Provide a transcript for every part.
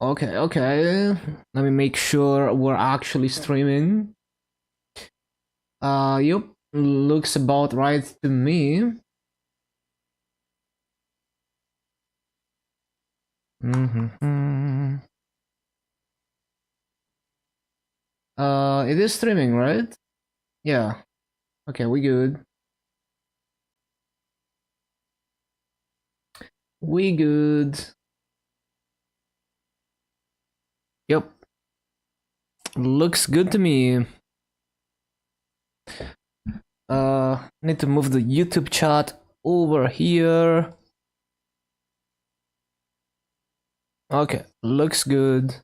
Okay, okay. Let me make sure we're actually streaming. Yep. Looks about right to me. Mm-hmm. It is streaming, right? Yeah. Okay, we good. We good. Yep. Looks good to me. Need to move the YouTube chat over here. Okay, looks good.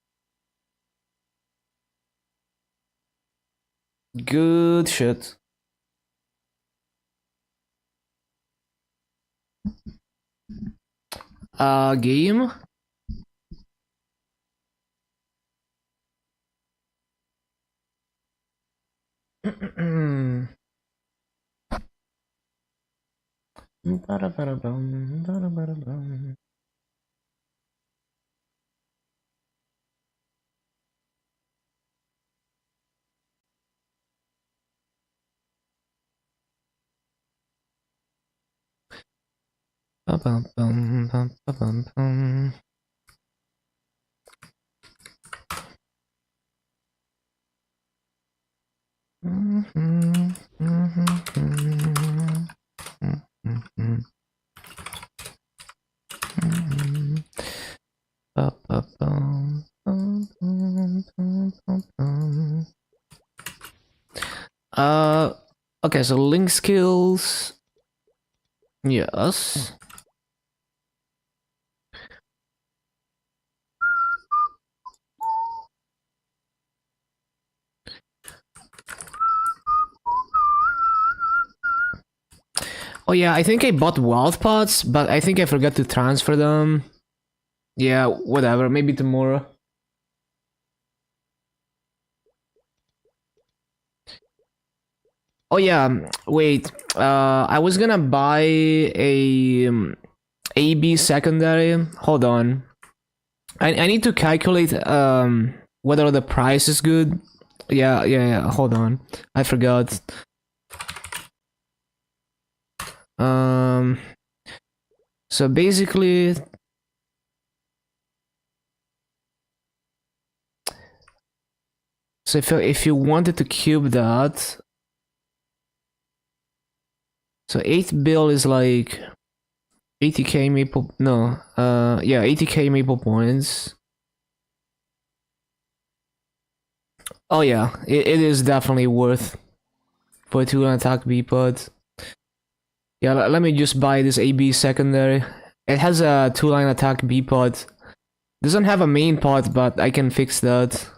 Good shit. Game. Uh, okay, so link skills. Yes. Oh yeah, I think I bought wild pots, but I think I forgot to transfer them. Yeah, whatever, maybe tomorrow. Oh yeah, wait. I was gonna buy a AB secondary. Hold on. I need to calculate whether the price is good. Yeah. Hold on. I forgot. Um so basically so if you wanted to cube that, so 8th bill is like 80k maple, no, yeah, 80k maple points. Oh yeah, it is definitely worth for 2 attack B pod. Yeah, let me just buy this AB secondary. It has a 2-line attack B pod. Doesn't have a main pod, but I can fix that.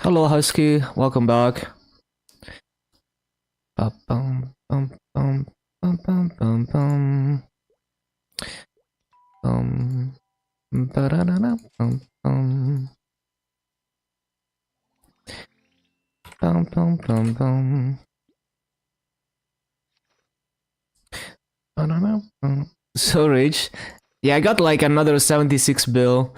Hello, Husky. Welcome back. So rich. Yeah, I got like another 76 bill.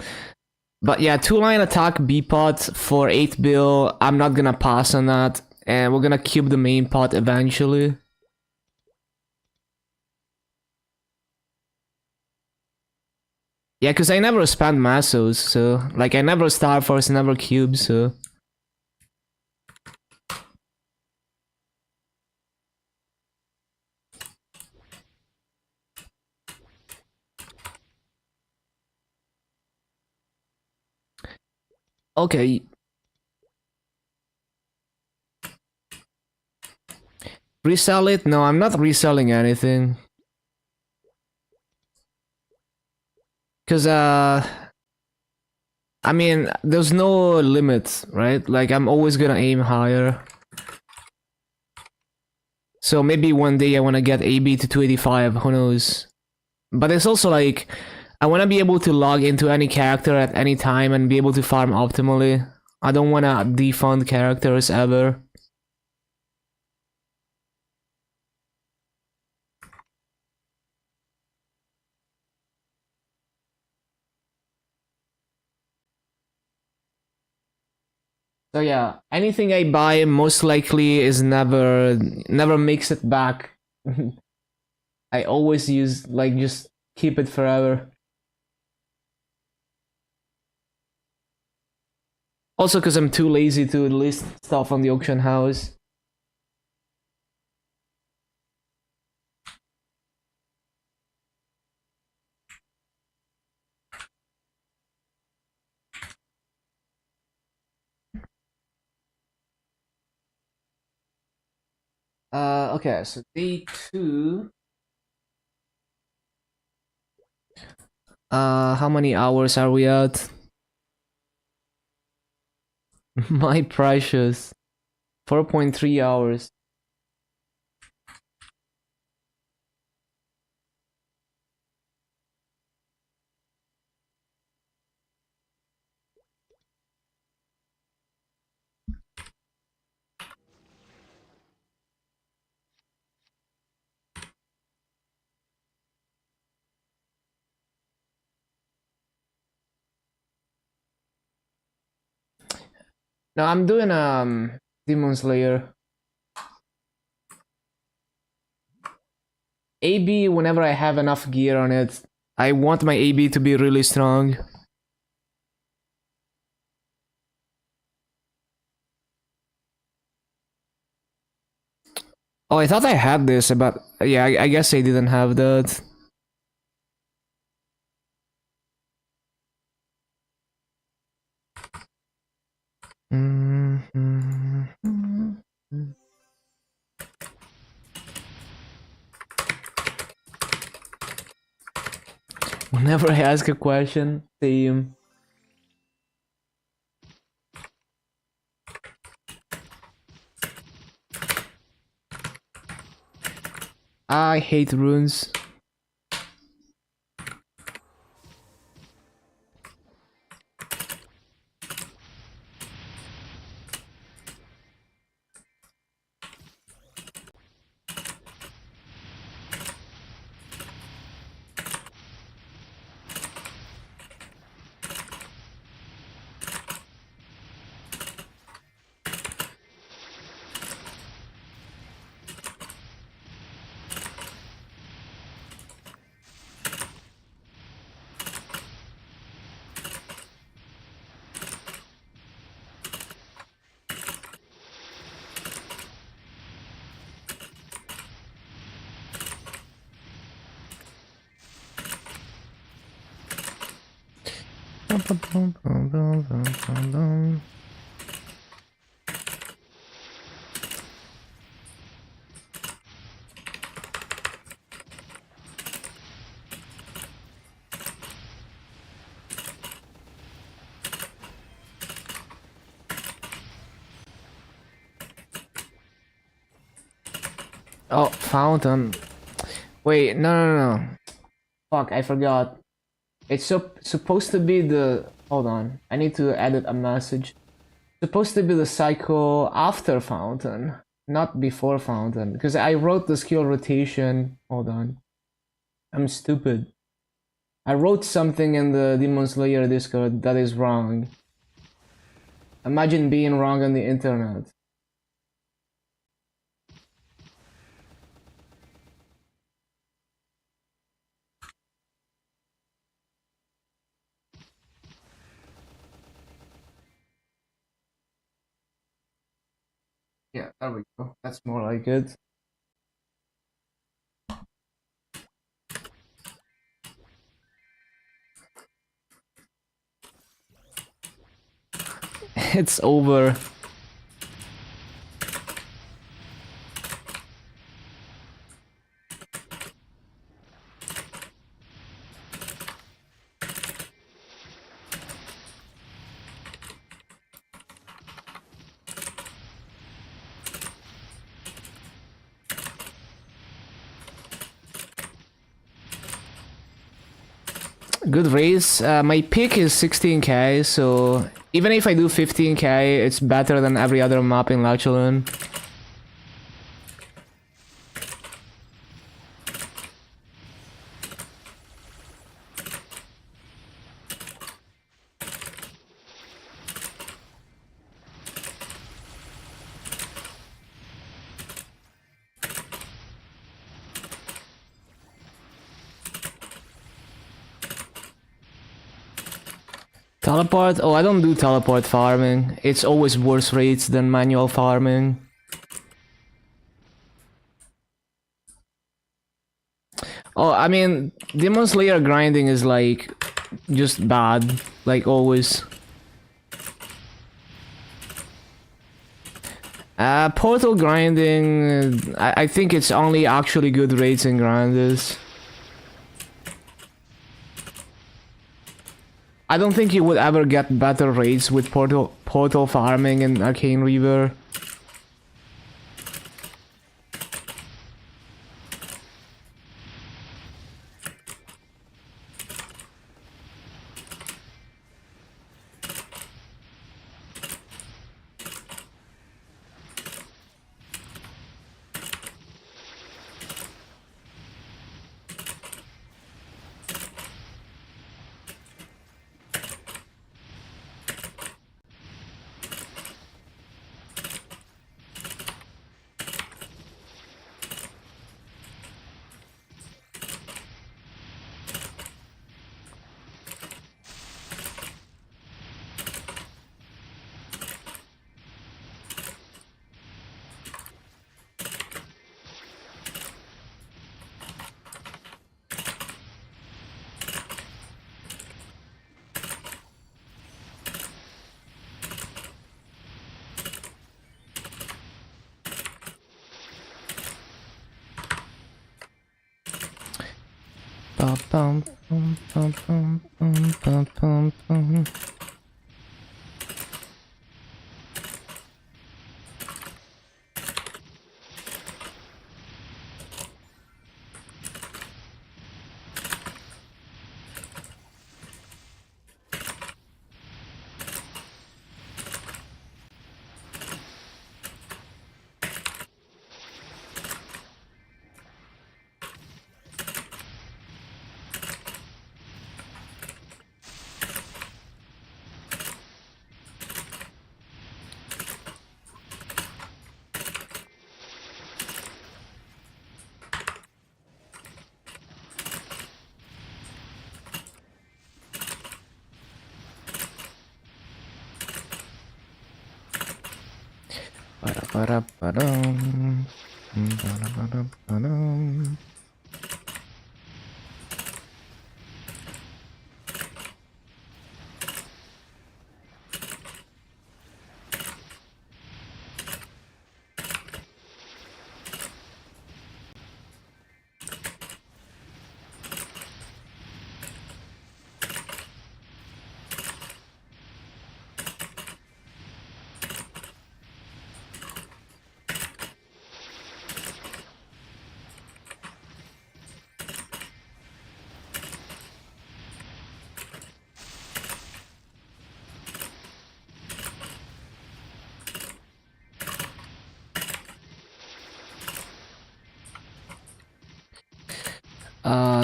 But yeah, 2-line attack B pot for 8 bill. I'm not gonna pass on that. And we're gonna cube the main pot eventually. Yeah, because I never spam Massos, so like I never Star Force, never cube, so. Okay. Resell it? No, I'm not reselling anything. Cause I mean, there's no limit, right? Like I'm always gonna aim higher. So maybe one day I want to get AB to 285, who knows. But it's also like, I want to be able to log into any character at any time and be able to farm optimally. I don't want to defund characters ever. So yeah, anything I buy most likely is never makes it back. I always use, like, just keep it forever. Also because I'm too lazy to list stuff on the auction house. Okay, so day 2. How many hours are we at? My precious. 4.3 hours. No, I'm doing Demon Slayer. AB, whenever I have enough gear on it, I want my AB to be really strong. Oh, I thought I had this, but yeah, I guess I didn't have that. Whenever I ask a question, same. I hate runes. Oh, fountain. Wait, no. Fuck, I forgot. It's supposed to be the... Hold on. I need to edit a message. Supposed to be the cycle after fountain, not before fountain. Because I wrote the skill rotation. Hold on. I'm stupid. I wrote something in the Demon Slayer Discord that is wrong. Imagine being wrong on the internet. Yeah, there we go. That's more like it. It's over. Good race. My pick is 16k, so even if I do 15k, it's better than every other map in Lachlan. Teleport? Oh, I don't do teleport farming. It's always worse rates than manual farming. Oh, I mean, Demon Slayer grinding is like just bad, like always. Portal grinding, I think it's only actually good rates in grinders. I don't think you would ever get better rates with portal farming and Arcane Reaver. Bum, bum, bum, bum, bum, bum, bum, bum. Ba-da-ba-da-ba-dum. Ba-da-ba-da-ba-dum.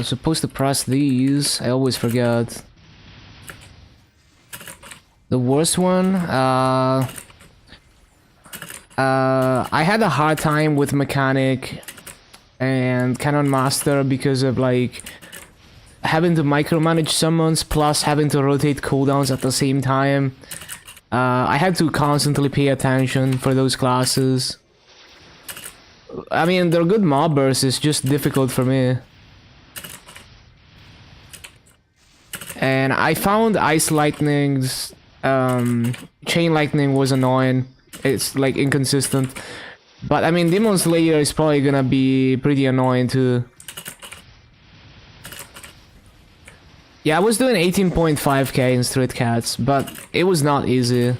Supposed to press these. I always forget. The worst one, I had a hard time with Mechanic and Cannon Master because of like having to micromanage summons plus having to rotate cooldowns at the same time. I had to constantly pay attention for those classes. I mean, they're good mobbers, it's just difficult for me. And I found Ice Lightning's Chain Lightning was annoying. It's like inconsistent. But I mean, Demon Slayer is probably gonna be pretty annoying too. Yeah, I was doing 18.5k in Street Cats, but it was not easy.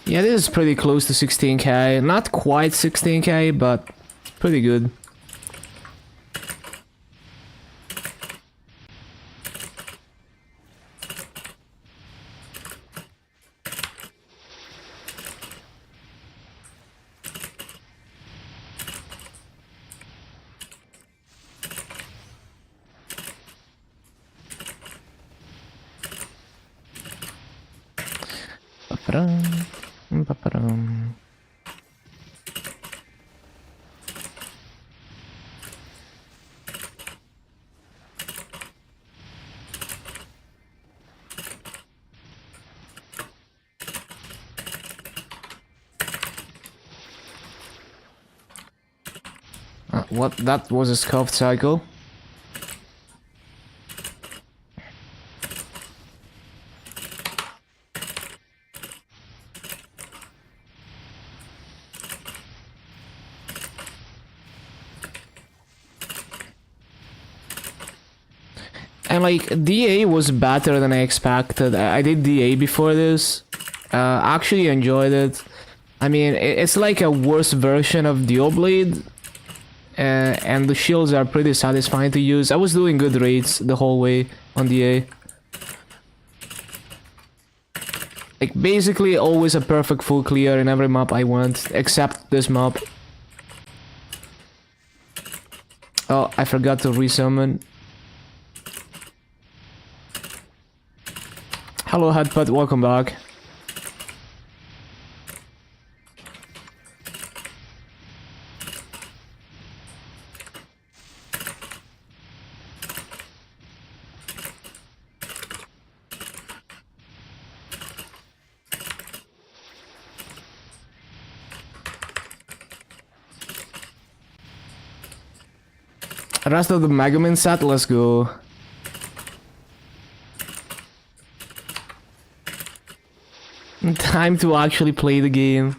Yeah, this is pretty close to 16k. Not quite 16k, but pretty good. Ba-ba-dum, ba-ba-dum. What? That was a scuffed cycle. And like, DA was better than I expected. I did DA before this. Actually enjoyed it. I mean, it's like a worse version of Dual Blade. And the shields are pretty satisfying to use. I was doing good rates the whole way on DA. Like, basically always a perfect full clear in every map I went, except this map. Oh, I forgot to resummon. Hello Headpad, welcome back. Rest of the Megaman set, let's go. Time to actually play the game.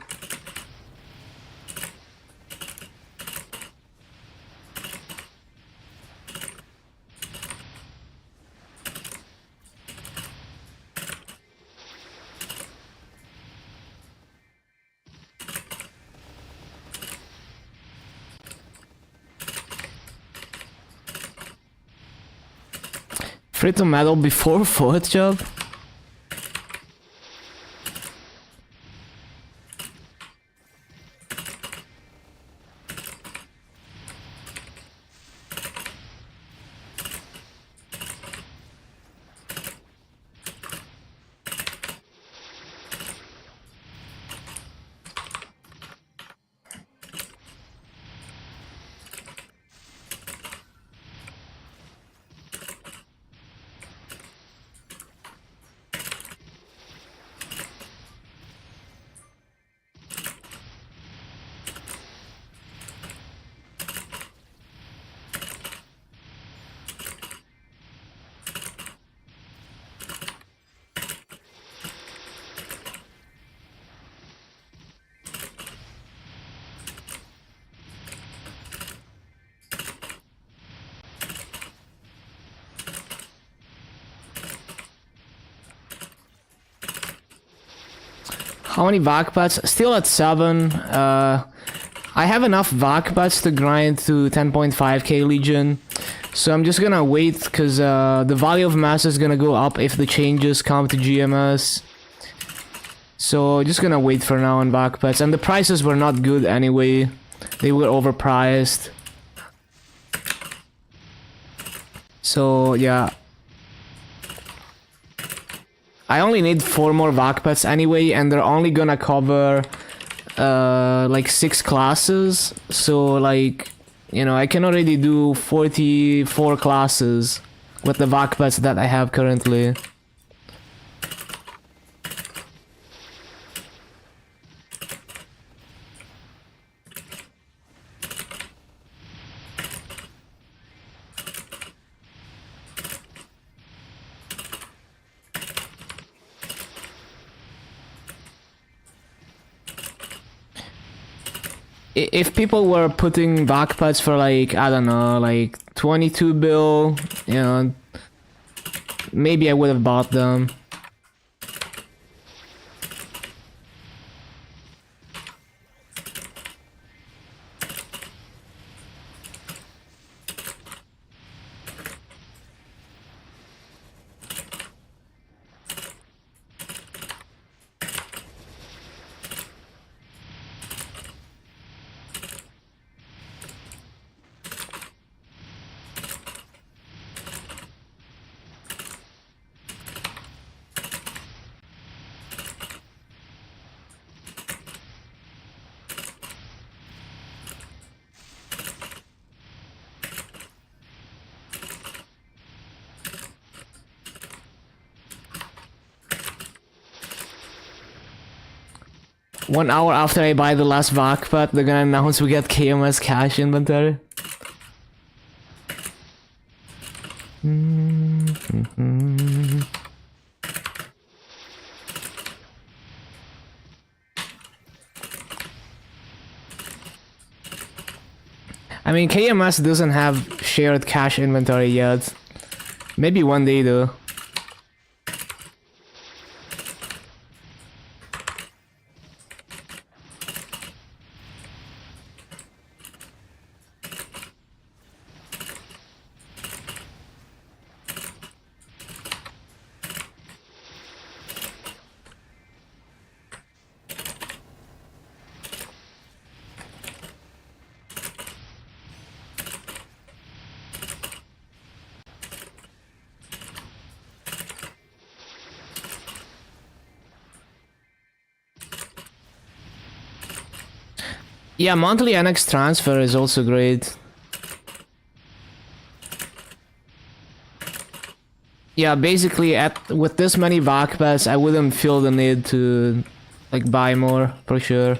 Free to medal before fourth job? How many vac pads? Still at 7. I have enough vac pads to grind to 10.5k Legion. So I'm just gonna wait, because the value of mass is gonna go up if the changes come to GMS. So just gonna wait for now on vac pads. And the prices were not good anyway. They were overpriced. So yeah. I only need 4 more vac pads anyway, and they're only gonna cover like 6 classes. So like, you know, I can already do 44 classes with the vac pads that I have currently. If people were putting vac pads for like, I don't know, like 22 bill, you know, maybe I would have bought them. 1 hour after I buy the last vac pet, they're gonna announce we get KMS cash inventory. I mean, KMS doesn't have shared cache inventory yet. Maybe one day though. Yeah, monthly NX transfer is also great. Yeah, basically with this many vac pets, I wouldn't feel the need to like buy more for sure.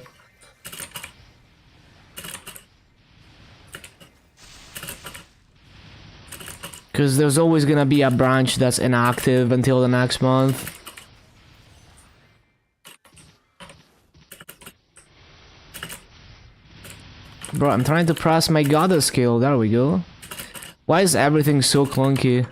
Cause there's always gonna be a branch that's inactive until the next month. Bro, I'm trying to press my goddess skill, there we go. Why is everything so clunky?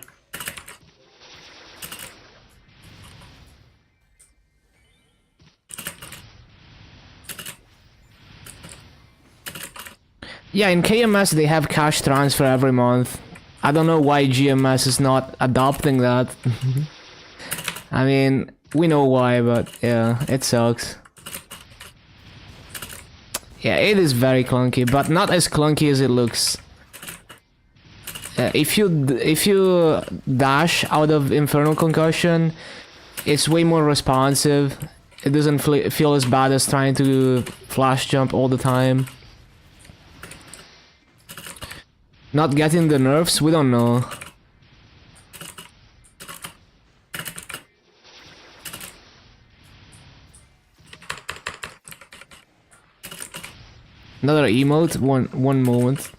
Yeah, in KMS they have cash transfer every month. I don't know why GMS is not adopting that. I mean, we know why, but yeah, it sucks. Yeah, it is very clunky, but not as clunky as it looks. If you dash out of Infernal Concussion, it's way more responsive. It doesn't feel as bad as trying to flash jump all the time. Not getting the nerfs? We don't know. Another emote? One moment.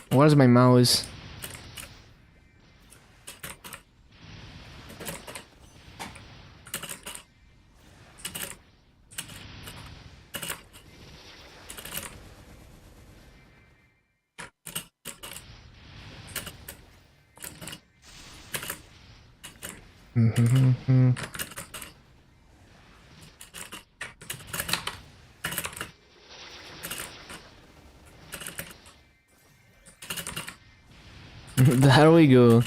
Where's my mouse? There we go.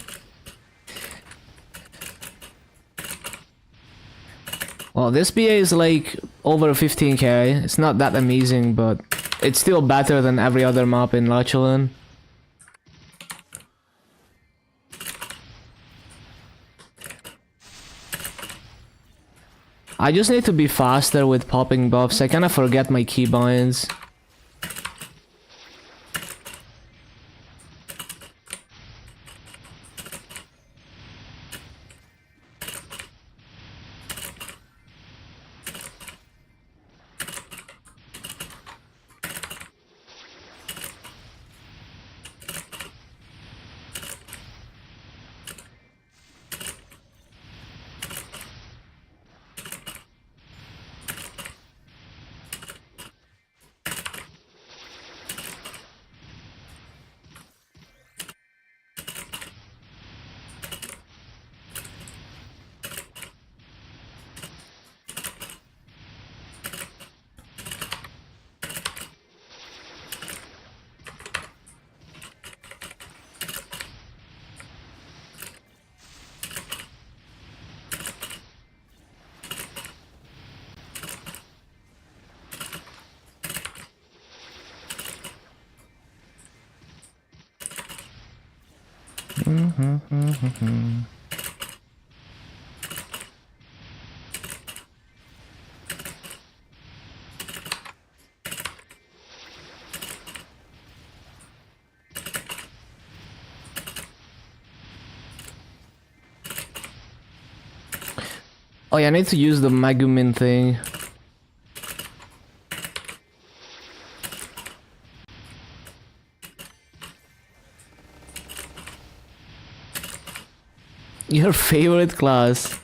Well, this BA is like over 15k. It's not that amazing, but it's still better than every other map in Lachlan. I just need to be faster with popping buffs. I kinda forget my keybinds. Oh yeah, I need to use the Megumin thing. Your favorite class?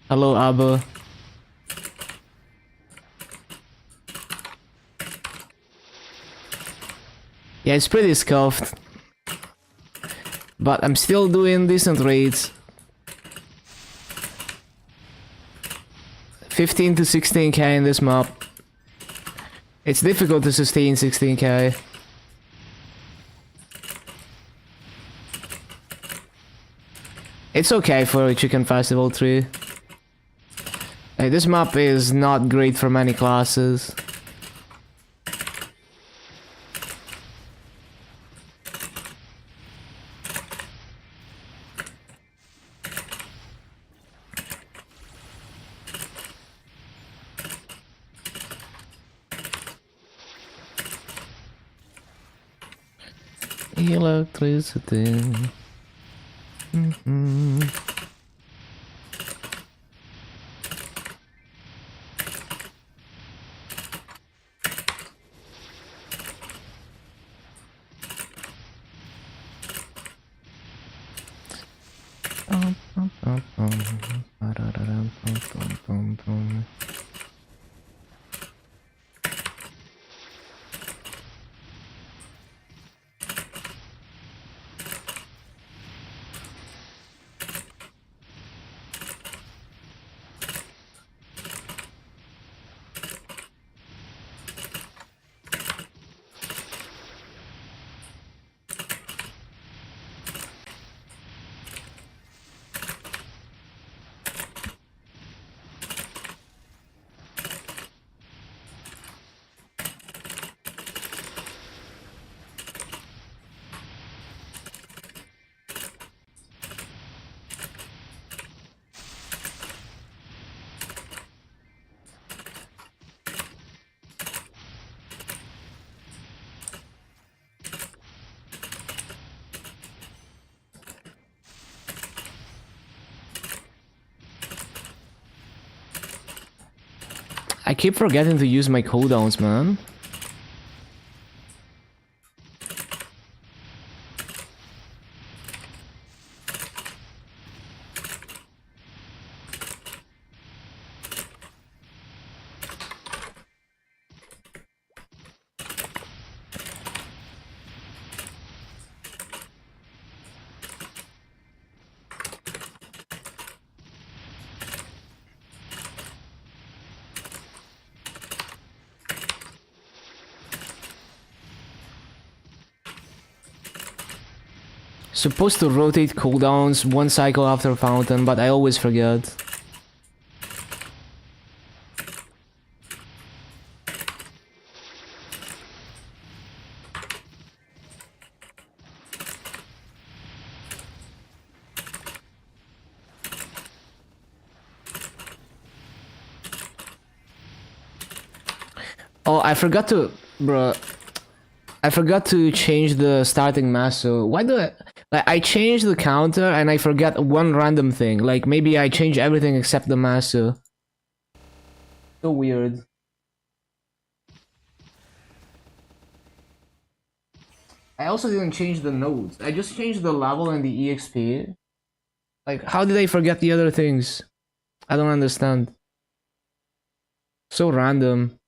Hello, Abba. Yeah, it's pretty scuffed. But I'm still doing decent rates. 15 to 16k in this map. It's difficult to sustain 16k. It's okay for a Chicken Festival 3. Like, this map is not great for many classes. Electricity. I keep forgetting to use my cooldowns, man. Supposed to rotate cooldowns one cycle after fountain, but I always forget. Oh, I forgot to... Bruh. I forgot to change the starting mass, so why do I... Like, I changed the counter and I forgot one random thing. Like, maybe I changed everything except the master. So weird. I also didn't change the nodes. I just changed the level and the EXP. Like, how did I forget the other things? I don't understand. So random.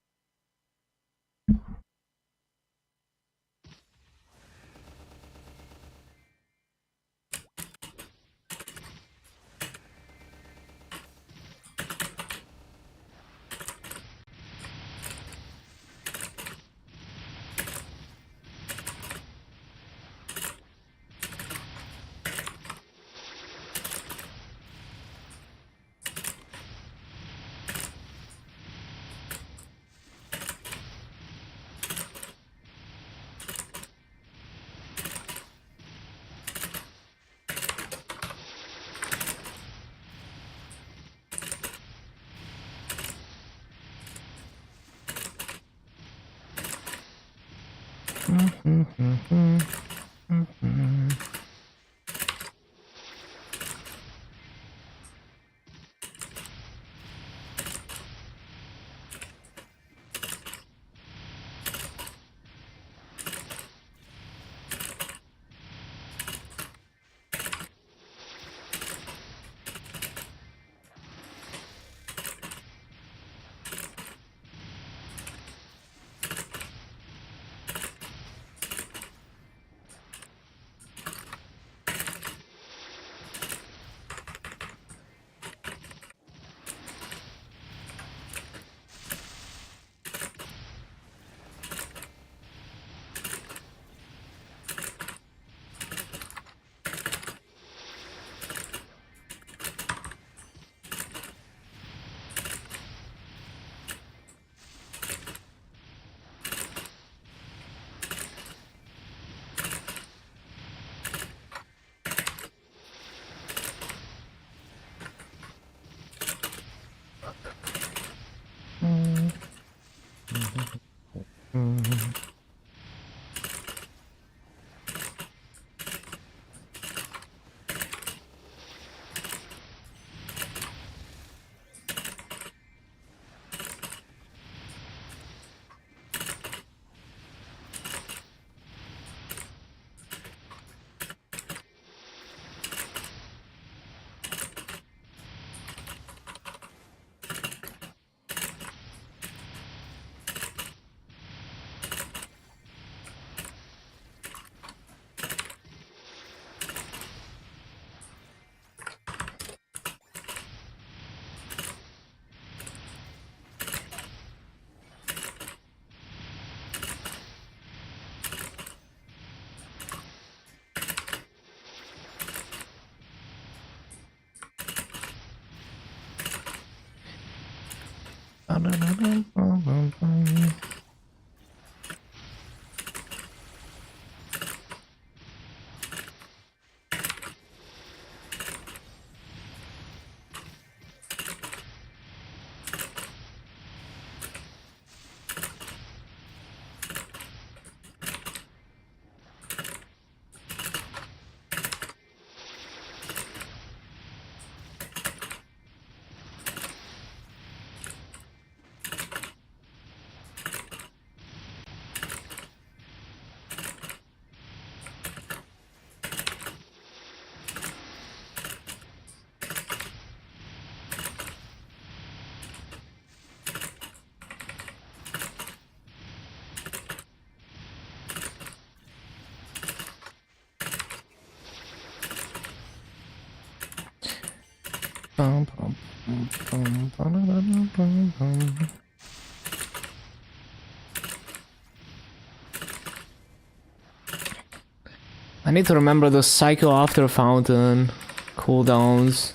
I need to remember the cycle after fountain cooldowns.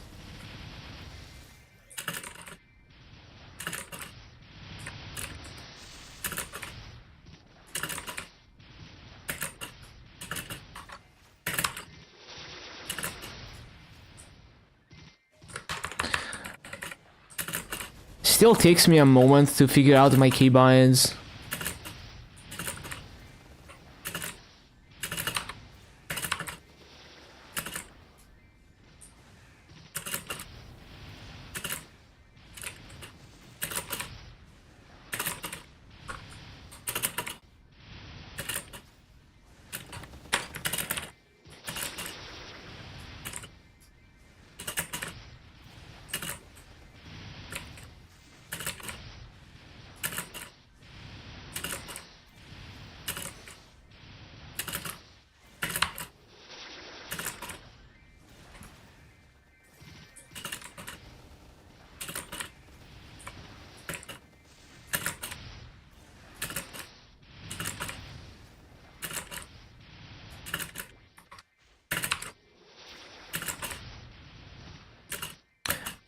Still takes me a moment to figure out my keybinds.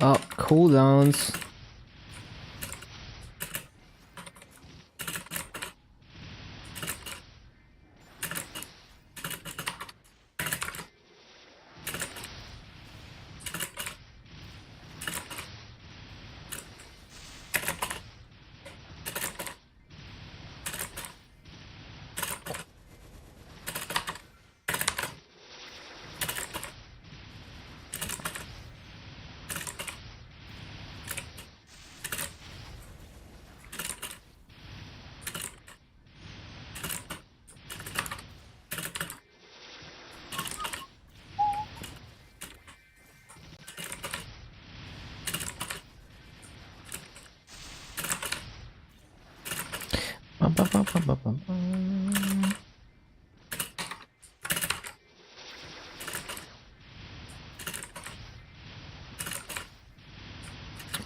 Oh, cooldowns.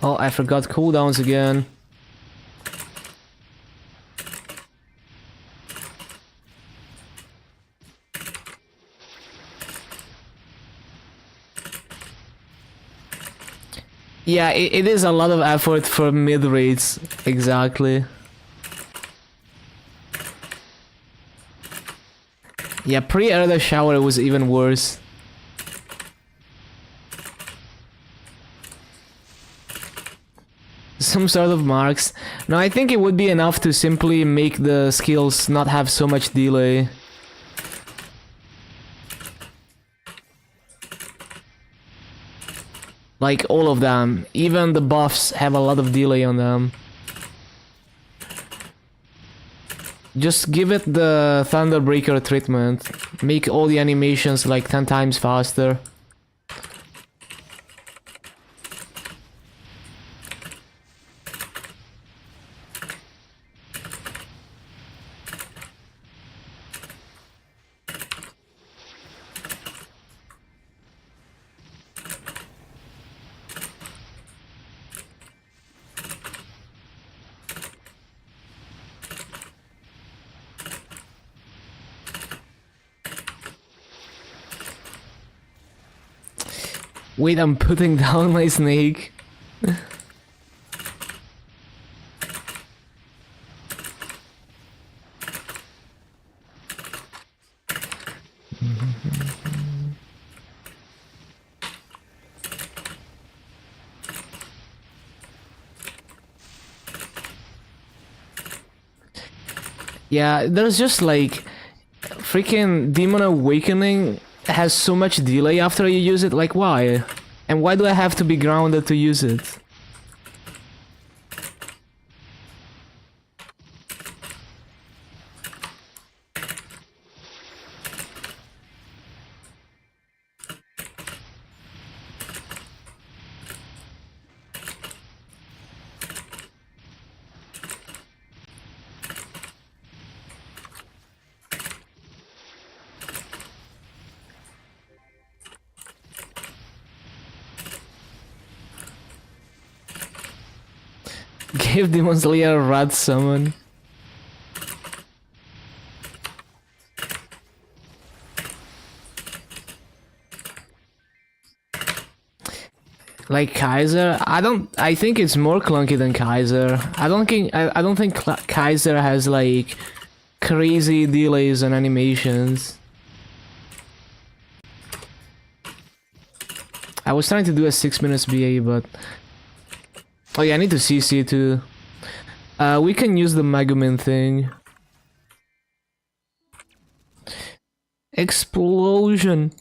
Oh, I forgot cooldowns again. Yeah, it is a lot of effort for mid rates, exactly. Yeah, pre-Erda shower it was even worse. Some sort of marks. No, I think it would be enough to simply make the skills not have so much delay. Like all of them, even the buffs have a lot of delay on them. Just give it the Thunderbreaker treatment. Make all the animations like 10 times faster. Wait, I'm putting down my snake. Yeah, there's just like freaking Demon Awakening has so much delay after you use it. Like, why? And why do I have to be grounded to use it? Give Demon Slayer a rat summon. Like Kaiser, I think it's more clunky than Kaiser. I don't think Kaiser has like crazy delays on animations. I was trying to do a 6 minutes BA, but oh yeah, I need to CC too. We can use the Megumin thing. Explosion.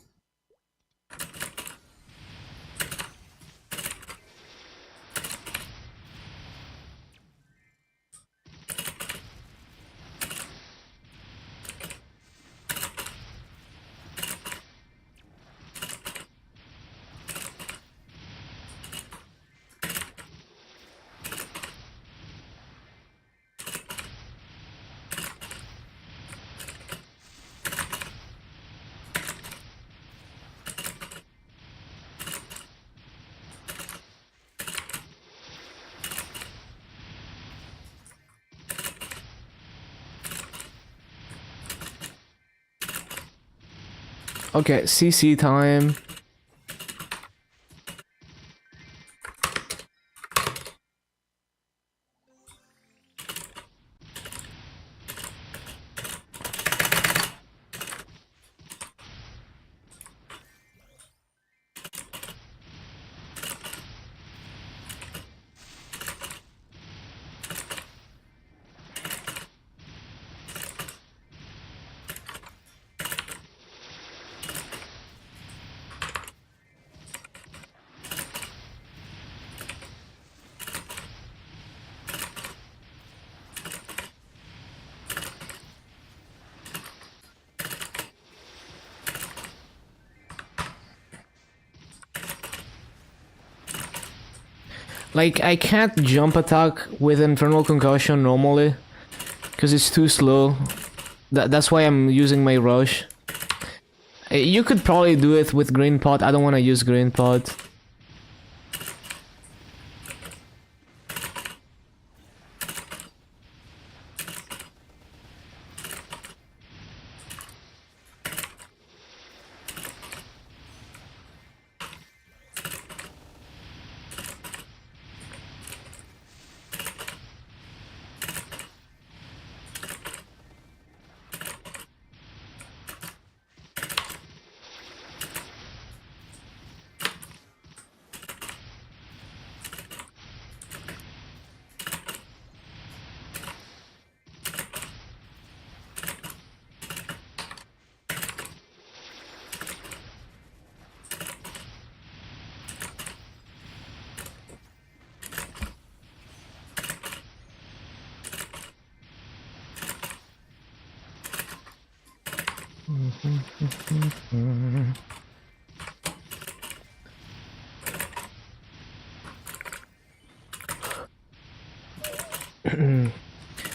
Okay, CC time. Like, I can't jump attack with Infernal Concussion normally, because it's too slow. That's why I'm using my rush. You could probably do it with Green Pot, I don't want to use Green Pot.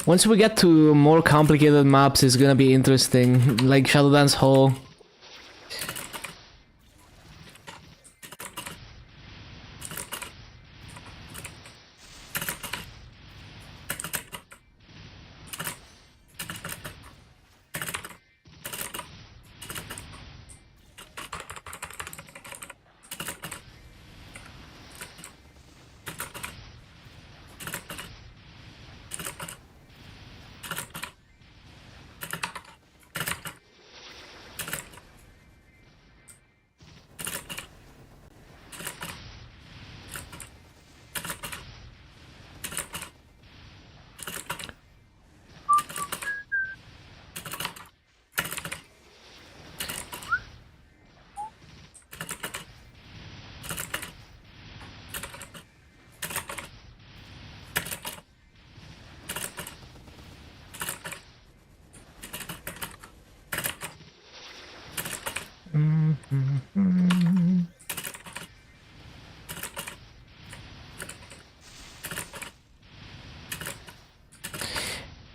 Once we get to more complicated maps, it's gonna be interesting, like Shadowdance Hall.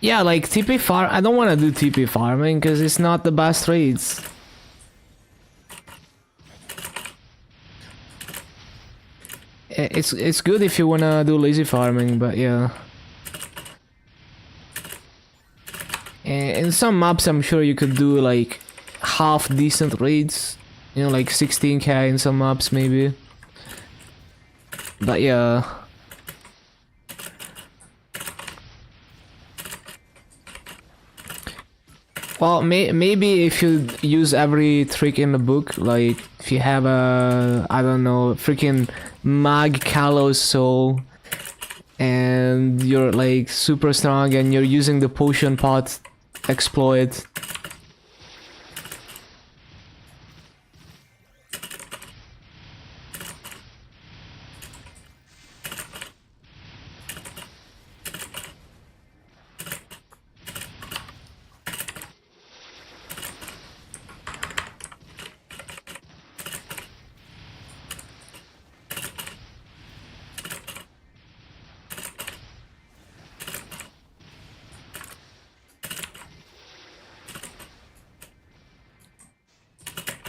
Yeah, like TP farm. I don't want to do TP farming because it's not the best trades. It's good if you wanna do lazy farming, but yeah. In some maps, I'm sure you could do like half decent raids. You know, like 16k in some maps maybe. But yeah. Well, maybe if you use every trick in the book, like if you have a, I don't know, freaking Mag Kalos soul, and you're like super strong and you're using the potion pot exploit.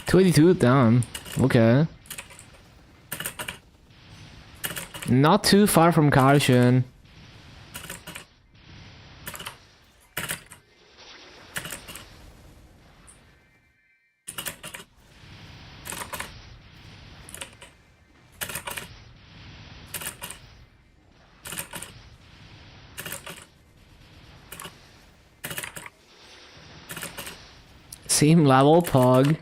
$22 down. Okay. Not too far from Karshan. Same level, Pog.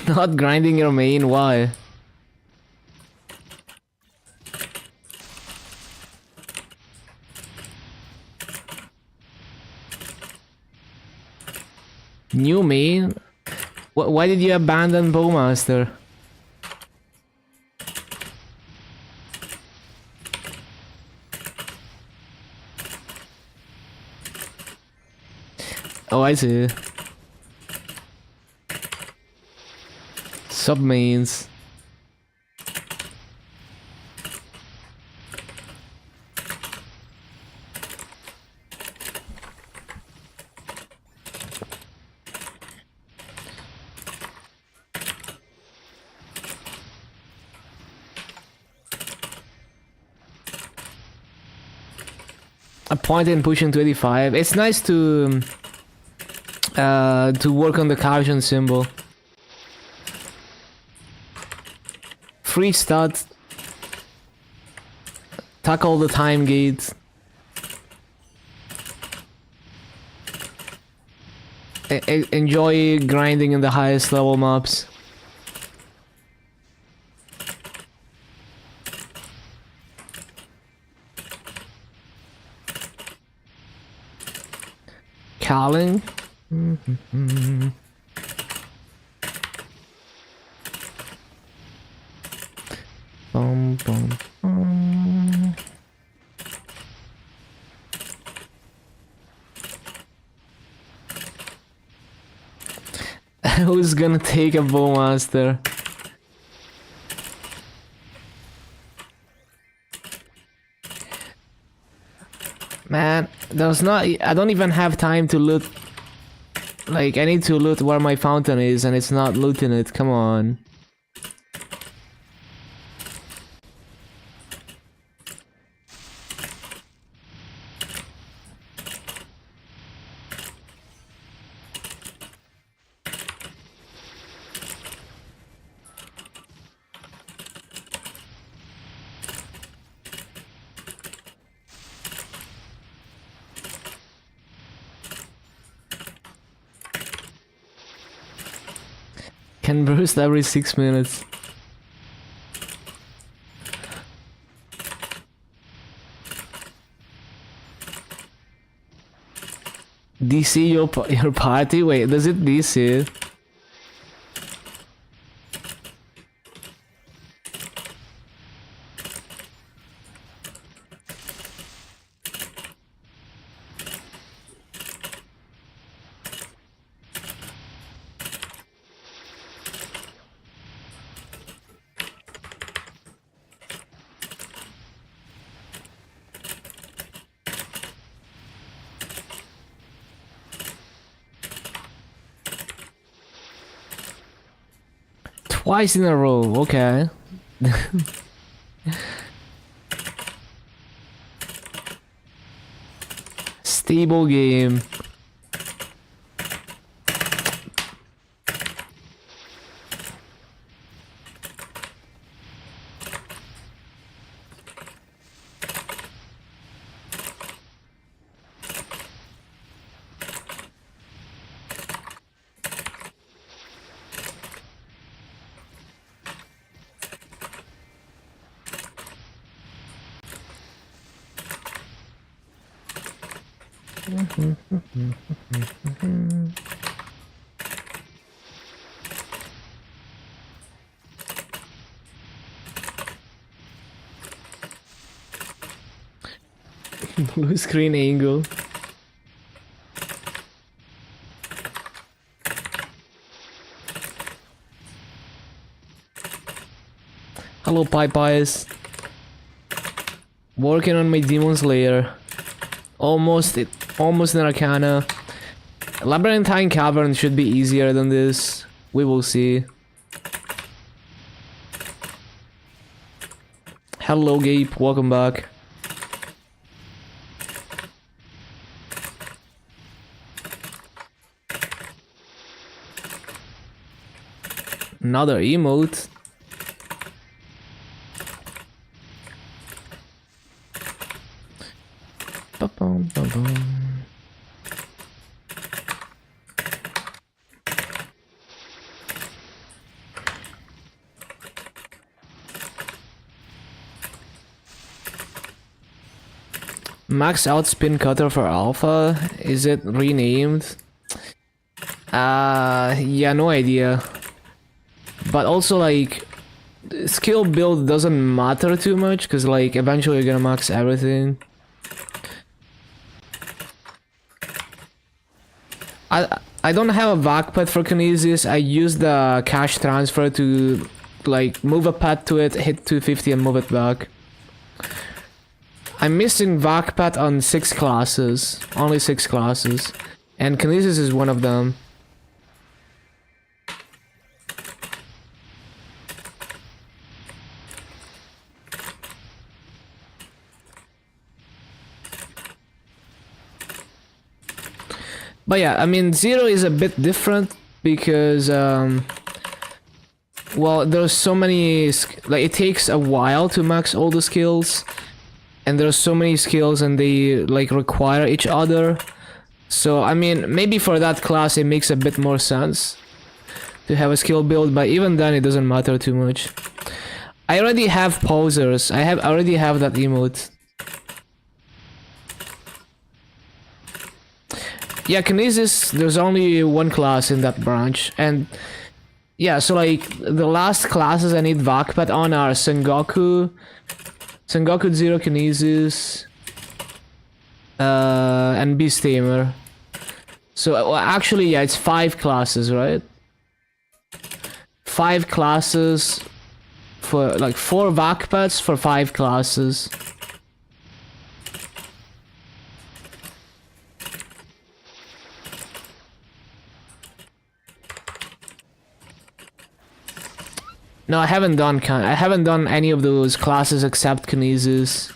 Not grinding your main, why? New main? Why did you abandon Bowmaster? Oh, I see. Submains. A point in pushing 25. It's nice to work on the caution symbol. Free stat. Tackle the time gate. Enjoy grinding in the highest level maps. Calling. Bum, bum, bum. Who's gonna take a Bowmaster? Man, there's not. I don't even have time to loot. Like, I need to loot where my fountain is, and it's not looting it. Come on. Can burst every 6 minutes. DC your party? Wait, does it DC? Twice in a row, okay. Stable game. Blue screen angle. Hello, Pies. Working on my Demon Slayer. Almost in Arcana. Labyrinthine Cavern should be easier than this. We will see. Hello, Gabe. Welcome back. Another emote. Ba-bum, ba-bum. Max out spin cutter for alpha? Is it renamed? Yeah, no idea. But also, like, skill build doesn't matter too much, because, like, eventually you're gonna max everything. I don't have a vac pet for Kinesis. I use the cash transfer to, like, move a pet to it, hit 250 and move it back. I'm missing vac pet on 6 classes. Only 6 classes. And Kinesis is one of them. But yeah, I mean, Zero is a bit different because, well, there's so many, like, it takes a while to max all the skills, and there's so many skills and they, like, require each other. So, I mean, maybe for that class it makes a bit more sense to have a skill build, but even then it doesn't matter too much. I already have posers. I already have that emote. Yeah, Kinesis, there's only one class in that branch, and yeah, so like, the last classes I need Vakpet on are Sengoku, Zero Kinesis, and Beast Tamer. So, well, actually, yeah, it's 5 classes, right? 5 classes for, like, 4 Vakpets for 5 classes. No, I haven't done any of those classes except Kinesis.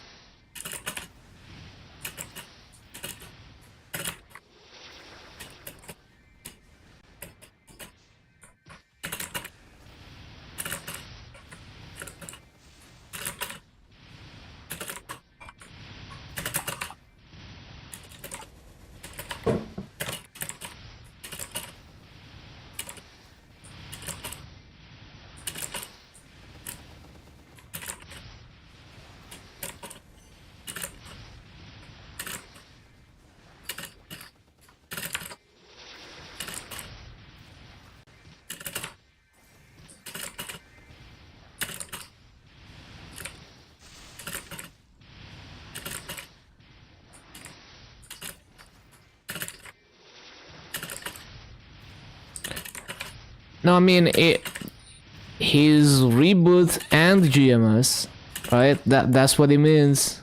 No, I mean, his reboot and GMS, right? That's what it means.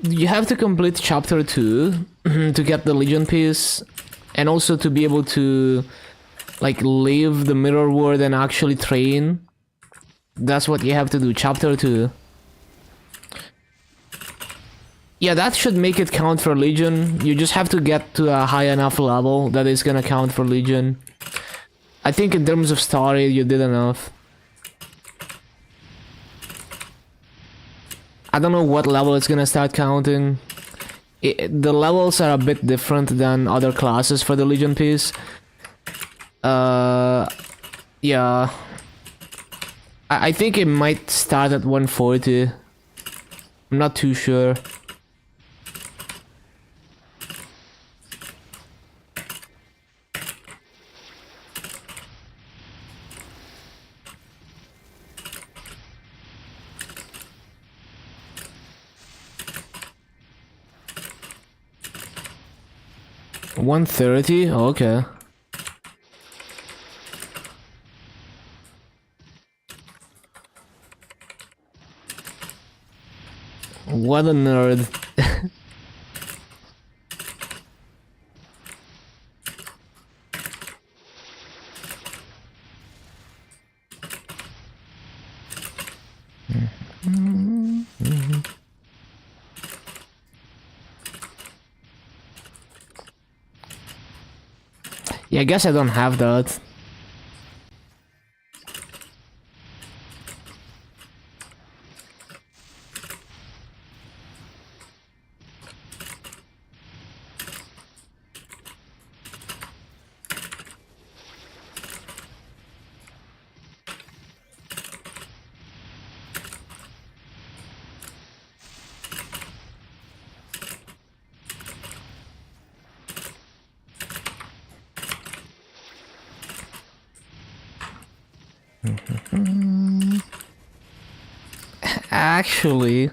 You have to complete chapter 2 to get the Legion piece, and also to be able to like leave the mirror world and actually train. That's what you have to do, chapter 2. Yeah, that should make it count for Legion. You just have to get to a high enough level that is gonna count for Legion. I think in terms of story, you did enough. I don't know what level it's gonna start counting. The levels are a bit different than other classes for the Legion piece. Yeah. I think it might start at 140. I'm not too sure. $130? Okay. What a nerd. Yeah, I guess I don't have that. Actually,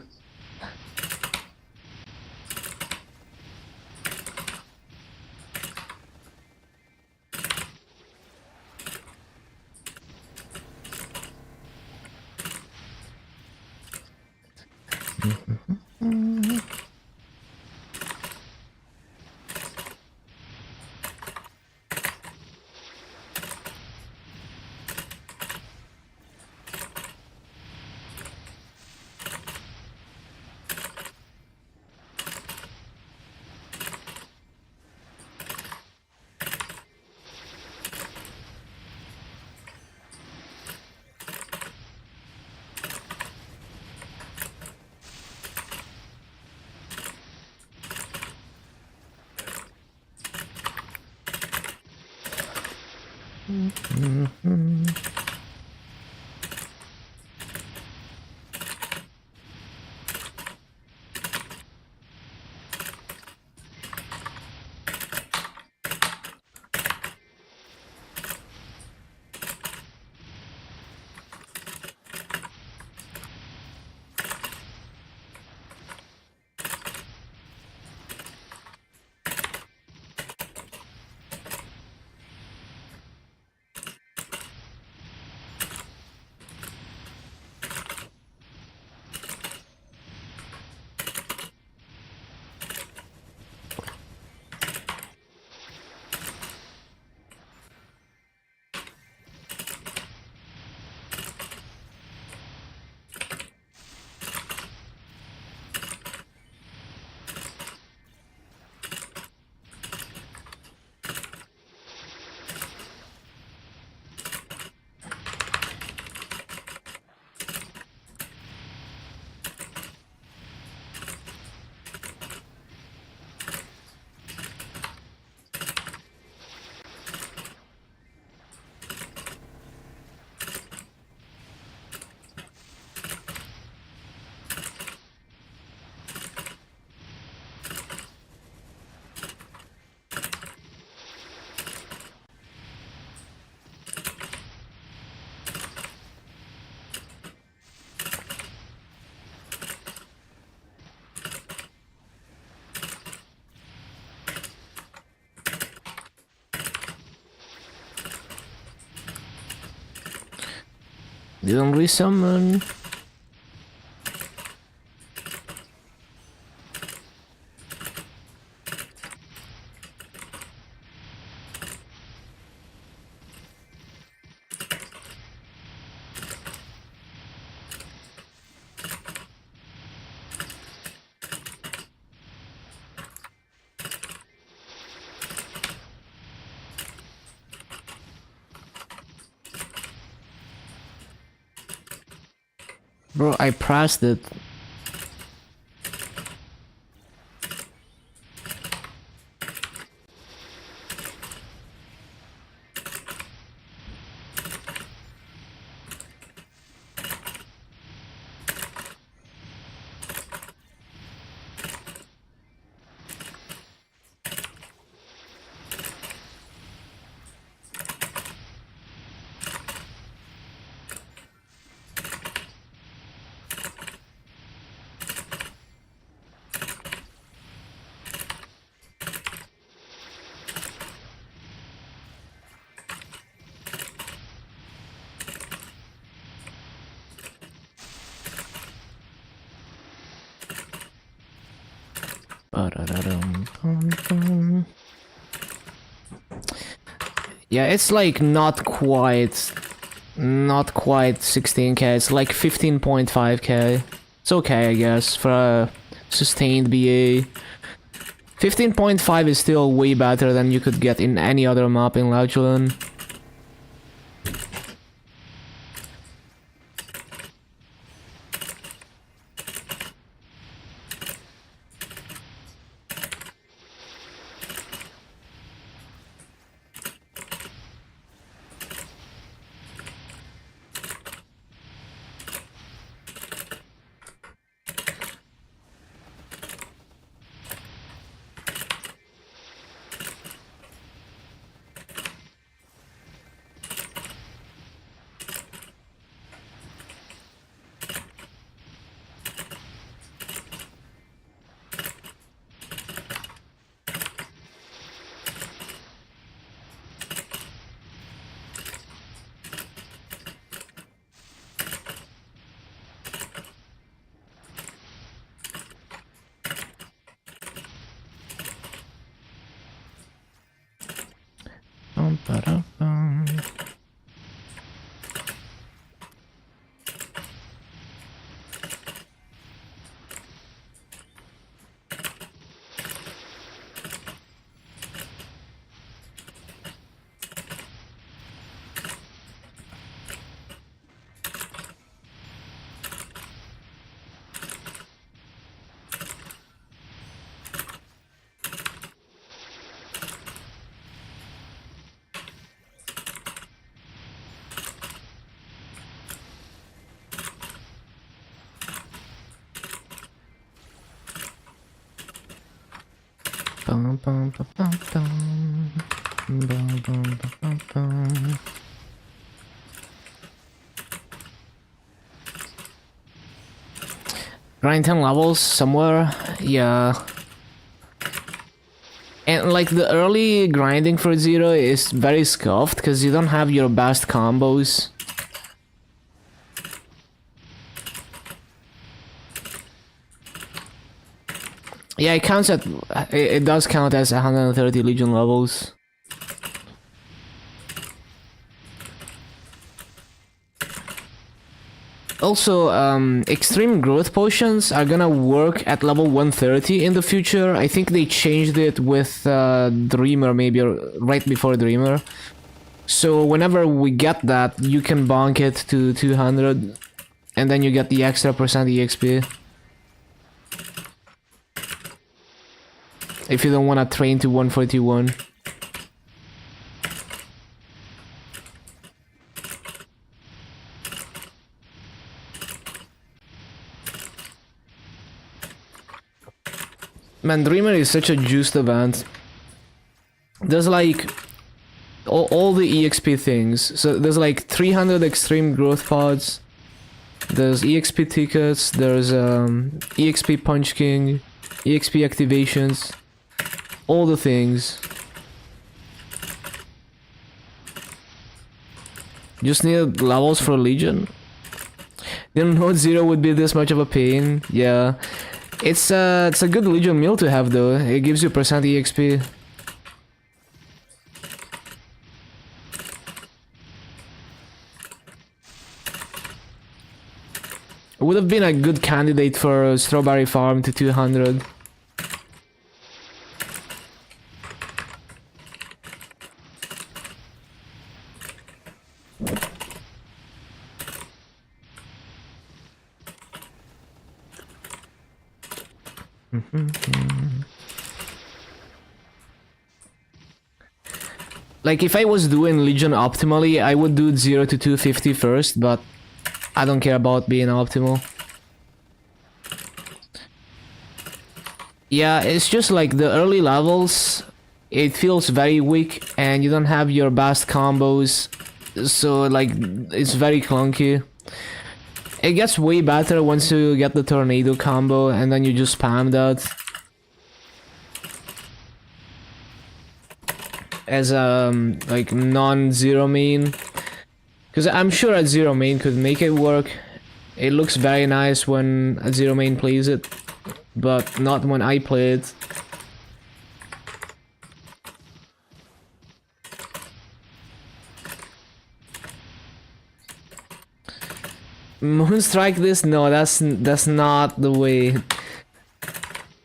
Didn't resummon. Bro, I pressed it. Yeah, it's like not quite 16k. It's like 15.5k. It's okay, I guess, for a sustained BA. 15.5 is still way better than you could get in any other map in Lauchulin. Grind 10 levels somewhere, yeah. And like the early grinding for Zero is very scuffed because you don't have your best combos. Yeah, it counts at it does count as 130 Legion levels. Also, extreme growth potions are gonna work at level 130 in the future. I think they changed it with Dreamer, maybe, or right before Dreamer. So whenever we get that, you can bonk it to 200, and then you get the extra percent EXP. If you don't want to train to 141. Man, Dreamer is such a juiced event. There's like all the EXP things. So there's like 300 extreme growth pods. There's EXP tickets. There's EXP Punch King, EXP activations, all the things. Just need levels for Legion. Didn't know Zero would be this much of a pain. Yeah. It's a good Legion meal to have though. It gives you percent EXP. It would have been a good candidate for Strawberry Farm to 200. Like, if I was doing Legion optimally, I would do 0 to 250 first, but I don't care about being optimal. Yeah, it's just like the early levels, it feels very weak, and you don't have your best combos, so like, it's very clunky. It gets way better once you get the tornado combo, and then you just spam that. As a like non-zero main, because I'm sure a zero main could make it work. It looks very nice when a zero main plays it, but not when I play it. Moonstrike this? No, that's not the way.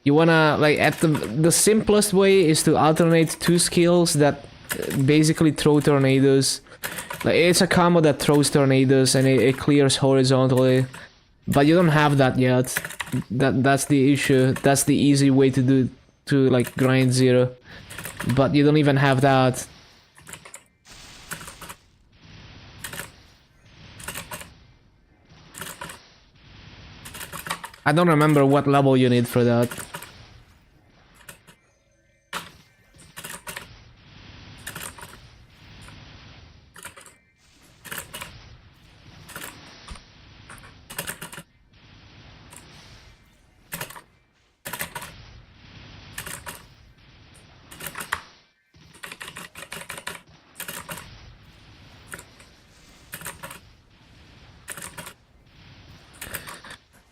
You wanna, like, at the simplest way is to alternate two skills that basically throw tornadoes. Like, it's a combo that throws tornadoes and it clears horizontally, but you don't have that yet. That's the issue. That's the easy way to like grind Zero, but you don't even have that. I don't remember what level you need for that.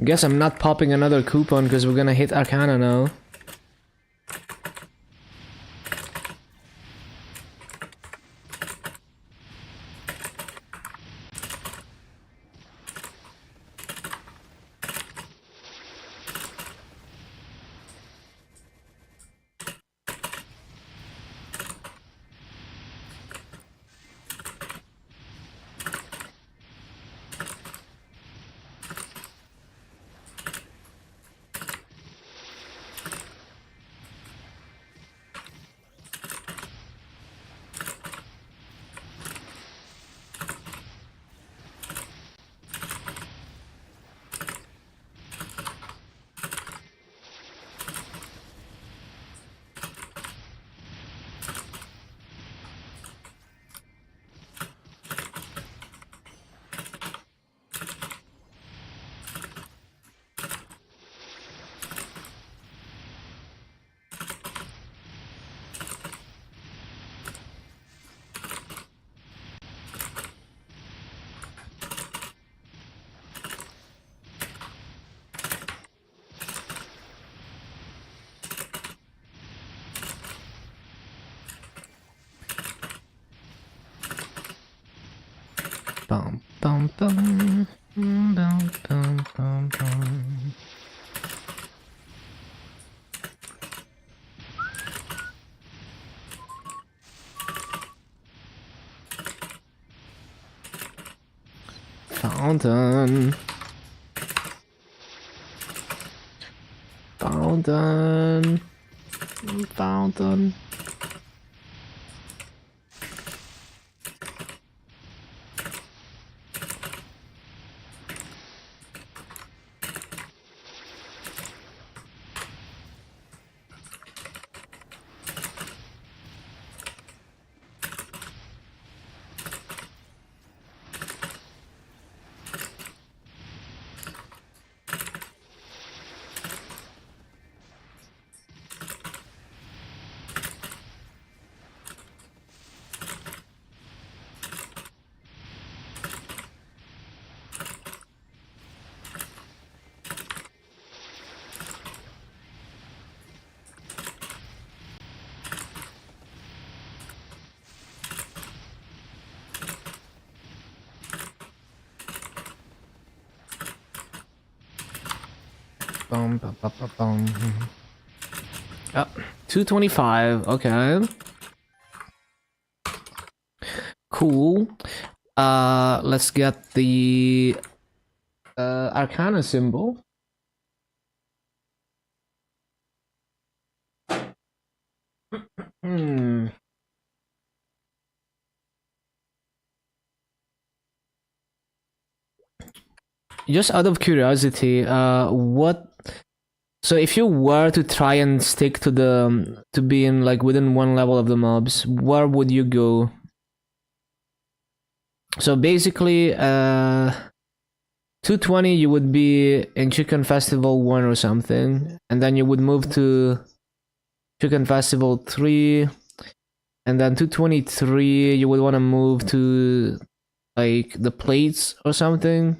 Guess I'm not popping another coupon because we're gonna hit Arcana now. Bum bum bum bum bum bum bum. Fountain. Fountain. Fountain. Bum, bum, bum, bum, bum. Oh, 225. Okay. Cool. Let's get the Arcana symbol. Hmm. Just out of curiosity, what? So if you were to try and stick to the to being like within one level of the mobs, where would you go? So basically, 220 you would be in Chicken Festival 1 or something, and then you would move to Chicken Festival 3, and then 223 you would want to move to like the plates or something.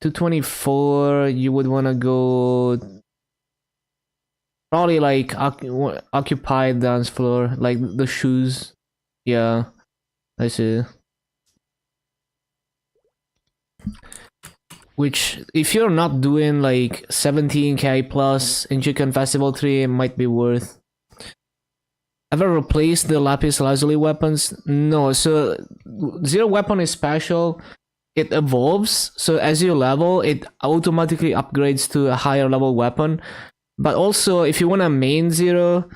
224 you would want to go probably like occupied dance floor, like the shoes. Yeah, I see. Which, if you're not doing like 17k plus in Chicken Festival 3, it might be worth. Ever replaced the lapis lazuli weapons? No, so zero weapon is special. It evolves, so as you level, it automatically upgrades to a higher level weapon. But also, if you want to main zero,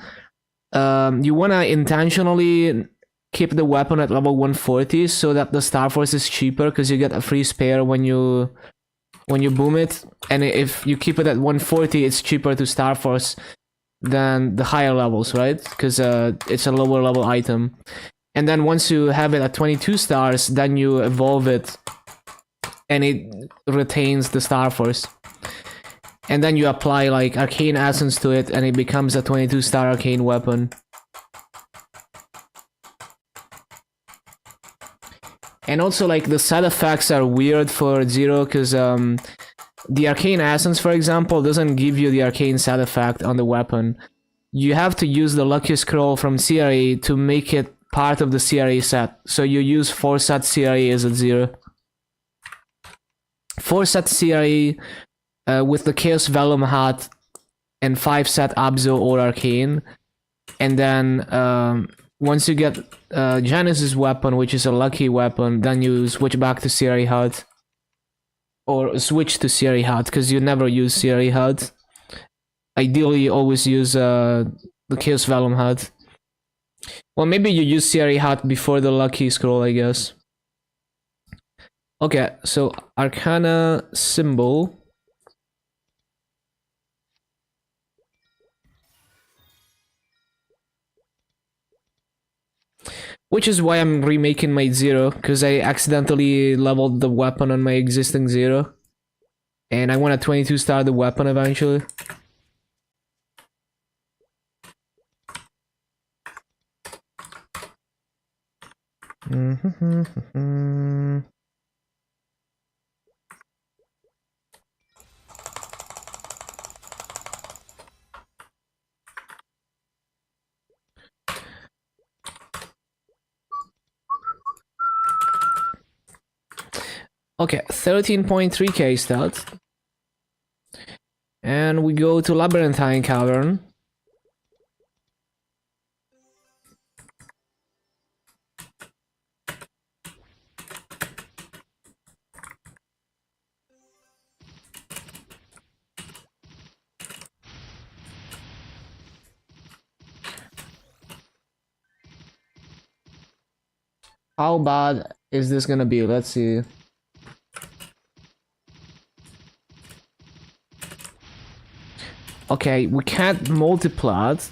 you want to intentionally keep the weapon at level 140 so that the Star Force is cheaper because you get a free spare when you boom it. And if you keep it at 140, it's cheaper to Star Force than the higher levels, right? Because it's a lower level item. And then once you have it at 22 stars, then you evolve it and it retains the Star Force. And then you apply like Arcane Essence to it and it becomes a 22 star arcane weapon. And also like the side effects are weird for Zero because the Arcane Essence, for example, doesn't give you the arcane side effect on the weapon. You have to use the Lucky Scroll from CRE to make it part of the CRE set. So you use 4 set CRE as a Zero. 4 set CRE with the Chaos Vellum hat and 5 set Abzo or Arcane. And then once you get Janice's weapon, which is a lucky weapon, then you switch back to CRE HUD. Or switch to CRE HUD, because you never use CRE HUD. Ideally, you always use the Chaos Vellum HUD. Well, maybe you use CRE HUD before the lucky scroll, I guess. Okay, so Arcana symbol. Which is why I'm remaking my Zero, because I accidentally leveled the weapon on my existing Zero. And I want to 22 star the weapon eventually. Okay, 13.3k stat. And we go to Labyrinthine Cavern. How bad is this gonna be? Let's see. Okay, we can't multiply it.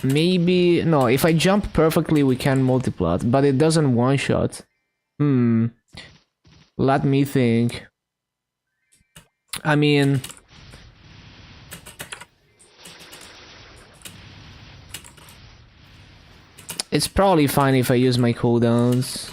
Maybe... No, if I jump perfectly, we can multiply it. But it doesn't one-shot. Let me think. I mean... It's probably fine if I use my cooldowns.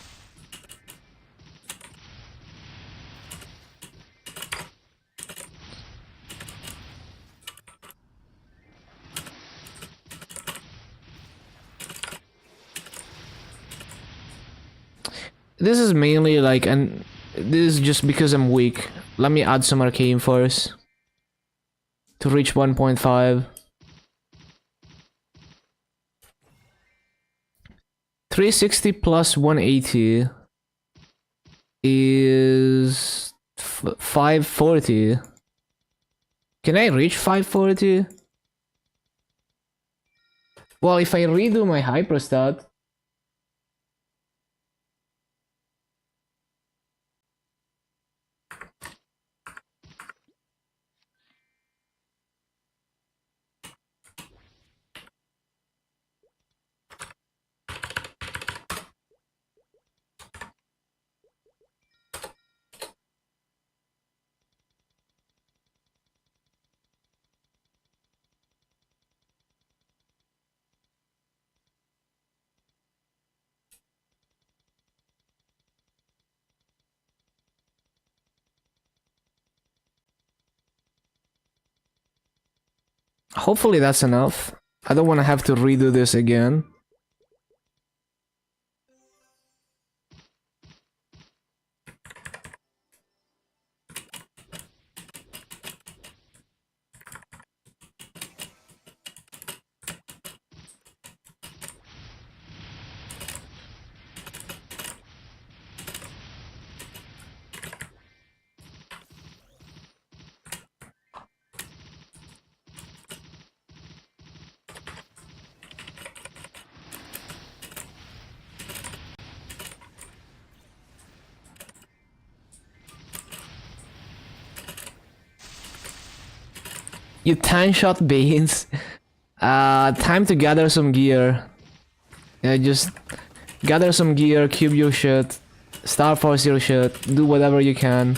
This is mainly like, and this is just because I'm weak. let me add some arcane first to reach 1.5. 360 plus 180 is 540. Can I reach 540? Well, if I redo my hyperstat, hopefully that's enough. I don't want to have to redo this again. You 10-shot beans. Time to gather some gear. Yeah, just gather some gear, cube your shit, star force your shit, do whatever you can.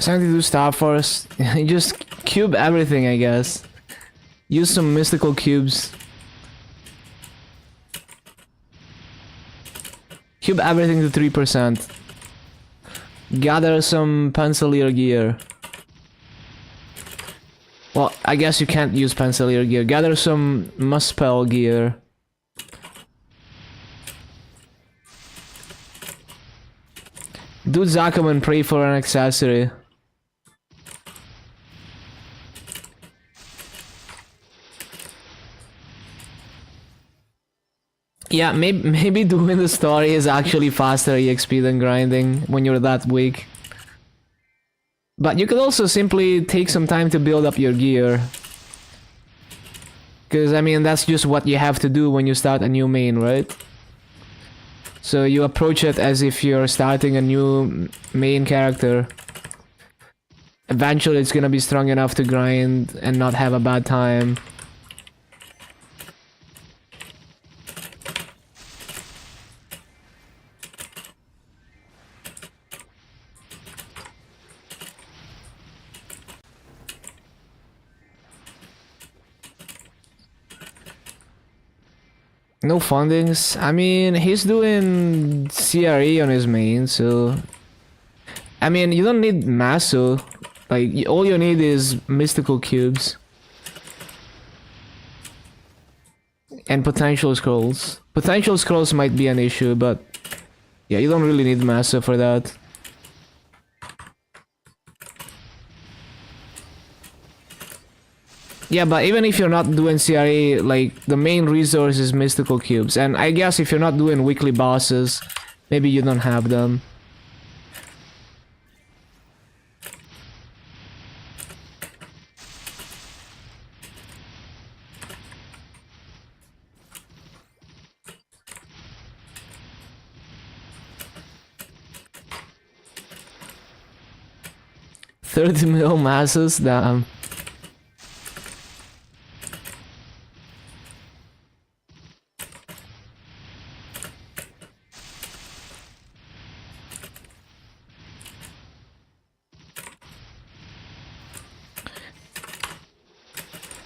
Something to do Star Force. You just cube everything, I guess. Use some mystical cubes. Cube everything to 3%. Gather some pencilier gear. Well, I guess you can't use pencilier gear. Gather some muspel gear. Do Zakum and pray for an accessory. Yeah, maybe doing the story is actually faster EXP than grinding when you're that weak. But you could also simply take some time to build up your gear. Because, I mean, that's just what you have to do when you start a new main, right? So you approach it as if you're starting a new main character. Eventually it's gonna be strong enough to grind and not have a bad time. No fundings. I mean, he's doing CRE on his main, so... I mean, you don't need Maso. Like, all you need is mystical cubes. And potential scrolls. Potential scrolls might be an issue, but... yeah, you don't really need Maso for that. Yeah, but even if you're not doing CRA, like, the main resource is mystical cubes. And I guess if you're not doing weekly bosses, maybe you don't have them. $30 mil masses? Damn.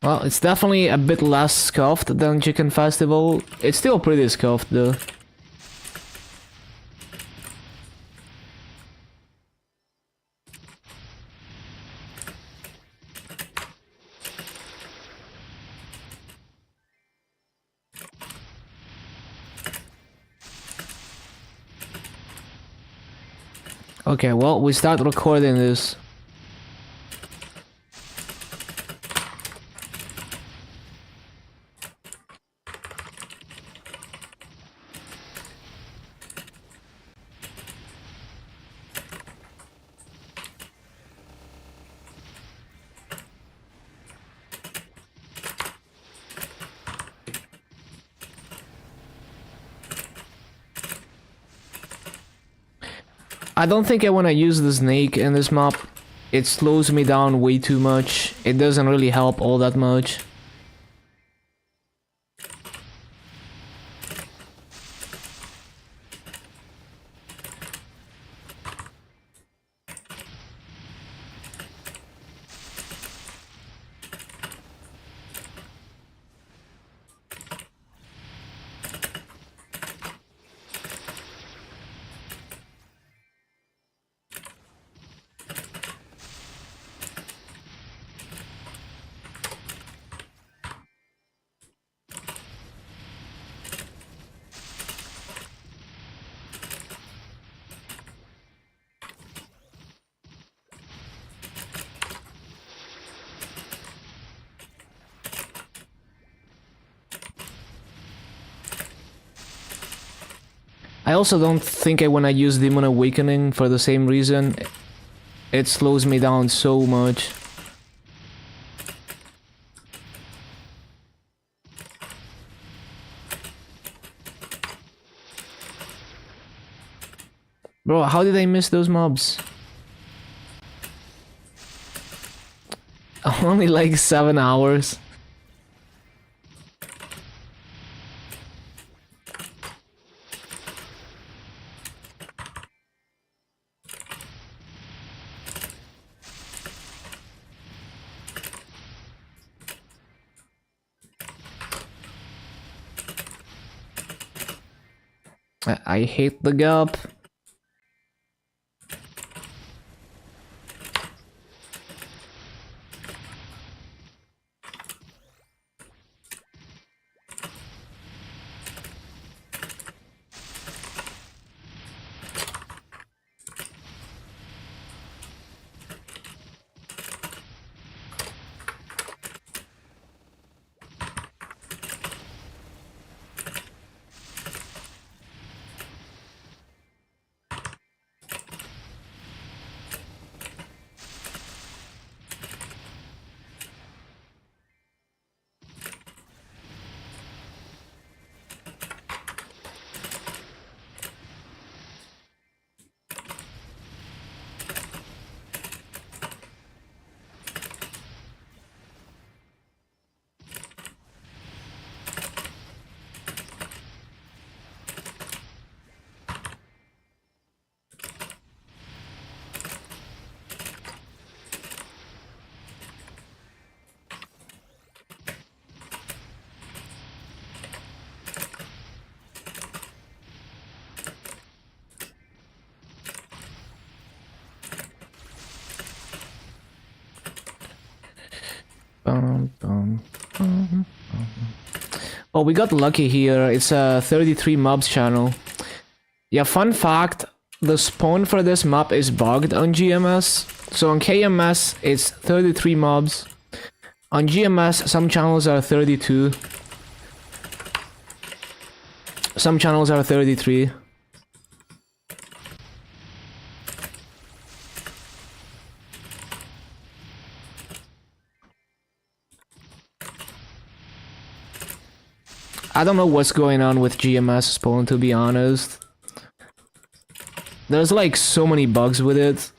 Well, it's definitely a bit less scuffed than Chicken Festival. It's still pretty scuffed though. Okay, well, we start recording this. I don't think I want to use the snake in this map. It slows me down way too much. It doesn't really help all that much. I also don't think I want to use Demon Awakening for the same reason. It slows me down so much. Bro, how did I miss those mobs? Only like 7 hours. I hate the gap. Oh, we got lucky here. It's a 33 mobs channel. Yeah, fun fact, the spawn for this map is bugged on GMS. So on KMS, it's 33 mobs. On GMS, some channels are 32. Some channels are 33. I don't know what's going on with GMS spawn, to be honest. There's like so many bugs with it.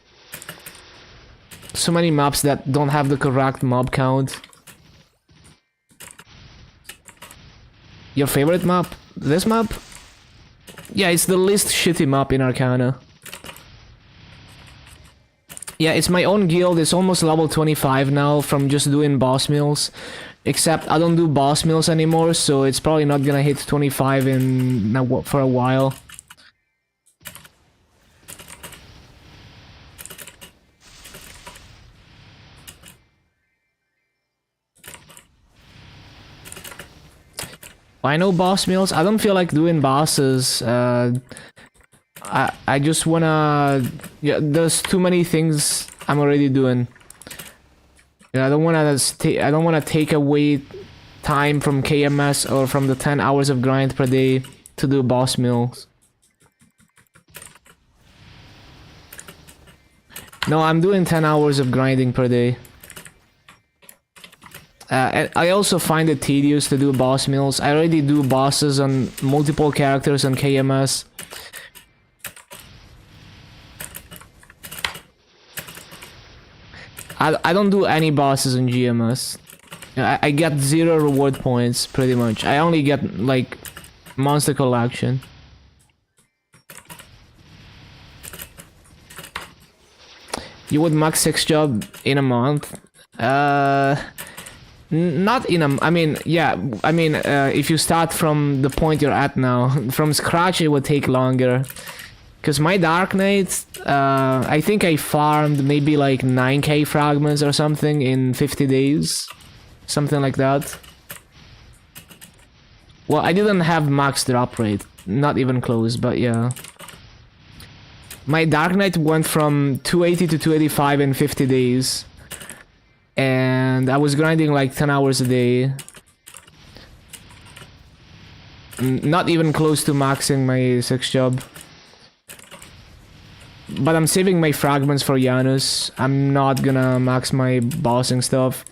So many maps that don't have the correct mob count. Your favorite map? This map? Yeah, it's the least shitty map in Arcana. Yeah, it's my own guild. It's almost level 25 now from just doing boss mills. Except I don't do boss mills anymore, so it's probably not gonna hit 25 for a while. I know boss mills. I don't feel like doing bosses. I just wanna. Yeah, there's too many things I'm already doing. Yeah, I don't wanna take away time from KMS or from the 10 hours of grind per day to do boss mills. No, I'm doing 10 hours of grinding per day. And I also find it tedious to do boss mills. I already do bosses on multiple characters on KMS. I don't do any bosses in GMS. I get 0 reward points, pretty much. I only get, like, monster collection. You would max 6 job in a month? Not in a... I mean, yeah, I mean, if you start from the point you're at now, from scratch it would take longer. Because my Dark Knight, I think I farmed maybe like 9k fragments or something in 50 days. Something like that. Well, I didn't have max drop rate. Not even close, but yeah. My Dark Knight went from 280 to 285 in 50 days. And I was grinding like 10 hours a day. Not even close to maxing my 6 job. But I'm saving my fragments for Janus. I'm not gonna max my bossing stuff.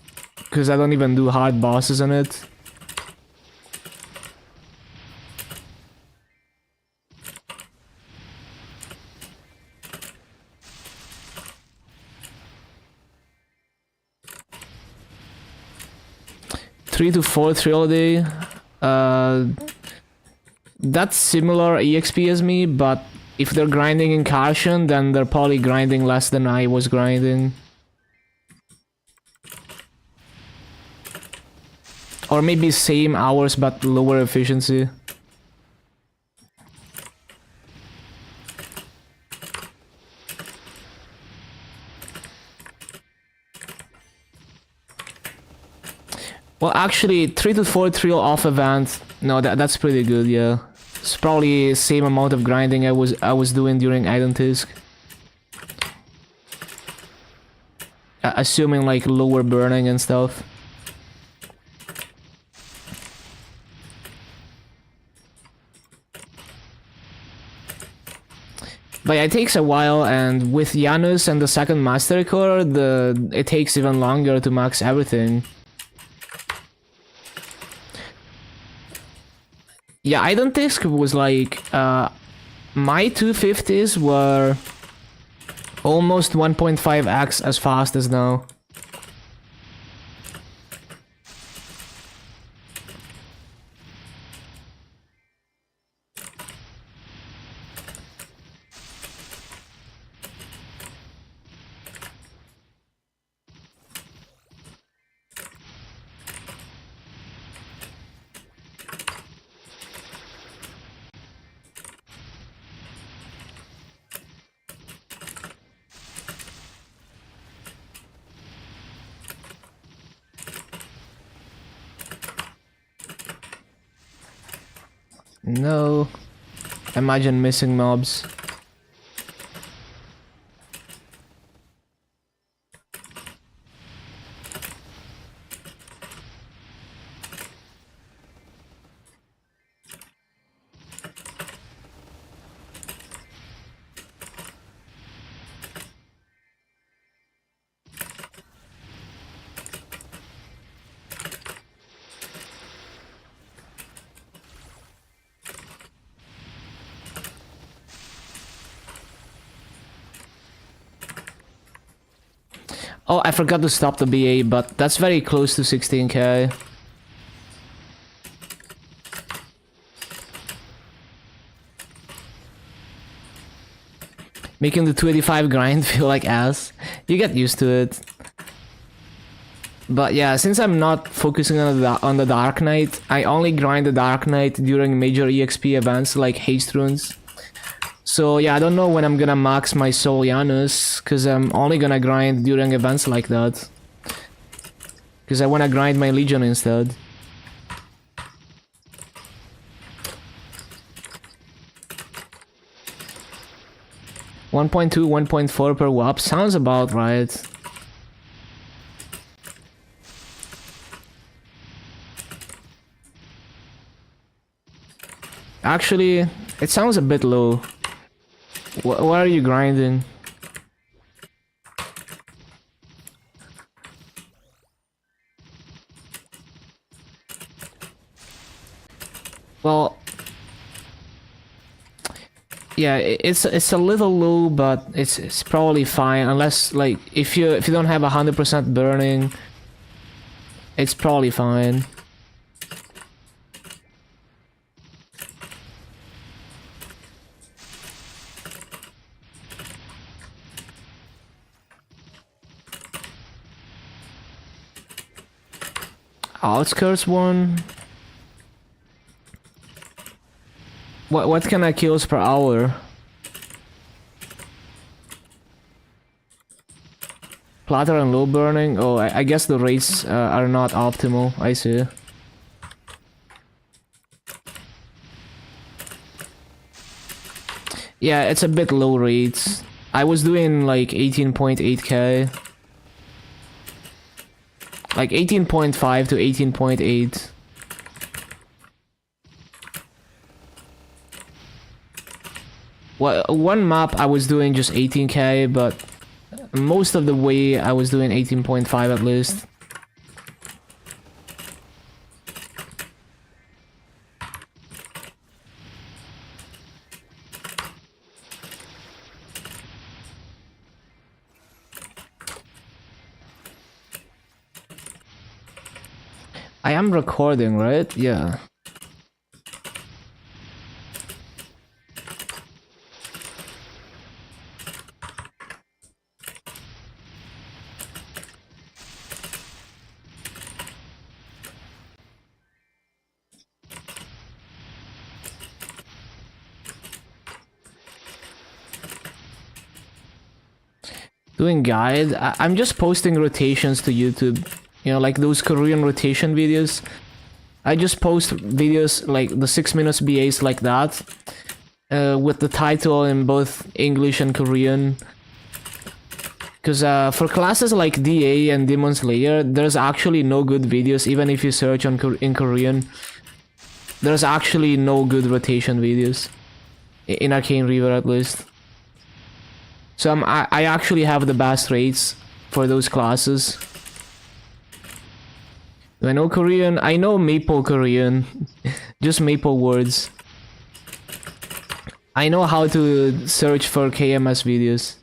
Because I don't even do hard bosses on it. Three to 4 thrill a day. That's similar EXP as me, but if they're grinding in Caution, then they're probably grinding less than I was grinding. Or maybe same hours but lower efficiency. Well, actually, 3 to 4 thrill off event. No, that's pretty good, yeah. It's probably same amount of grinding I was doing during Identisk. Assuming like lower burning and stuff. But yeah, it takes a while, and with Janus and the second Master Core, it takes even longer to max everything. Yeah, Identisk was like, my 250s were almost 1.5x as fast as now. No. Imagine missing mobs. Oh, I forgot to stop the BA, but that's very close to 16k. Making the 285 grind feel like ass. You get used to it. But yeah, since I'm not focusing on the Dark Knight, I only grind the Dark Knight during major EXP events like haste runes. So yeah, I don't know when I'm gonna max my Soul Janus, because I'm only gonna grind during events like that. Because I wanna grind my Legion instead. $1.2, 1.4 per WAP sounds about right. Actually, it sounds a bit low. What are you grinding? Well, yeah, it's a little low, but it's probably fine unless like if you don't have 100% burning, it's probably fine. Outskirts one. What kind of kills per hour? Platter and low burning. Oh, I guess the rates are not optimal. I see. Yeah, it's a bit low rates. I was doing like 18.8k. Like 18.5 to 18.8. Well, one map I was doing just 18k, but most of the way I was doing 18.5 at least. I am recording, right? Yeah. Doing guide. I'm just posting rotations to YouTube. You know, like those Korean rotation videos. I just post videos like the 6 minutes BAs like that. With the title in both English and Korean. Because for classes like DA and Demon Slayer, there's actually no good videos, even if you search in Korean. There's actually no good rotation videos. In Arcane River at least. So I actually have the best rates for those classes. Do I know Korean? I know Maple Korean. Just Maple words. I know how to search for KMS videos.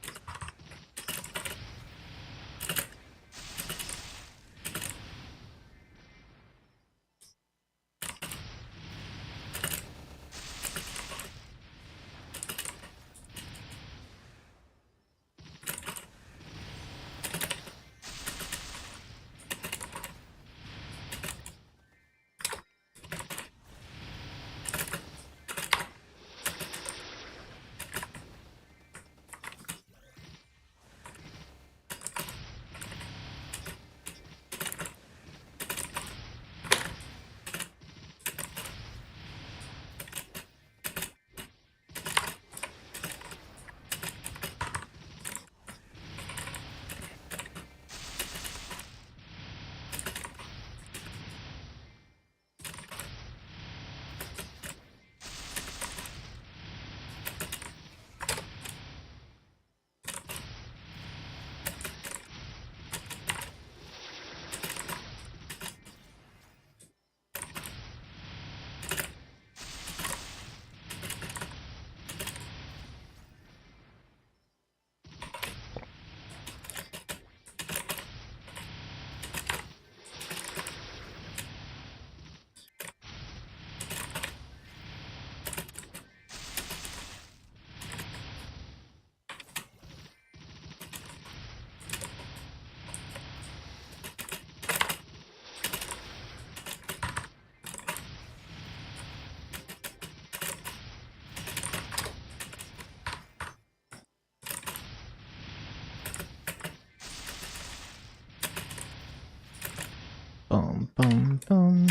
Bum, bum, bum.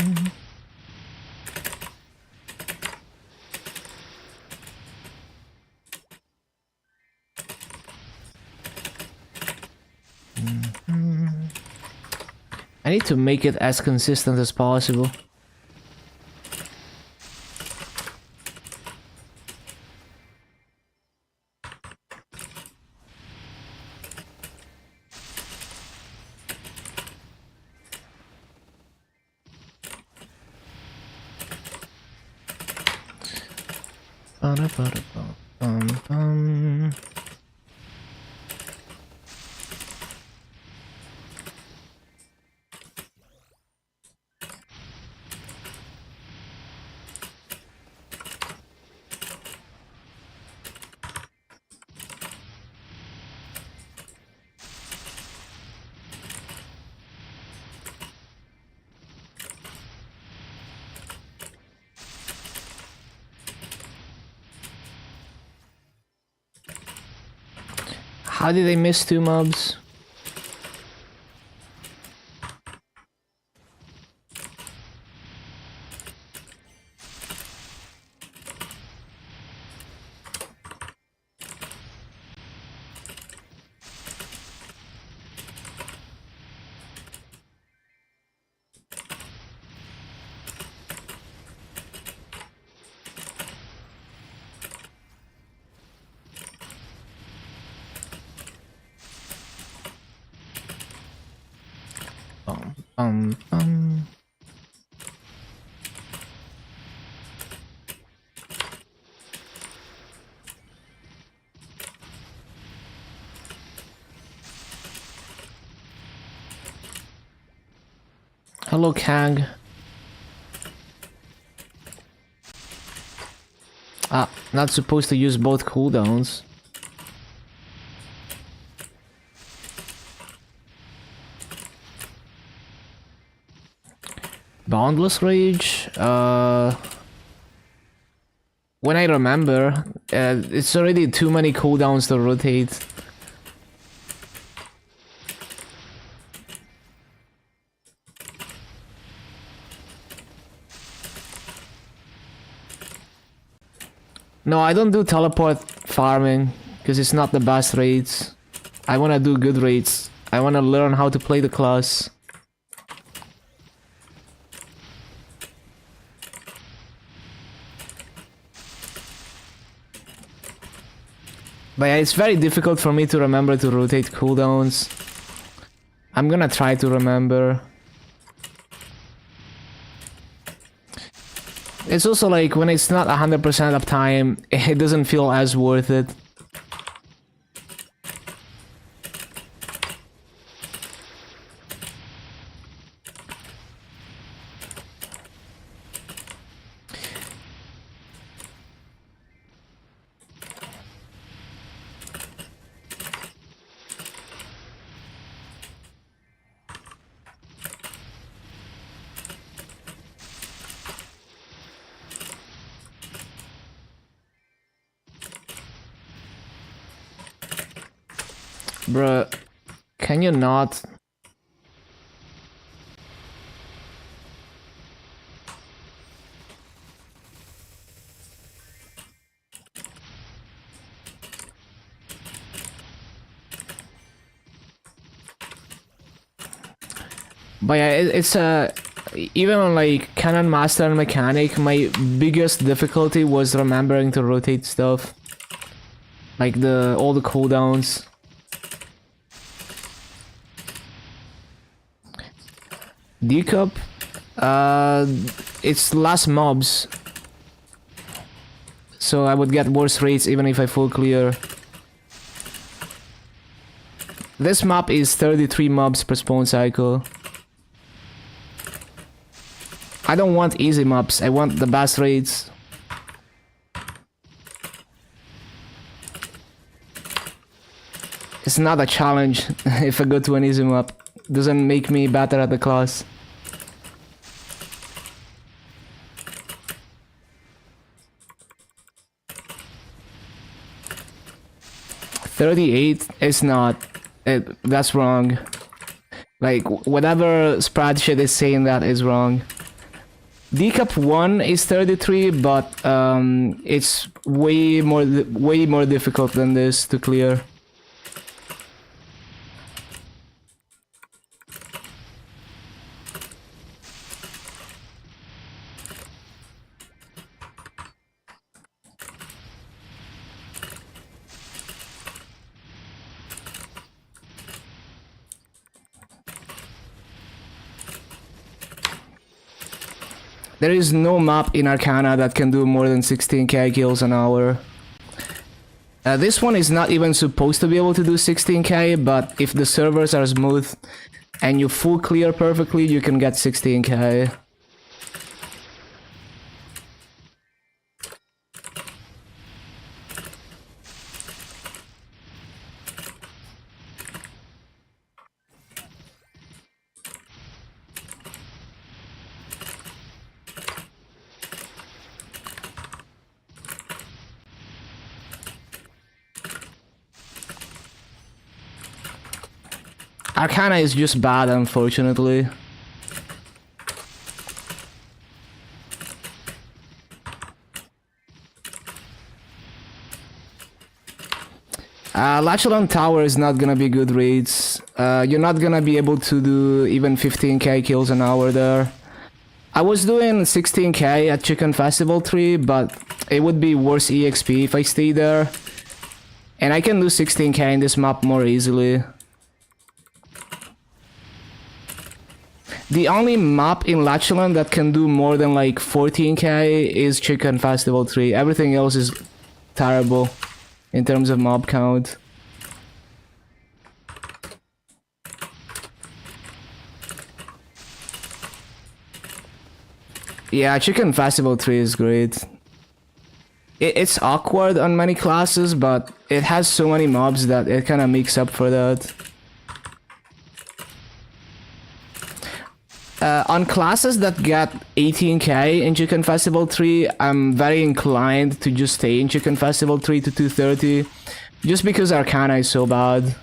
I need to make it as consistent as possible. Bum. How did I miss 2 mobs? Bum. Hello, Kang. Ah, not supposed to use both cooldowns. Boundless Rage? When I remember, it's already too many cooldowns to rotate. No, I don't do teleport farming, because it's not the best rates. I wanna do good rates. I wanna learn how to play the class. But yeah, it's very difficult for me to remember to rotate cooldowns. I'm gonna try to remember. It's also like, when it's not 100% uptime, it doesn't feel as worth it. Bruh, can you not? But yeah, it's even on like Cannon Master and Mechanic, my biggest difficulty was remembering to rotate stuff. Like all the cooldowns. Decup? It's less mobs. So I would get worse rates even if I full clear. This map is 33 mobs per spawn cycle. I don't want easy mobs, I want the best rates. It's not a challenge if I go to an easy map. Doesn't make me better at the class. $38 is not. That's wrong. Like, whatever spreadsheet is saying that is wrong. Decap 1 is 33, but it's way more difficult than this to clear. There is no map in Arcana that can do more than 16k kills an hour. This one is not even supposed to be able to do 16k, but if the servers are smooth and you full clear perfectly, you can get 16k. Arcana is just bad, unfortunately. Lachelon Tower is not gonna be good raids. You're not gonna be able to do even 15k kills an hour there. I was doing 16k at Chicken Festival 3, but it would be worse EXP if I stay there. And I can do 16k in this map more easily. The only map in Lachelon that can do more than like 14k is Chicken Festival 3. Everything else is terrible in terms of mob count. Yeah, Chicken Festival 3 is great. It's awkward on many classes, but it has so many mobs that it kind of makes up for that. On classes that get 18k in Chicken Festival 3, I'm very inclined to just stay in Chicken Festival 3 to 230, just because Arcana is so bad.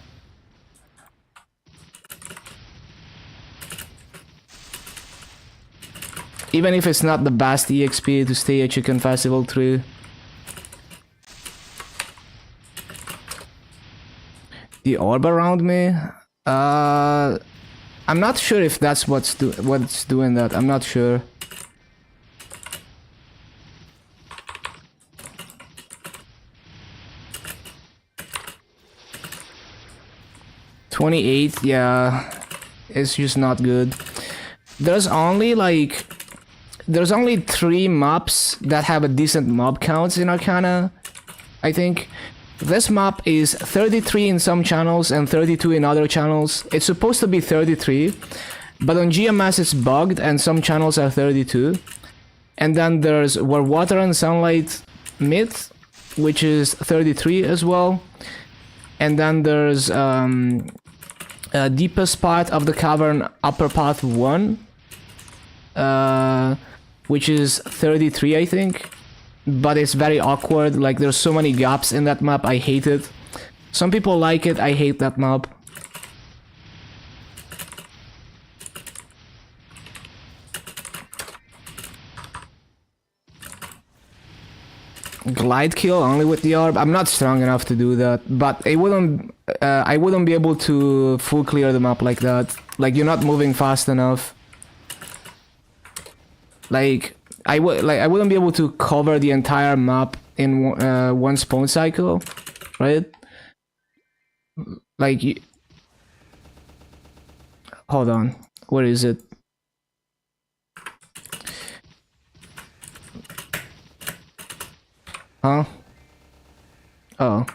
Even if it's not the best EXP to stay at Chicken Festival 3. The orb around me? I'm not sure if that's what's doing that. I'm not sure. $28, yeah, it's just not good. There's only 3 maps that have a decent mob counts in Arcana, I think. This map is 33 in some channels and 32 in other channels. It's supposed to be 33, but on GMS it's bugged and some channels are 32. And then there's Where Water and Sunlight meet, which is 33 as well. And then there's Deepest Part of the Cavern Upper Path 1, which is 33, I think. But it's very awkward, like there's so many gaps in that map, I hate it. Some people like it, I hate that map. Glide kill only with the orb? I'm not strong enough to do that, but I wouldn't be able to full clear the map like that. Like, you're not moving fast enough. Like, I wouldn't be able to cover the entire map in one spawn cycle, right? Like, hold on, where is it? Huh? Oh.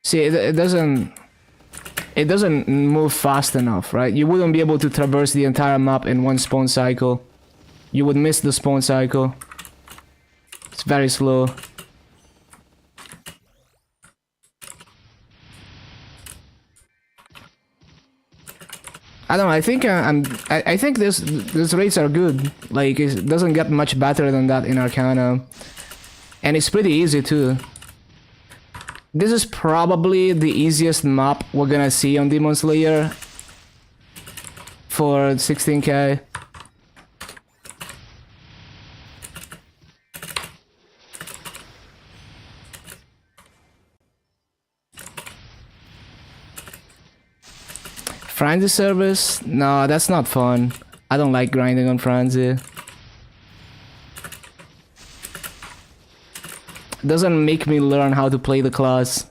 See, it doesn't move fast enough, right? You wouldn't be able to traverse the entire map in one spawn cycle. You would miss the spawn cycle. It's very slow. I don't know. I think I think these rates are good. Like, it doesn't get much better than that in Arcana, and it's pretty easy too. This is probably the easiest map we're gonna see on Demon Slayer for 16k. Frenzy service? No, that's not fun. I don't like grinding on Frenzy. Doesn't make me learn how to play the class.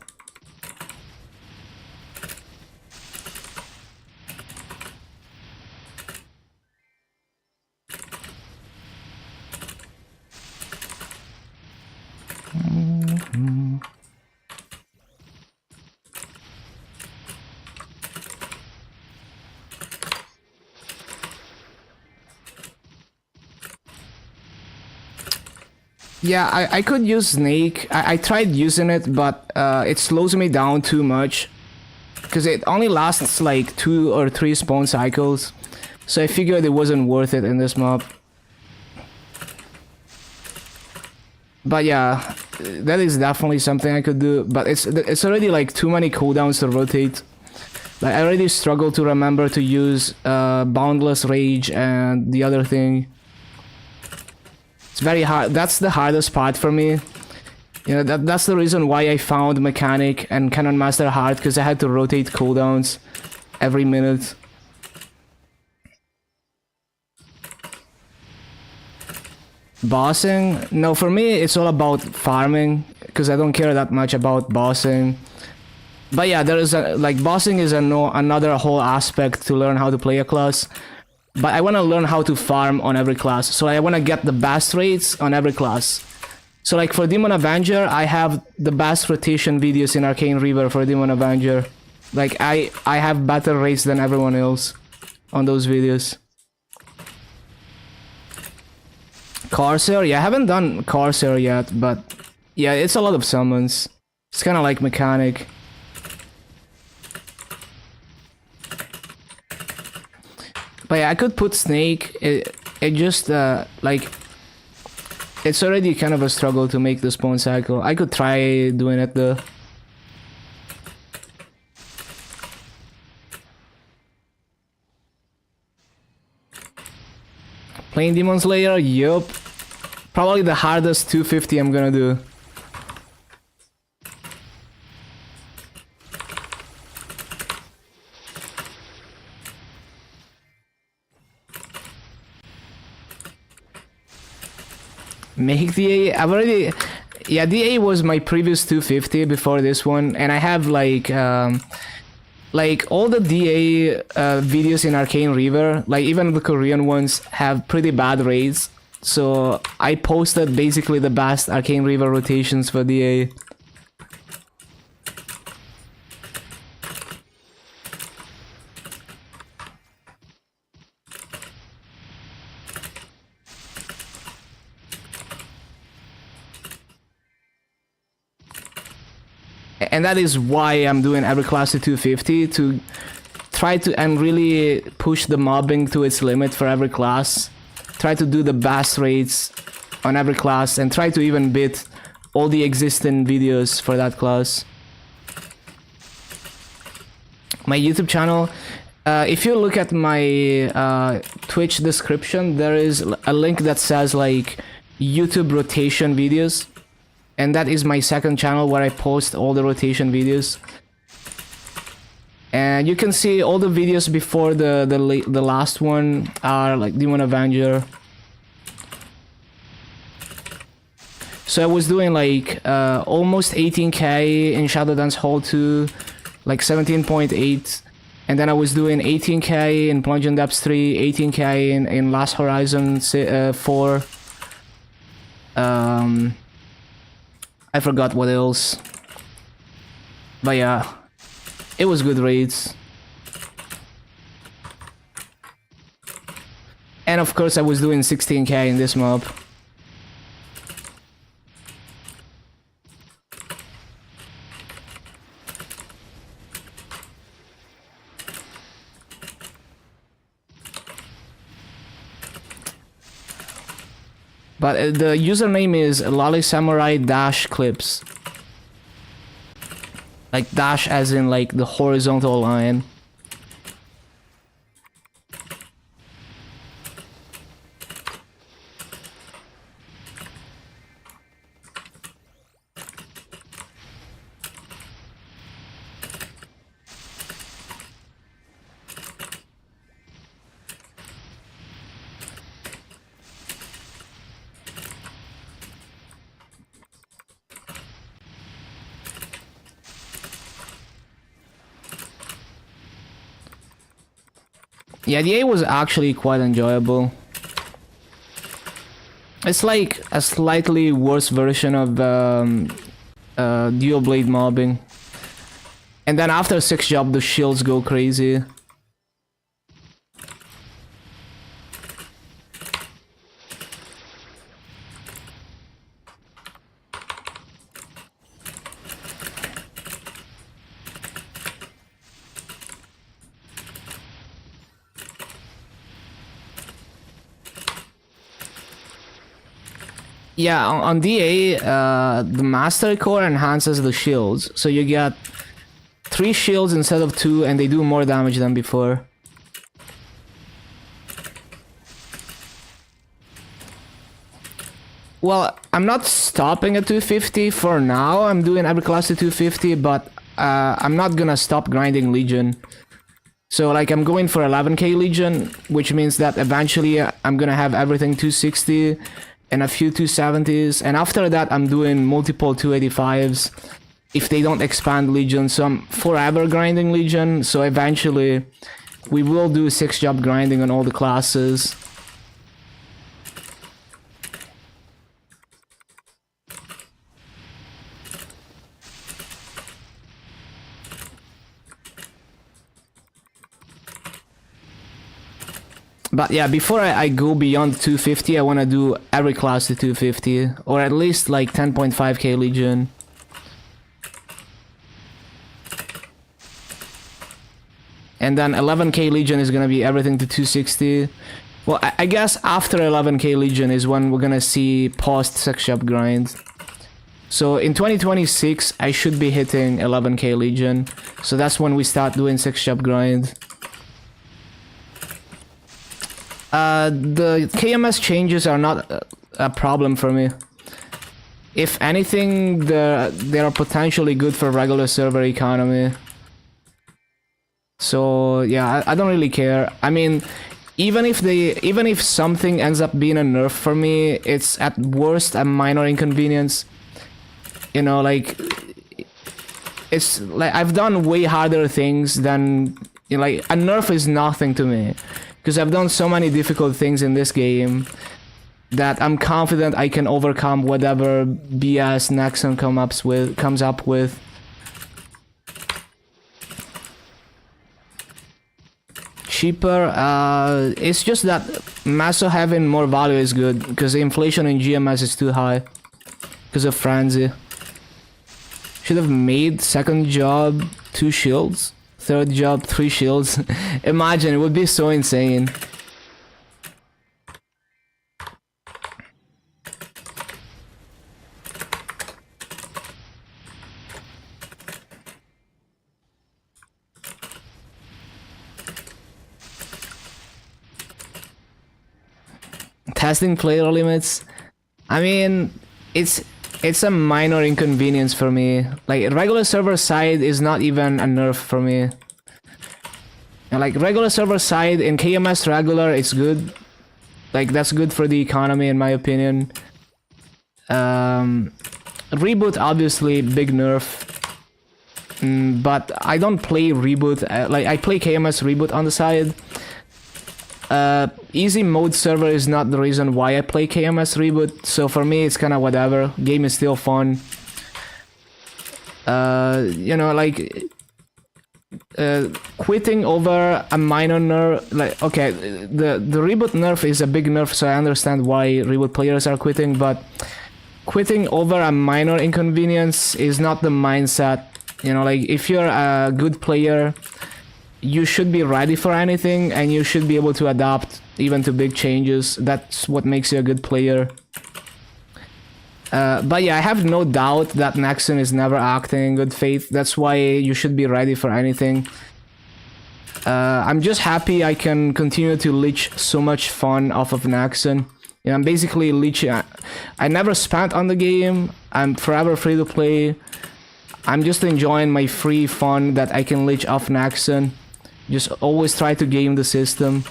Yeah, I could use Snake. I tried using it, but it slows me down too much. Because it only lasts like 2 or 3 spawn cycles. So I figured it wasn't worth it in this map. But yeah, that is definitely something I could do. But it's already like too many cooldowns to rotate. Like I already struggle to remember to use Boundless Rage and the other thing. It's very hard. That's the hardest part for me. You know, that's the reason why I found Mechanic and Cannon Master hard, because I had to rotate cooldowns every minute. Bossing? No, for me it's all about farming, because I don't care that much about bossing. But yeah, there is like bossing is another whole aspect to learn how to play a class. But I want to learn how to farm on every class. So I want to get the best rates on every class. So like for Demon Avenger, I have the best rotation videos in Arcane Reaver for Demon Avenger. Like I have better rates than everyone else on those videos. Corsair? Yeah, I haven't done Corsair yet, but yeah, it's a lot of summons. It's kind of like Mechanic. But yeah, I could put Snake. It just like it's already kind of a struggle to make the spawn cycle. I could try doing it though. Playing Demon Slayer? Yup. Probably the hardest 250 I'm gonna do. Make DA? I've already... Yeah, DA was my previous 250 before this one, and I have like all the DA videos in Arcane Reaver, like even the Korean ones, have pretty bad rates. So I posted basically the best Arcane Reaver rotations for DA. And that is why I'm doing every class to 250, to try to and really push the mobbing to its limit for every class. Try to do the best rates on every class and try to even beat all the existing videos for that class. My YouTube channel, if you look at my Twitch description, there is a link that says like YouTube rotation videos. And that is my second channel where I post all the rotation videos. And you can see all the videos before the last one are like Demon Avenger. So I was doing like almost 18k in Shadow Dance Hall 2, like 17.8. And then I was doing 18k in Plunge and Depths 3, 18k in Last Horizon 4. I forgot what else. But yeah, it was good rates. And of course I was doing 16k in this mob. But the username is lollysamurai-clips. Like dash as in like the horizontal line. Yeah, the A was actually quite enjoyable. It's like a slightly worse version of dual blade mobbing. And then after 6 job, the shields go crazy. Yeah, on DA, the Master Core enhances the shields, so you get 3 shields instead of 2, and they do more damage than before. Well, I'm not stopping at 250 for now. I'm doing every class to 250, but I'm not gonna stop grinding Legion. So like I'm going for 11k Legion, which means that eventually I'm gonna have everything 260 and a few 270s, and after that I'm doing multiple 285s if they don't expand Legion. So I'm forever grinding Legion, so eventually we will do 6 job grinding on all the classes. But yeah, before I go beyond 250, I want to do every class to 250, or at least like 10.5k Legion. And then 11k Legion is gonna be everything to 260. Well, I guess after 11k Legion is when we're gonna see post 6 job grind. So in 2026, I should be hitting 11k Legion. So that's when we start doing 6 job grind. The KMS changes are not a problem for me. If anything, they are potentially good for regular server economy. So yeah, I don't really care. I mean, even if something ends up being a nerf for me, it's at worst a minor inconvenience. You know, like it's like I've done way harder things than, you know, like a nerf is nothing to me. Because I've done so many difficult things in this game that I'm confident I can overcome whatever BS Nexon comes up with. Cheaper, it's just that Maso having more value is good, because the inflation in GMS is too high. Because of Frenzy. Should have made second job 2 shields. Third job, 3 shields. Imagine, it would be so insane. Testing player limits. I mean, it's a minor inconvenience for me. Like, regular server side is not even a nerf for me. And like, regular server side in KMS regular, it's good. Like, that's good for the economy in my opinion. Reboot, obviously, big nerf. But I don't play Reboot, like, I play KMS Reboot on the side. Easy mode server is not the reason why I play KMS Reboot, so for me it's kinda whatever. Game is still fun. You know, like, quitting over a minor nerf, like, okay, the Reboot nerf is a big nerf, so I understand why Reboot players are quitting, but quitting over a minor inconvenience is not the mindset. You know, like, if you're a good player, you should be ready for anything, and you should be able to adapt even to big changes. That's what makes you a good player. But yeah, I have no doubt that Nexon is never acting in good faith. That's why you should be ready for anything. I'm just happy I can continue to leech so much fun off of Nexon. You know, I'm basically leeching. I never spent on the game. I'm forever free to play. I'm just enjoying my free fun that I can leech off Nexon. Just always try to game the system.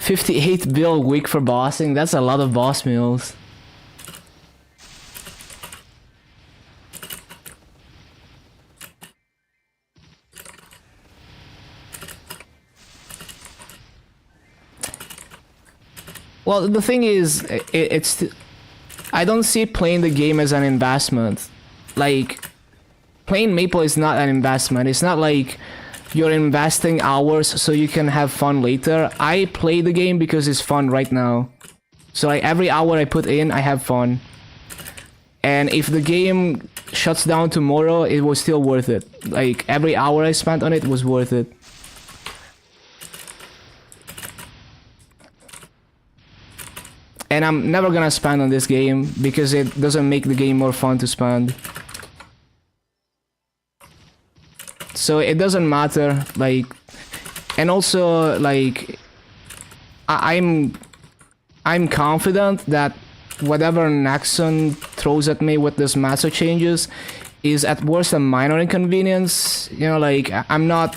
$58 bill week for bossing. That's a lot of boss meals. Well, the thing is, I don't see playing the game as an investment. Like, playing Maple is not an investment. It's not like you're investing hours so you can have fun later. I play the game because it's fun right now. So like every hour I put in, I have fun. And if the game shuts down tomorrow, it was still worth it. Like every hour I spent on it was worth it. And I'm never gonna spend on this game because it doesn't make the game more fun to spend. So it doesn't matter, like, and also like I'm confident that whatever Nexon throws at me with this massive changes is at worst a minor inconvenience. You know, like I'm not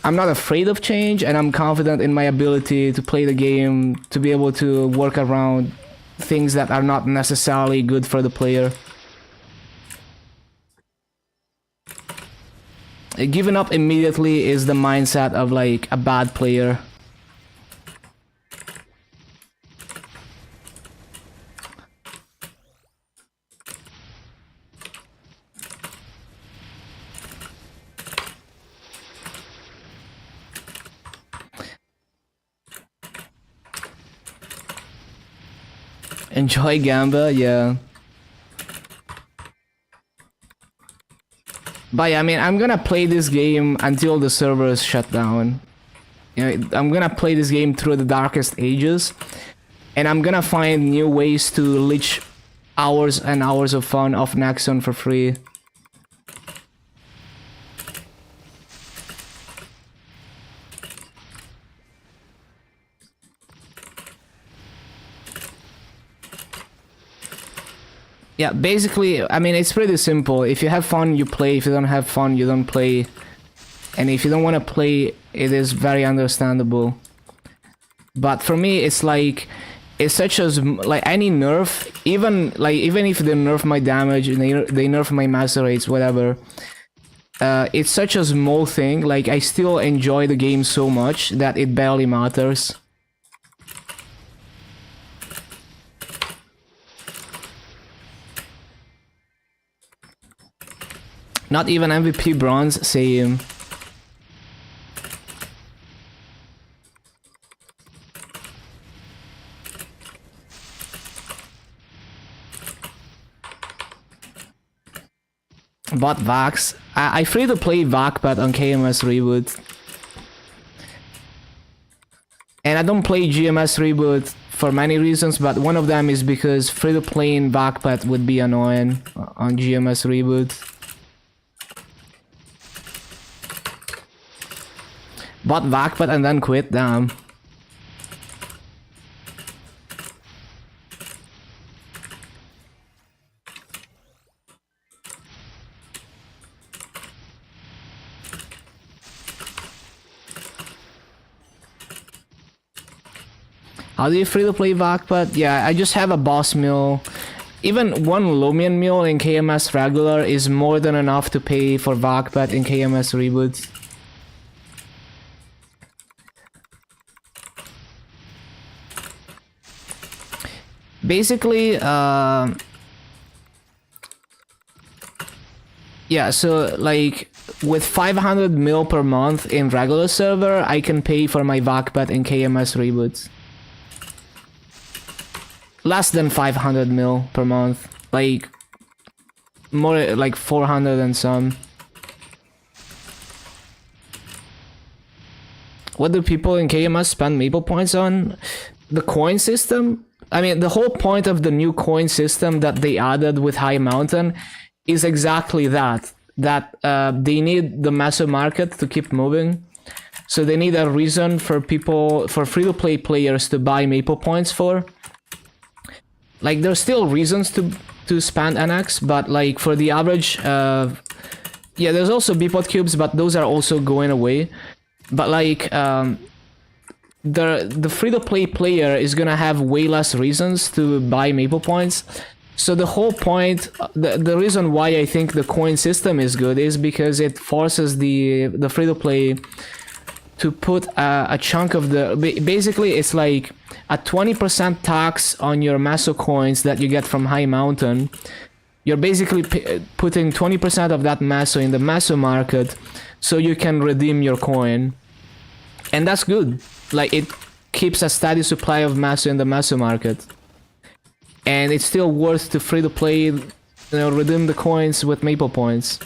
afraid of change, and I'm confident in my ability to play the game, to be able to work around things that are not necessarily good for the player. Giving up immediately is the mindset of like a bad player. Enjoy Gamba, yeah. But yeah, I mean, I'm gonna play this game until the servers shut down. You know, I'm gonna play this game through the darkest ages, and I'm gonna find new ways to leech hours and hours of fun off Nexon for free. Yeah, basically, I mean, it's pretty simple. If you have fun, you play. If you don't have fun, you don't play. And if you don't want to play, it is very understandable. But for me, it's like, it's such as, like, any nerf, even if they nerf my damage, and they nerf my master rates, whatever, it's such a small thing. Like, I still enjoy the game so much that it barely matters. Not even MVP bronze, same. Bot Vax. I free to play Vacpat on KMS Reboot. And I don't play GMS Reboot for many reasons, but one of them is because free to play in Vacpat would be annoying on GMS Reboot. Bought Vacpat and then quit, damn. How do you free to play Vacpat? Yeah, I just have a boss mill. Even one Lumion mill in KMS regular is more than enough to pay for Vacpat in KMS Reboot. Basically, yeah, so like with 500 mil per month in regular server, I can pay for my Vacpat in KMS Reboots. less than 500 mil per month, like more like 400 and some. What do people in KMS spend Maple points on? The coin system? I mean, the whole point of the new coin system that they added with High Mountain is exactly that. That they need the massive market to keep moving. So they need a reason for people, for free-to-play players to buy Maple points for. Like, there's still reasons to spend NX, but like for the average, yeah, there's also Bpot cubes, but those are also going away. But like, the free-to-play player is gonna have way less reasons to buy Maple points. So the whole point, the reason why I think the coin system is good is because it forces the free-to-play to put a chunk of the... Basically, it's like a 20% tax on your Maso coins that you get from High Mountain. You're basically putting 20% of that Maso in the Maso market so you can redeem your coin. And that's good. Like, it keeps a steady supply of Maso in the Maso market. And it's still worth to free-to-play, you know, redeem the coins with Maple points.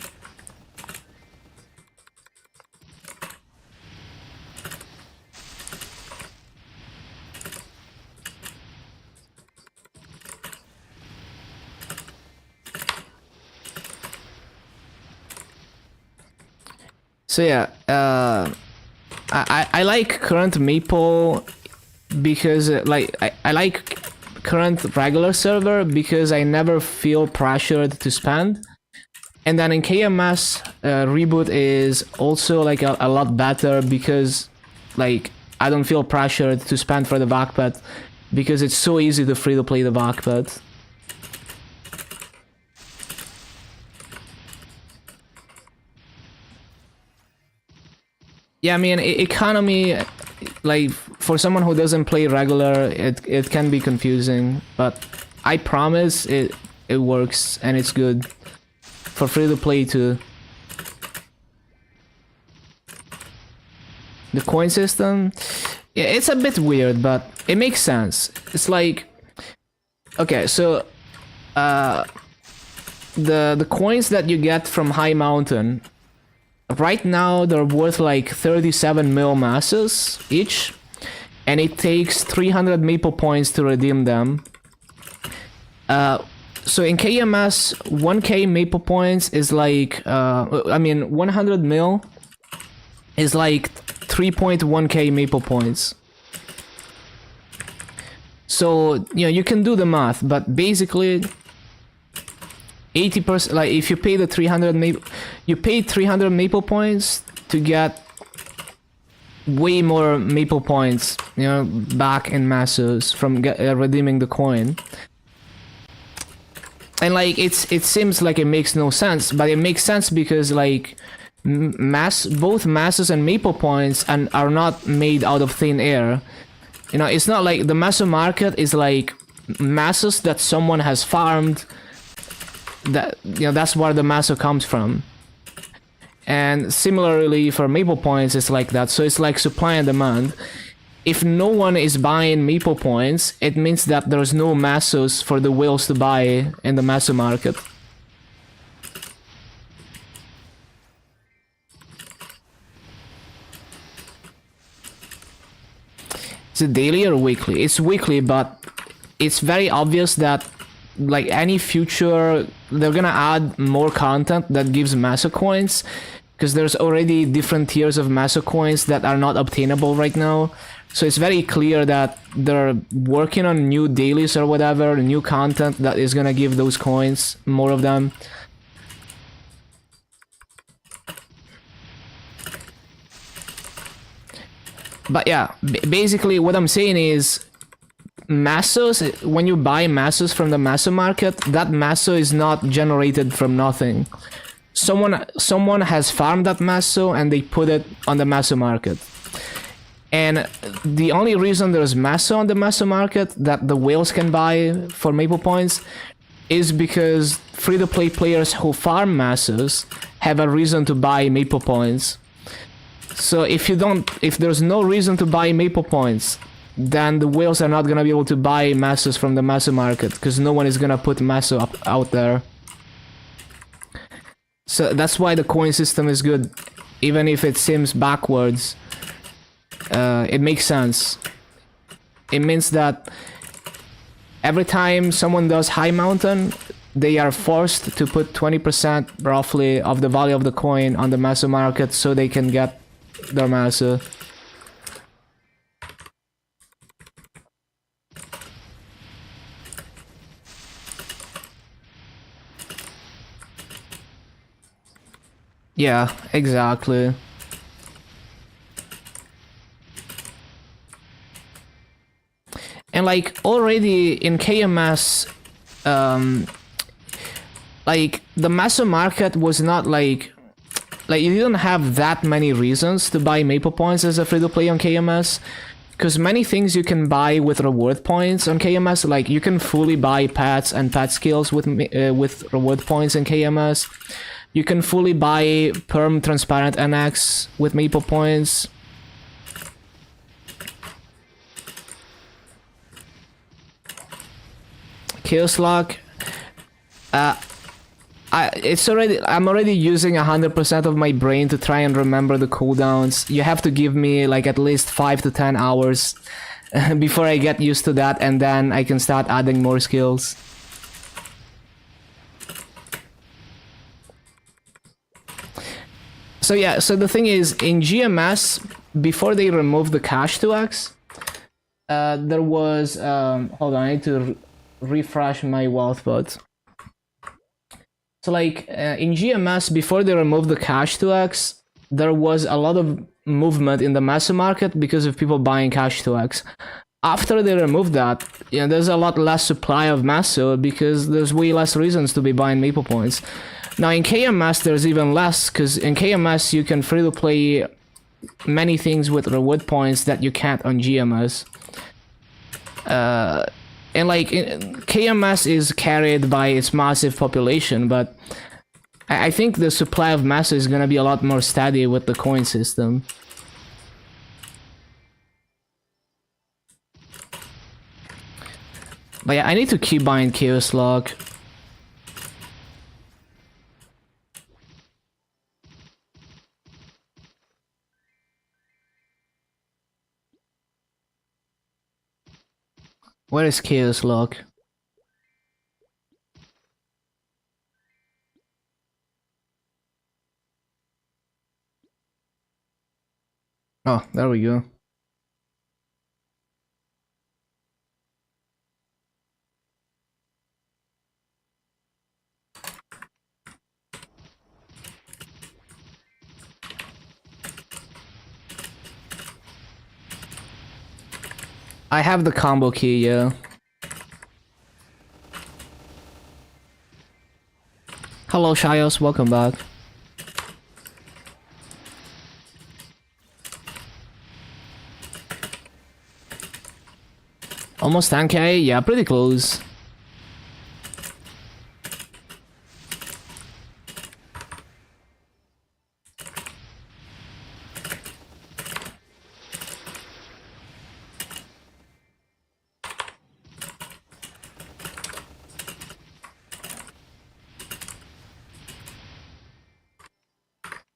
So yeah, I like current Maple because like I like current regular server because I never feel pressured to spend. And then in KMS, reboot is also like a lot better because like I don't feel pressured to spend for the backpack because it's so easy to free to play the backpack. Yeah, I mean, economy, like, for someone who doesn't play regular, it can be confusing, but I promise it works, and it's good. For free-to-play, too. The coin system? Yeah, it's a bit weird, but it makes sense. It's like... Okay, so... the coins that you get from High Mountain... Right now, they're worth like 37 mil masses each, and it takes 300 Maple points to redeem them. So in KMS, 1k Maple points is like, I mean, 100 mil is like 3.1k Maple points. So, you know, you can do the math, but basically... 80%, like if you pay the 300 Maple, you pay 300 Maple points to get way more Maple points, you know, back in Massos from redeeming the coin. And like it seems like it makes no sense, but it makes sense because like both Massos and Maple points are not made out of thin air. You know, it's not like the Masso market is like Massos that someone has farmed. That, you know, that's where the Maso comes from. And similarly for Maple points, it's like that. So it's like supply and demand. If no one is buying Maple points, it means that there's no Masos for the whales to buy in the Maso market. Is it daily or weekly? It's weekly, but it's very obvious that like any future, they're gonna add more content that gives Maso coins, because there's already different tiers of Maso coins that are not obtainable right now. So it's very clear that they're working on new dailies or whatever, new content that is gonna give those coins, more of them. But yeah, basically what I'm saying is, Massos, when you buy Massos from the Maso market, that Maso is not generated from nothing. Someone has farmed that Maso and they put it on the Maso market. And the only reason there's Maso on the Maso market that the whales can buy for Maple points is because free-to-play players who farm Massos have a reason to buy Maple points. So if there's no reason to buy Maple points, then the whales are not gonna be able to buy masses from the masso market, because no one is gonna put masso up out there. So that's why the coin system is good. Even if it seems backwards, it makes sense. It means that every time someone does high mountain, they are forced to put 20% roughly of the value of the coin on the masso market so they can get their masso. Yeah, exactly. And like already in KMS, like the masso market was not like you didn't have that many reasons to buy maple points as a free-to-play on KMS, because many things you can buy with reward points on KMS. Like you can fully buy pets and pet skills with reward points in KMS. You can fully buy perm transparent NX with maple points. Chaos Lock. I'm already using 100% of my brain to try and remember the cooldowns. You have to give me like at least 5 to 10 hours before I get used to that, and then I can start adding more skills. So yeah, so the thing is, in GMS, before they removed the cash 2x, there was, hold on, I need to refresh my wealth bot. So like, in GMS, before they removed the cash 2x, there was a lot of movement in the masso market because of people buying cash 2x. After they removed that, yeah, there's a lot less supply of masso because there's way less reasons to be buying maple points. Now in KMS there's even less, because in KMS you can free to play many things with reward points that you can't on GMS. And like KMS is carried by its massive population, but I think the supply of masso is gonna be a lot more steady with the coin system. But yeah, I need to keep buying Chaos Lock. Where is Chaos Lock? Oh, there we go. I have the combo key, yeah. Hello, Shios, welcome back. Almost 10k? Yeah, pretty close.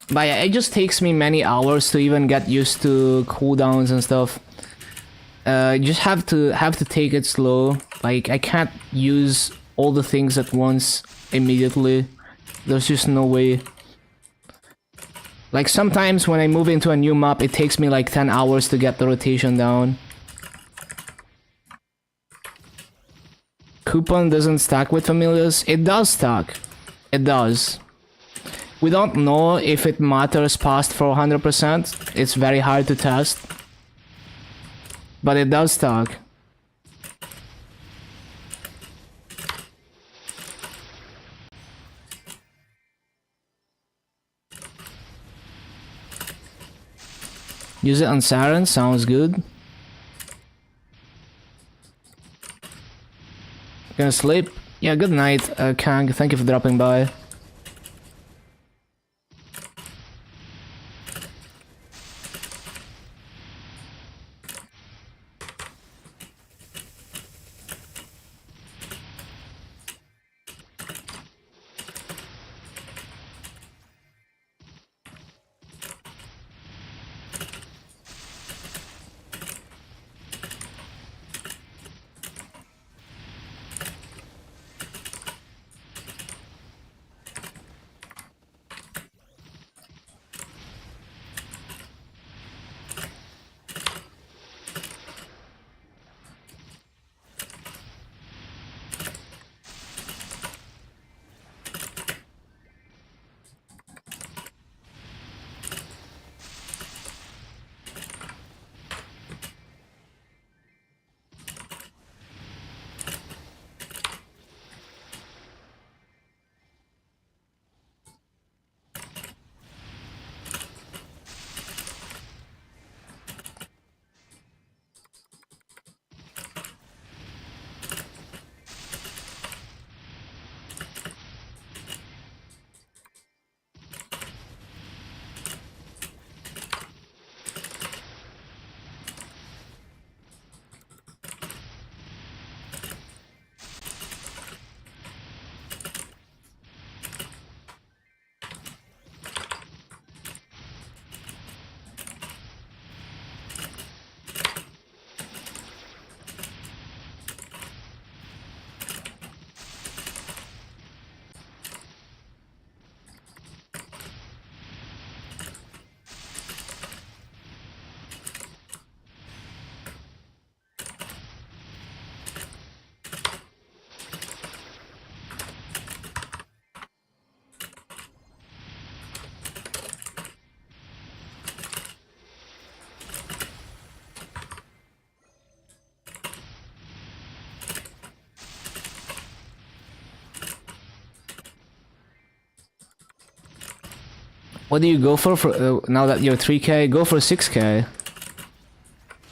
But yeah, it just takes me many hours to even get used to cooldowns and stuff. You just have to take it slow. Like, I can't use all the things at once immediately. There's just no way. Like, sometimes when I move into a new map, it takes me like 10 hours to get the rotation down. Coupon doesn't stack with familiars. It does stack. It does. We don't know if it matters past 400%. It's very hard to test. But it does stack. Use it on Siren, sounds good. Gonna sleep? Yeah, good night, Kang. Thank you for dropping by. What do you go for now that you're 3k? Go for 6k.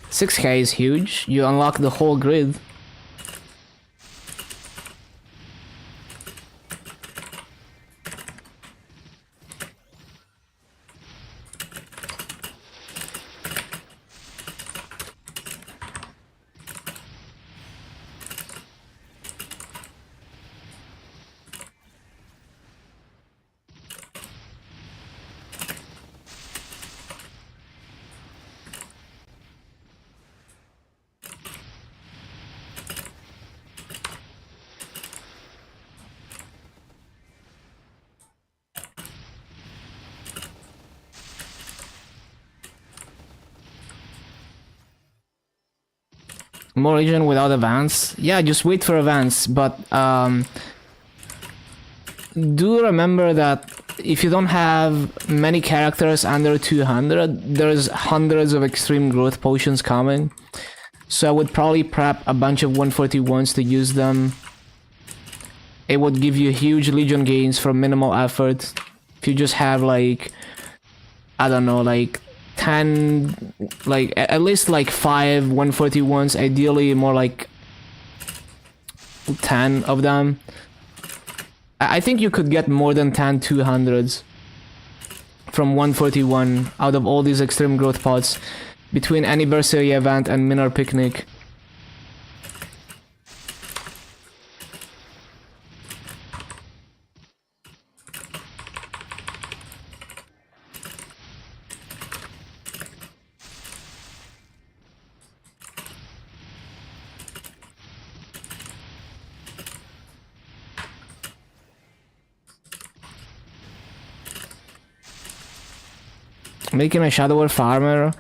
6k is huge. You unlock the whole grid. More region without events? Yeah, just wait for events, but do remember that if you don't have many characters under 200, there's hundreds of extreme growth potions coming. So I would probably prep a bunch of 141s to use them. It would give you huge legion gains for minimal effort. If you just have like, I don't know, like 10, like at least like 5 141s, ideally more like 10 of them. I think you could get more than 10 200s from 141 out of all these extreme growth pots between anniversary event and Minar Picnic. Making a shadower farmer.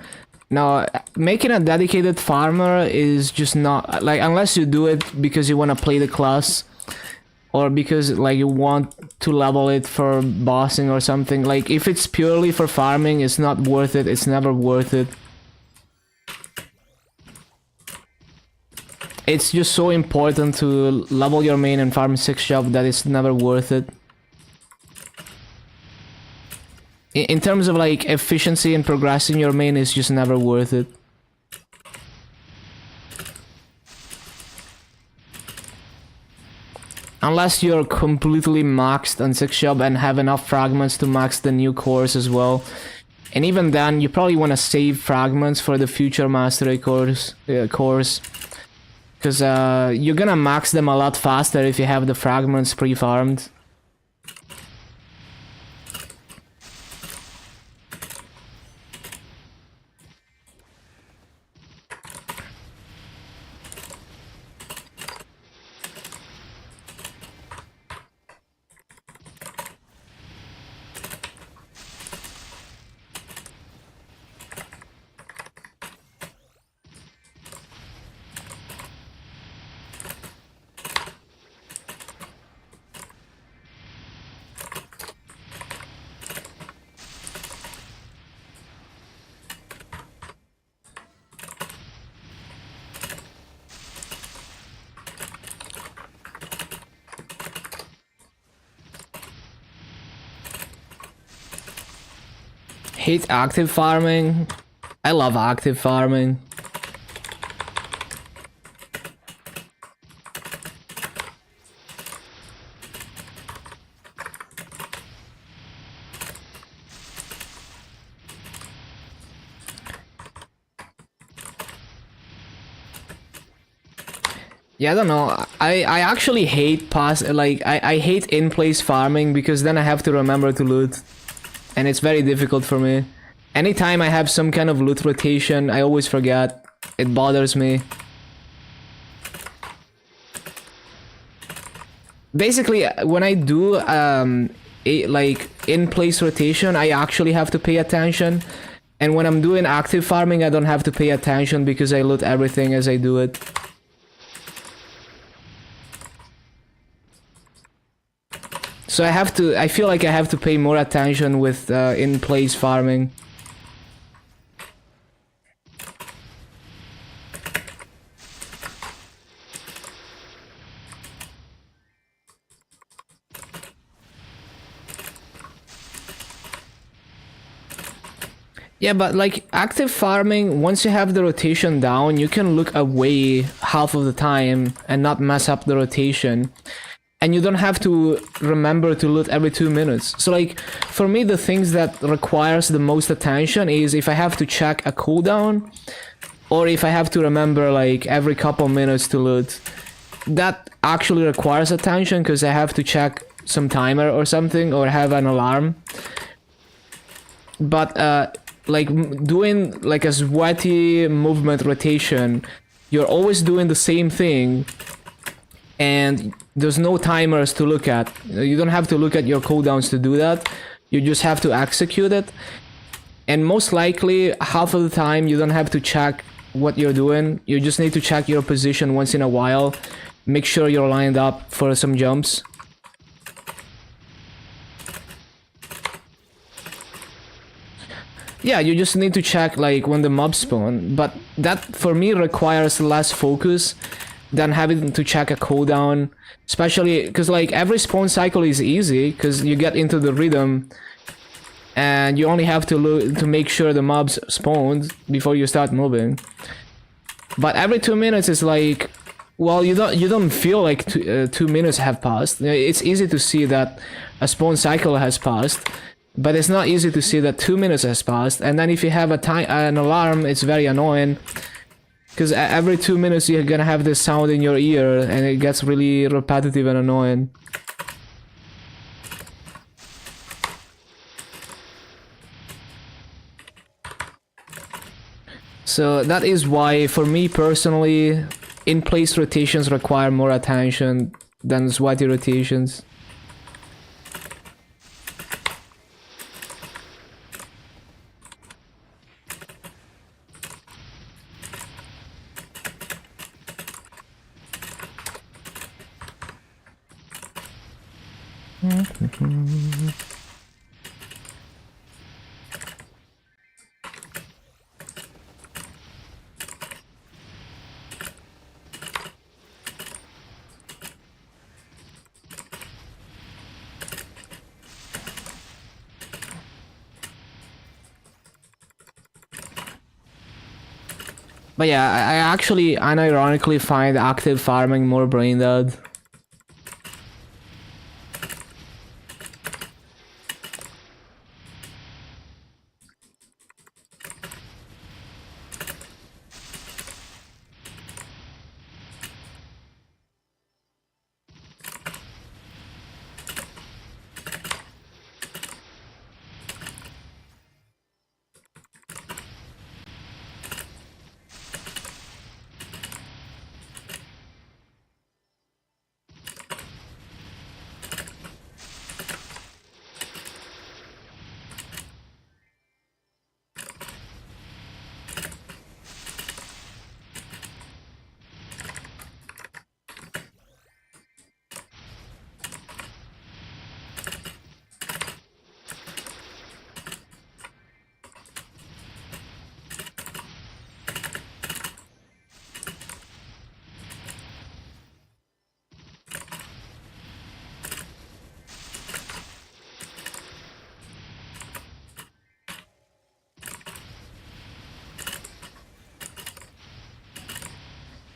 Now, making a dedicated farmer is just not like, unless you do it because you want to play the class or because like you want to level it for bossing or something. Like if it's purely for farming, it's not worth it. It's never worth it. It's just so important to level your main and farm 6 shop that it's never worth it. In terms of like efficiency and progressing your main, is just never worth it. Unless you're completely maxed on 6 shop and have enough fragments to max the new cores as well. And even then, you probably want to save fragments for the future mastery cores. Because you're gonna max them a lot faster if you have the fragments pre-farmed. Hate active farming. I love active farming. Yeah, I don't know. I actually hate I hate in-place farming because then I have to remember to loot. And it's very difficult for me. Anytime I have some kind of loot rotation, I always forget. It bothers me. Basically, when I do like in-place rotation, I actually have to pay attention. And when I'm doing active farming, I don't have to pay attention because I loot everything as I do it. So I feel like I have to pay more attention with in-place farming. Yeah, but like active farming, once you have the rotation down, you can look away half of the time and not mess up the rotation. And you don't have to remember to loot every 2 minutes. So like, for me, the things that requires the most attention is if I have to check a cooldown, or if I have to remember like every couple minutes to loot. That actually requires attention because I have to check some timer or something, or have an alarm. But like doing like a sweaty movement rotation, you're always doing the same thing, and there's no timers to look at. You don't have to look at your cooldowns to do that. You just have to execute it. And most likely, half of the time, you don't have to check what you're doing. You just need to check your position once in a while. Make sure you're lined up for some jumps. Yeah, you just need to check like when the mobs spawn, but that for me requires less focus than having to check a cooldown, especially because like every spawn cycle is easy because you get into the rhythm and you only have to look to make sure the mobs spawned before you start moving. But every 2 minutes is like, well, you don't feel like 2 minutes have passed. It's easy to see that a spawn cycle has passed, but it's not easy to see that 2 minutes has passed. And then if you have an alarm, it's very annoying, because every 2 minutes you're gonna have this sound in your ear, and it gets really repetitive and annoying. So that is why, for me personally, in-place rotations require more attention than sweaty rotations. But yeah, I actually unironically find active farming more brain dead.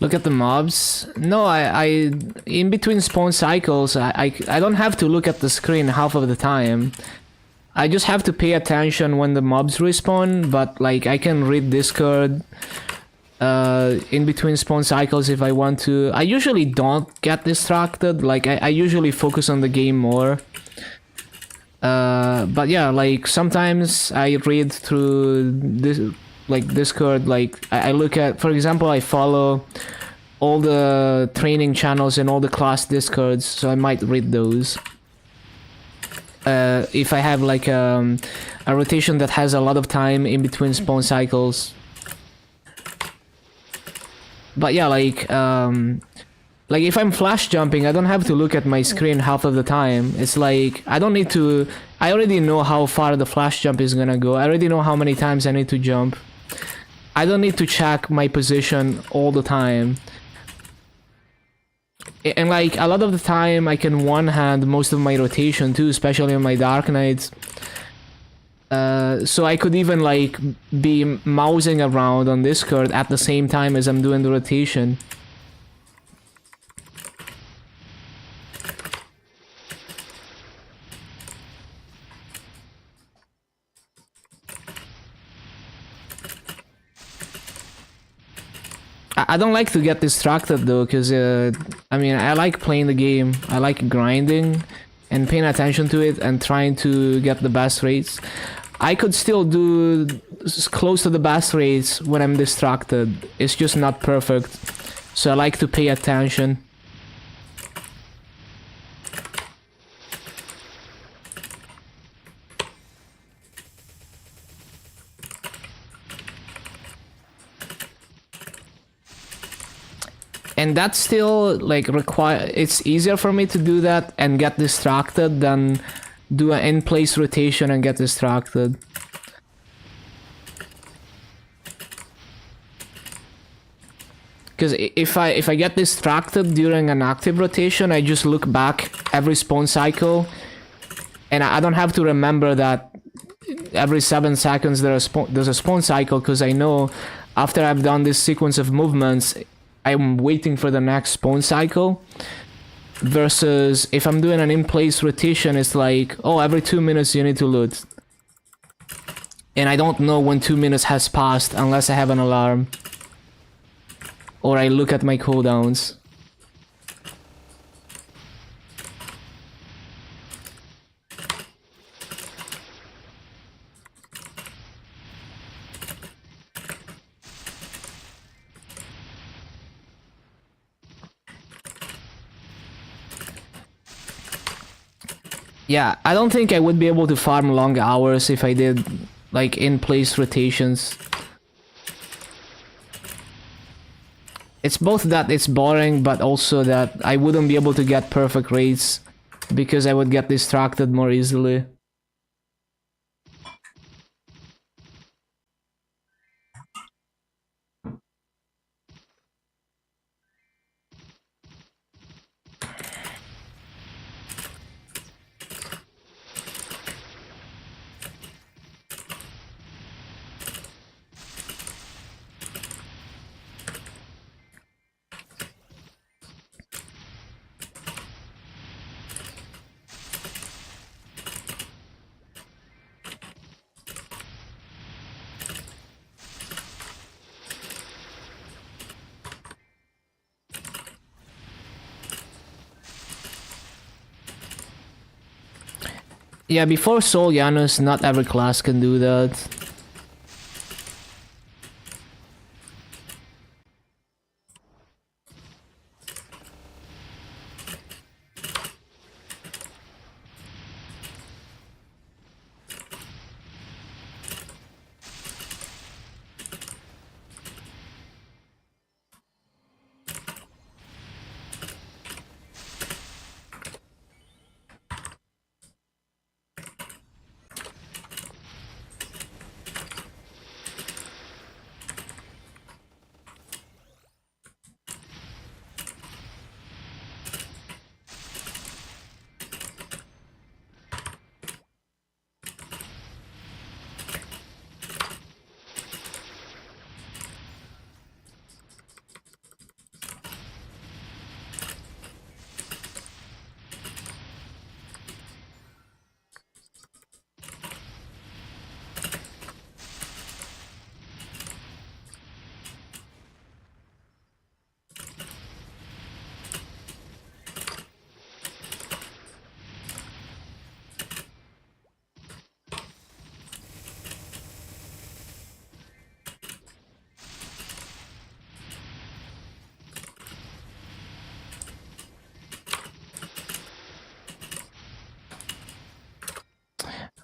Look at the mobs. No, I in between spawn cycles, I don't have to look at the screen half of the time. I just have to pay attention when the mobs respawn, but like I can read Discord in between spawn cycles if I want to. I usually don't get distracted, like I usually focus on the game more. But yeah, like sometimes I read through this, like Discord, like I look at, for example, I follow all the training channels and all the class Discords, so I might read those. If I have like a rotation that has a lot of time in between spawn cycles. But yeah, like if I'm flash jumping, I don't have to look at my screen half of the time. It's like, I don't need to, I already know how far the flash jump is gonna go. I already know how many times I need to jump. I don't need to check my position all the time. And like, a lot of the time I can one-hand most of my rotation too, especially on my Dark Knights. So I could even like be mousing around on Discord at the same time as I'm doing the rotation. I don't like to get distracted though, because I mean, I like playing the game. I like grinding and paying attention to it and trying to get the best rates. I could still do close to the best rates when I'm distracted. It's just not perfect. So I like to pay attention. And that's still like it's easier for me to do that and get distracted than do an in-place rotation and get distracted. Because if I get distracted during an active rotation, I just look back every spawn cycle, and I don't have to remember that every 7 seconds there's a spawn cycle, because I know after I've done this sequence of movements, I'm waiting for the next spawn cycle. Versus if I'm doing an in-place rotation, it's like, oh, every 2 minutes you need to loot. And I don't know when 2 minutes has passed unless I have an alarm. Or I look at my cooldowns. Yeah, I don't think I would be able to farm long hours if I did like in-place rotations. It's both that it's boring, but also that I wouldn't be able to get perfect rates because I would get distracted more easily. Yeah, before Soul Janus, not every class can do that.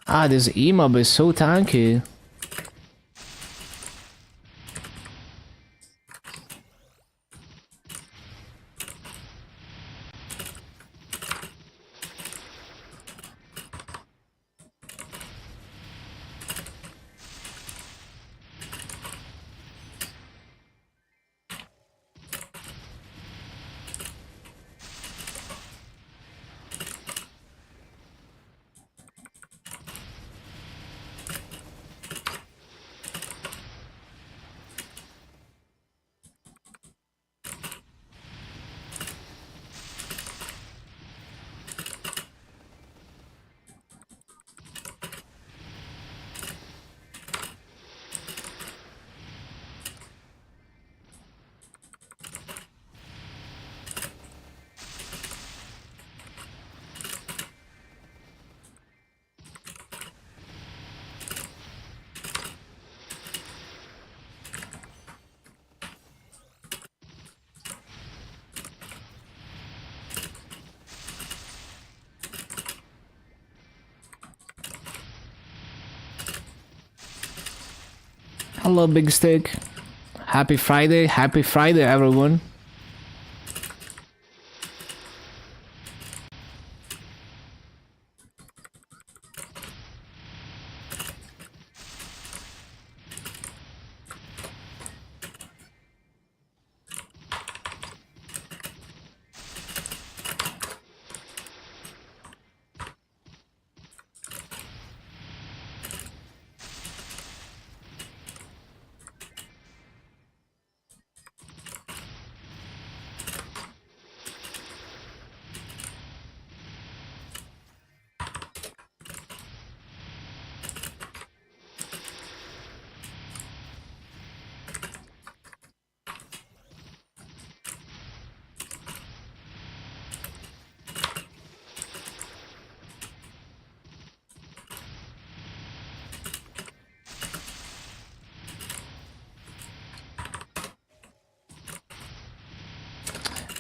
Ah, this emob is so tanky. Hello, Big Stick. Happy Friday, everyone.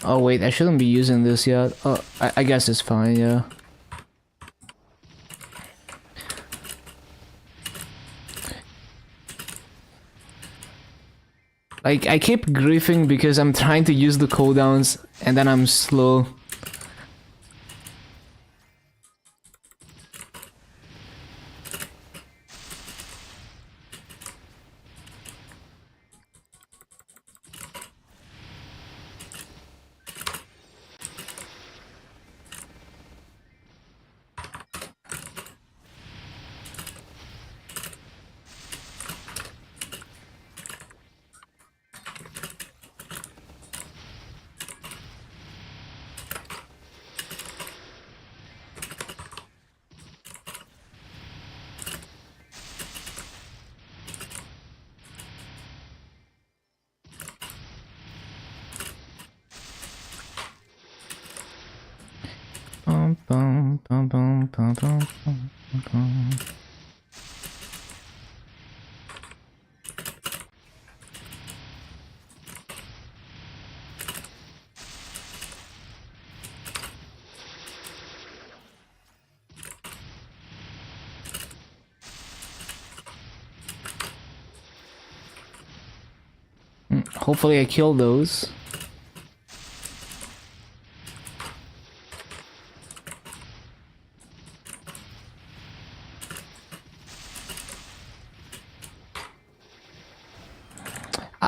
Oh wait, I shouldn't be using this yet. Oh, I guess it's fine, yeah. Like, I keep griefing because I'm trying to use the cooldowns and then I'm slow. Bum, bum, bum, bum, bum, bum, bum, bum. Hopefully I kill those.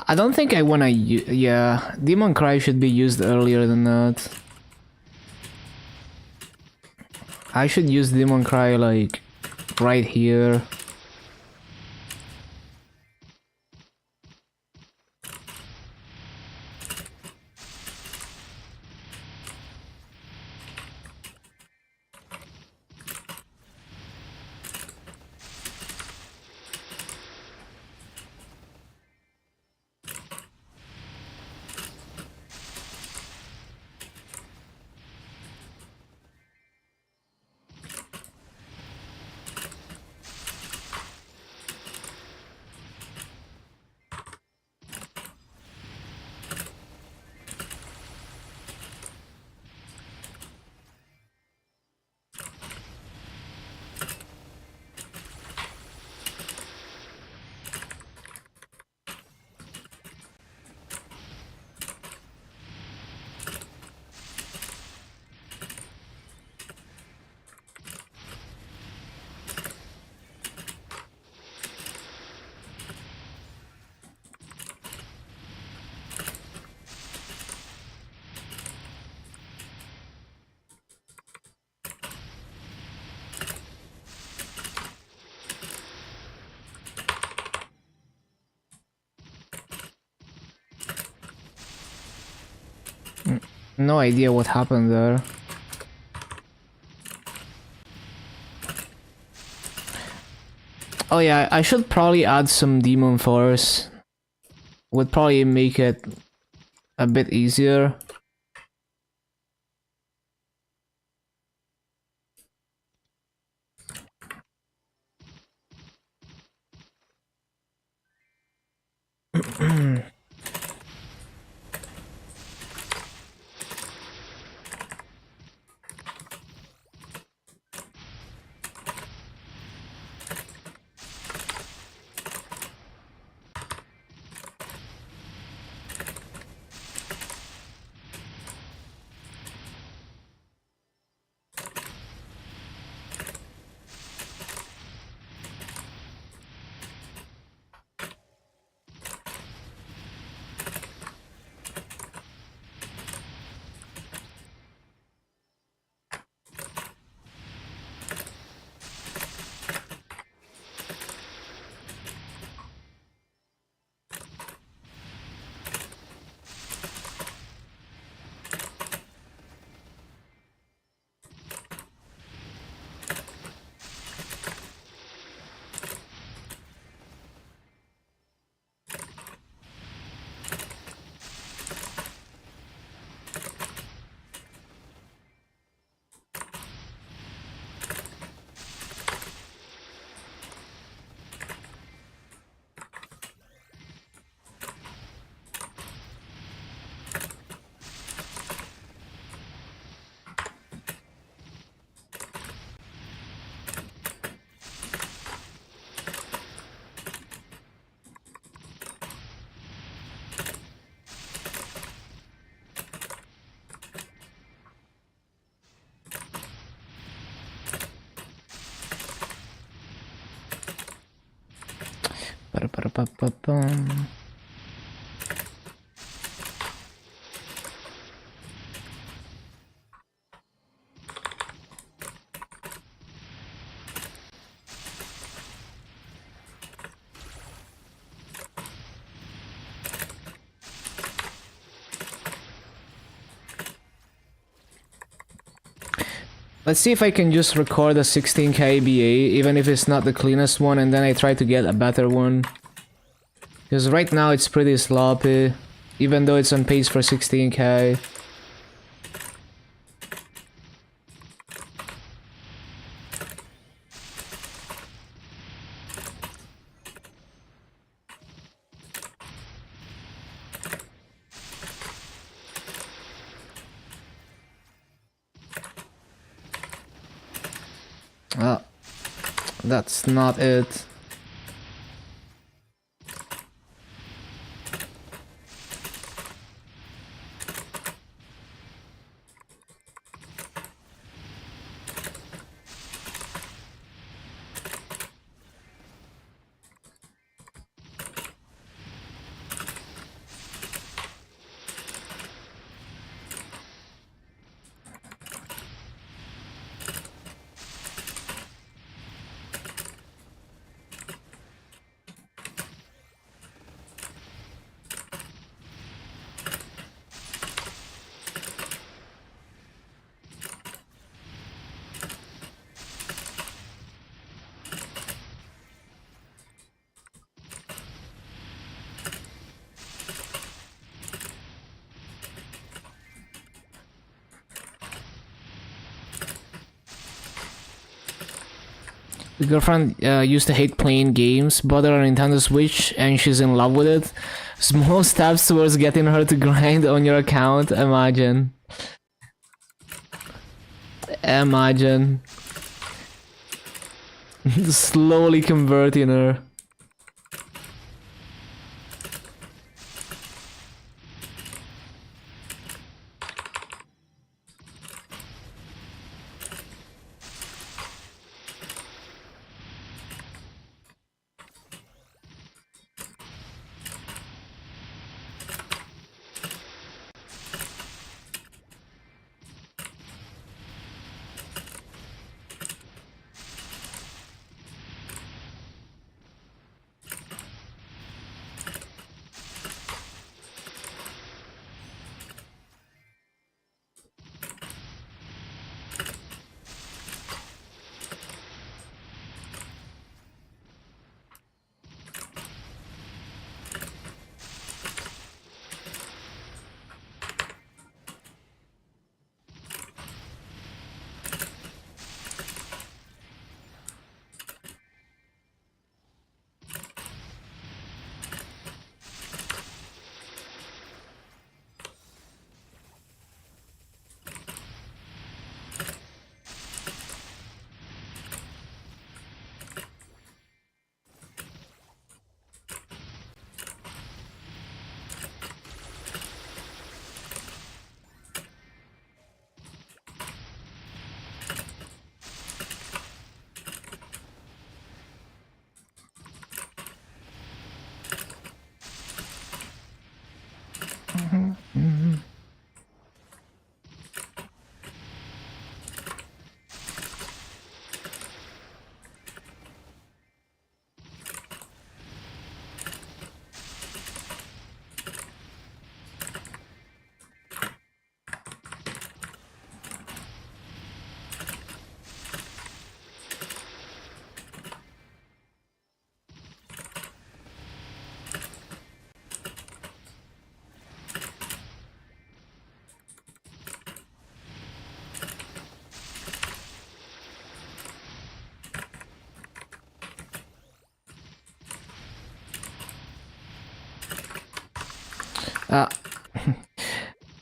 I don't think I wanna yeah, Demon Cry should be used earlier than that. I should use Demon Cry like right here. No idea what happened there. Oh yeah, I should probably add some Demon Force. Would probably make it a bit easier. Ba-da-ba-da-ba-ba-bum. Let's see if I can just record a 16K BA, even if it's not the cleanest one, and then I try to get a better one. Because right now it's pretty sloppy, even though it's on pace for 16K. Ah, that's not it. The girlfriend used to hate playing games, bought her a Nintendo Switch, and she's in love with it. Small steps towards getting her to grind on your account, imagine. Imagine. Slowly converting her.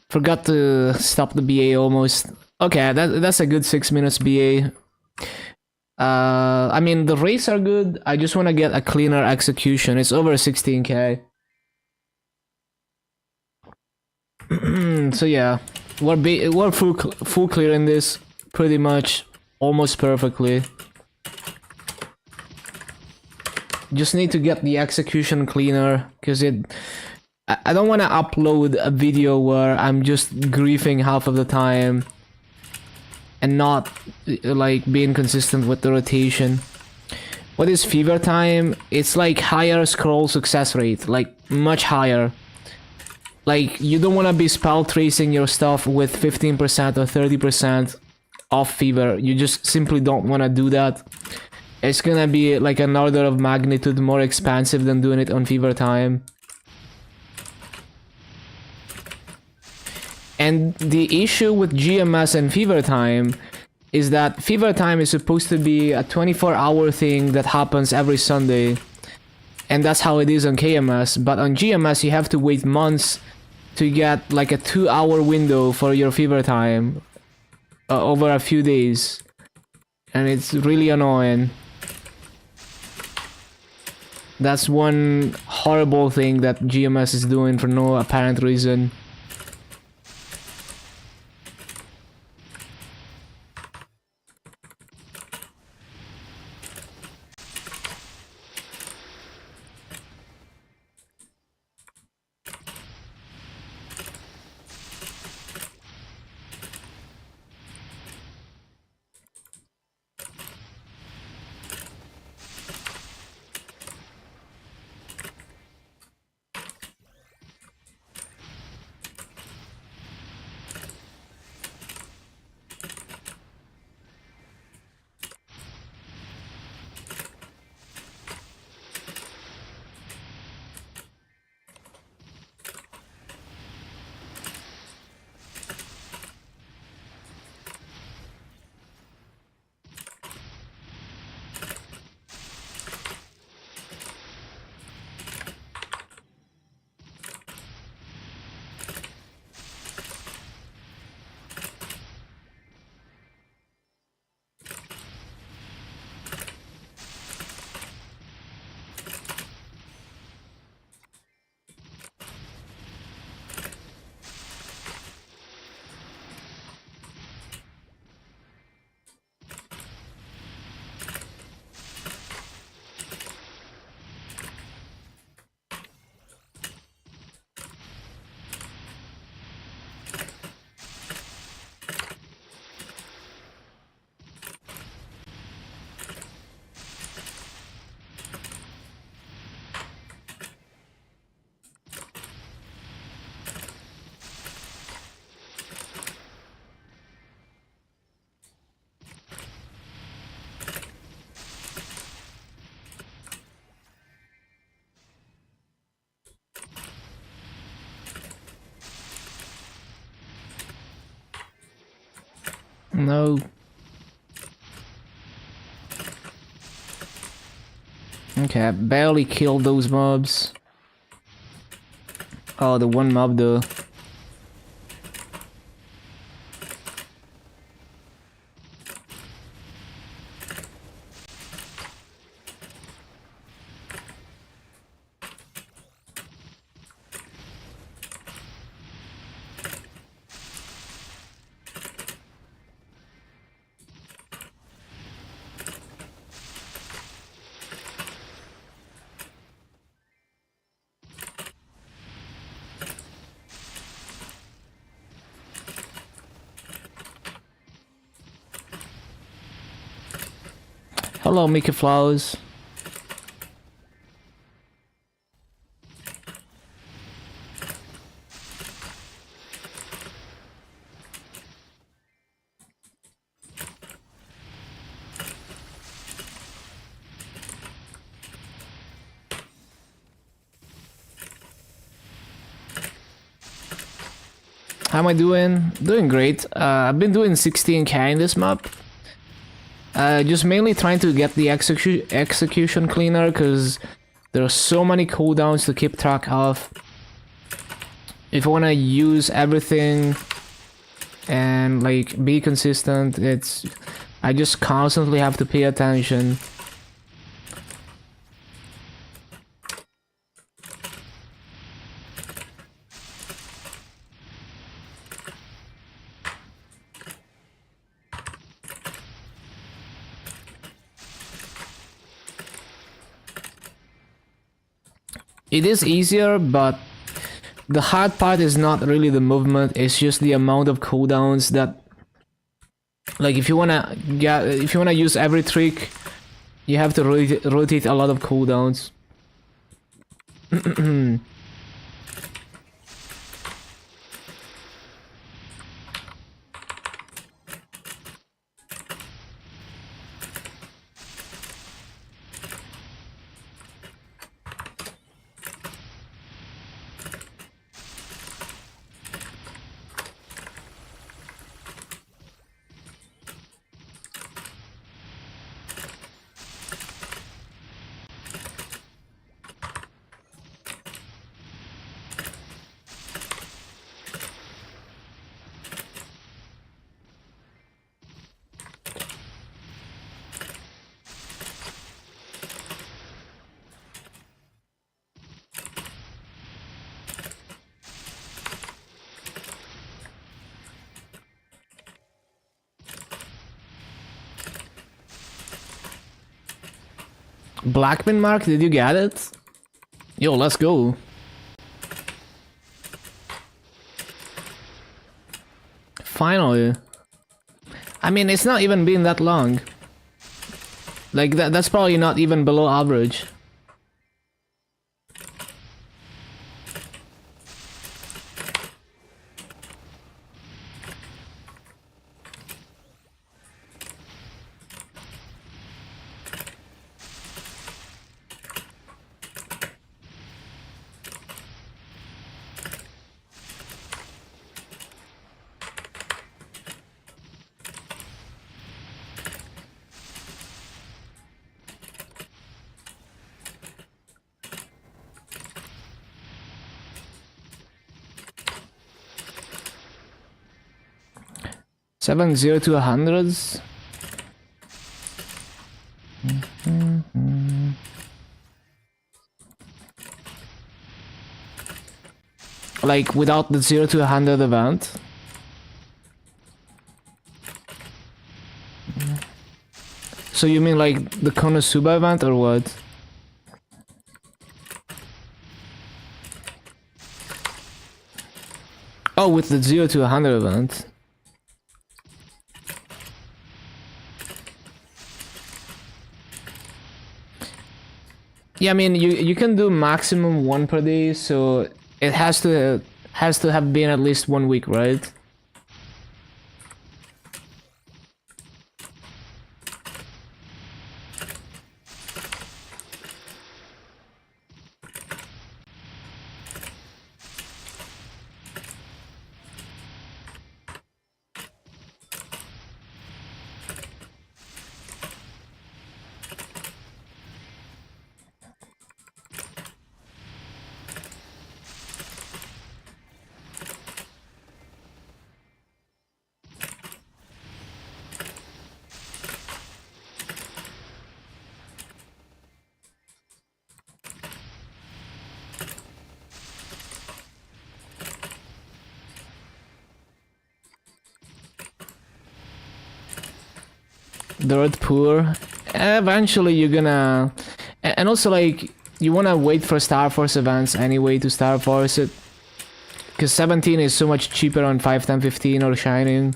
Forgot to stop the BA almost. Okay, that's a good 6 minutes BA. I mean, the rates are good. I just want to get a cleaner execution. It's over 16K. So yeah, we're full clear in this pretty much, almost perfectly. Just need to get the execution cleaner, because I don't want to upload a video where I'm just griefing half of the time and not like being consistent with the rotation. What is fever time? It's like higher scroll success rate, like much higher. Like, you don't want to be spell tracing your stuff with 15% or 30% off fever. You just simply don't want to do that. It's gonna be like an order of magnitude more expensive than doing it on fever time. And the issue with GMS and fever time is that fever time is supposed to be a 24-hour thing that happens every Sunday. And that's how it is on KMS. But on GMS you have to wait months to get like a 2-hour window for your fever time over a few days. And it's really annoying. That's one horrible thing that GMS is doing for no apparent reason. No. Okay, I barely killed those mobs. Oh, the one mob though. Hello, Mickey Flowers. How am I doing? Doing great. I've been doing 16k in this map. Just mainly trying to get the execution cleaner, because there are so many cooldowns to keep track of. If I want to use everything and like be consistent, I just constantly have to pay attention. It is easier, but the hard part is not really the movement, it's just the amount of cooldowns that, like, if you wanna use every trick, you have to rotate a lot of cooldowns. Blackpin Mark, did you get it? Yo, let's go. Finally. I mean, it's not even been that long. Like, that's probably not even below average. Seven zero to hundreds. Like without the 0 to 100 event. So you mean like the Konosuba event or what? Oh, with the 0 to 100 event. Yeah, I mean you can do maximum 1 per day, so it has to have been at least 1 week, right? Dirt poor. Eventually you're gonna, and also like you wanna wait for Star Force events anyway to Star Force it, because 17 is so much cheaper on 5, 10, 15 or Shining.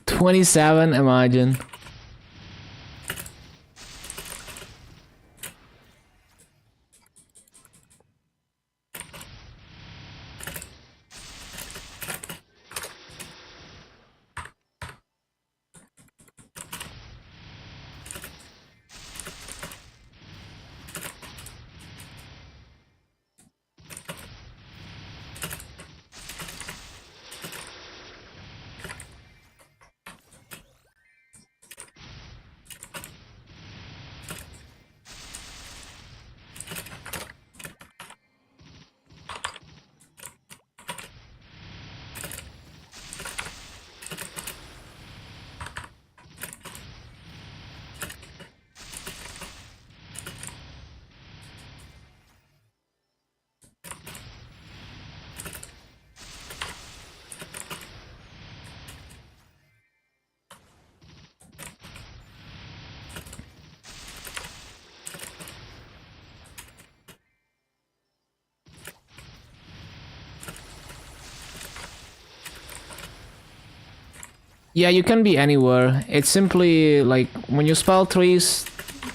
$27, imagine. Yeah, you can be anywhere. It's simply like when you spell trees,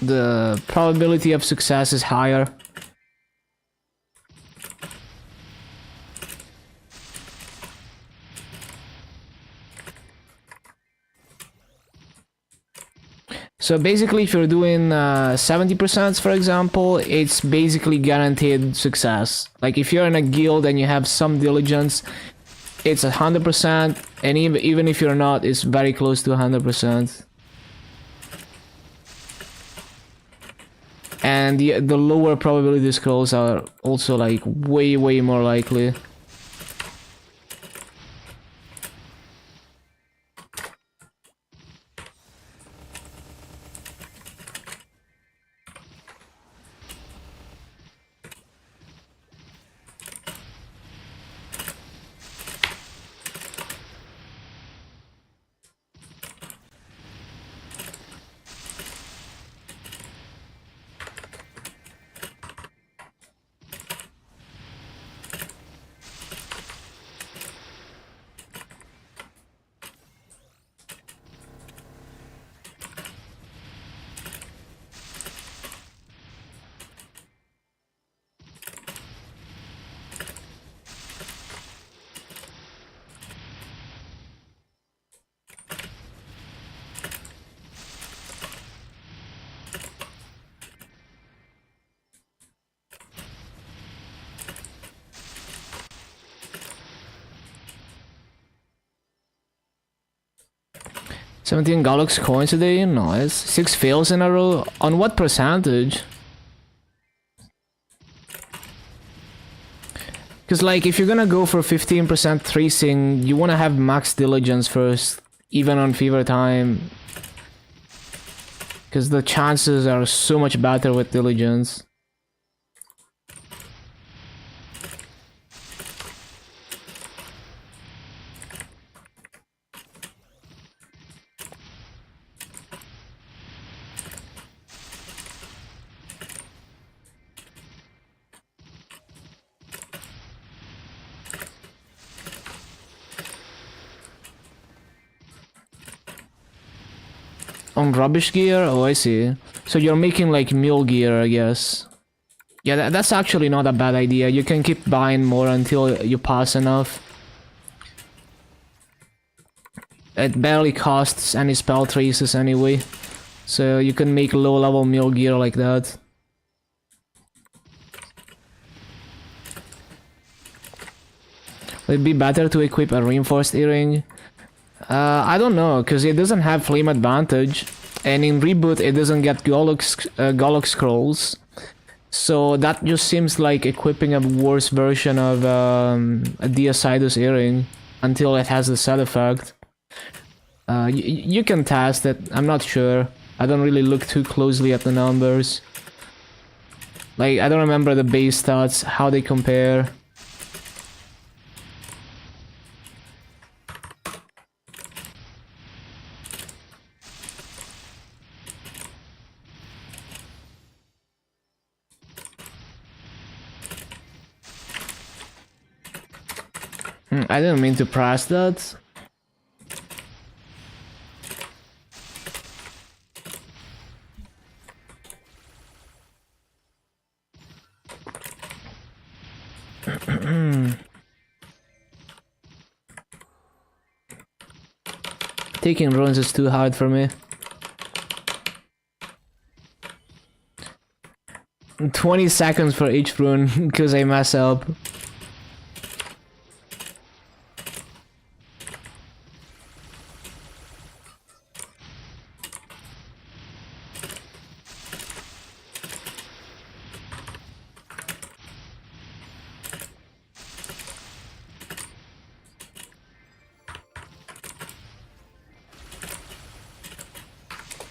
the probability of success is higher. So basically, if you're doing 70%, for example, it's basically guaranteed success. Like if you're in a guild and you have some diligence, it's 100%, and even if you're not, it's very close to 100%. And the lower probability scrolls are also like way more likely. $17 Galax coins today, nice. 6 fails in a row. On what percentage? Because like if you're gonna go for 15% tracing, you wanna have max diligence first, even on fever time. Because the chances are so much better with diligence. On rubbish gear? Oh, I see. So you're making like mule gear, I guess. Yeah, that's actually not a bad idea. You can keep buying more until you pass enough. It barely costs any spell traces anyway. So you can make low level mule gear like that. Would it be better to equip a reinforced earring? I don't know, because it doesn't have flame advantage. And in reboot it doesn't get Golok scrolls. So that just seems like equipping a worse version of a Deocidus earring until it has the set effect. You can test it, I'm not sure. I don't really look too closely at the numbers. Like, I don't remember the base stats, how they compare. I didn't mean to press that. Taking runes is too hard for me. 20 seconds for each rune, because I mess up.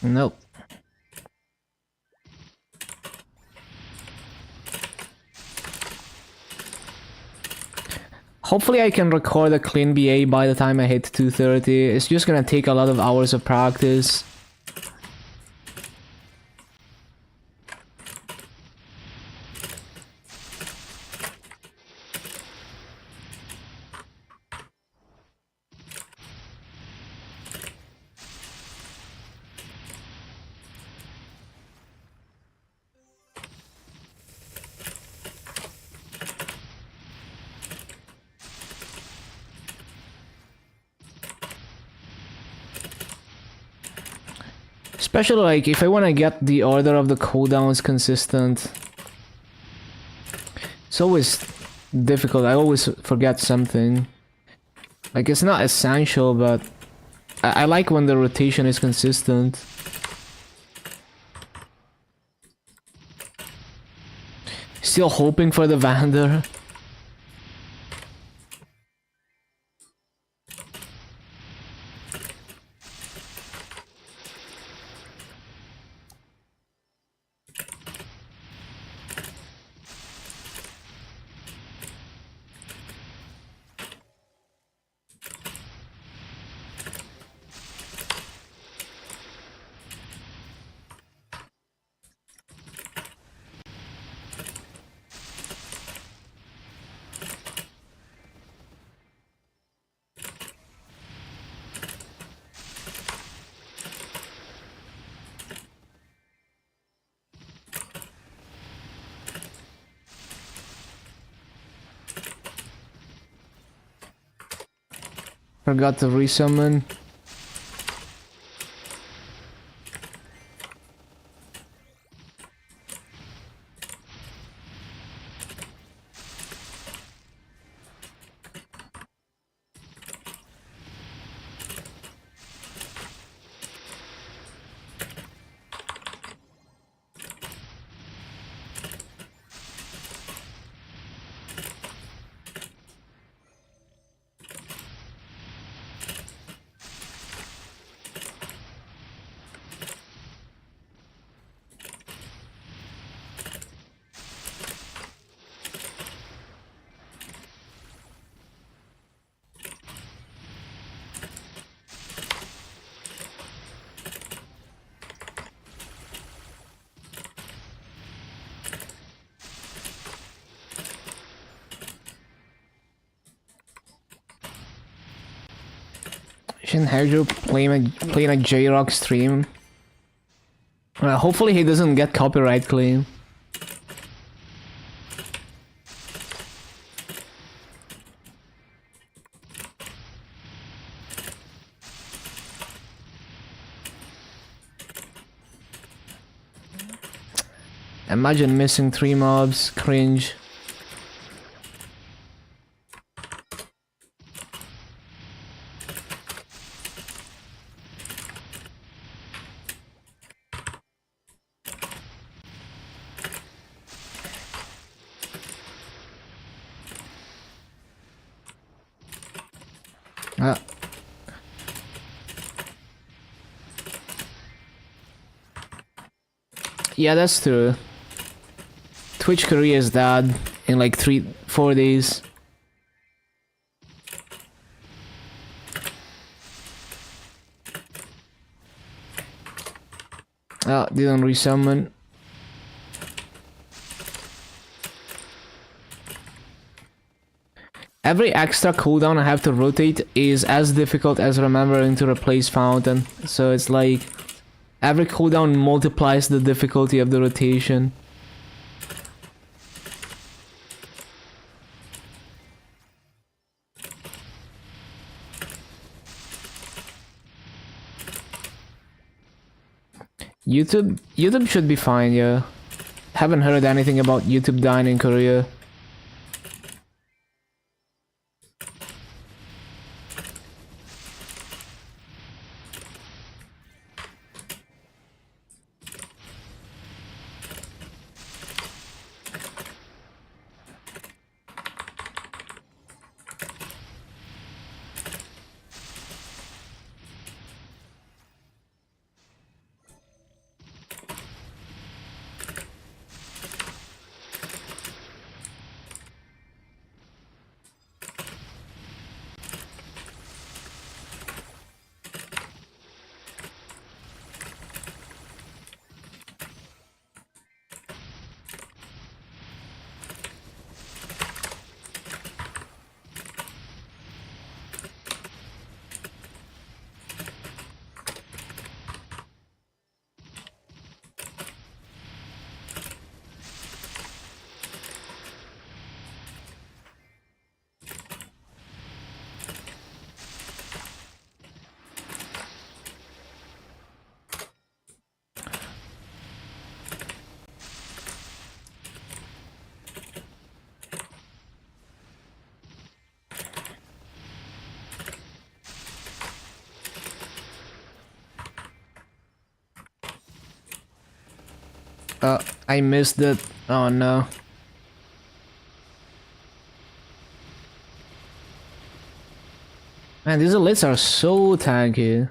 Nope. Hopefully I can record a clean BA by the time I hit 230. It's just gonna take a lot of hours of practice. Especially like if I want to get the order of the cooldowns consistent. It's always difficult. I always forget something. Like it's not essential, but I like when the rotation is consistent. Still hoping for the Vander. Forgot to resummon. Shouldn't Hydro playing a J-Rock stream? Hopefully he doesn't get copyright claim. Imagine missing 3 mobs, cringe. Yeah, that's true. Twitch Korea is dead in like 3-4 days. Oh, didn't resummon. Every extra cooldown I have to rotate is as difficult as remembering to replace Fountain. So it's like every cooldown multiplies the difficulty of the rotation. YouTube should be fine, yeah. Haven't heard anything about YouTube dying in Korea. I missed it. Oh no. Man, these elites are so tanky.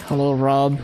Hello, Rob.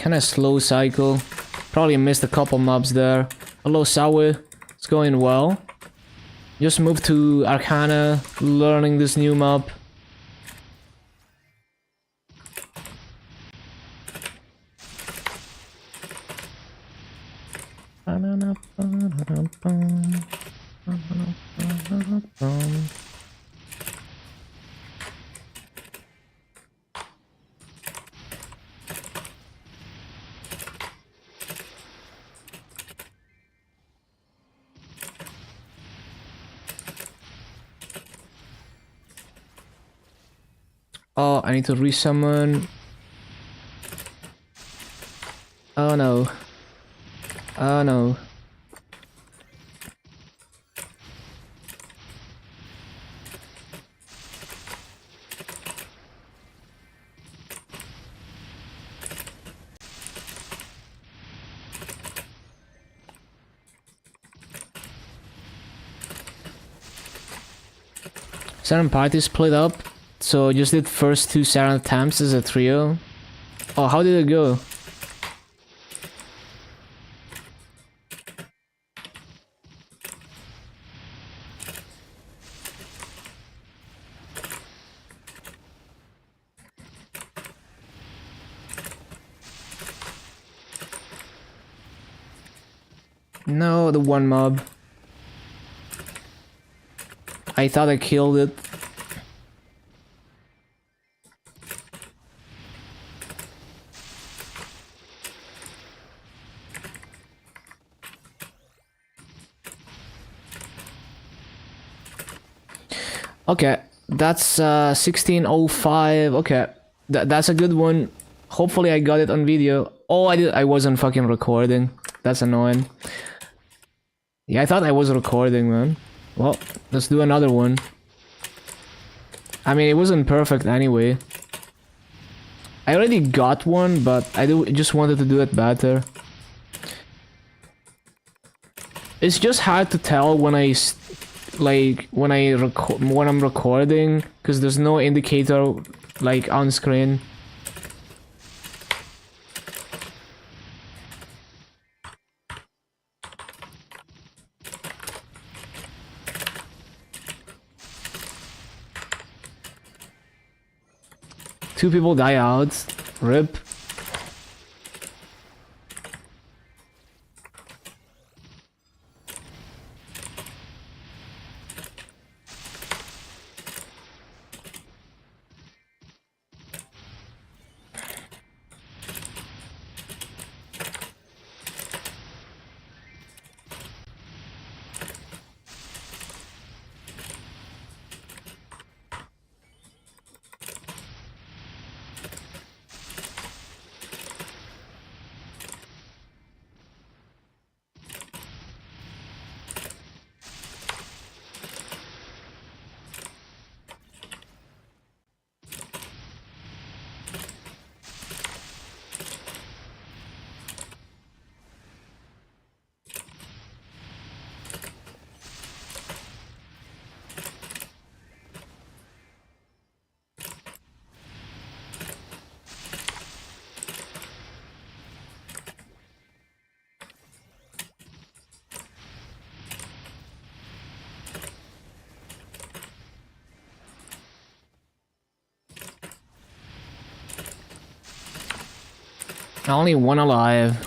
Kinda slow cycle. Probably missed a couple mobs there. Hello, Sawi. It's going well. Just moved to Arcana, learning this new mob. Oh, I need to resummon. Oh no. Oh no. Certain parties split up, so just did first 2 Saturn attempts as a trio. Oh, how did it go? No, the one mob. I thought I killed it. Okay, that's 1605. Okay, that's a good one. Hopefully I got it on video. Oh, I wasn't fucking recording. That's annoying. Yeah, I thought I was recording, man. Well, let's do another one. I mean, it wasn't perfect anyway. I already got one, but I just wanted to do it better. It's just hard to tell when when I'm recording, because there's no indicator like on screen. Two people die out. RIP. Only one alive.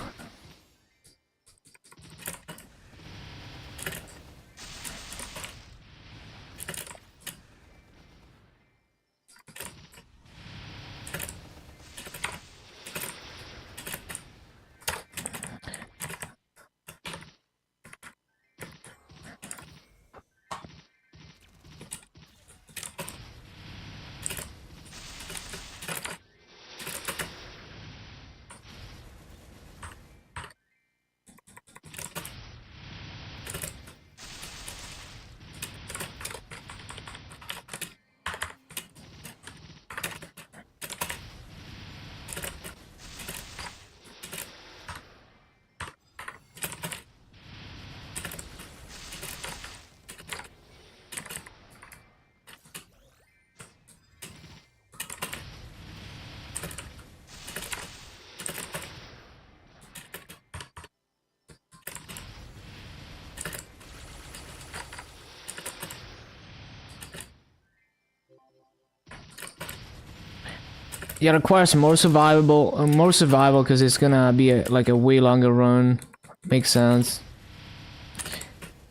Yeah, it requires more survival because it's gonna be like a way longer run. Makes sense.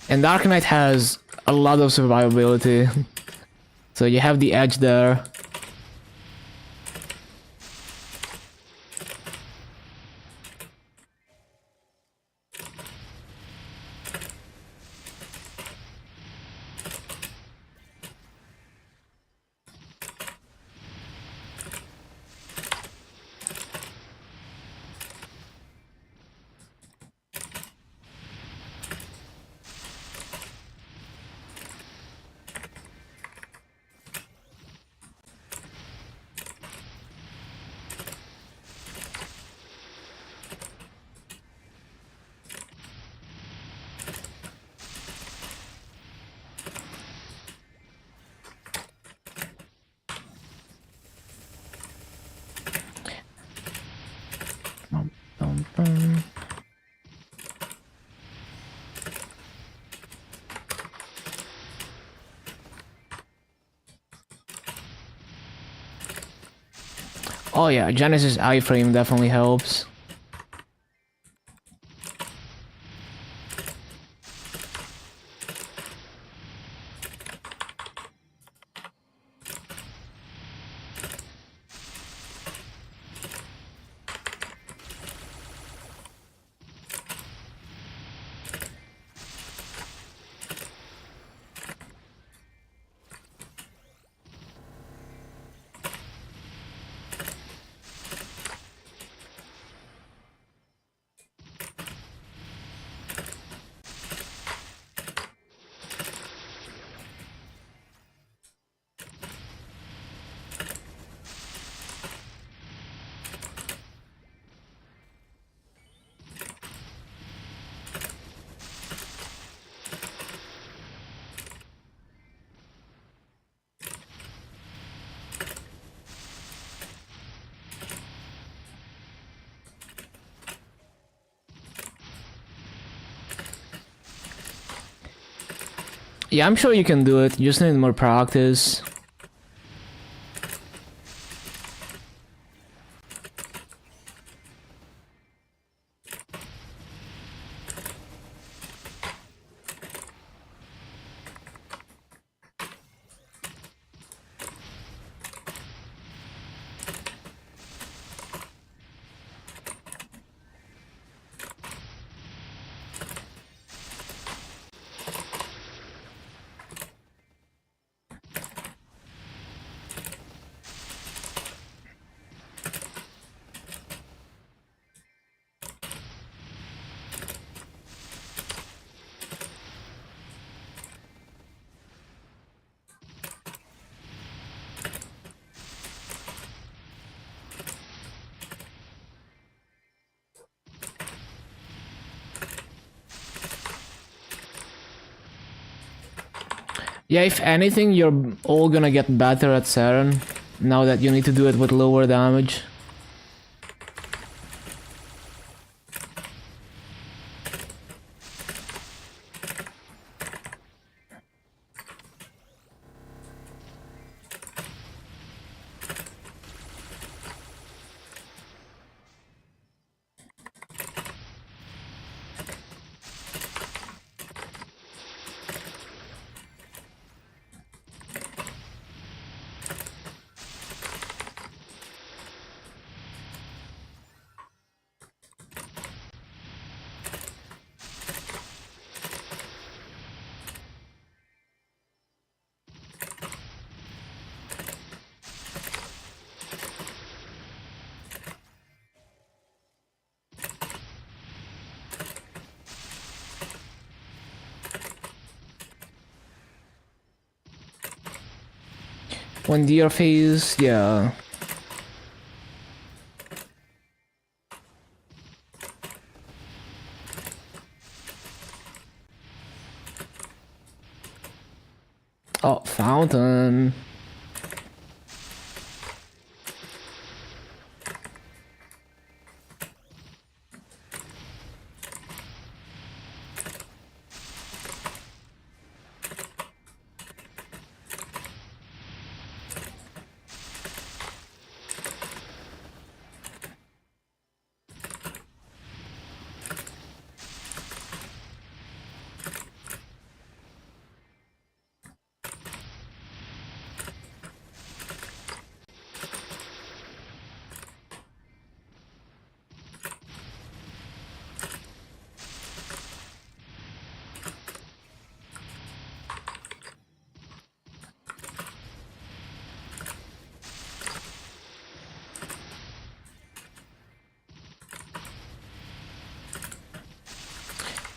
And Dark Knight has a lot of survivability, so you have the edge there. Oh yeah, Genesis iframe definitely helps. Yeah, I'm sure you can do it. You just need more practice. Yeah, if anything, you're all gonna get better at Saren, now that you need to do it with lower damage. When deer phase, yeah. Oh, fountain.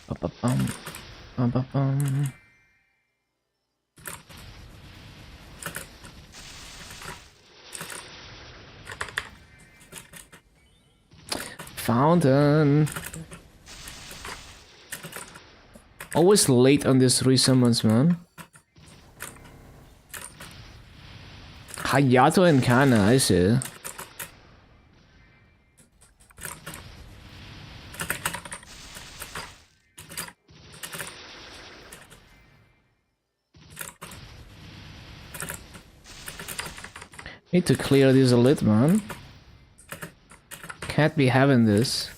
Ba-ba-bum. Ba-ba-bum. Fountain. Always late on these resummons, man. Hayato and Kana, I see. Need to clear this elite, man. Can't be having this.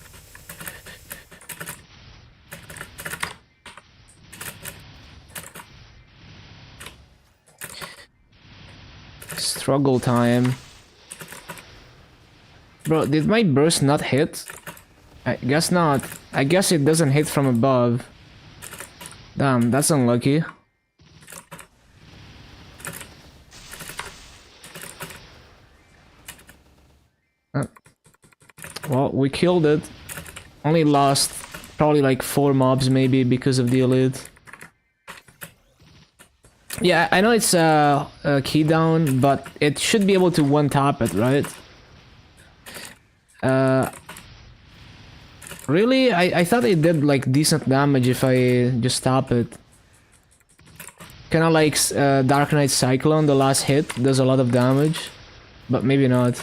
Struggle time. Bro, did my burst not hit? I guess not. I guess it doesn't hit from above. Damn, that's unlucky. Well, we killed it. Only lost probably like 4 mobs maybe because of the elite. Yeah, I know it's a key down, but it should be able to one-tap it, right? Really? I thought it did like decent damage if I just tap it. Kinda like Dark Knight Cyclone, the last hit does a lot of damage. But maybe not.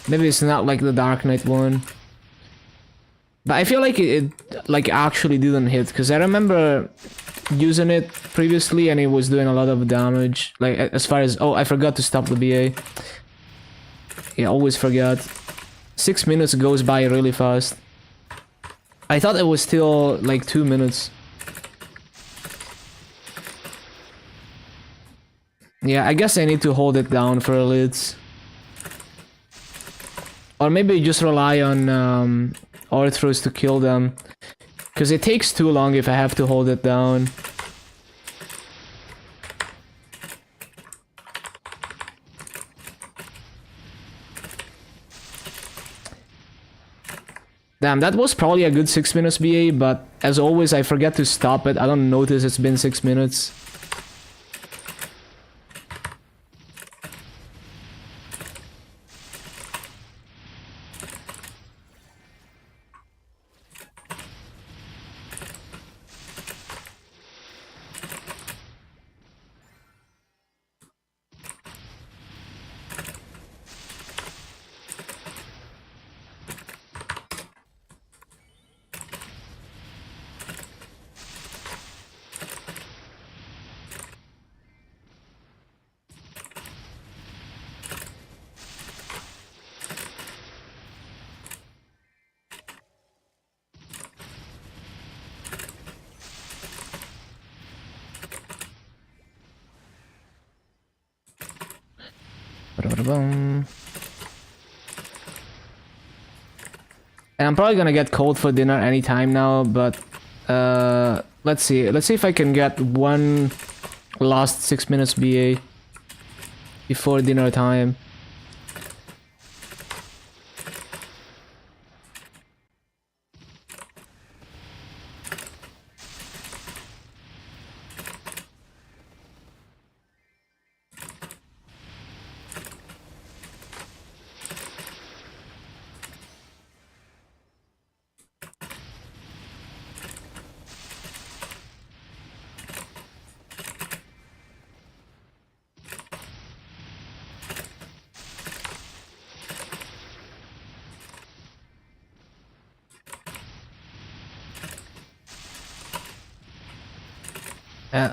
Maybe it's not like the Dark Knight one. But I feel like it like actually didn't hit, because I remember using it previously and it was doing a lot of damage. Like as far as, oh, I forgot to stop the BA. Yeah, always forget. 6 minutes goes by really fast. I thought it was still like 2 minutes. Yeah, I guess I need to hold it down for elites. Or maybe just rely on Arthros to kill them. Because it takes too long if I have to hold it down. Damn, that was probably a good 6 minutes BA, but as always I forget to stop it. I don't notice it's been 6 minutes. And I'm probably gonna get cold for dinner anytime now, but let's see if I can get one last 6 minutes BA before dinner time.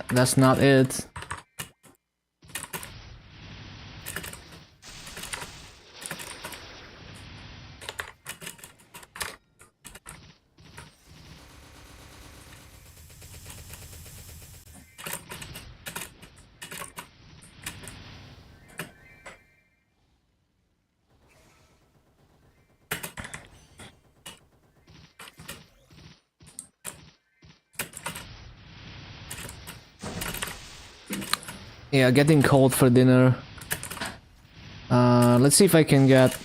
That's not it. Yeah, getting cold for dinner. Let's see if I can get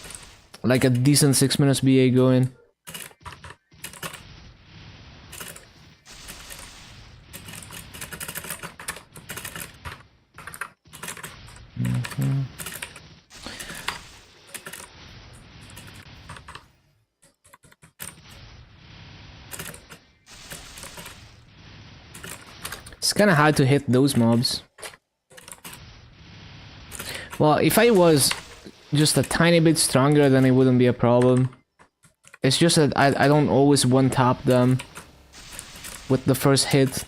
like a decent 6 minutes BA going. It's kind of hard to hit those mobs. Well, if I was just a tiny bit stronger, then it wouldn't be a problem. It's just that I don't always one-tap them with the first hit.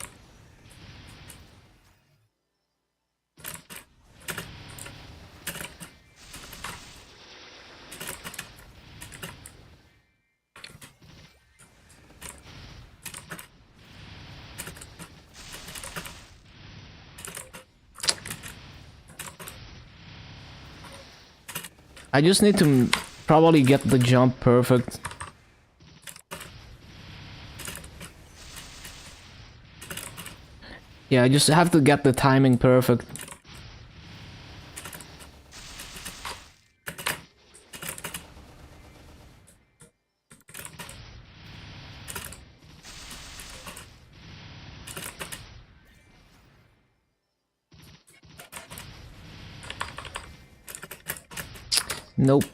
I just need to probably get the jump perfect. Yeah, I just have to get the timing perfect. Nope.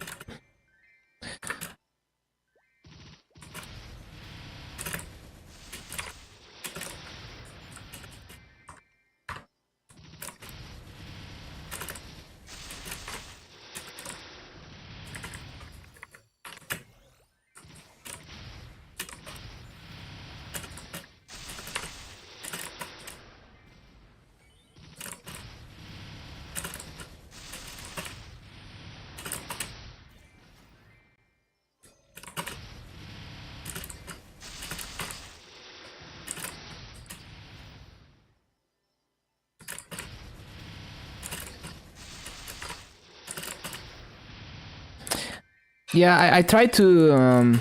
Yeah, I tried to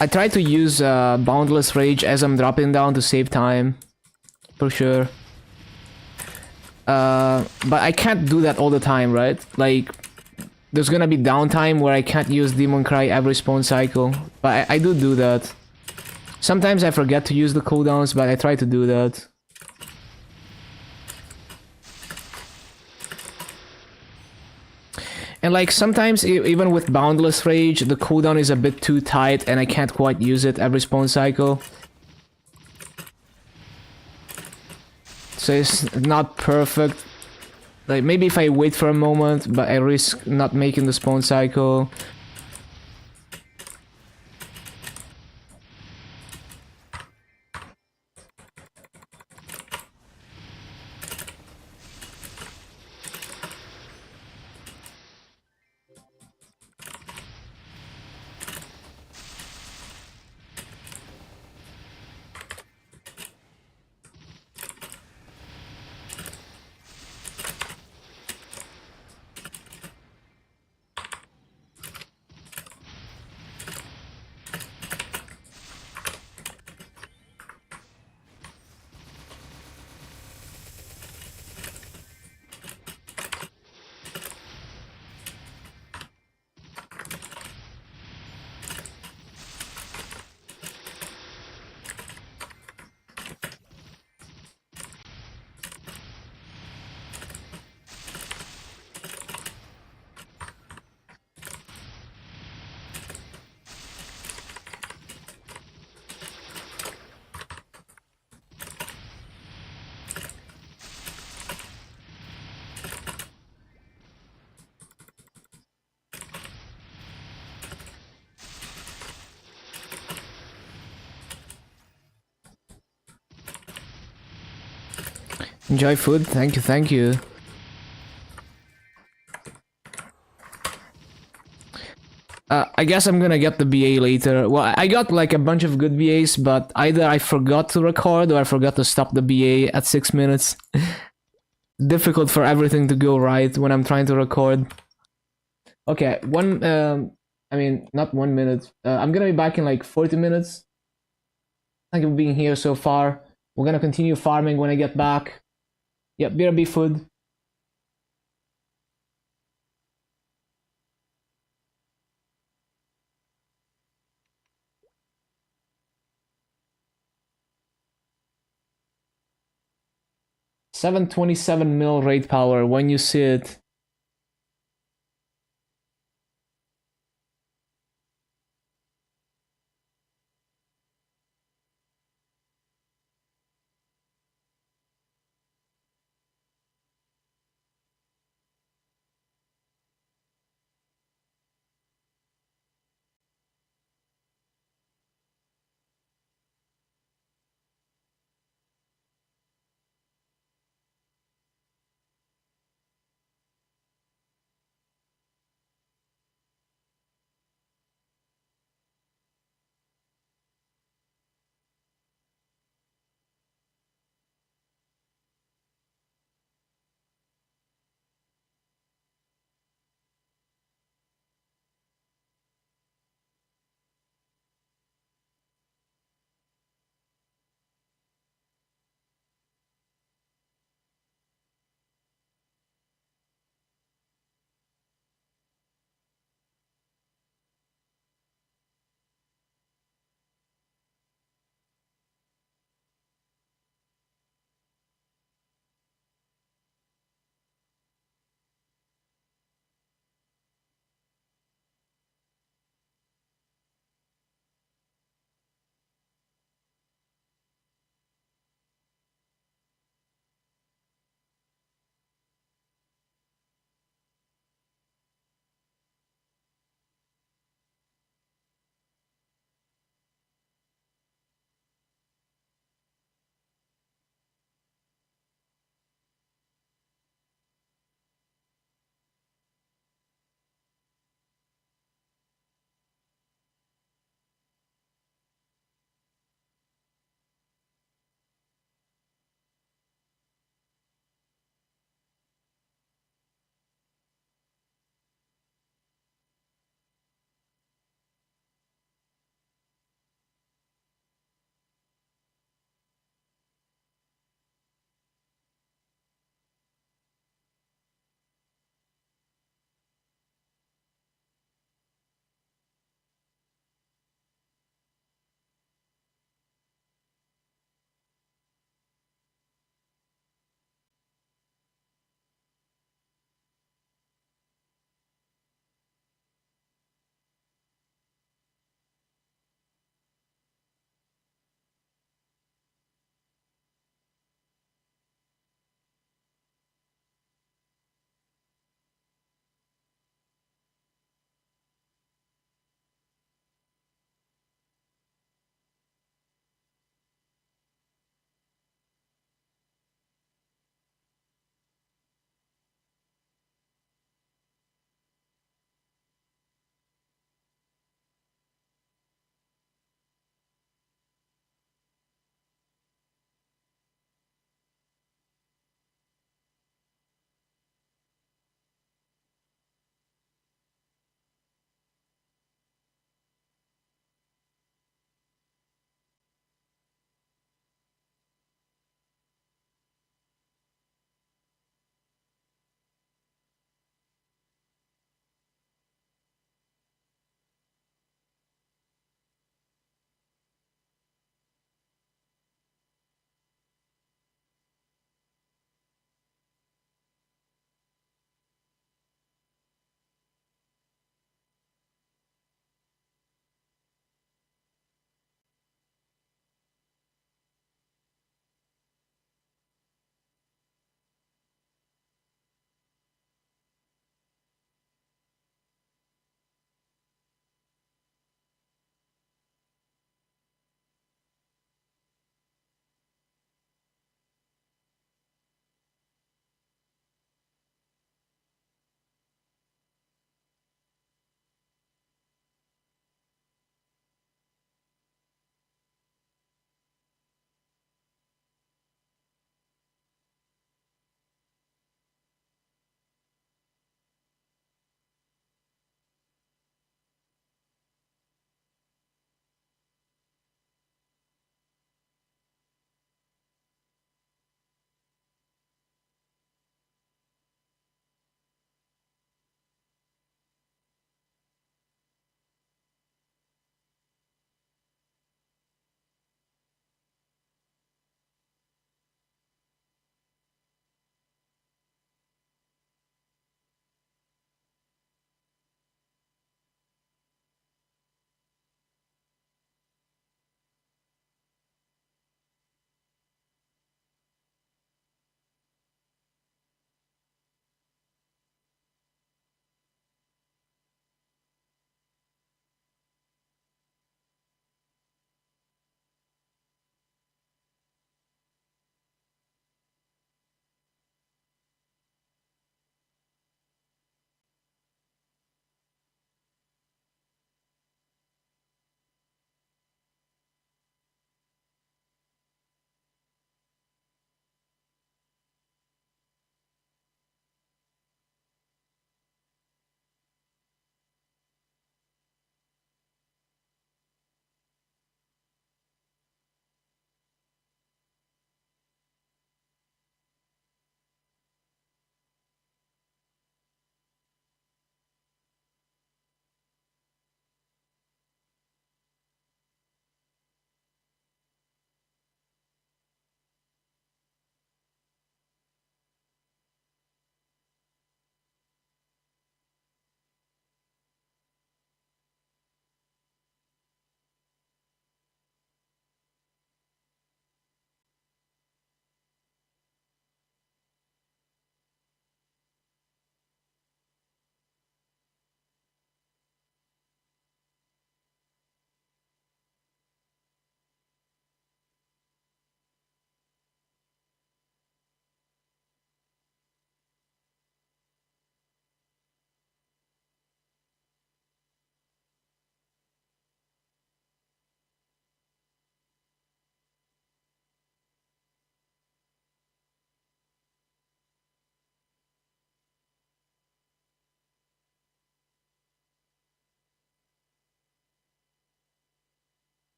I try to use Boundless Rage as I'm dropping down to save time, for sure. But I can't do that all the time, right? Like, there's gonna be downtime where I can't use Demon Cry every spawn cycle. But I do that. Sometimes I forget to use the cooldowns, but I try to do that. And like sometimes even with Boundless Rage, the cooldown is a bit too tight and I can't quite use it every spawn cycle. So it's not perfect. Like maybe if I wait for a moment, but I risk not making the spawn cycle. Enjoy food, thank you, thank you. I guess I'm gonna get the BA later. Well, I got like a bunch of good BAs, but either I forgot to record or I forgot to stop the BA at 6 minutes. Difficult for everything to go right when I'm trying to record. Okay, I mean, not 1 minute. I'm gonna be back in like 40 minutes. Thank you for being here so far. We're gonna continue farming when I get back. Yep, BRB food. $727 raid power when you see it.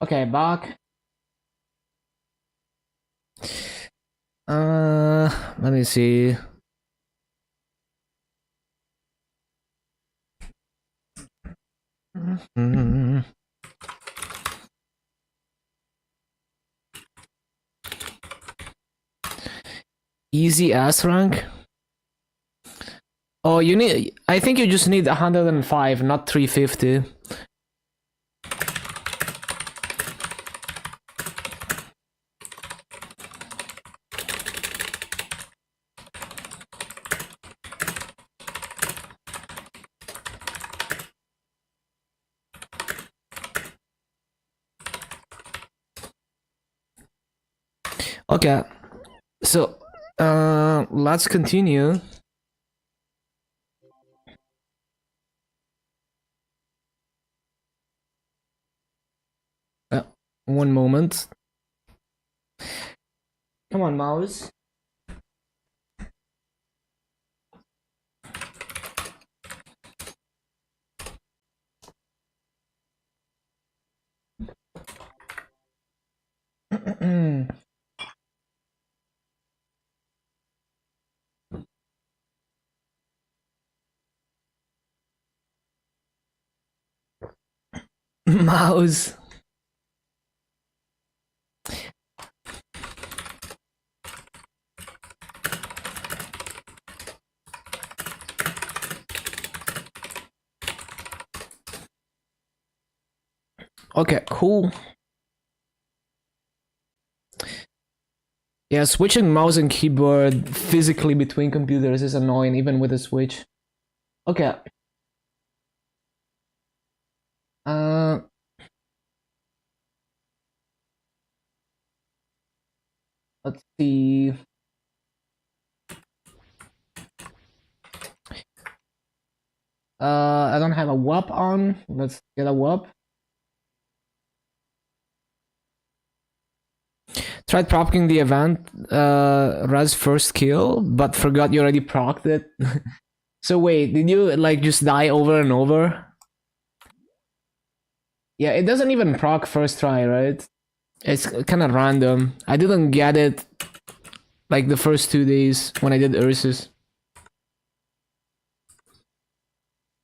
Okay, back. Let me see. Easy S rank. Oh, you need. I think you just need 105, not 350. Okay, so let's continue. One moment. Come on, mouse. Mouse. Okay, cool. Yeah, switching mouse and keyboard physically between computers is annoying, even with a switch. Okay. Uh, let's see. I don't have a WAP on. Let's get a WAP. Tried proccing the event, Res first kill, but forgot you already procced it. So wait, did you like just die over and over? Yeah, it doesn't even proc first try, right? It's kind of random. I didn't get it like the first 2 days when I did Ursus.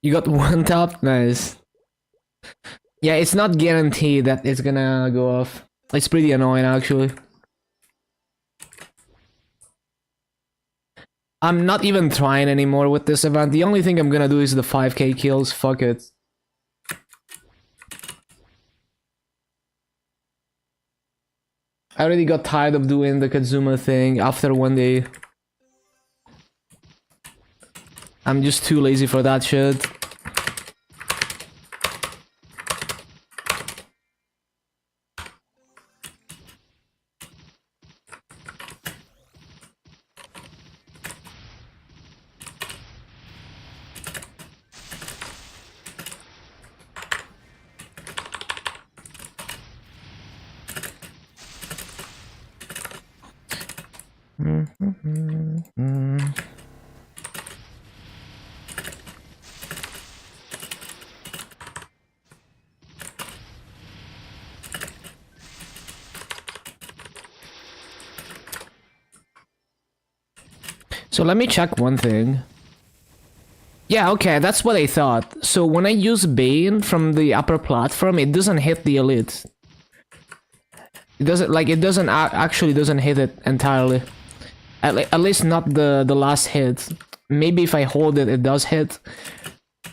You got one tap? Nice. Yeah, it's not guaranteed that it's gonna go off. It's pretty annoying actually. I'm not even trying anymore with this event. The only thing I'm gonna do is the 5k kills. Fuck it. I already got tired of doing the Kazuma thing after one day. I'm just too lazy for that shit. So let me check one thing. Yeah, okay, that's what I thought. So when I use Bane from the upper platform, it doesn't hit the elite. It doesn't, like, it doesn't actually doesn't hit it entirely. At least not the last hit. Maybe if I hold it, it does hit.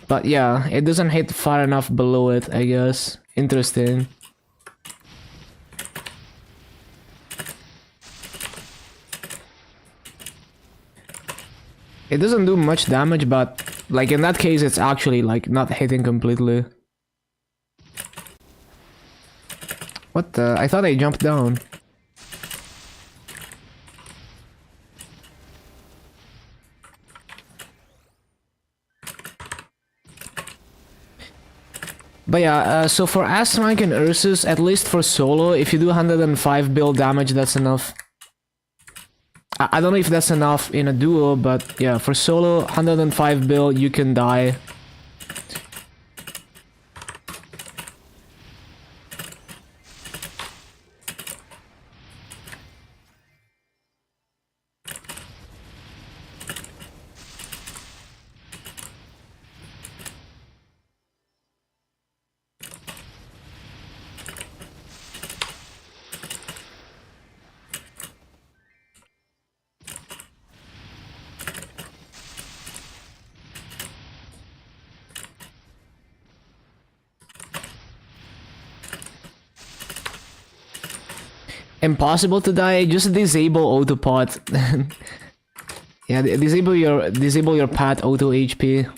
But yeah, it doesn't hit far enough below it, I guess. Interesting. It doesn't do much damage, but like in that case, it's actually like not hitting completely. What the? I thought I jumped down. But yeah, so for S rank and Ursus, at least for solo, if you do 105 build damage, that's enough. I don't know if that's enough in a duo, but yeah, for solo, 105 build, you can die. impossible to die. Just disable auto pot. Yeah, disable your pet auto HP.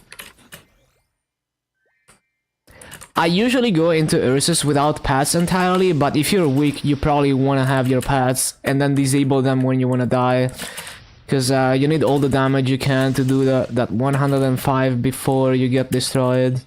I usually go into Ursus without pets entirely, but if you're weak, you probably want to have your pets and then disable them when you want to die. Because you need all the damage you can to do that 105 before you get destroyed.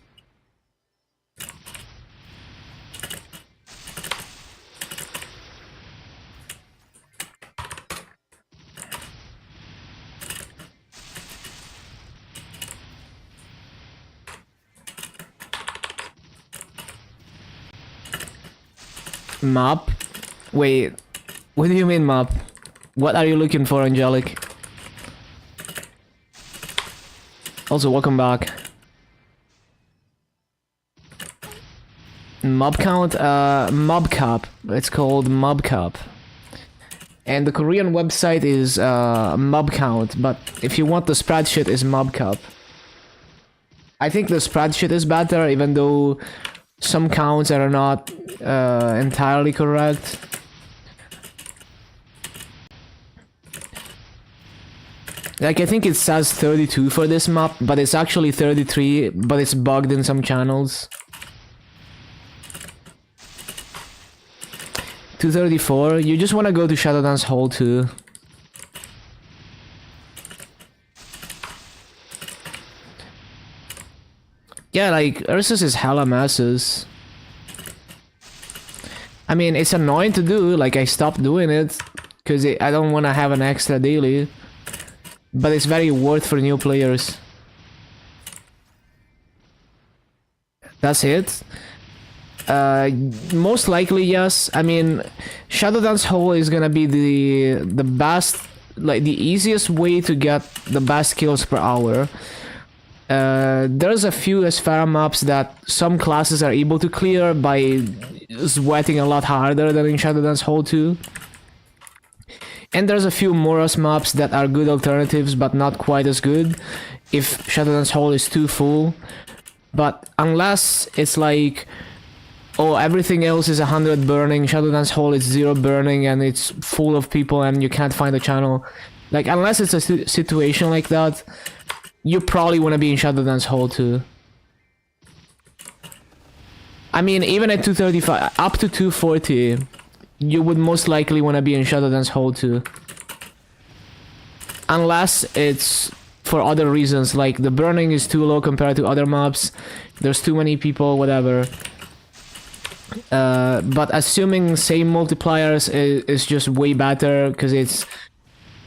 Map? Wait, what do you mean map? What are you looking for, Angelic? Also, welcome back. Mob count? Mob cap. It's called mob cap. And the Korean website is mob count, but if you want the spreadsheet, is mob cap. I think the spreadsheet is better, even though some counts are not entirely correct. Like, I think it says 32 for this map, but it's actually 33, but it's bugged in some channels. 234, you just want to go to Shadow Dance Hall 2. Yeah, like, Ursus is hella masses. I mean, it's annoying to do, like, I stopped doing it, because I don't want to have an extra daily. But it's very worth for new players. That's it? Most likely, yes. I mean, Shadow Dance Hall is gonna be the best, like, the easiest way to get the best kills per hour. There's a few Esfera maps that some classes are able to clear by sweating a lot harder than in Shadow Dance Hall 2. And there's a few Moros maps that are good alternatives, but not quite as good if Shadow Dance Hall is too full. But unless it's like, oh, everything else is 100 burning, Shadow Dance Hall is 0 burning, and it's full of people and you can't find a channel. Like, unless it's a situation like that, you probably want to be in Shadow Dance Hall too. I mean, even at 235, up to 240, you would most likely want to be in Shadow Dance Hall too. Unless it's for other reasons, like the burning is too low compared to other maps, there's too many people, whatever. But assuming same multipliers is just way better, because it's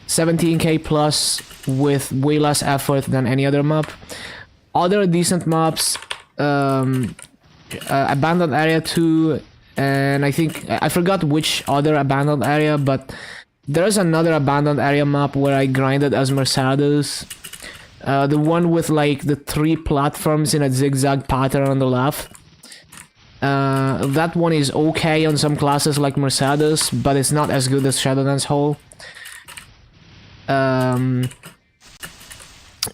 17k plus with way less effort than any other map. Other decent maps, Abandoned Area 2, and I think, I forgot which other abandoned area, but there's another abandoned area map where I grinded as Mercedes. The one with like the 3 platforms in a zigzag pattern on the left. That one is okay on some classes like Mercedes, but it's not as good as Shadow Dance Hall. And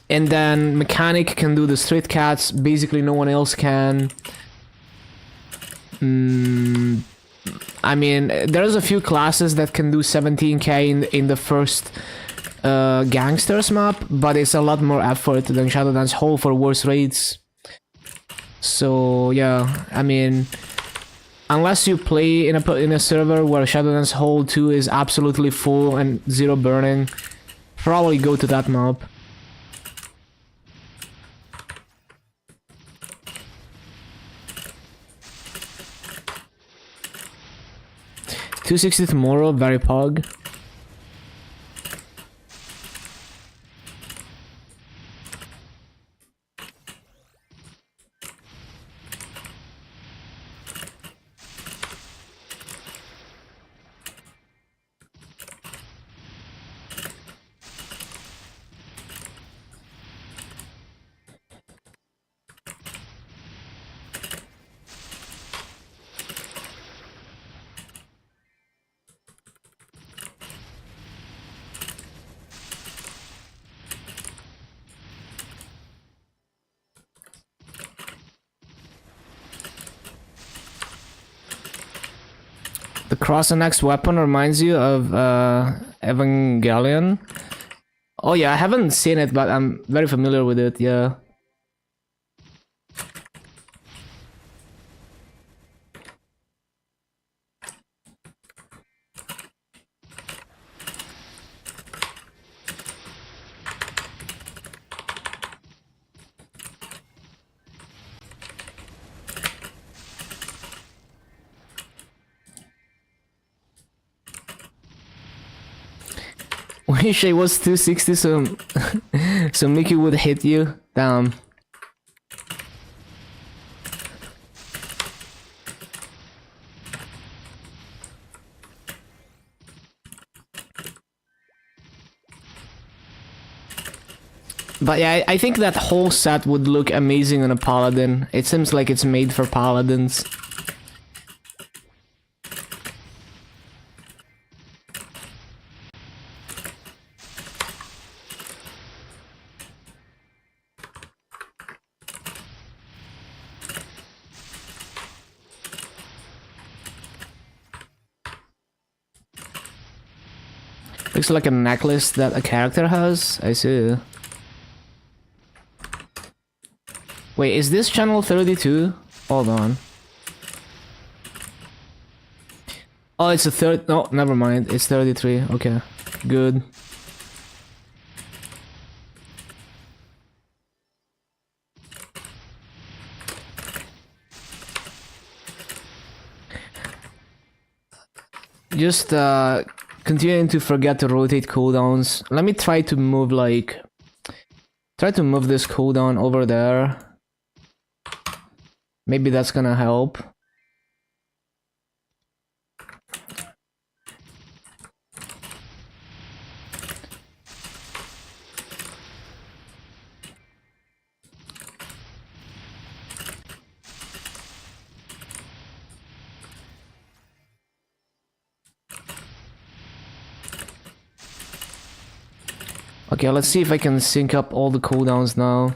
then Mechanic can do the Street Cats, basically no one else can. I mean, there's a few classes that can do 17k in the first Gangsters map, but it's a lot more effort than Shadow Dance Hall for worse raids. So yeah, I mean, unless you play in a server where Shadow Dance Hall 2 is absolutely full and 0 burning, probably go to that map. $260 tomorrow, very pog. The cross and X weapon reminds you of Evangelion. Oh yeah, I haven't seen it, but I'm very familiar with it, yeah. Wish I was 260 so so Mickey would hit you. Damn. But yeah, I think that whole set would look amazing on a paladin. It seems like it's made for paladins. Looks like a necklace that a character has. I see. Wait, is this channel 32? Hold on. Oh, it's a third. No, never mind. It's 33. Okay, good. Just continuing to forget to rotate cooldowns. Let me try to move like... Try to move this cooldown over there. Maybe that's gonna help. Okay, let's see if I can sync up all the cooldowns now.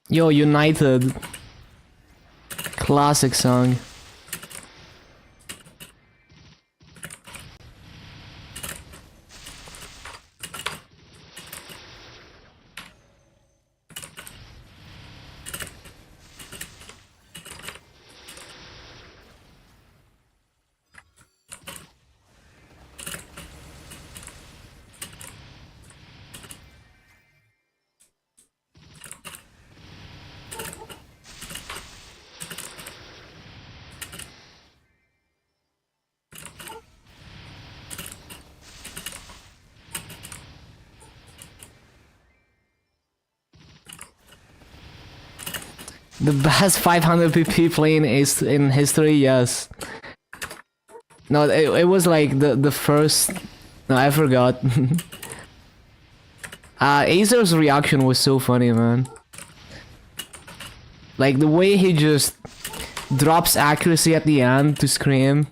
Yo, United. Classic song. The best 500 PP plane is in history, yes. No, it was like the first... No, I forgot. Azer's reaction was so funny, man. Like, the way he just drops accuracy at the end to scream.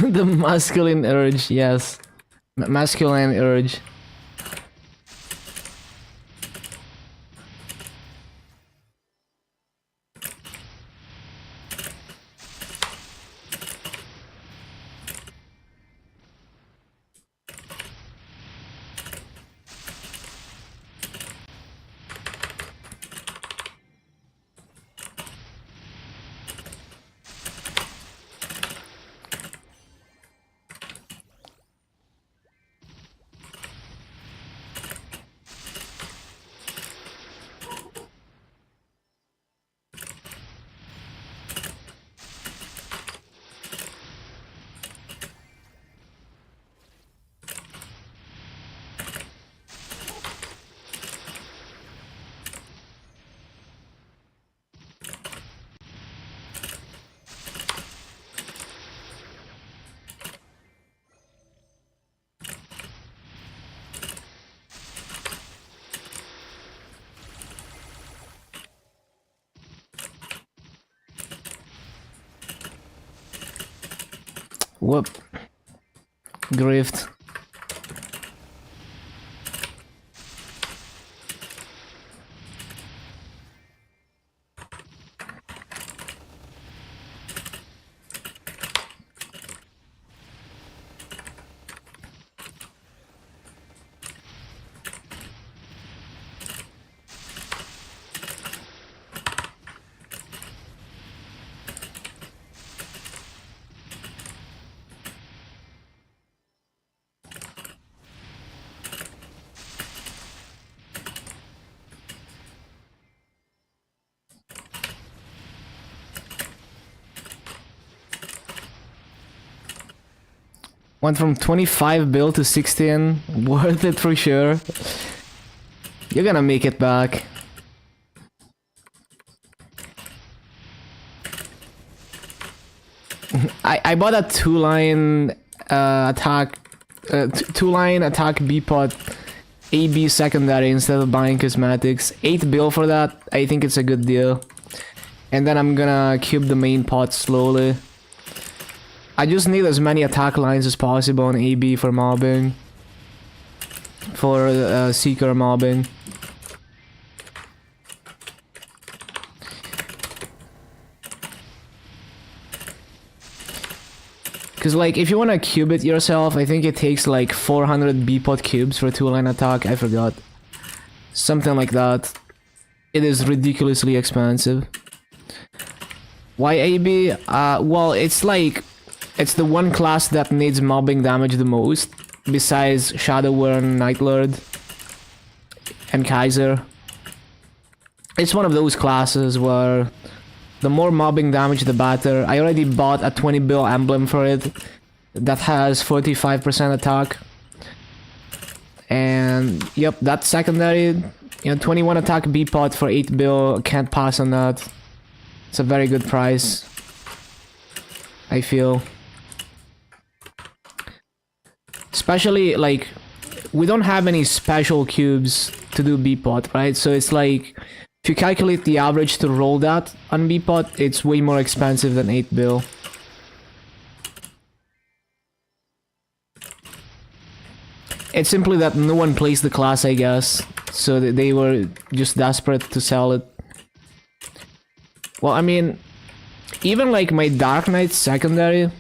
The masculine urge, yes. Masculine urge. Whoop. Grift. Went from 25 bill to 16. Worth it for sure. You're gonna make it back. I bought a two-line attack B-pot AB secondary instead of buying cosmetics. 8 bill for that. I think it's a good deal. And then I'm gonna cube the main pot slowly. I just need as many attack lines as possible on AB for mobbing. For Seeker mobbing. Cause like, if you wanna cube it yourself, I think it takes like 400 B-pot cubes for 2-line attack, I forgot. Something like that. It is ridiculously expensive. Why AB? Well, it's like, it's the one class that needs mobbing damage the most, besides Shadow Wyrn, Night Lord, and Kaiser. It's one of those classes where the more mobbing damage the better. I already bought a 20 bill emblem for it that has 45% attack. And yep, that's secondary. You know, 21 attack B-pot for 8 bill, can't pass on that. It's a very good price, I feel. Especially, like, we don't have any special cubes to do B-pot, right? So it's like, if you calculate the average to roll that on B-pot, it's way more expensive than 8 bill. It's simply that no one plays the class, I guess. So they were just desperate to sell it. Well, I mean, even like my Dark Knight secondary,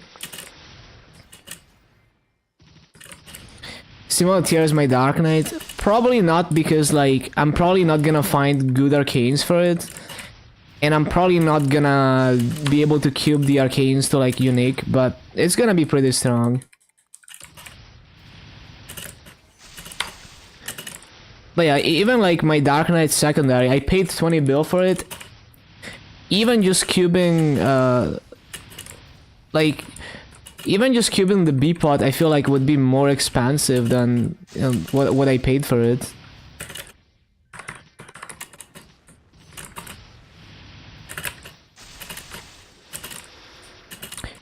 similar tier as my Dark Knight, probably not, because like I'm probably not gonna find good arcanes for it, and I'm probably not gonna be able to cube the arcanes to like unique, but it's gonna be pretty strong. But yeah, even like my Dark Knight secondary, I paid 20 bill for it. Even just cubing, like, even just cubing the B-pot, I feel like would be more expensive than, you know, what I paid for it.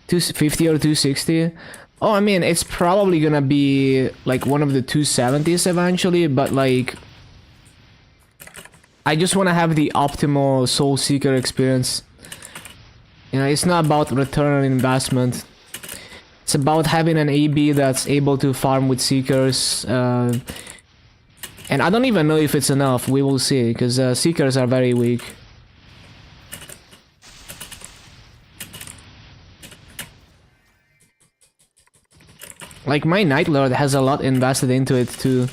$250 or $260. Oh, I mean, it's probably gonna be like one of the 270s eventually, but like, I just want to have the optimal Soul Seeker experience. You know, it's not about return on investment. It's about having an AB that's able to farm with Seekers. And I don't even know if it's enough. We will see, because Seekers are very weak. Like, my Night Lord has a lot invested into it too.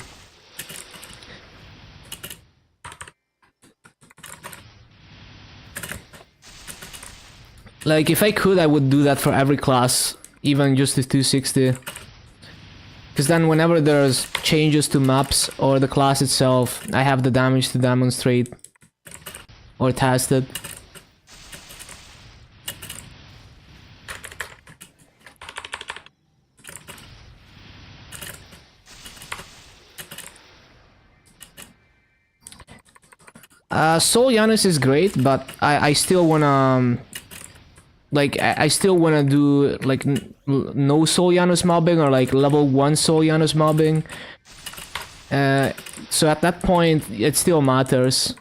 Like, if I could, I would do that for every class, even just the 260. Because then whenever there's changes to maps or the class itself, I have the damage to demonstrate or test it. Soul Janus is great, but I still wanna... like, I still wanna do, like, no Soul Janus mobbing, or like level 1 Soul Janus mobbing. So at that point, it still matters.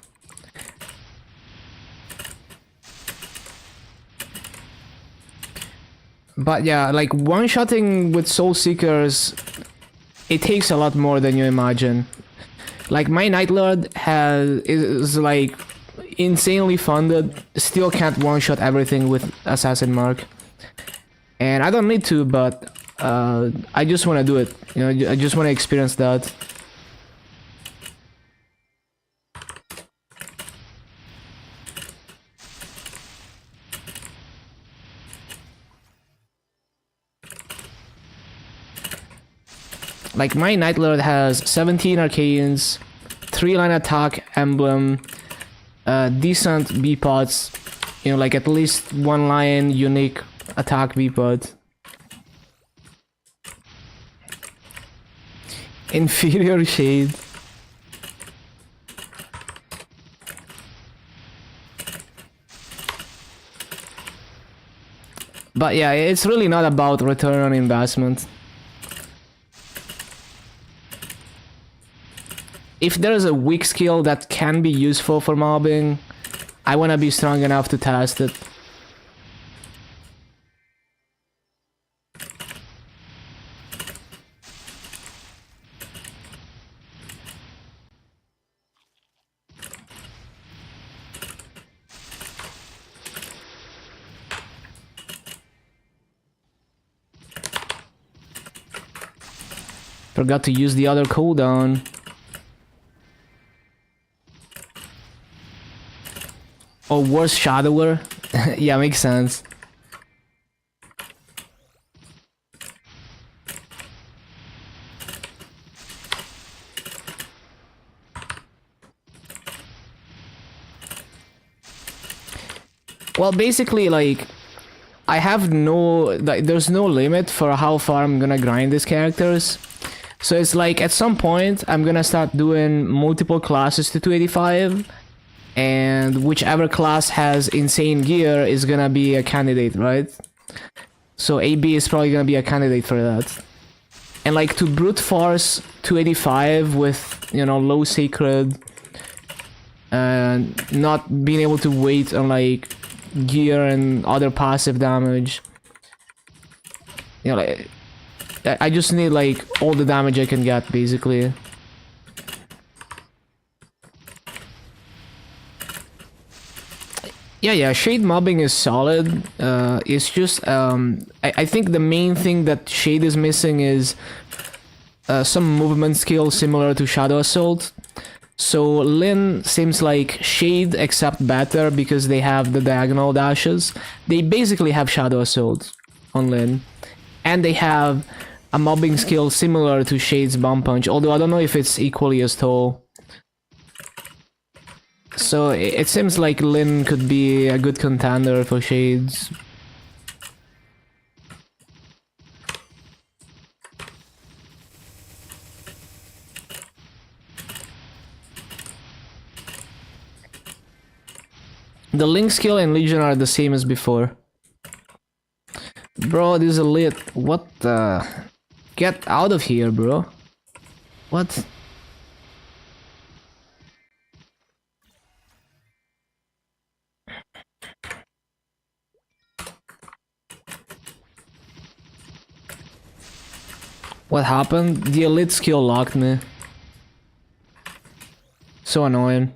But yeah, like one-shotting with Soul Seekers, it takes a lot more than you imagine. Like my Night Lord is like insanely funded, still can't one-shot everything with Assassin Mark. And I don't need to, but I just want to do it. You know, I just want to experience that. Like my Night Lord has 17 arcanes, 3-line attack emblem, decent B pods, you know, like at least 1-line unique attack B pod. Inferior Shade. But yeah, it's really not about return on investment. If there's a weak skill that can be useful for mobbing, I wanna be strong enough to test it. Forgot to use the other cooldown. Or worse, Shadower. Yeah, makes sense. Well, basically, like, I have there's no limit for how far I'm gonna grind these characters. So it's like, at some point, I'm gonna start doing multiple classes to 285. And whichever class has insane gear is gonna be a candidate, right? So AB is probably gonna be a candidate for that. And like to brute force 285 with, you know, low sacred and not being able to wait on like gear and other passive damage. You know, like, I just need like all the damage I can get basically. Yeah, Shade mobbing is solid. It's just, I think the main thing that Shade is missing is some movement skill similar to Shadow Assault. So Lin seems like Shade except better because they have the diagonal dashes. They basically have Shadow Assault on Lin. And they have a mobbing skill similar to Shade's Bomb Punch, although I don't know if it's equally as tall. So it seems like Lin could be a good contender for Shades. The Link skill and Legion are the same as before. Bro, this is a lit. What the? Get out of here, bro. What? What happened? The elite skill locked me. So annoying.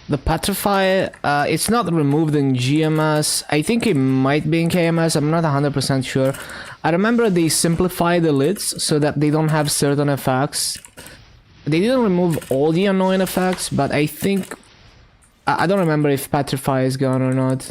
The Petrify, it's not removed in GMS. I think it might be in KMS, I'm not 100% sure. I remember they simplify the lids so that they don't have certain effects. They didn't remove all the annoying effects, but I think... I don't remember if Petrify is gone or not.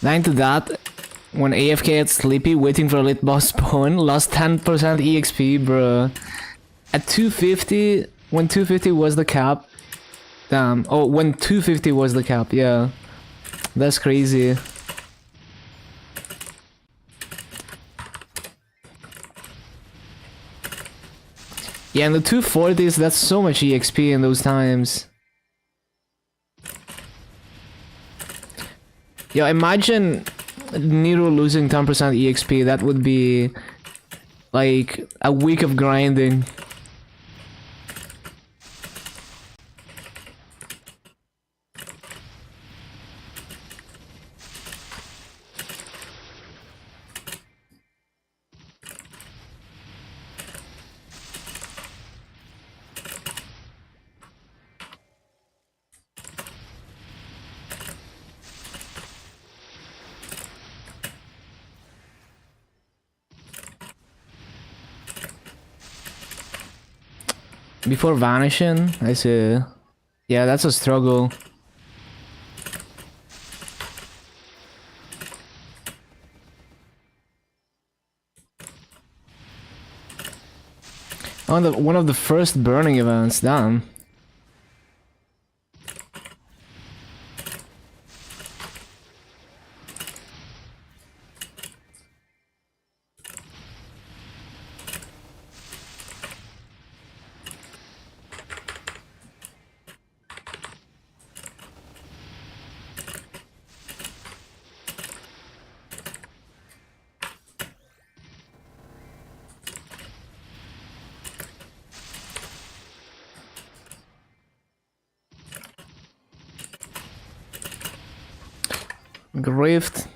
Lying to that, when AFK at Sleepy waiting for a lit boss spawn, lost 10% EXP, bruh. At 250, when 250 was the cap. Damn. Oh, when 250 was the cap, yeah. That's crazy. Yeah, and the 240s, that's so much EXP in those times. Yo, imagine Nero losing 10% EXP, that would be like a week of grinding. Before vanishing, I see. Yeah, that's a struggle. One of the first burning events, damn. Grift.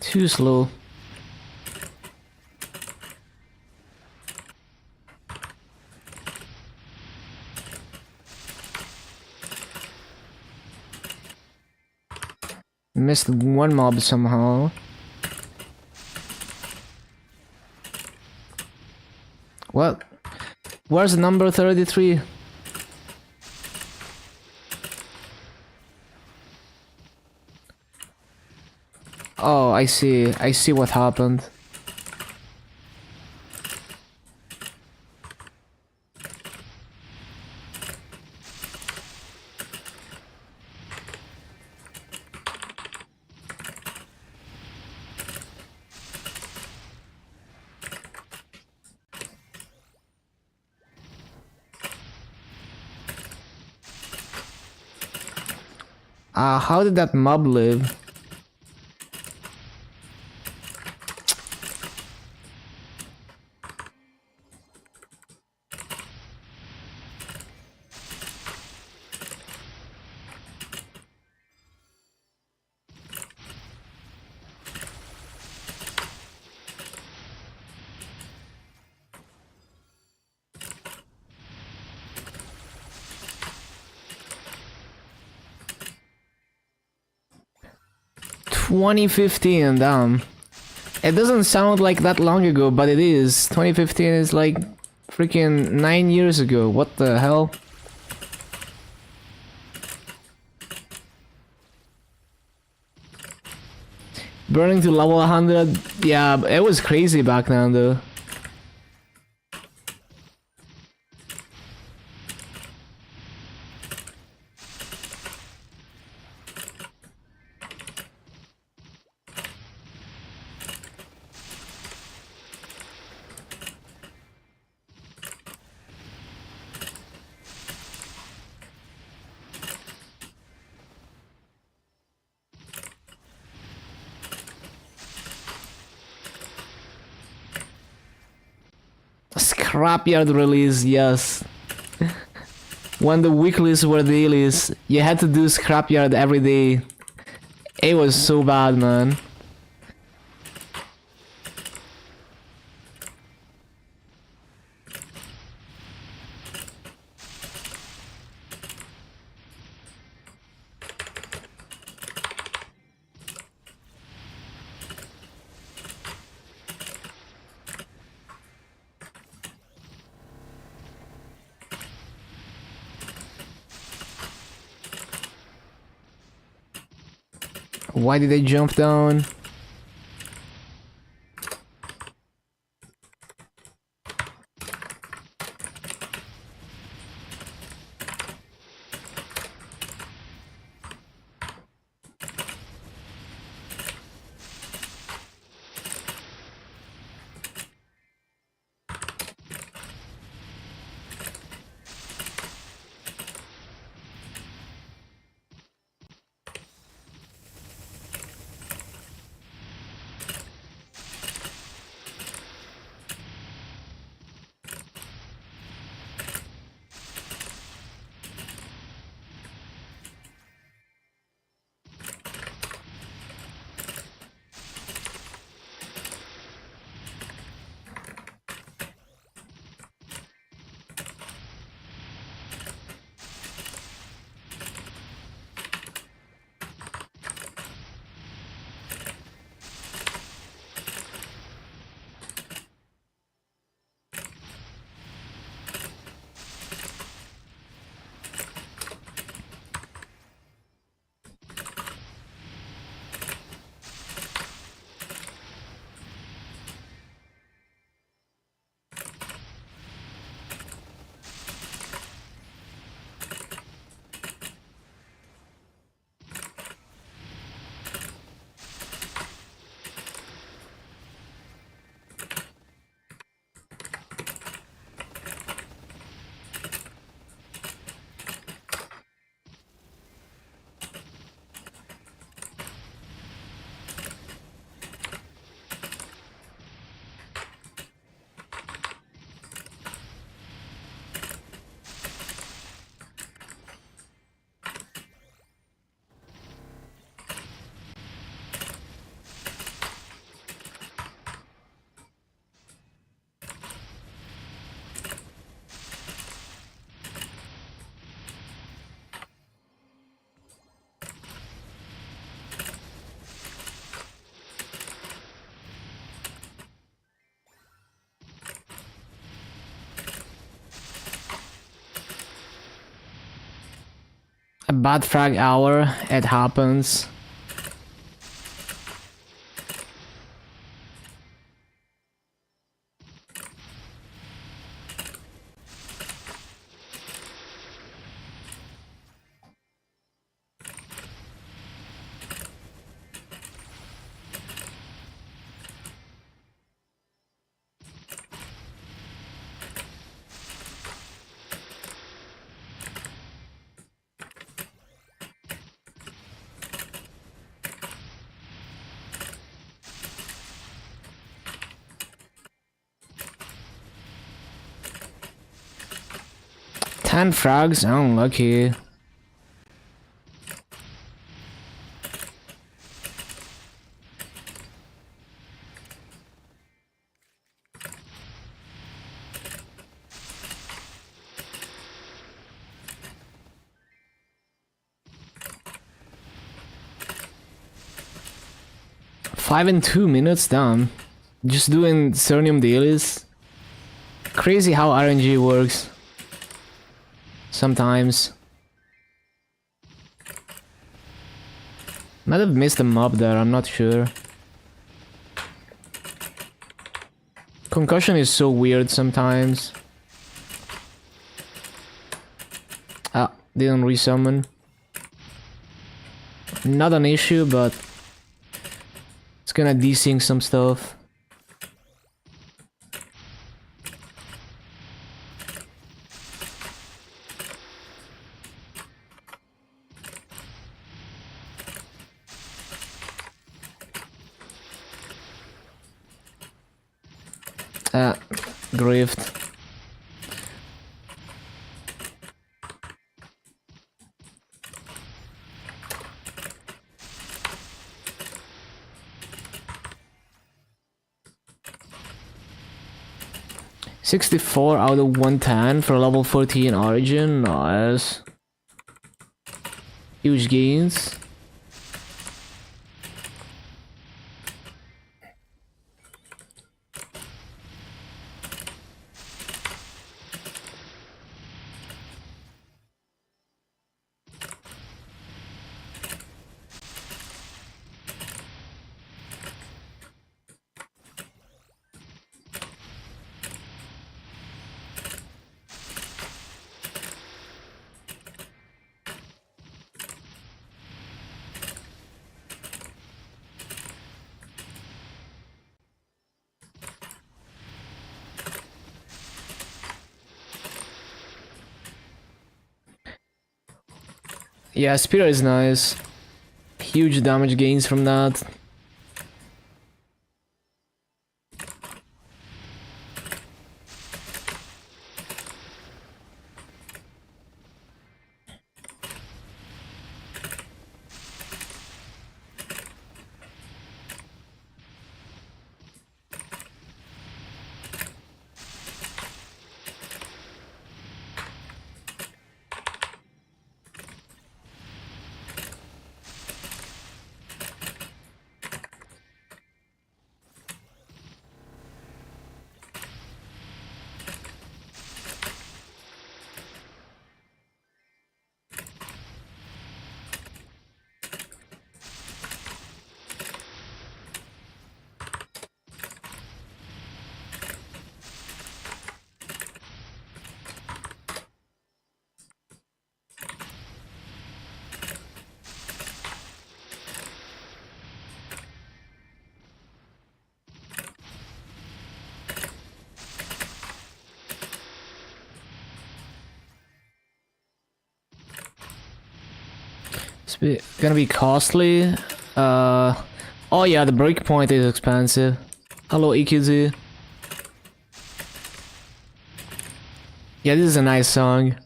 Too slow. Missed one mob somehow. What? Where's number 33? Oh, I see. I see what happened. How did that mob live? "2015, damn. It doesn't sound like that long ago, but it is. 2015 is like freaking 9 years ago. What the hell?" Burning to level 100, yeah, it was crazy back then though. Scrapyard release, yes. When the weeklies were dailies, you had to do Scrapyard every day. It was so bad, man. Why did they jump down? A bad frag hour, it happens. 10 frags, unlucky. Five and 2 minutes, damn. Just doing Cernium dailies. Crazy how RNG works. Sometimes. Might have missed a mob there, I'm not sure. Concussion is so weird sometimes. Ah, didn't resummon. Not an issue, but it's gonna desync some stuff. Ah, grift. $64 out of 110 for level 14 Origin, nice. Huge gains. Yeah, Spear is nice. Huge damage gains from that. Gonna be costly. Oh yeah, the breakpoint is expensive. Hello, EQZ. Yeah, this is a nice song.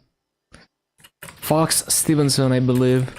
Fox Stevenson, I believe.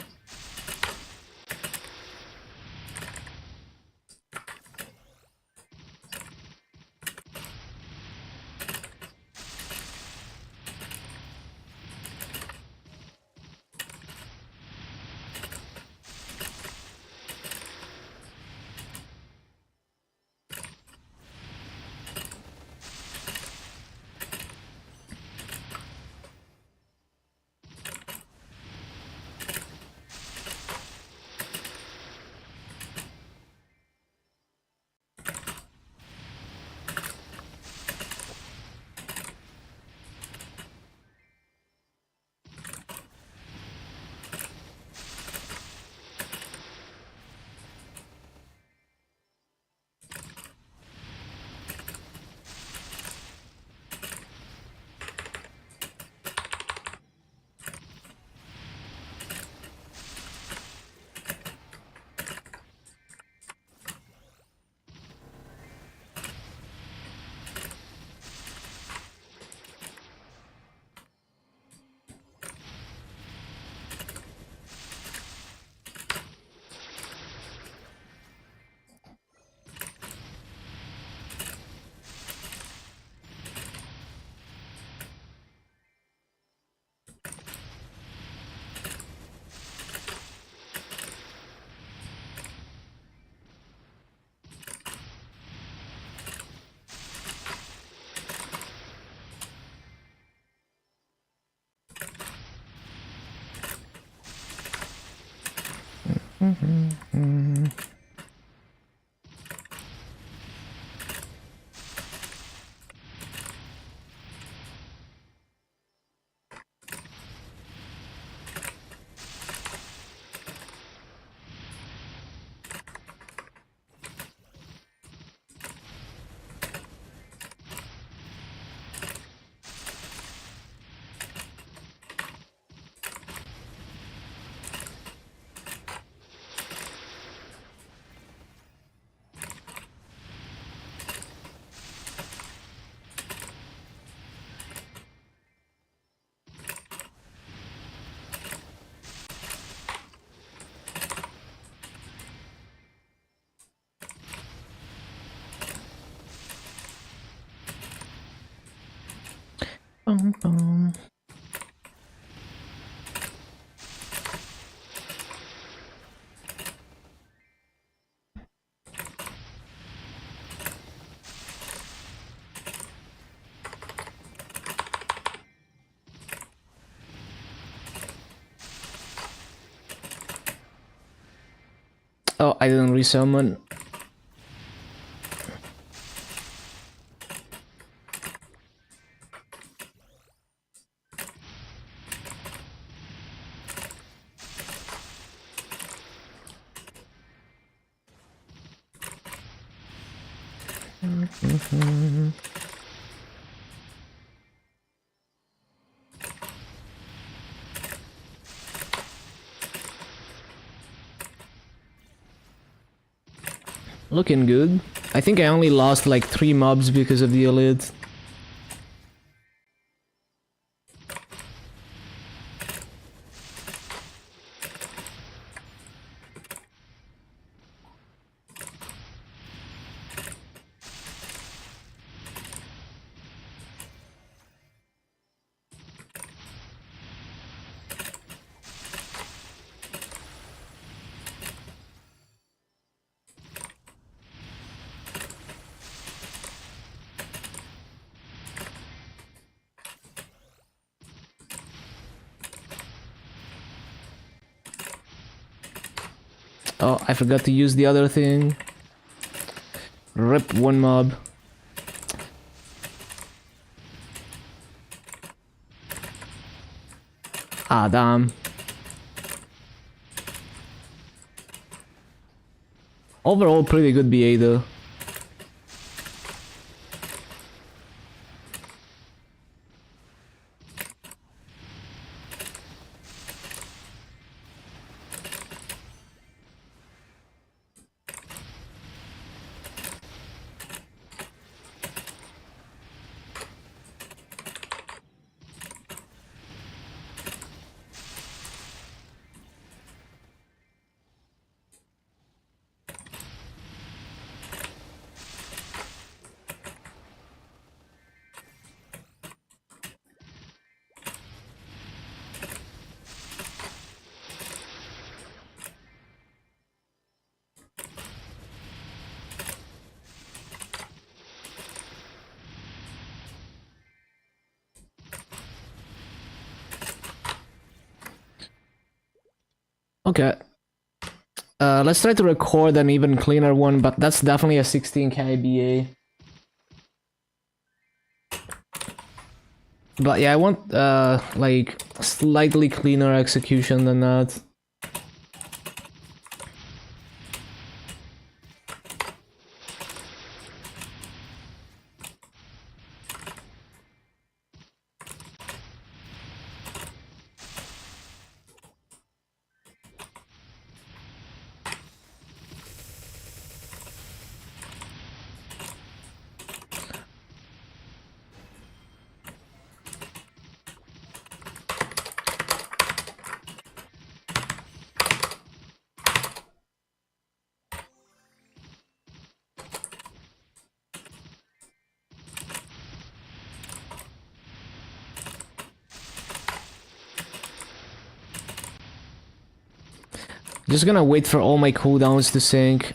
Oh, I didn't resummon. Looking good. I think I only lost like 3 mobs because of the elite. Oh, I forgot to use the other thing. Rip 1 mob. Ah, damn. Overall, pretty good BA though. Okay. Let's try to record an even cleaner one, but that's definitely a 16k BA. But yeah, I want like slightly cleaner execution than that. Just gonna wait for all my cooldowns to sync.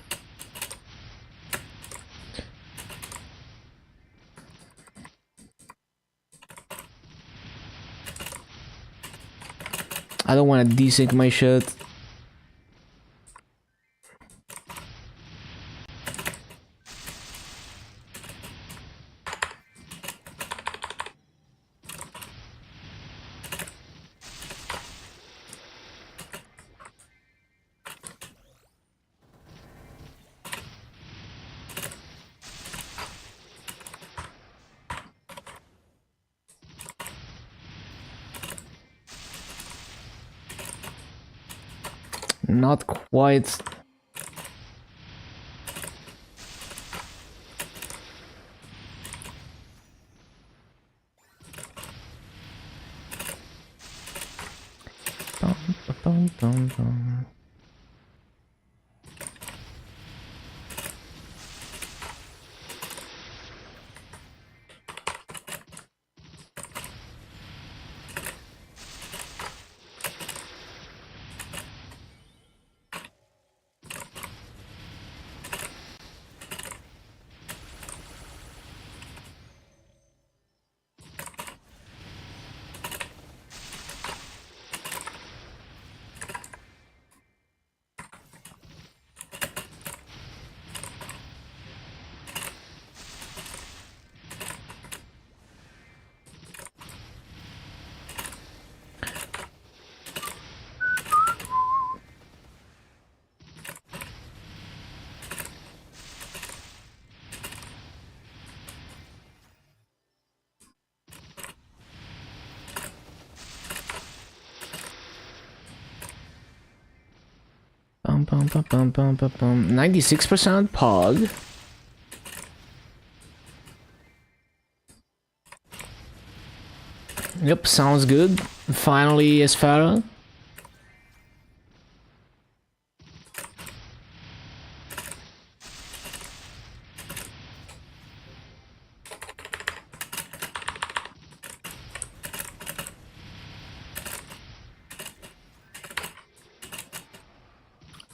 I don't want to desync my shit. Not quite. Bum, bum, bum. Bum, bum, bum, bum, bum, bum, bum. 96% pog. Yep, sounds good. Finally, Esfera.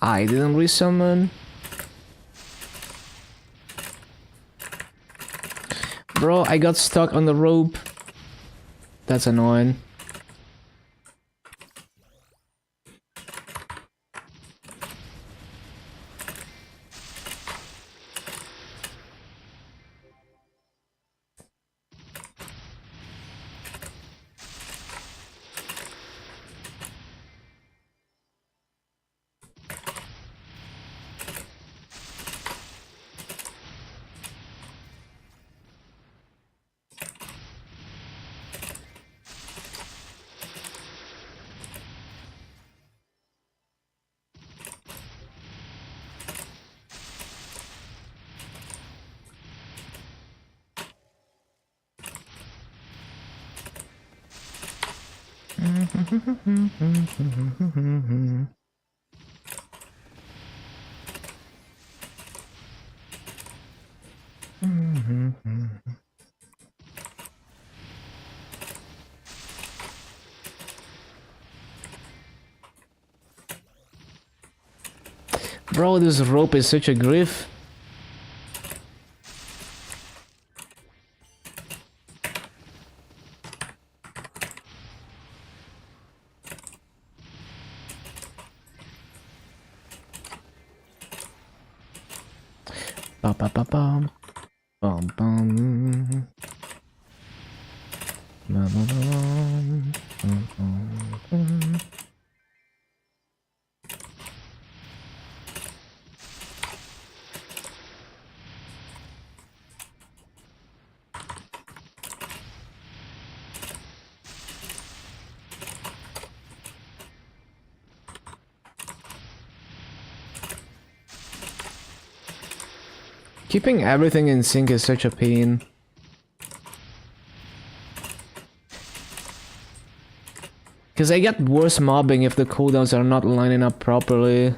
I didn't resummon. Bro, I got stuck on the rope. That's annoying. Bro, this rope is such a grief. Ba ba ba bum. Bum bum. Ba ba ba bum. Bum bum bum. Keeping everything in sync is such a pain. Because I get worse mobbing if the cooldowns are not lining up properly.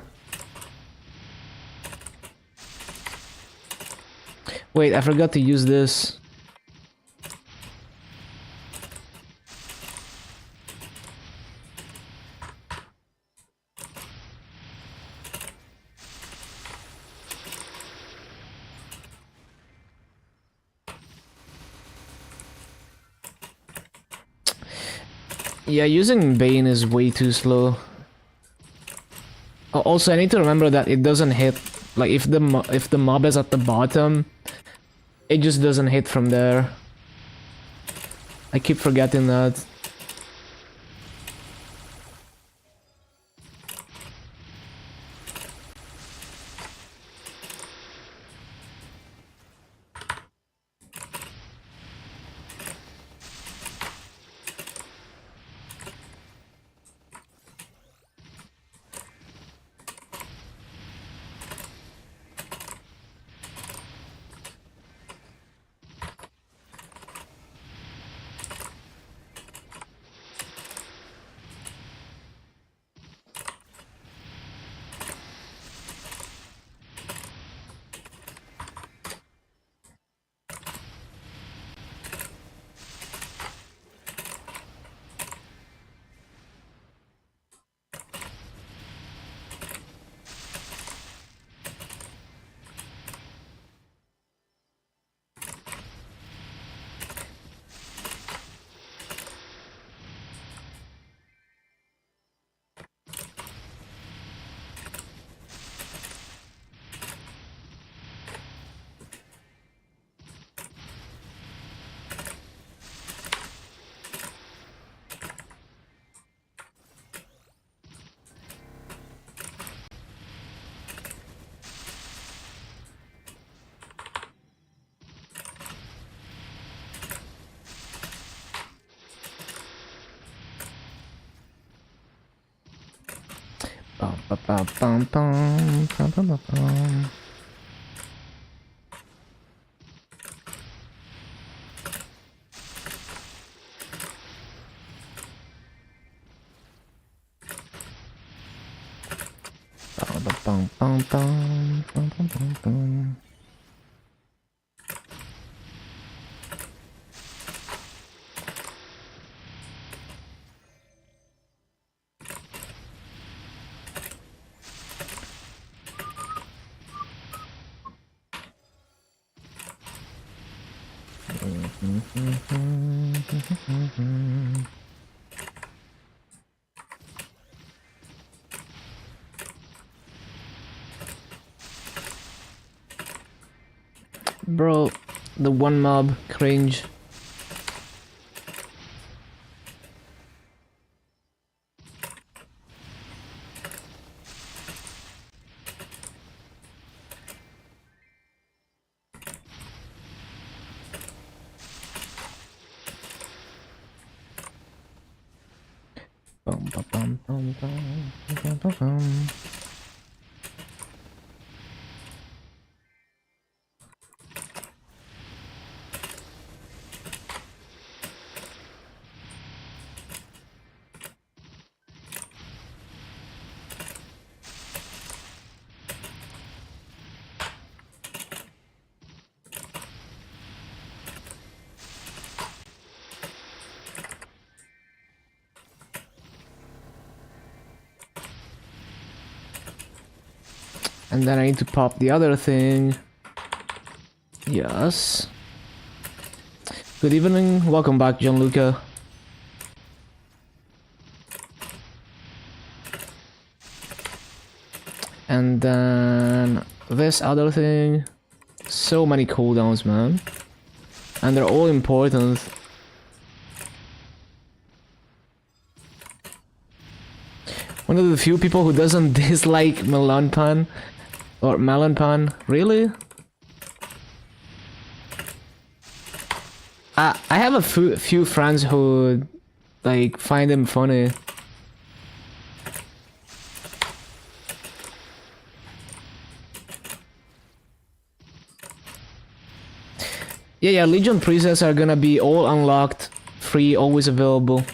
Wait, I forgot to use this. Yeah, using Bane is way too slow. Also, I need to remember that it doesn't hit. Like, if the mob is at the bottom, it just doesn't hit from there. I keep forgetting that. Bum, bum, bum, bum, bum, bum, bum. Bum, bum, bum, bum, bum, bum, bum. Bro, the one mob cringe. Bum, bum, bum, bum, bum, bum, bum, bum. And then I need to pop the other thing. Yes. Good evening. Welcome back, Gianluca. And then this other thing. So many cooldowns, man. And they're all important. One of the few people who doesn't dislike melon pan. Or melon pan. Really? I have a few friends who like find them funny. Yeah, Legion presets are gonna be all unlocked, free, always available.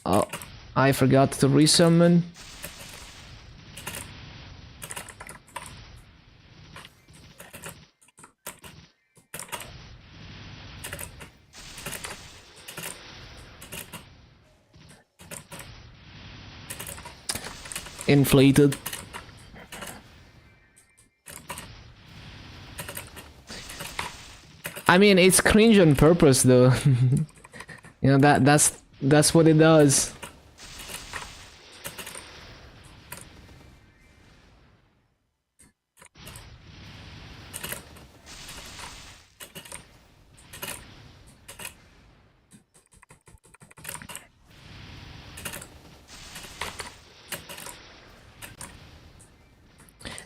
Oh, I forgot to resummon. Inflated. I mean, it's cringe on purpose, though. You know that's what it does.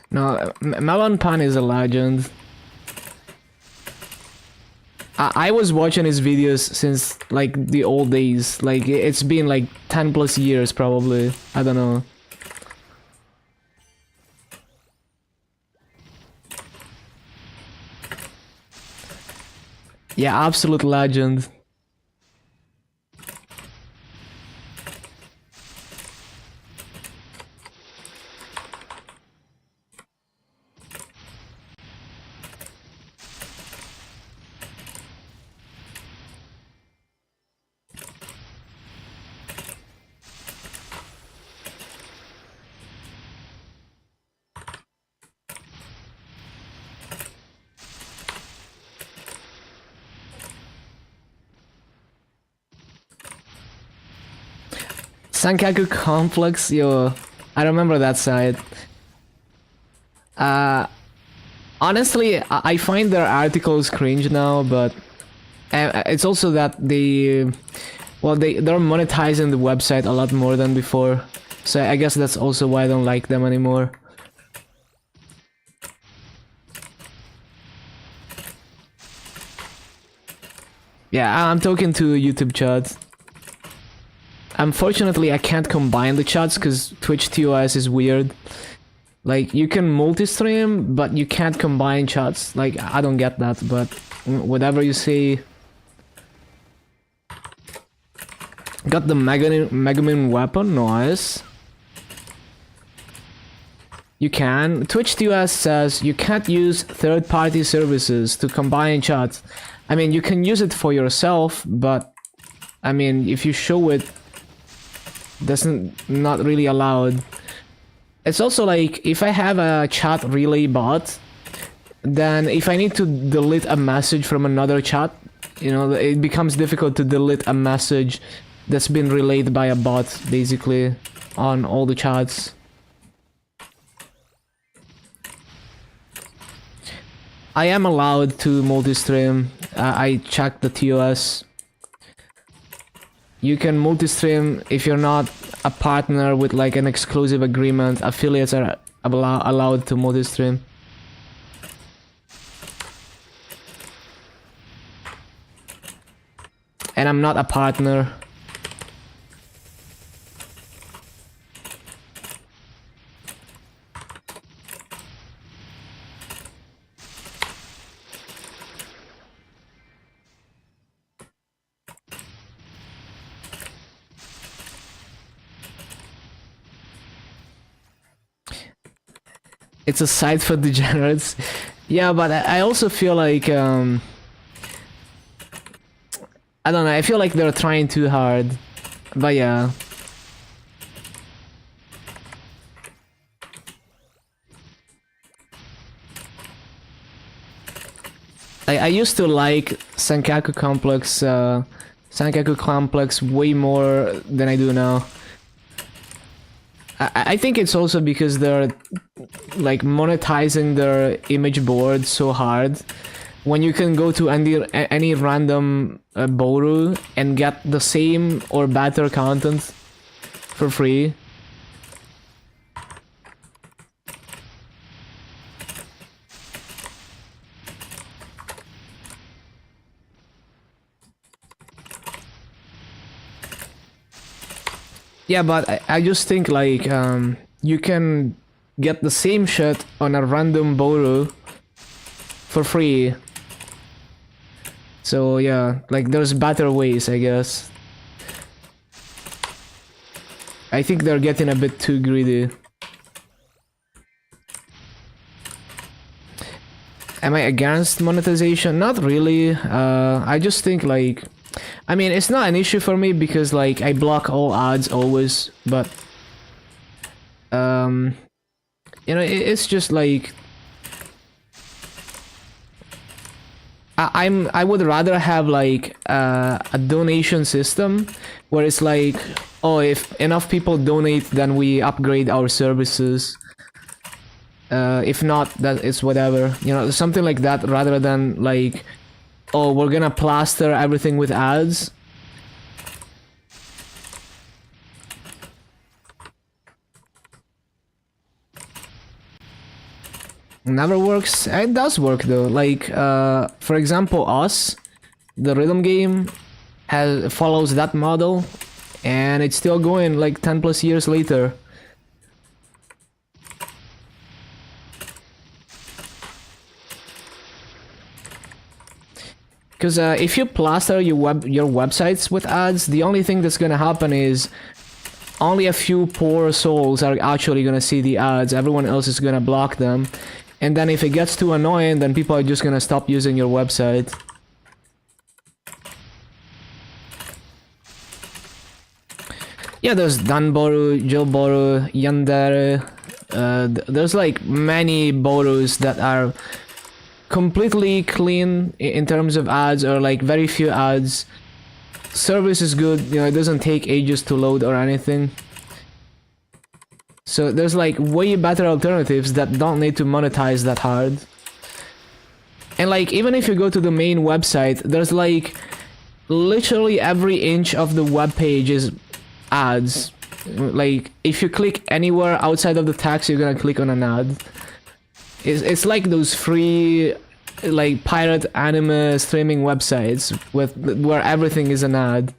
No, Melon Pan is a legend. I was watching his videos since like the old days. Like it's been like 10 plus years probably. I don't know. Yeah, absolute legend. Sankaku Complex, yo, I remember that site. Honestly, I find their articles cringe now, but it's also that well, they're monetizing the website a lot more than before, so I guess that's also why I don't like them anymore. Yeah, I'm talking to YouTube chat. Unfortunately, I can't combine the chats because Twitch TOS is weird. Like, you can multi-stream, but you can't combine chats. Like, I don't get that, but whatever you say. Got the Megamin weapon, nice. You can. Twitch TOS says you can't use third-party services to combine chats. I mean, you can use it for yourself, but I mean, if you show it, that's not really allowed. It's also like, if I have a chat relay bot, then if I need to delete a message from another chat, you know, it becomes difficult to delete a message that's been relayed by a bot, basically, on all the chats. I am allowed to multi-stream. I checked the TOS. You can multi-stream if you're not a partner with like an exclusive agreement. Affiliates are allowed to multi-stream. And I'm not a partner. It's a site for degenerates. Yeah, but I also feel like, I don't know, I feel like they're trying too hard. But yeah. I used to like Senkaku Complex way more than I do now. I think it's also because they're like monetizing their image board so hard. When you can go to any random Boru and get the same or better content for free. Yeah, but I just think like you can get the same shit on a random Boru for free. So yeah, like there's better ways, I guess. I think they're getting a bit too greedy. Am I against monetization? Not really. I just think like, I mean, it's not an issue for me because like I block all ads always, but you know, it's just like I would rather have like a donation system where it's like, oh, if enough people donate, then we upgrade our services. If not, that it's whatever, you know, something like that, rather than like, oh, we're gonna plaster everything with ads. Never works. It does work though. Like, for example, Us, the rhythm game, follows that model, and it's still going like 10 plus years later. Because if you plaster your websites with ads, the only thing that's gonna happen is only a few poor souls are actually gonna see the ads. Everyone else is gonna block them, and then if it gets too annoying, then people are just gonna stop using your website. Yeah, there's Danboru, Jilboru, Yandere. There's like many Borus that are completely clean in terms of ads, or like very few ads. Service is good, you know, it doesn't take ages to load or anything. So there's like way better alternatives that don't need to monetize that hard. And like, even if you go to the main website, there's like literally every inch of the web page is ads. Like, if you click anywhere outside of the text, you're gonna click on an ad. It's like those free, like, pirate anime streaming websites where everything is an ad.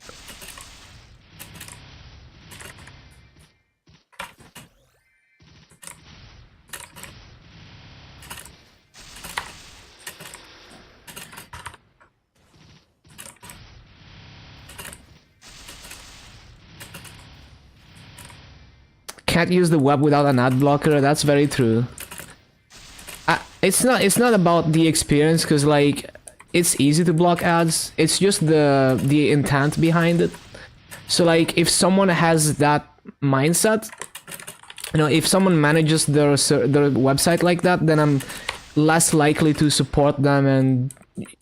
can't use the web without an ad blocker. That's very true. It's not about the experience, because like it's easy to block ads. It's just the intent behind it. So like if someone has that mindset, you know, if someone manages their website like that, then I'm less likely to support them, and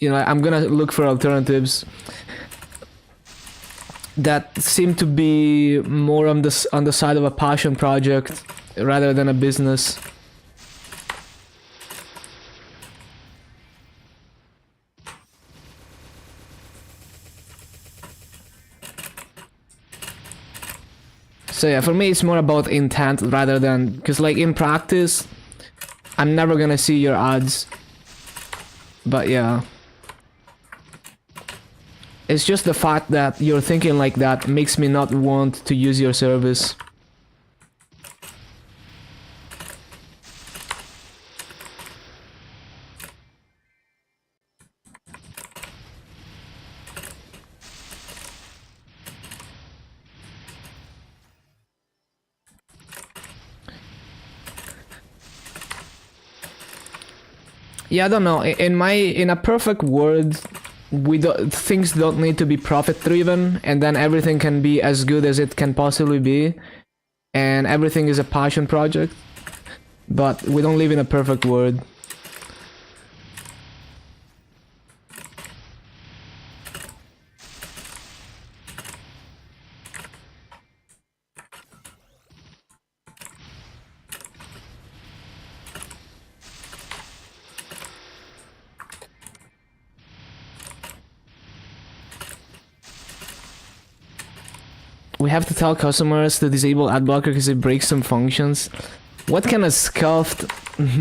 you know, I'm gonna look for alternatives that seem to be more on the side of a passion project rather than a business. So yeah, for me it's more about intent rather than, because like in practice I'm never gonna see your ads, but yeah, it's just the fact that you're thinking like that makes me not want to use your service. Yeah, I don't know. In a perfect world, things don't need to be profit driven, and then everything can be as good as it can possibly be, and everything is a passion project. But we don't live in a perfect world. We have to tell customers to disable ad blocker because it breaks some functions. What kind of scuffed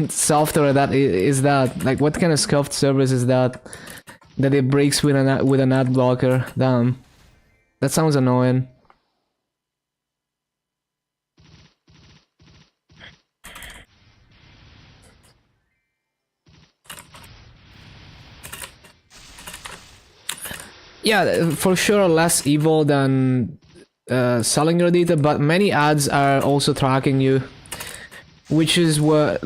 software that is that? Like, what kind of scuffed service is that it breaks with an ad blocker? Damn, that sounds annoying. Yeah, for sure less evil than selling your data, but many ads are also tracking you, which is what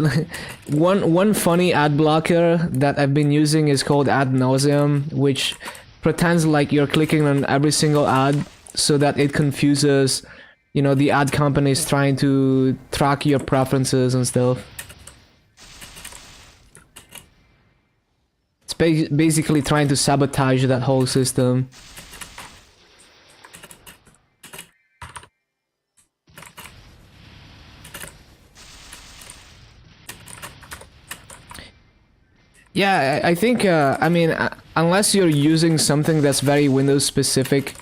one funny ad blocker that I've been using is called ad nauseum, which pretends like you're clicking on every single ad so that it confuses, you know, the ad companies trying to track your preferences and stuff. It's basically trying to sabotage that whole system. Yeah, I think, I mean, unless you're using something that's very Windows specific,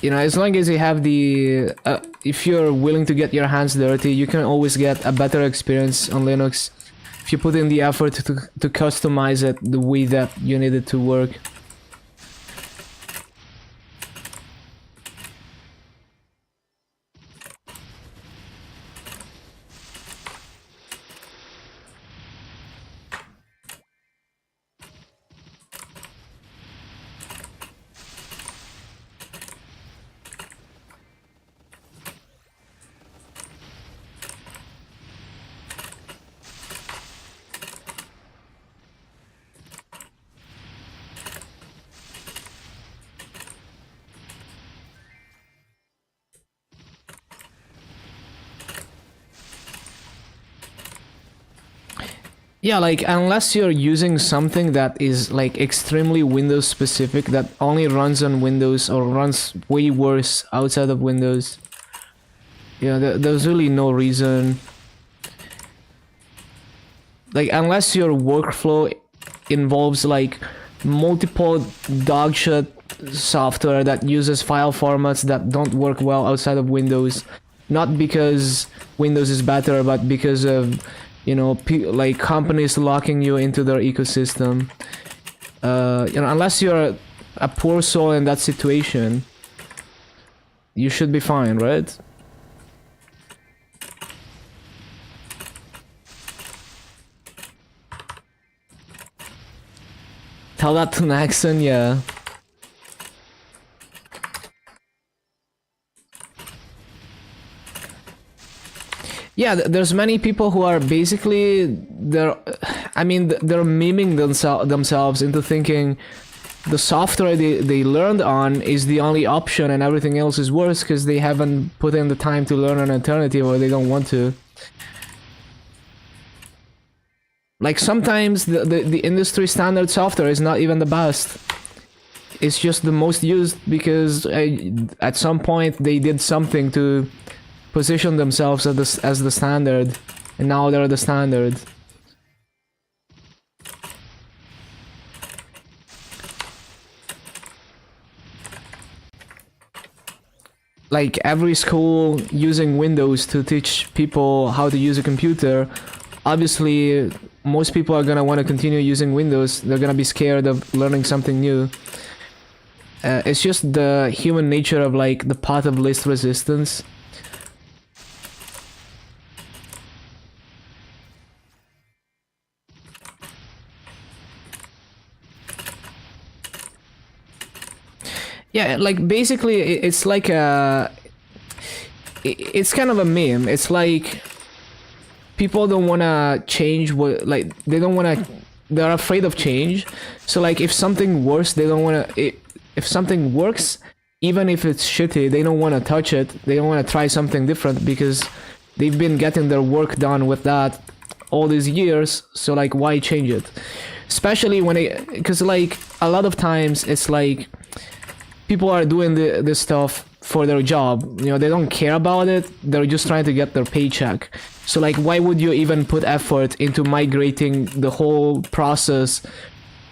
you know, as long as you have the, if you're willing to get your hands dirty, you can always get a better experience on Linux if you put in the effort to customize it the way that you need it to work. Yeah, like, unless you're using something that is like extremely Windows specific, that only runs on Windows or runs way worse outside of Windows, yeah, there's really no reason. Like, unless your workflow involves like multiple dogshit software that uses file formats that don't work well outside of Windows, not because Windows is better, but because of, you know, like companies locking you into their ecosystem. You know, unless you're a poor soul in that situation, you should be fine, right? Tell that to Naxon, yeah. Yeah, there's many people who are basically they're memeing themselves into thinking the software they learned on is the only option and everything else is worse because they haven't put in the time to learn an alternative or they don't want to. Like sometimes the industry standard software is not even the best. It's just the most used because at some point they did something to position themselves as the standard, and now they're the standard. Like every school using Windows to teach people how to use a computer, obviously most people are gonna want to continue using Windows. They're gonna be scared of learning something new. It's just the human nature of like the path of least resistance. Yeah, like basically it's like it's kind of a meme. It's like people don't want to change what, like they don't want to, they're afraid of change. So like if something works, they don't want to, if something works, even if it's shitty, they don't want to touch it. They don't want to try something different because they've been getting their work done with that all these years. So like why change it? Especially when it, because like a lot of times it's like people are doing this stuff for their job. You know, they don't care about it. They're just trying to get their paycheck. So like, why would you even put effort into migrating the whole process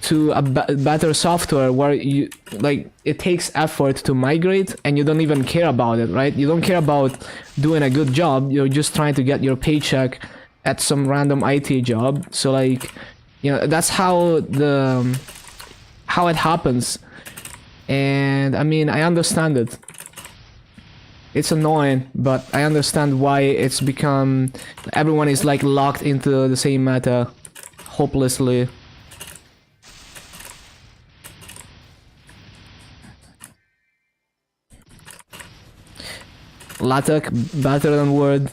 to a better software where you, like, it takes effort to migrate and you don't even care about it, right? You don't care about doing a good job. You're just trying to get your paycheck at some random IT job. So like, you know, that's how it happens. And I mean, I understand it. It's annoying, but I understand why it's become, everyone is like locked into the same meta hopelessly. LaTeX better than Word.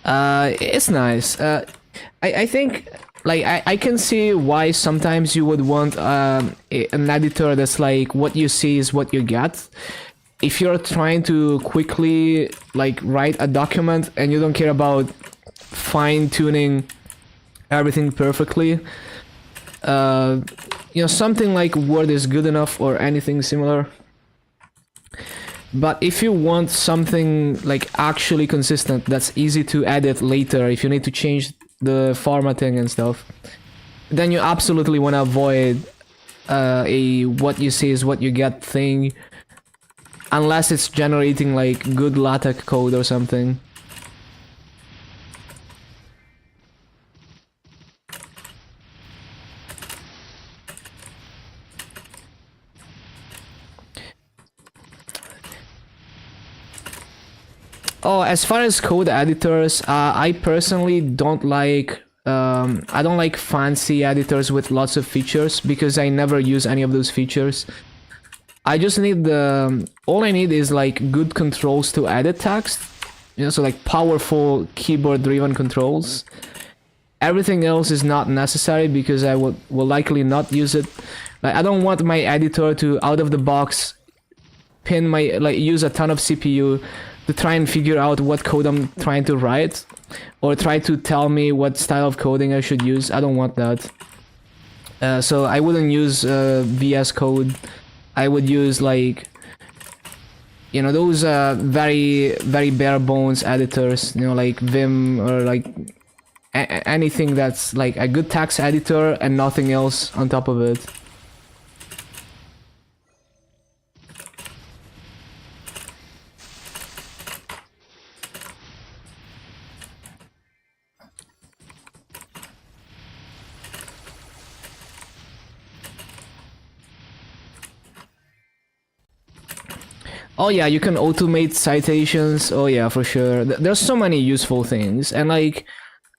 It's nice. I think like I can see why sometimes you would want an editor that's like what you see is what you get. If you're trying to quickly like write a document and you don't care about fine-tuning everything perfectly, you know, something like Word is good enough or anything similar. But if you want something like actually consistent that's easy to edit later, if you need to change the formatting and stuff, then you absolutely want to avoid a what you see is what you get thing, unless it's generating like good LaTeX code or something. Oh, as far as code editors, I personally don't like I don't like fancy editors with lots of features because I never use any of those features. I just need all I need is like good controls to edit text, you know, so like powerful keyboard driven controls. Everything else is not necessary because I will likely not use it. Like I don't want my editor to out of the box pin my, like, use a ton of CPU to try and figure out what code I'm trying to write, or try to tell me what style of coding I should use. I don't want that. So I wouldn't use VS Code. I would use like, you know, those very bare bones editors, you know, like Vim or like anything that's like a good text editor and nothing else on top of it. Oh yeah, you can automate citations. Oh yeah, for sure. There's so many useful things, and like,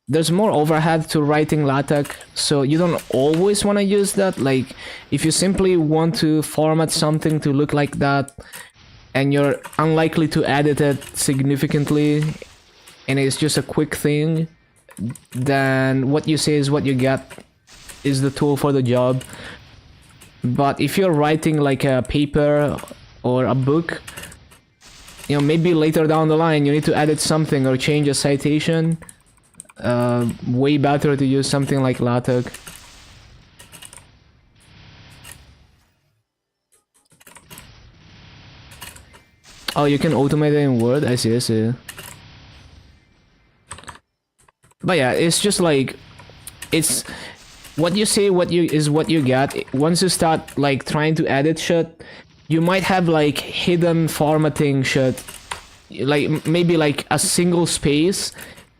there's more overhead to writing LaTeX, so you don't always want to use that. Like, if you simply want to format something to look like that, and you're unlikely to edit it significantly, and it's just a quick thing, then what you say is what you get is the tool for the job. But if you're writing like a paper or a book, you know, maybe later down the line you need to edit something or change a citation, way better to use something like LaTeX. Oh, you can automate it in Word? I see, I see. But yeah, it's just like, it's what you say, what you get. Once you start like trying to edit shit, you might have like hidden formatting shit, like maybe like a single space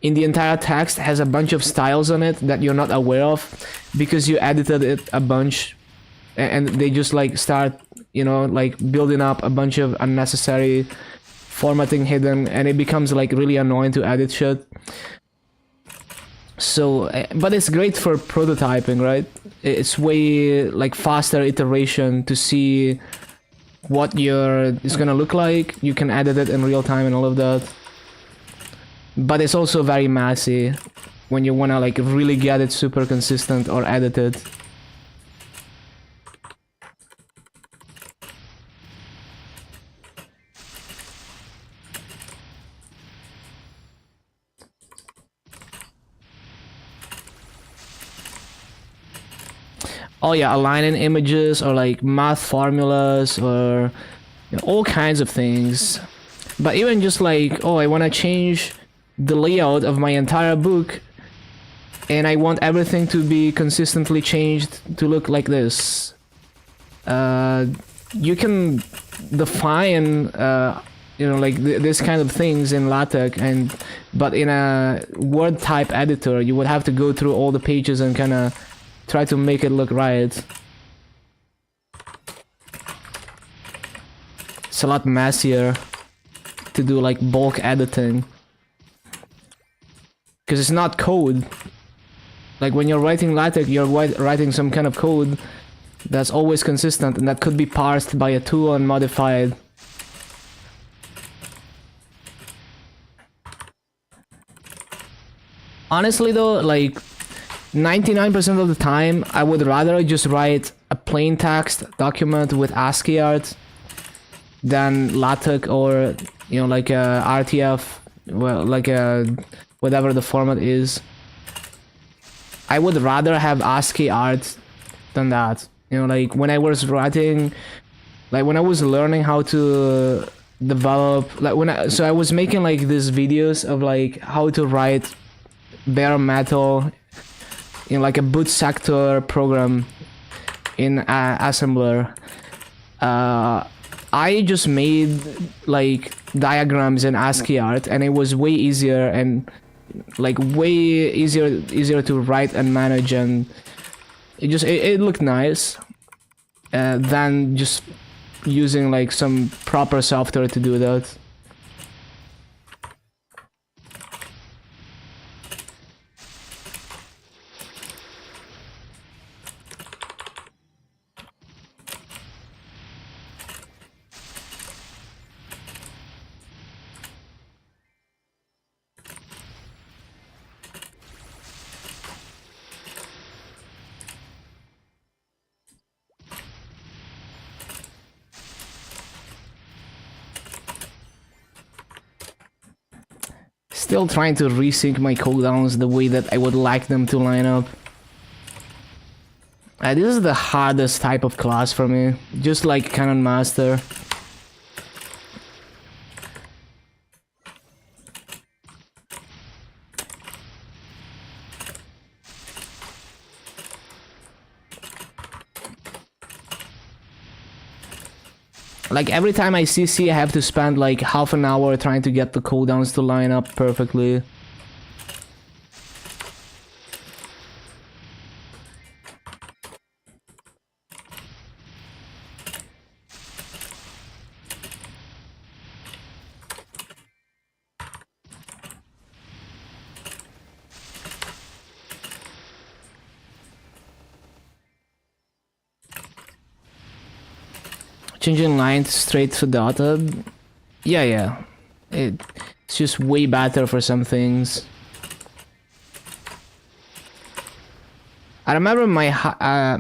in the entire text has a bunch of styles on it that you're not aware of because you edited it a bunch, and they just like start, you know, like building up a bunch of unnecessary formatting hidden, and it becomes like really annoying to edit shit. So, but it's great for prototyping, right? It's way like faster iteration to see what it's gonna look like. You can edit it in real time and all of that. But it's also very messy when you wanna like really get it super consistent or edited. Oh yeah, aligning images or like math formulas or, you know, all kinds of things. But even just like, oh, I want to change the layout of my entire book and I want everything to be consistently changed to look like this. You can define, you know, like this kind of things in LaTeX, but in a Word type editor, you would have to go through all the pages and kind of try to make it look right. It's a lot messier to do like bulk editing, because it's not code. Like when you're writing LaTeX, you're writing some kind of code that's always consistent and that could be parsed by a tool and modified. Honestly though, like 99% of the time, I would rather just write a plain text document with ASCII art than LaTeX or, you know, like a RTF, well, like a whatever the format is. I would rather have ASCII art than that. You know, like when I was writing, like when I was learning how to develop, like so I was making like these videos of like how to write bare metal in like a boot sector program in assembler. I just made like diagrams in ASCII art, and it was way easier and like way easier to write and manage, and it looked nice than just using like some proper software to do that. Still trying to resync my cooldowns the way that I would like them to line up. This is the hardest type of class for me, just like Cannon Master. Like every time I CC, I have to spend like half an hour trying to get the cooldowns to line up perfectly. Changing lines straight to dotted. Yeah. It's just way better for some things. I remember my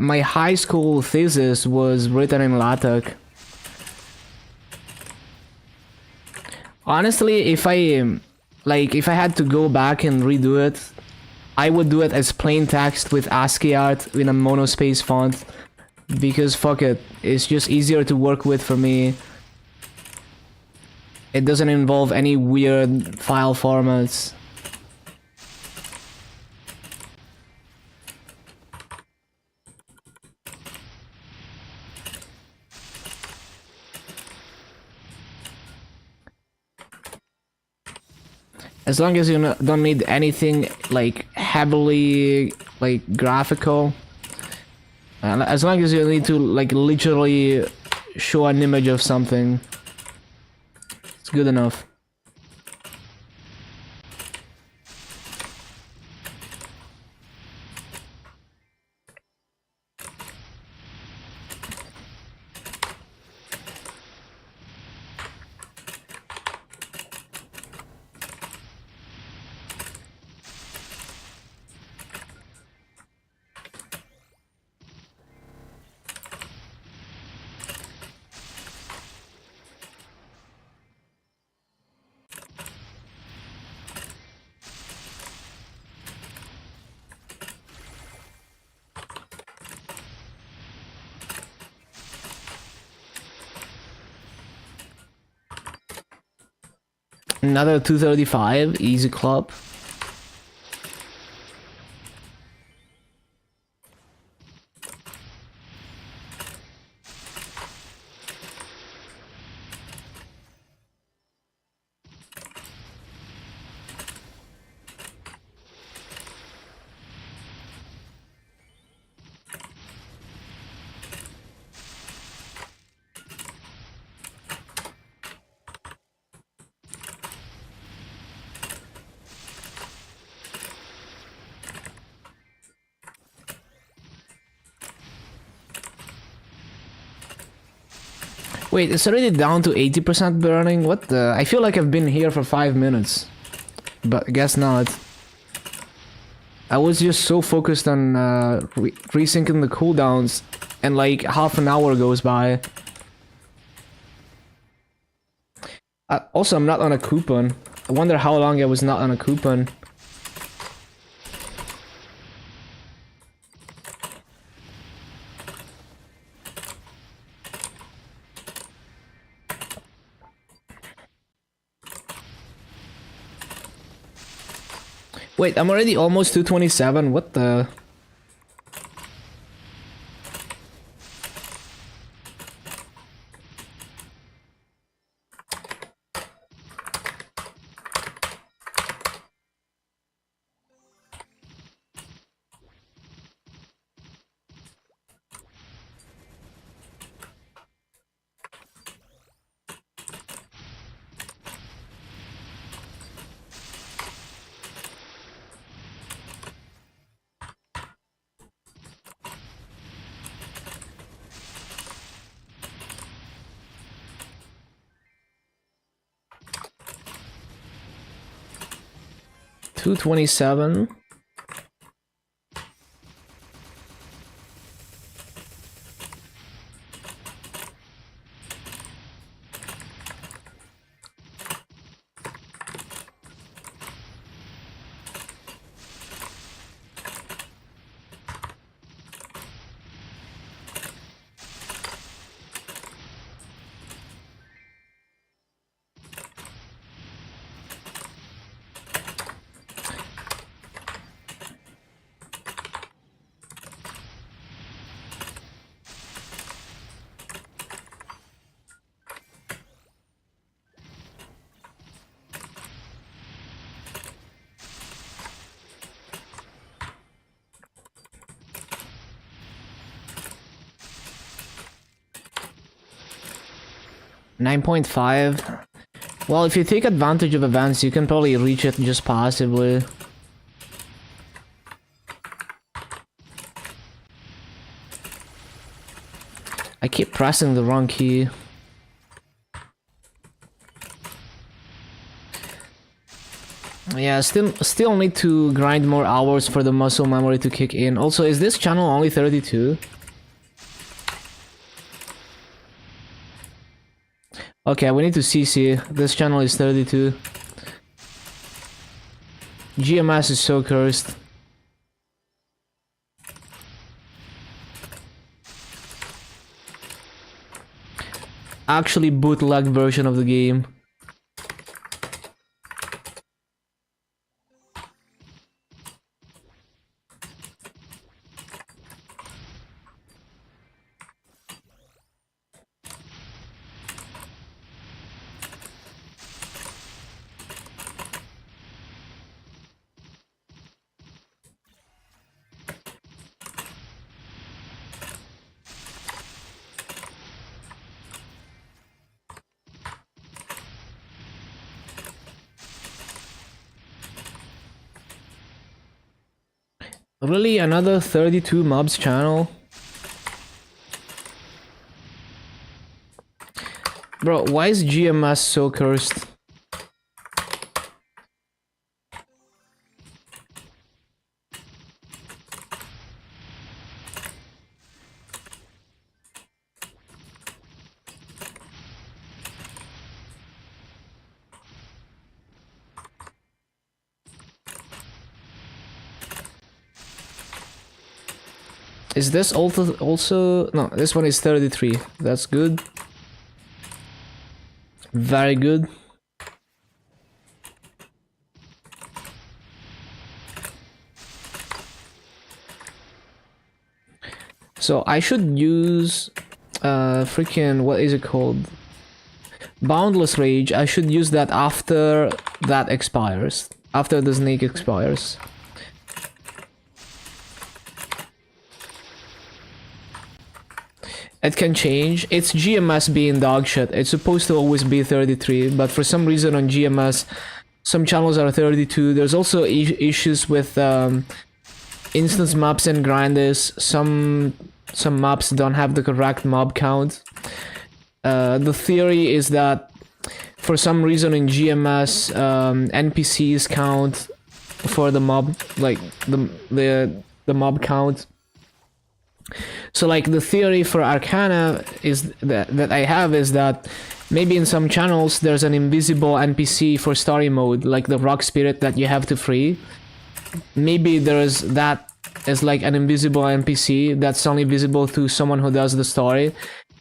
my high school thesis was written in LaTeX. Honestly, if I had to go back and redo it, I would do it as plain text with ASCII art in a monospace font, because fuck it, it's just easier to work with for me. It doesn't involve any weird file formats. As long as you don't need anything like heavily like graphical. As long as you need to like literally show an image of something, it's good enough. Another 235, easy club. Wait, it's already down to 80% burning? What the? I feel like I've been here for 5 minutes. But I guess not. I was just so focused on resyncing the cooldowns, and like half an hour goes by. Also, I'm not on a coupon. I wonder how long I was not on a coupon. Wait, I'm already almost 227. What the? $227. $9.5. Well, if you take advantage of events, you can probably reach it just passively. I keep pressing the wrong key. Yeah, still need to grind more hours for the muscle memory to kick in. Also, is this channel only 32? Okay, we need to CC. This channel is 32. GMS is so cursed. Actually bootleg version of the game. Really, another 32 mobs channel? Bro, why is GMS so cursed? Is this also... No, this one is 33. That's good. Very good. So I should use... freaking... What is it called? Boundless Rage. I should use that after that expires. After the snake expires. It can change. It's GMS being dog shit. It's supposed to always be 33, but for some reason on GMS, some channels are 32. There's also issues with instance maps and grinders. Some maps don't have the correct mob count. The theory is that for some reason in GMS, NPCs count for the mob, like the mob count. So like the theory for Arcana is that I have is that maybe in some channels there's an invisible NPC for story mode, like the rock spirit that you have to free. Maybe there's that as like an invisible NPC that's only visible to someone who does the story,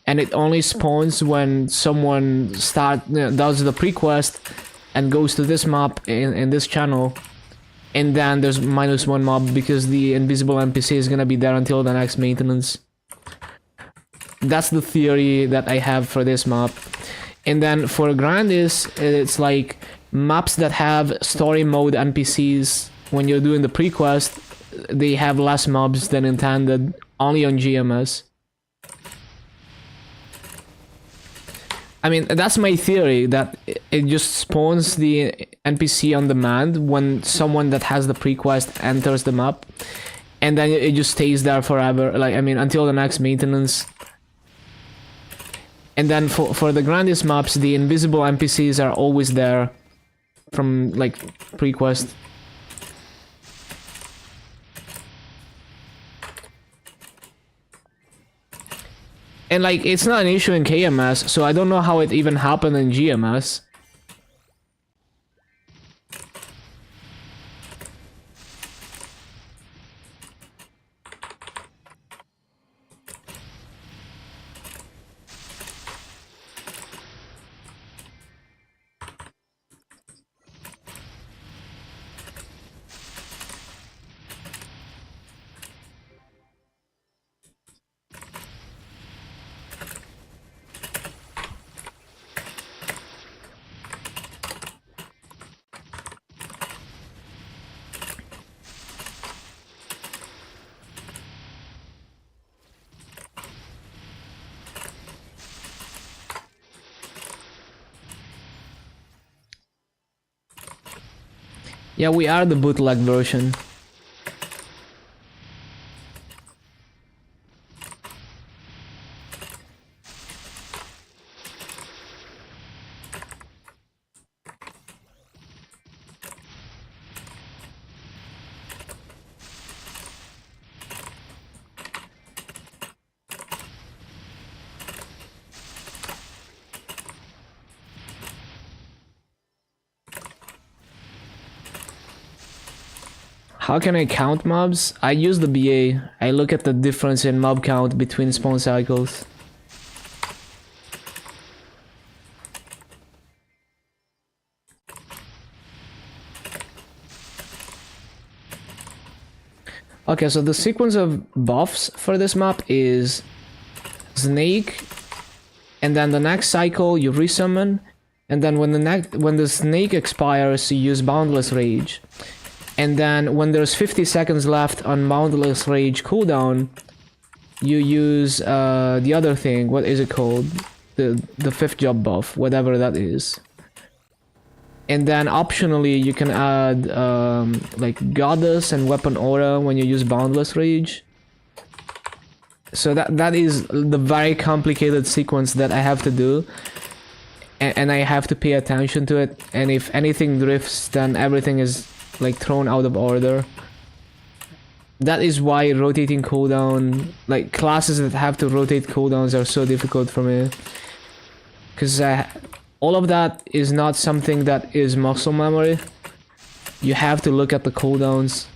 and it only spawns when someone does the pre-quest and goes to this map in this channel. And then there's -1 mob because the invisible NPC is gonna be there until the next maintenance. That's the theory that I have for this map. And then for Grandis, it's like maps that have story mode NPCs, when you're doing the pre-quest, they have less mobs than intended, only on GMS. I mean, that's my theory, that it just spawns the NPC on demand when someone that has the pre-quest enters the map, and then it just stays there forever, like, I mean, until the next maintenance. And then for the grandest maps, the invisible NPCs are always there from, like, pre-quest. And like, it's not an issue in KMS, so I don't know how it even happened in GMS. Yeah, we are the bootleg version. How can I count mobs? I use the BA. I look at the difference in mob count between spawn cycles. Okay, so the sequence of buffs for this map is snake, and then the next cycle you resummon, and then when the snake expires, you use Boundless Rage. And then when there's 50 seconds left on Boundless Rage cooldown, you use the other thing. What is it called? The fifth job buff, whatever that is. And then optionally you can add like Goddess and Weapon Aura when you use Boundless Rage. So that is the very complicated sequence that I have to do. And I have to pay attention to it. And if anything drifts, then everything is like thrown out of order. That is why rotating cooldown, like classes that have to rotate cooldowns are so difficult for me. Because all of that is not something that is muscle memory. You have to look at the cooldowns.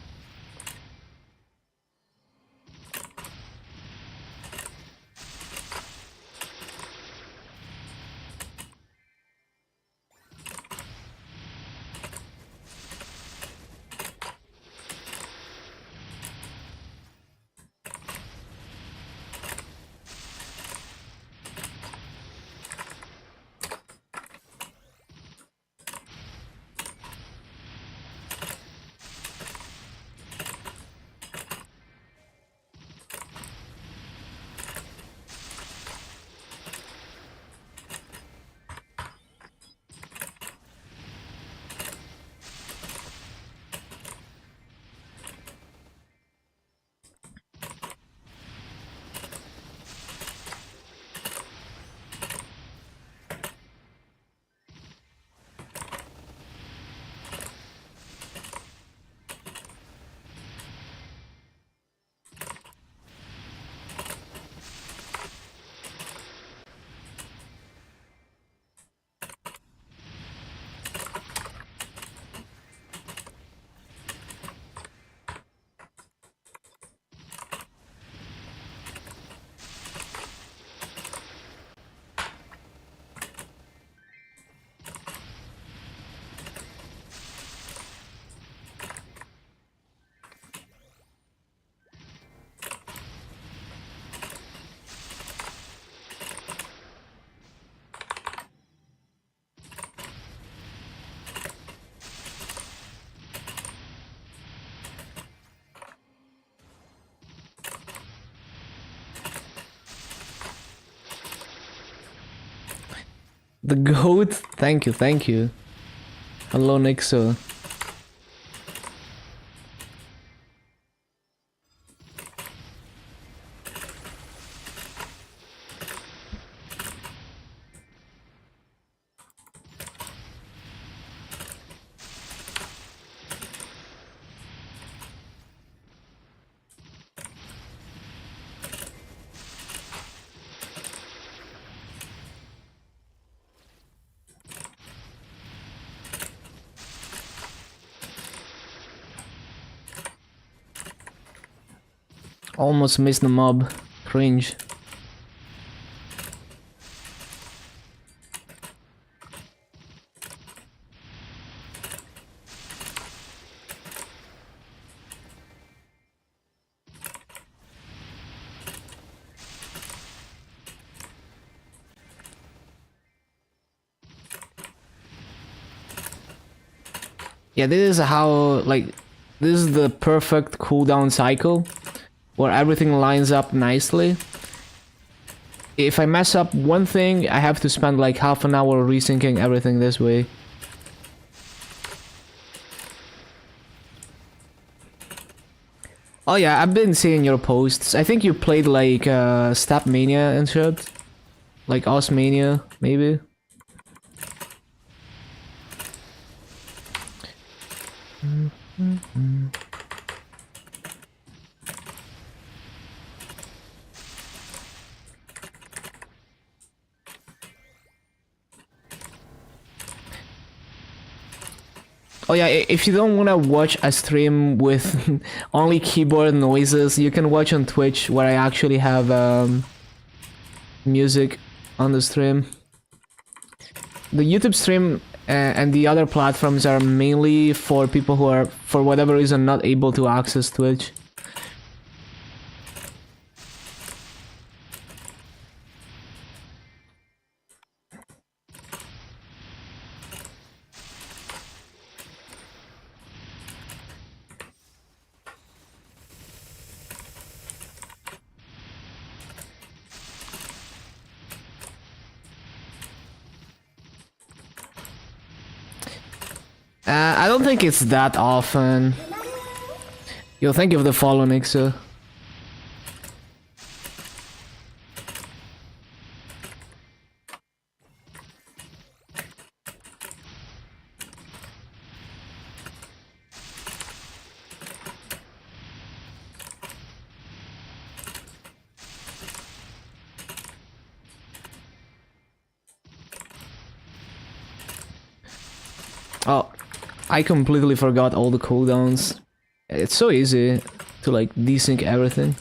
The goat? Thank you, thank you. Hello, Nixo. Almost missed the mob. Cringe. Yeah, this is how, like, this is the perfect cooldown cycle where everything lines up nicely. If I mess up one thing, I have to spend like half an hour resyncing everything this way. Oh yeah, I've been seeing your posts. I think you played like Step Mania and shit. Like Osmania, maybe. Oh Oh yeah, if you don't want to watch a stream with only keyboard noises, you can watch on Twitch where I actually have music on the stream. The YouTube stream and the other platforms are mainly for people who are, for whatever reason, not able to access Twitch. I don't think it's that often. Yo, thank you for the follow, Nixo. Oh, I completely forgot all the cooldowns. It's so easy to like desync everything.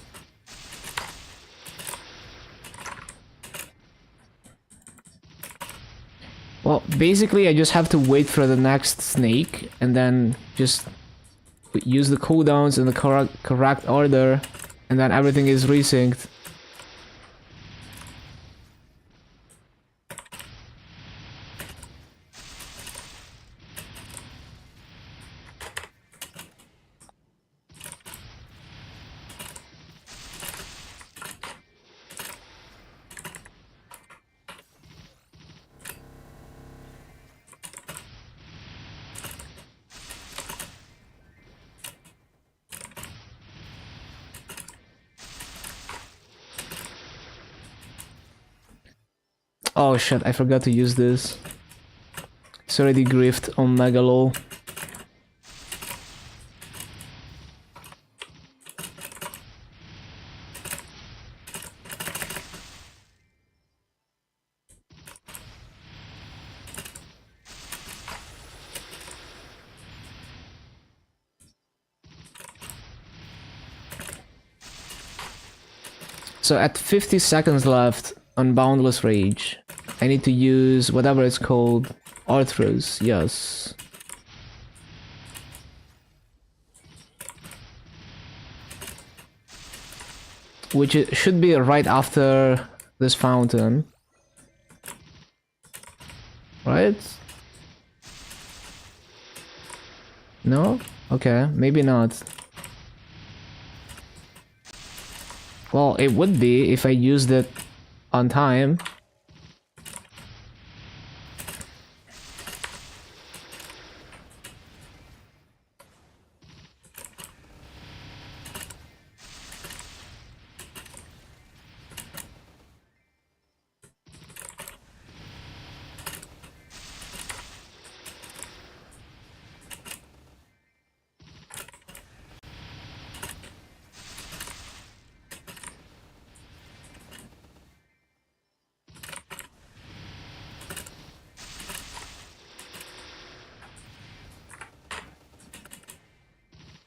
Well, basically I just have to wait for the next snake and then just use the cooldowns in the correct order, and then everything is resynced. Oh shit, I forgot to use this. It's already griefed on Megalo. So at 50 seconds left on Boundless Rage, I need to use whatever it's called. Arthros, yes. Which it should be right after this fountain. Right? No? Okay, maybe not. Well, it would be if I used it on time.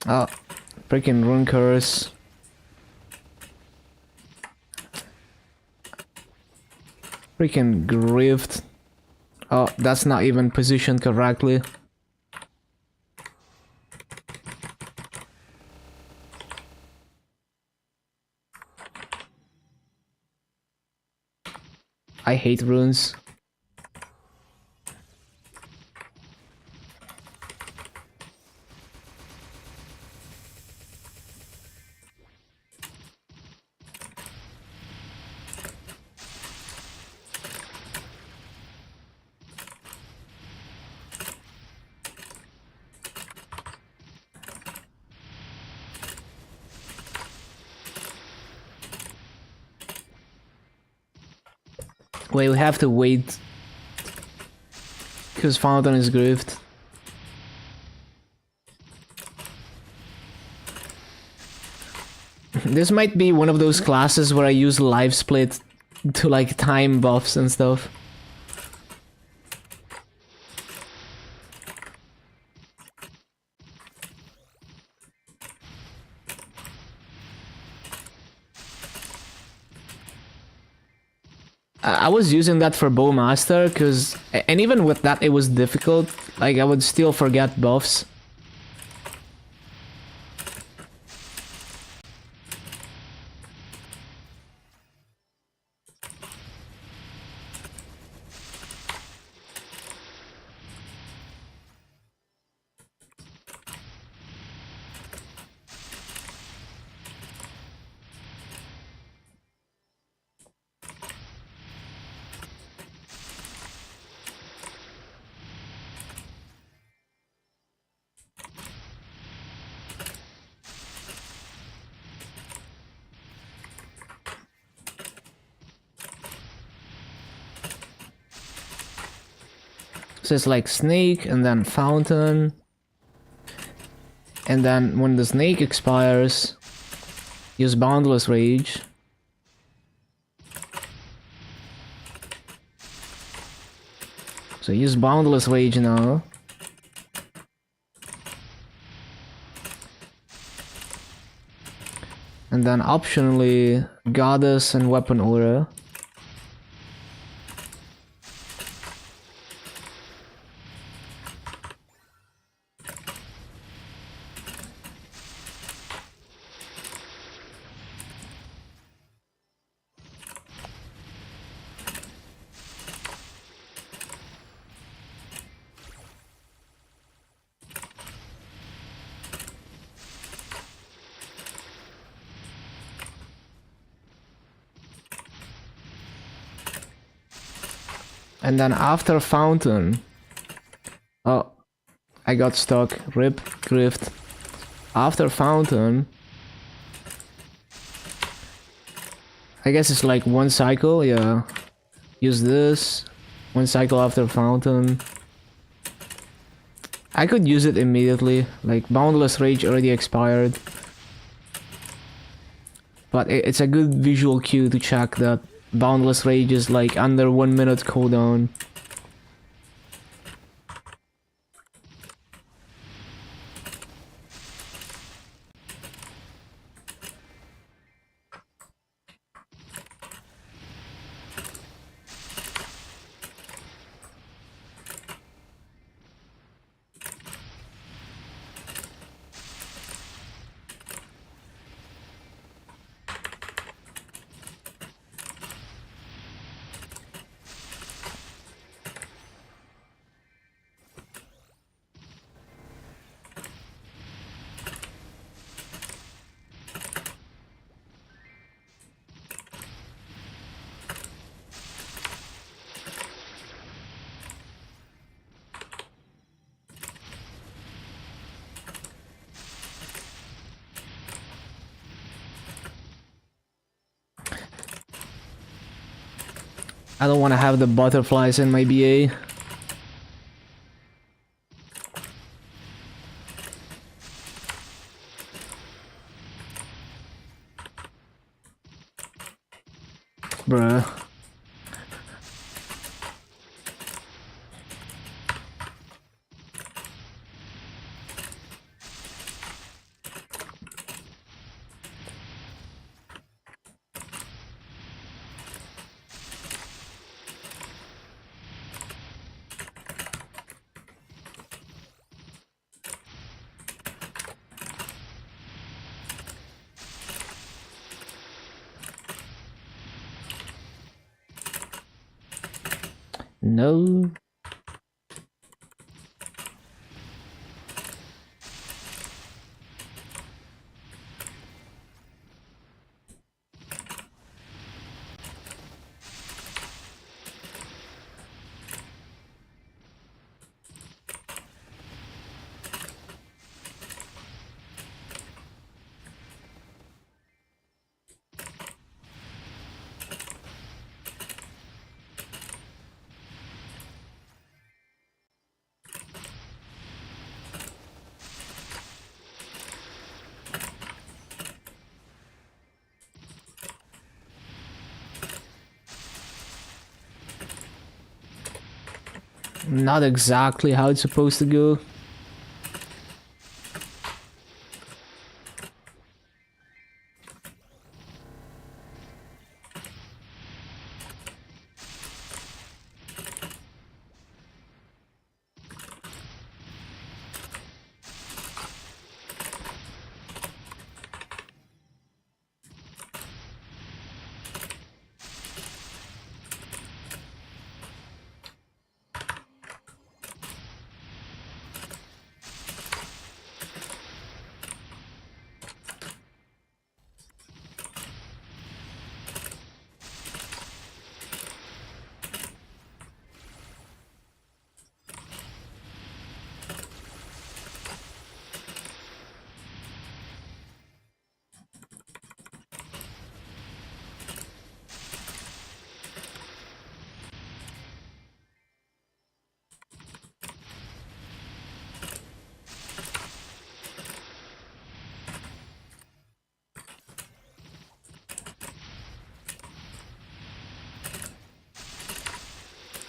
Oh, freaking rune curse. Freaking griefed. Oh, that's not even positioned correctly. I hate runes. Wait, we have to wait because fountain is griefed. This might be one of those classes where I use live split to like time buffs and stuff. I was using that for Bowmaster, and even with that it was difficult. Like, I would still forget buffs. So it's like snake and then fountain. And then when the snake expires, use boundless rage. So use boundless rage now. And then optionally goddess and weapon aura. And then after fountain, oh, I got stuck. Rip, grift. After fountain, I guess it's like one cycle, yeah. Use this, one cycle after fountain. I could use it immediately, like boundless rage already expired. But it's a good visual cue to check that boundless rage is like under 1 minute cooldown. I don't want to have the butterflies in my BA. Bruh. No. Not exactly how it's supposed to go.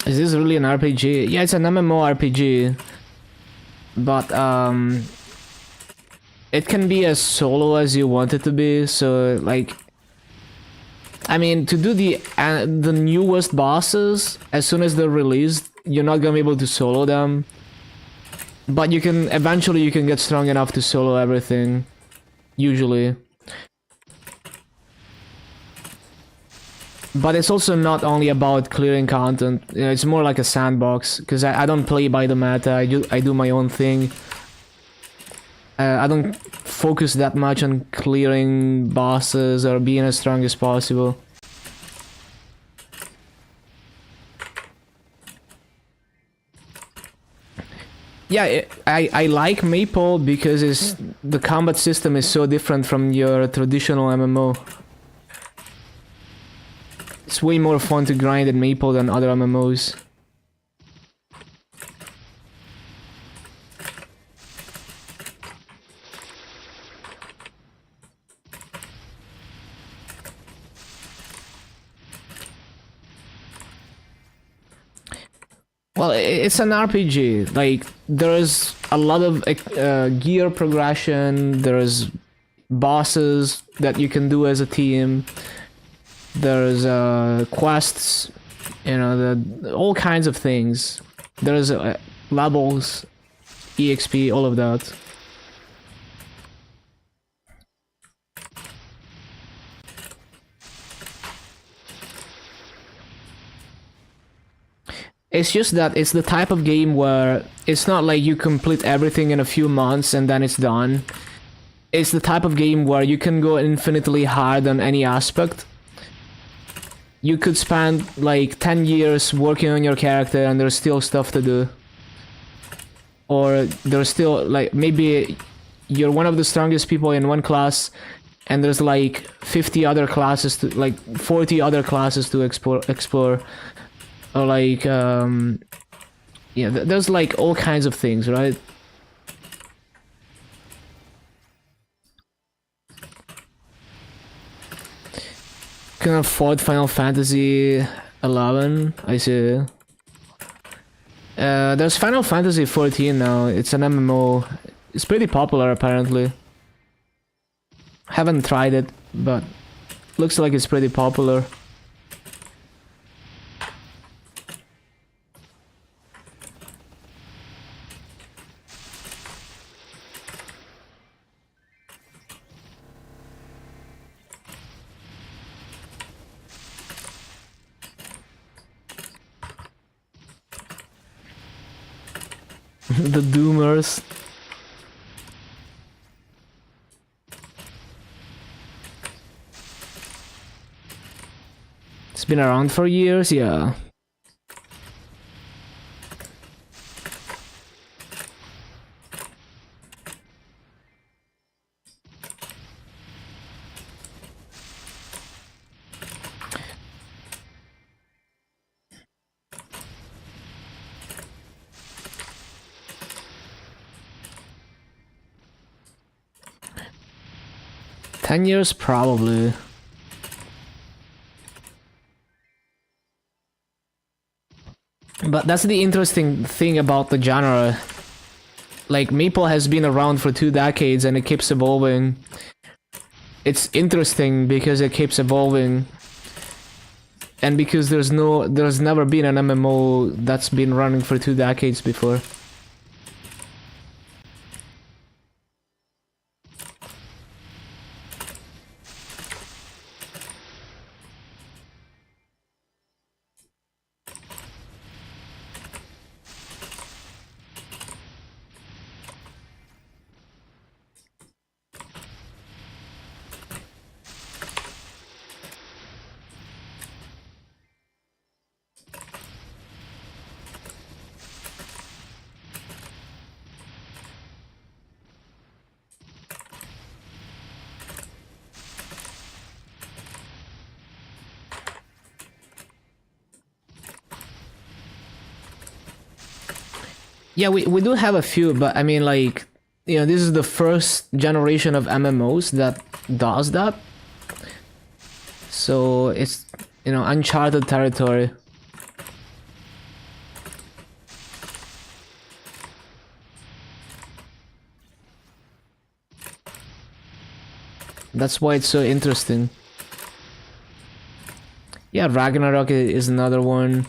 Is this really an RPG? Yeah, it's an MMORPG. But it can be as solo as you want it to be. So like, I mean, to do the newest bosses as soon as they're released, you're not gonna be able to solo them. But you can eventually you can get strong enough to solo everything. Usually. But it's also not only about clearing content. You know, it's more like a sandbox because I don't play by the meta. I do my own thing. I don't focus that much on clearing bosses or being as strong as possible. Yeah, I like Maple because the combat system is so different from your traditional MMO. It's way more fun to grind in Maple than other MMOs. Well, it's an RPG. Like, there's a lot of gear progression, there's bosses that you can do as a team. There's quests, you know, all kinds of things. There's levels, EXP, all of that. It's just that it's the type of game where it's not like you complete everything in a few months and then it's done. It's the type of game where you can go infinitely hard on any aspect. You could spend like 10 years working on your character and there's still stuff to do. Or there's still like, maybe you're one of the strongest people in one class and there's like 50 other classes to, like 40 other classes to explore. Or like, yeah, there's like all kinds of things, right? Can afford Final Fantasy 11. I see. There's Final Fantasy 14 now. It's an MMO. It's pretty popular apparently. Haven't tried it, but looks like it's pretty popular. The Doomers. It's been around for years, yeah. $10 probably. But that's the interesting thing about the genre. Like, Maple has been around for 2 decades and it keeps evolving. It's interesting because it keeps evolving. And because there's never been an MMO that's been running for 2 decades before. Yeah, we do have a few, but I mean, like, you know, this is the first generation of MMOs that does that. So it's, you know, uncharted territory. That's why it's so interesting. Yeah, Ragnarok is another one.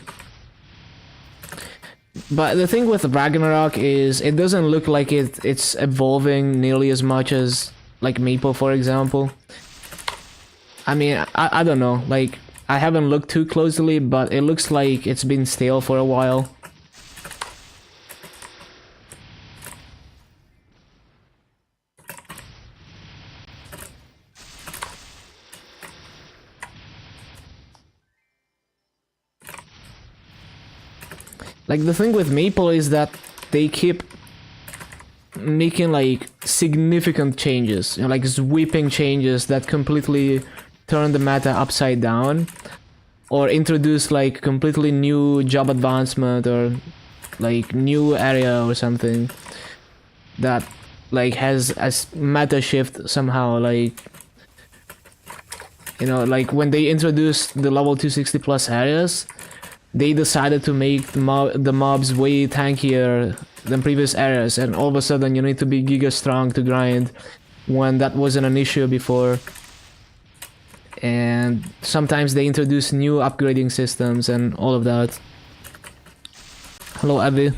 But the thing with Ragnarok is it doesn't look like it's evolving nearly as much as like Maple, for example. I mean, I don't know, like I haven't looked too closely, but it looks like it's been stale for a while. Like the thing with Maple is that they keep making like significant changes, you know, like sweeping changes that completely turn the meta upside down, or introduce like completely new job advancement or like new area or something that like has a meta shift somehow. Like, you know, like when they introduced the level 260 plus areas, they decided to make the mobs way tankier than previous areas, and all of a sudden you need to be giga strong to grind when that wasn't an issue before. And sometimes they introduce new upgrading systems and all of that. Hello, Abby.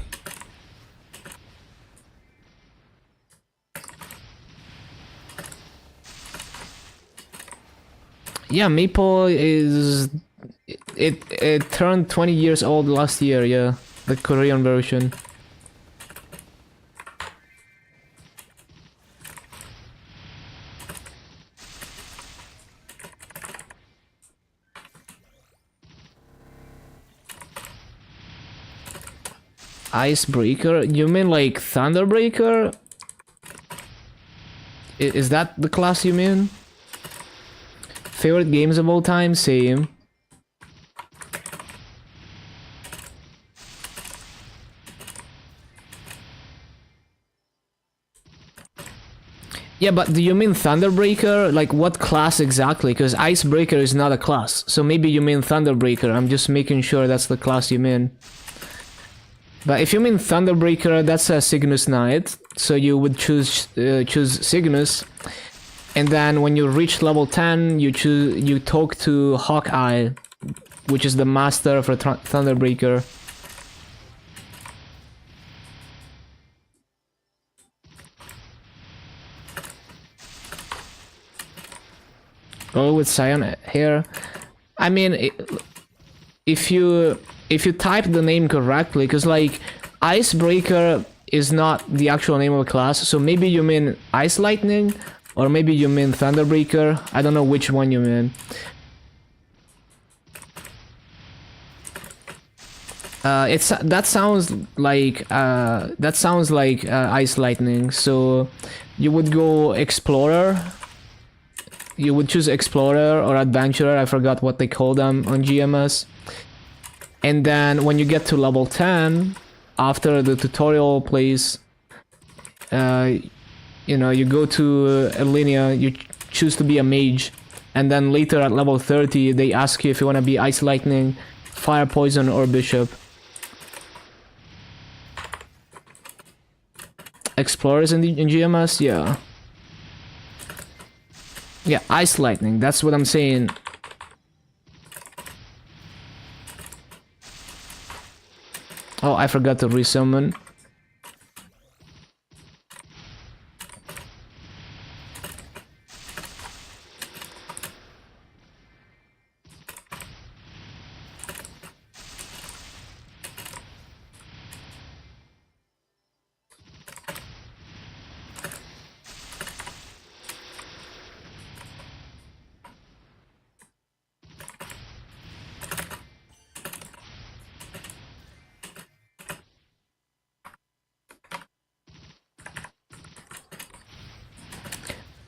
Yeah, Maple is... It turned 20 years old last year, yeah. The Korean version. Icebreaker? You mean like Thunderbreaker? Is that the class you mean? Favorite games of all time? Same. Yeah, but do you mean Thunderbreaker? Like what class exactly? Because Icebreaker is not a class. So maybe you mean Thunderbreaker. I'm just making sure that's the class you mean. But if you mean Thunderbreaker, that's a Cygnus Knight. So you would choose Cygnus. And then when you reach level 10, you talk to Hawkeye, which is the master for Thunderbreaker. Oh, with Cyan hair. I mean, if you type the name correctly, because like Icebreaker is not the actual name of a class, so maybe you mean Ice Lightning, or maybe you mean Thunderbreaker. I don't know which one you mean. That sounds like Ice Lightning. So you would go Explorer. You would choose Explorer or Adventurer, I forgot what they call them on GMS. And then when you get to level 10, after the tutorial plays, you know, you go to Elinia, you choose to be a mage, and then later at level 30, they ask you if you want to be Ice Lightning, Fire Poison, or Bishop. Explorers in GMS, yeah. Yeah, Ice Lightning, that's what I'm saying. Oh, I forgot to resummon.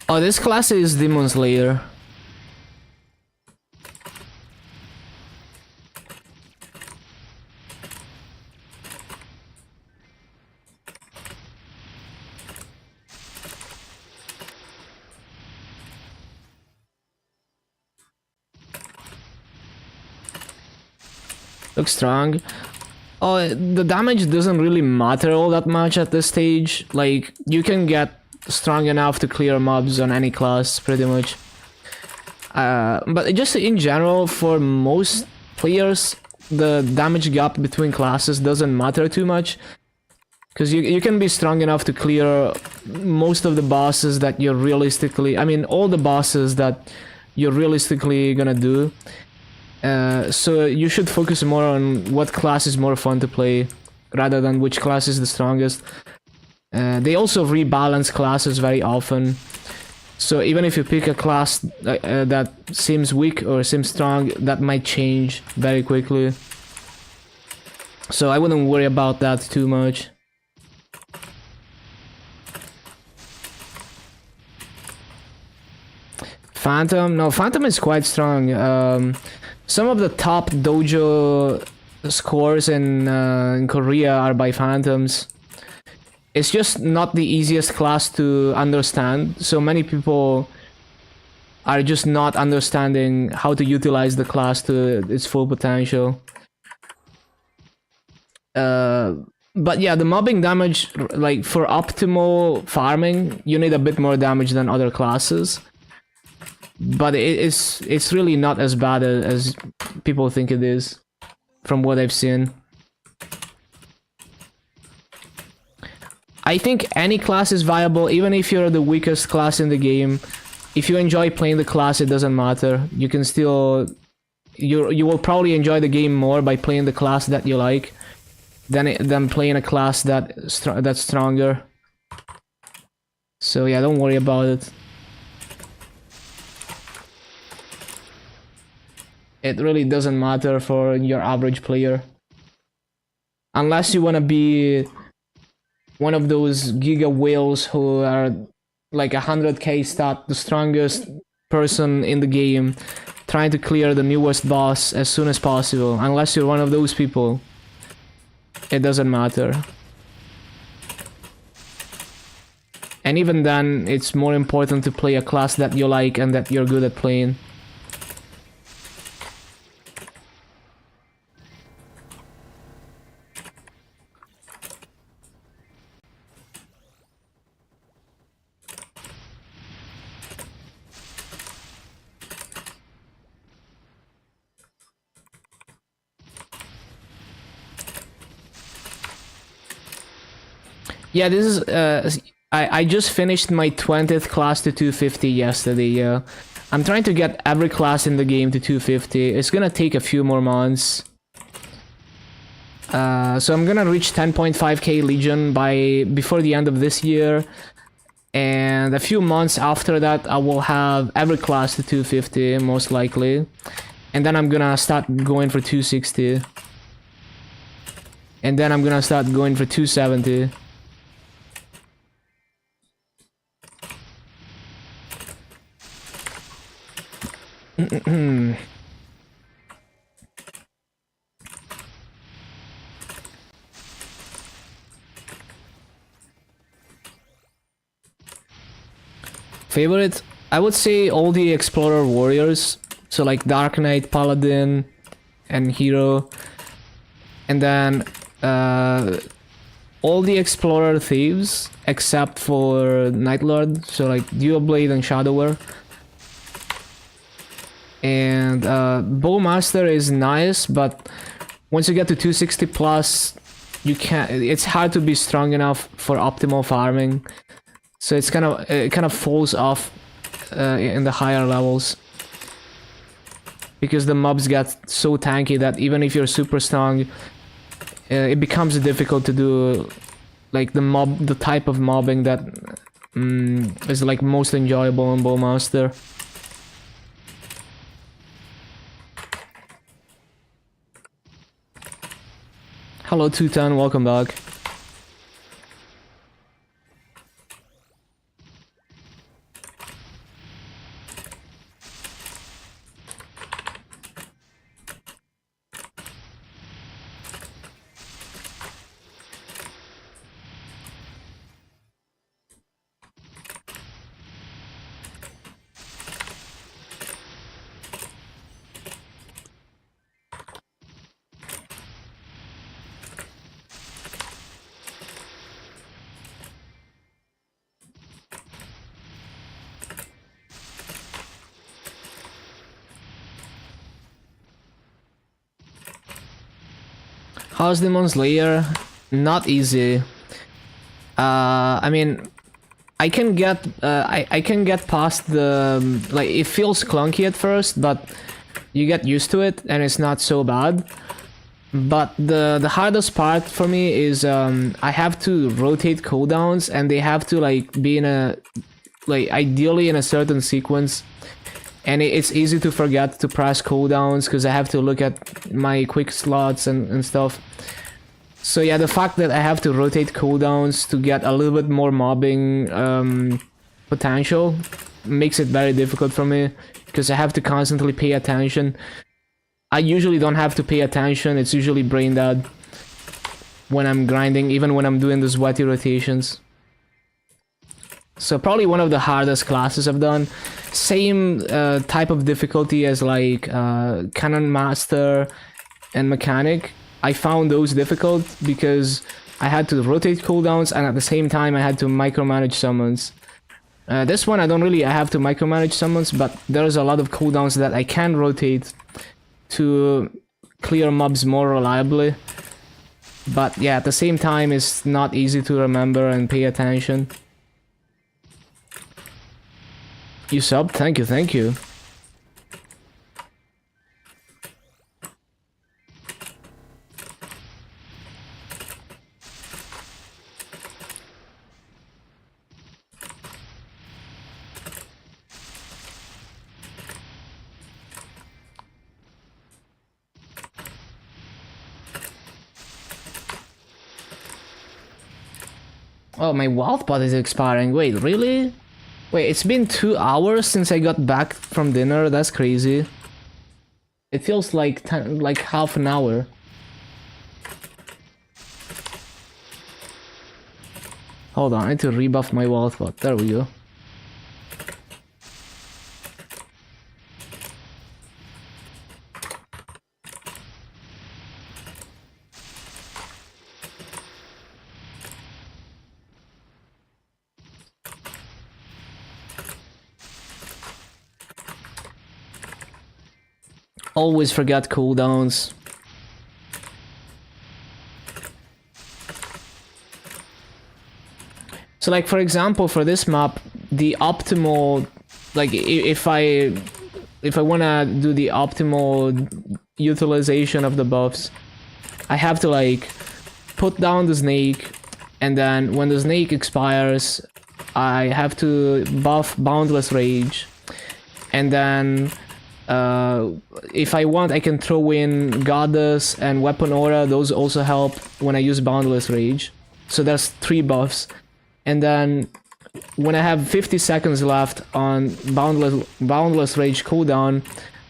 Oh, this class is Demon Slayer. Looks strong. Oh, the damage doesn't really matter all that much at this stage. Like, you can get strong enough to clear mobs on any class, pretty much. But just in general, for most players, the damage gap between classes doesn't matter too much. Because you can be strong enough to clear most of the bosses that you're realistically... I mean, all the bosses that you're realistically gonna do. So you should focus more on what class is more fun to play, rather than which class is the strongest. They also rebalance classes very often. So even if you pick a class that seems weak or seems strong, that might change very quickly. So I wouldn't worry about that too much. Phantom? No, Phantom is quite strong. Some of the top dojo scores in Korea are by Phantoms. It's just not the easiest class to understand, so many people are just not understanding how to utilize the class to its full potential. But yeah, the mobbing damage, like for optimal farming, you need a bit more damage than other classes. But it's really not as bad as people think it is, from what I've seen. I think any class is viable, even if you're the weakest class in the game. If you enjoy playing the class, it doesn't matter. You can still... You will probably enjoy the game more by playing the class that you like than playing a class that's stronger. So yeah, don't worry about it. It really doesn't matter for your average player. Unless you want to be one of those giga whales who are like 100k stat, the strongest person in the game, trying to clear the newest boss as soon as possible. Unless you're one of those people, it doesn't matter. And even then, it's more important to play a class that you like and that you're good at playing. Yeah, this is I just finished my 20th class to 250 yesterday. Yeah, I'm trying to get every class in the game to 250. It's gonna take a few more months. So I'm gonna reach 10.5k Legion before the end of this year, and a few months after that I will have every class to 250 most likely, and then I'm gonna start going for 260, and then I'm gonna start going for 270. Favorite? I would say all the Explorer Warriors. So like Dark Knight, Paladin, and Hero. And then all the Explorer Thieves, except for Night Lord. So like Dual Blade and Shadower. And Bowmaster is nice, but once you get to 260 plus, you can't. It's hard to be strong enough for optimal farming, so it kind of falls off in the higher levels because the mobs get so tanky that even if you're super strong, it becomes difficult to do like the type of mobbing that is like most enjoyable in Bowmaster. Hello, Tutan, welcome back. House Demon Slayer, not easy. I mean, I can get I can get past the like it feels clunky at first, but you get used to it and it's not so bad. But the hardest part for me is I have to rotate cooldowns and they have to like be in a like ideally in a certain sequence. And it's easy to forget to press cooldowns because I have to look at my quick slots and stuff. So yeah, the fact that I have to rotate cooldowns to get a little bit more mobbing potential makes it very difficult for me because I have to constantly pay attention. I usually don't have to pay attention, it's usually brain dead when I'm grinding, even when I'm doing the sweaty rotations. So probably one of the hardest classes I've done. Same type of difficulty as like Cannon Master and Mechanic. I found those difficult because I had to rotate cooldowns and at the same time I had to micromanage summons. This one I don't really have to micromanage summons, but there's a lot of cooldowns that I can rotate to clear mobs more reliably. But yeah, at the same time it's not easy to remember and pay attention. You subbed? Thank you, thank you. Oh, my wild pot is expiring. Wait, really? Wait, it's been 2 hours since I got back from dinner. That's crazy. It feels like like half an hour. Hold on, I need to rebuff my wild pot. There we go. Always forget cooldowns. So like for example for this map, the optimal like if I wanna do the optimal utilization of the buffs, I have to like put down the snake and then when the snake expires I have to buff Boundless Rage and then if I want, I can throw in Goddess and Weapon Aura. Those also help when I use Boundless Rage. So there's 3 buffs. And then when I have 50 seconds left on Boundless Rage cooldown,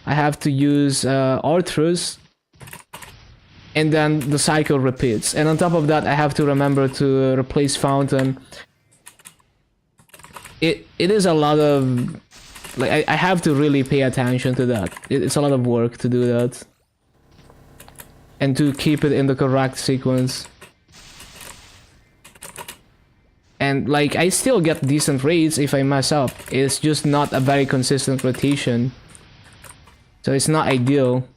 I have to use Arthur's. And then the cycle repeats. And on top of that, I have to remember to replace Fountain. It is a lot of... Like, I have to really pay attention to that. It's a lot of work to do that. And to keep it in the correct sequence. And, like, I still get decent raids if I mess up. It's just not a very consistent rotation. So it's not ideal.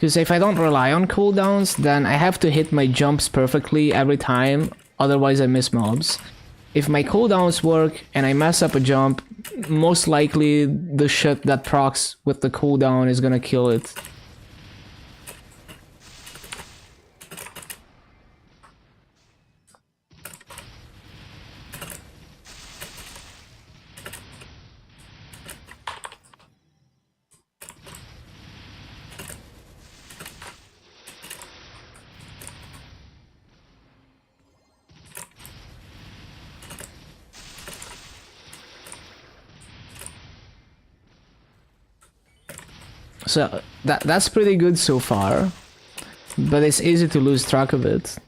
Because if I don't rely on cooldowns, then I have to hit my jumps perfectly every time, otherwise I miss mobs. If my cooldowns work and I mess up a jump, most likely the shit that procs with the cooldown is gonna kill it. So that's pretty good so far, but it's easy to lose track of it.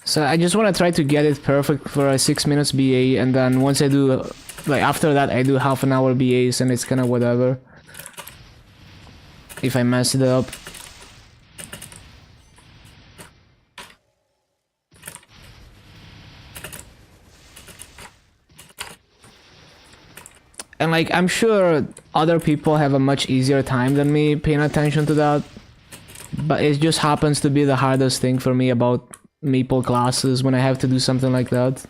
So I just want to try to get it perfect for a 6 minutes BA, and then once I do, like after that I do half an hour BAs, and it's kind of whatever if I mess it up. And like, I'm sure other people have a much easier time than me paying attention to that, but it just happens to be the hardest thing for me about Maple classes when I have to do something like that.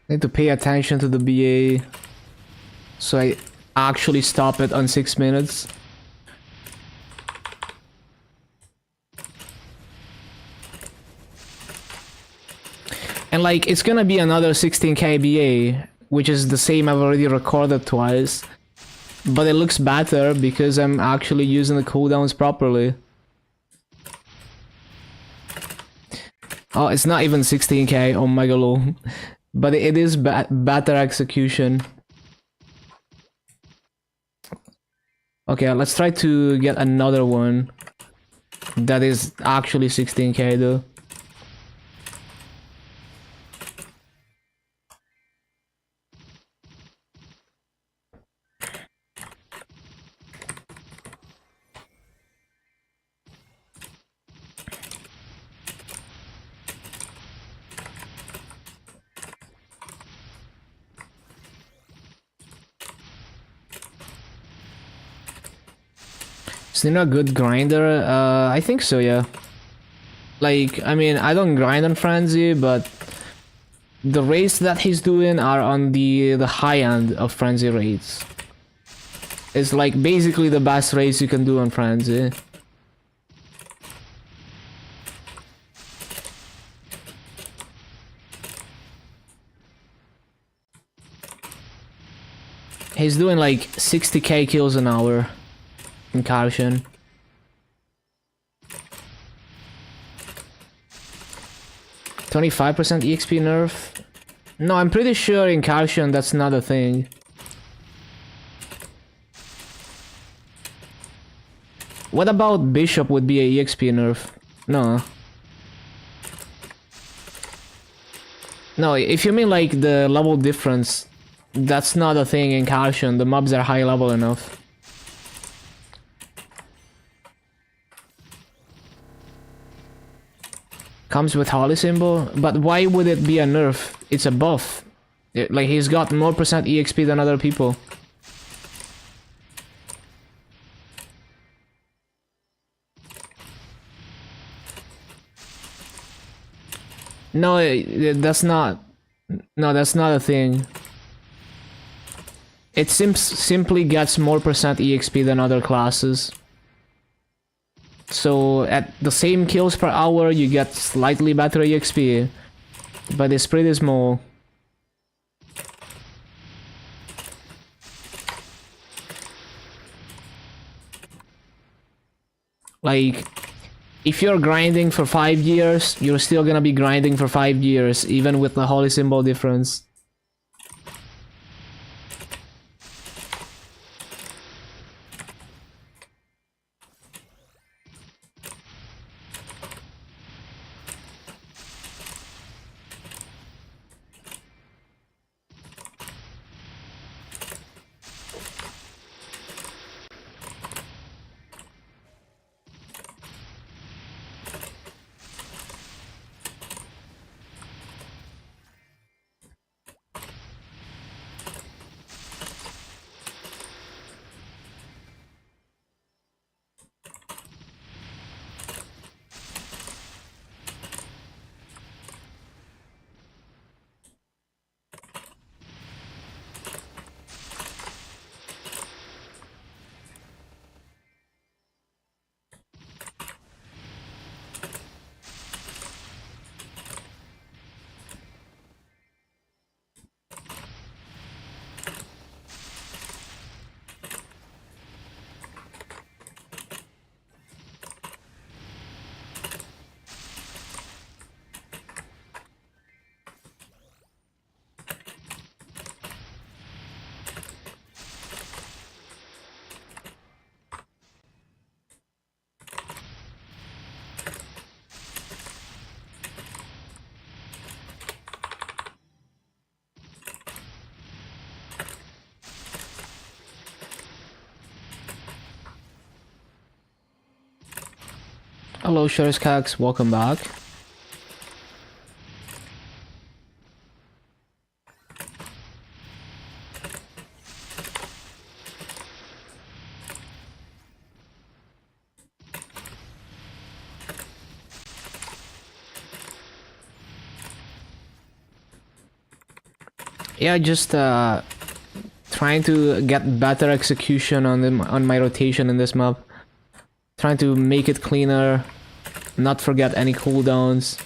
Need to pay attention to the BA so I actually stop it on 6 minutes. And like, it's gonna be another 16k BA, which is the same I've already recorded twice, but it looks better because I'm actually using the cooldowns properly. Oh, it's not even 16k, oh my god. But it is better execution. Okay, let's try to get another one that is actually 16k though. Snino a good grinder? I think so, yeah. Like, I mean, I don't grind on Frenzy, but the raids that he's doing are on the high end of Frenzy raids. It's like basically the best raids you can do on Frenzy. He's doing like 60k kills an hour in Karshan. $25% EXP nerf? No, I'm pretty sure in Karshan that's not a thing. What about Bishop would be a EXP nerf? No. No, if you mean like the level difference, that's not a thing in Karshan. The mobs are high level enough. Comes with Holy Symbol? But why would it be a nerf? It's a buff. Like, he's got more percent EXP than other people. No, that's not... No, that's not a thing. It simply gets more percent EXP than other classes. So at the same kills per hour, you get slightly better EXP, but it's pretty small. Like, if you're grinding for 5 years, you're still gonna be grinding for 5 years, even with the Holy Symbol difference. Hello, Shurskax, welcome back. Yeah, just trying to get better execution on my rotation in this map. Trying to make it cleaner, not forget any cooldowns.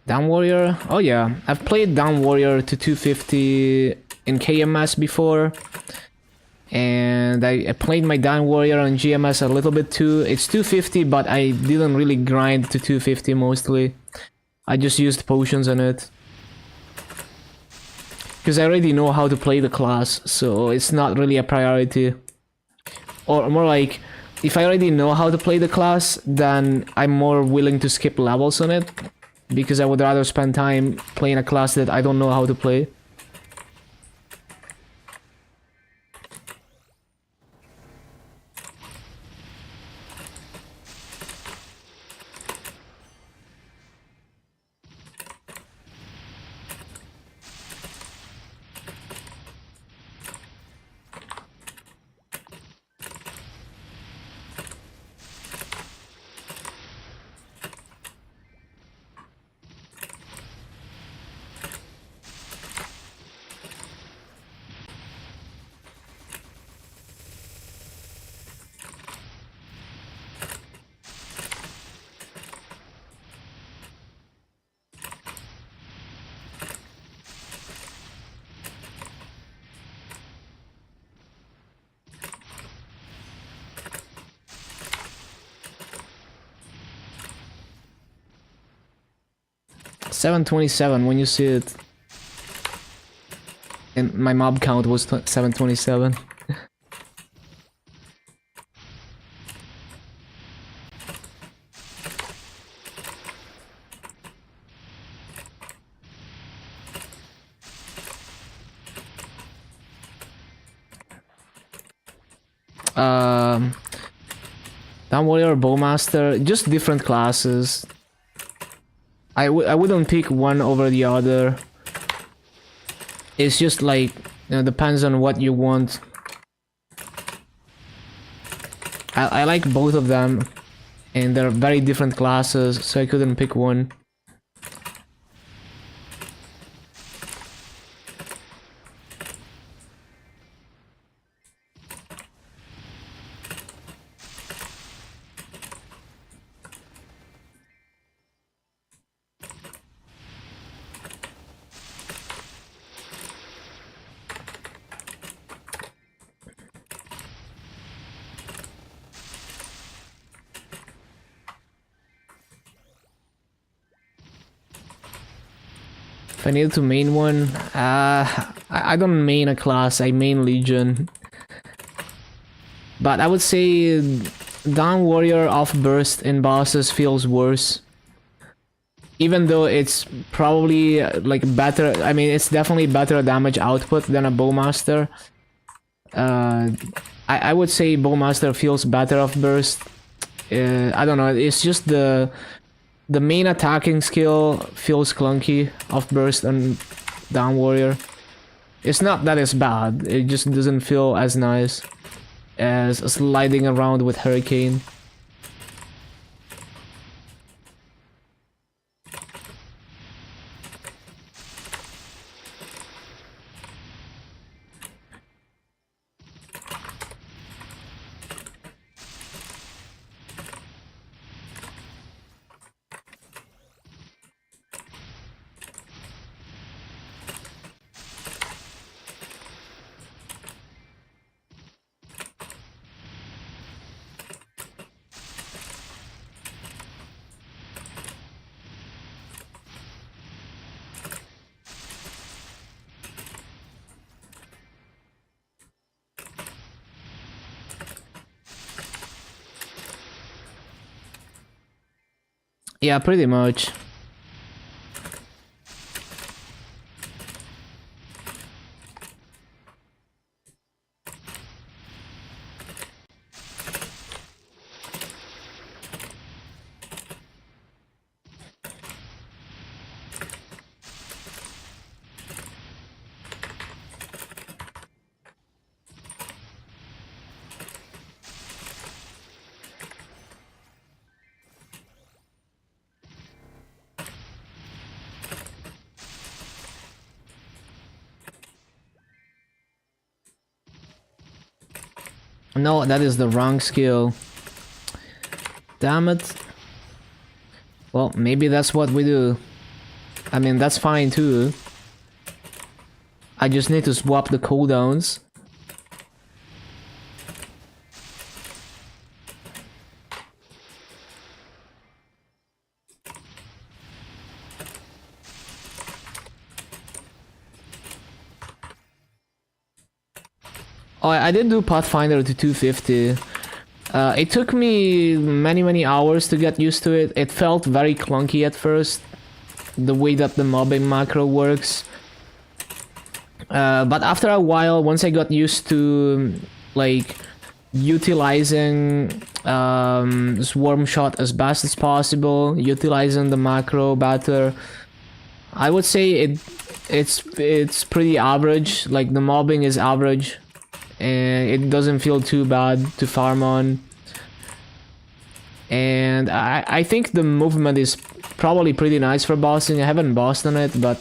Down Warrior? Oh yeah, I've played Down Warrior to 250 in KMS before. And I played my Down Warrior on GMS a little bit too. It's 250, but I didn't really grind to 250 mostly. I just used potions on it. Because I already know how to play the class, so it's not really a priority. Or more like, if I already know how to play the class, then I'm more willing to skip levels on it. because I would rather spend time playing a class that I don't know how to play. $727 when you see it. And my mob count was 727. Down Warrior, Bowmaster, just different classes. I wouldn't pick one over the other. It's just like, you know, depends on what you want. I like both of them, and they're very different classes, so I couldn't pick one. If I needed to main one, I don't main a class, I main Legion. But I would say Dawn Warrior off burst in bosses feels worse. Even though it's probably like better, I mean it's definitely better damage output than a Bowmaster. I would say Bowmaster feels better off burst. I don't know, it's just the main attacking skill feels clunky off burst on Dawn Warrior. It's not that it's bad, it just doesn't feel as nice as sliding around with Hurricane. Yeah, pretty much. No, that is the wrong skill. Damn it. Well, maybe that's what we do. I mean, that's fine too. I just need to swap the cooldowns. Oh, I did do Pathfinder to 250. It took me many hours to get used to it. It felt very clunky at first. the way that the mobbing macro works. But after a while, once I got used to like utilizing swarm shot as best as possible, utilizing the macro better, I would say it's pretty average. Like the mobbing is average, and it doesn't feel too bad to farm on. And I think the movement is probably pretty nice for bossing. I haven't bossed on it, but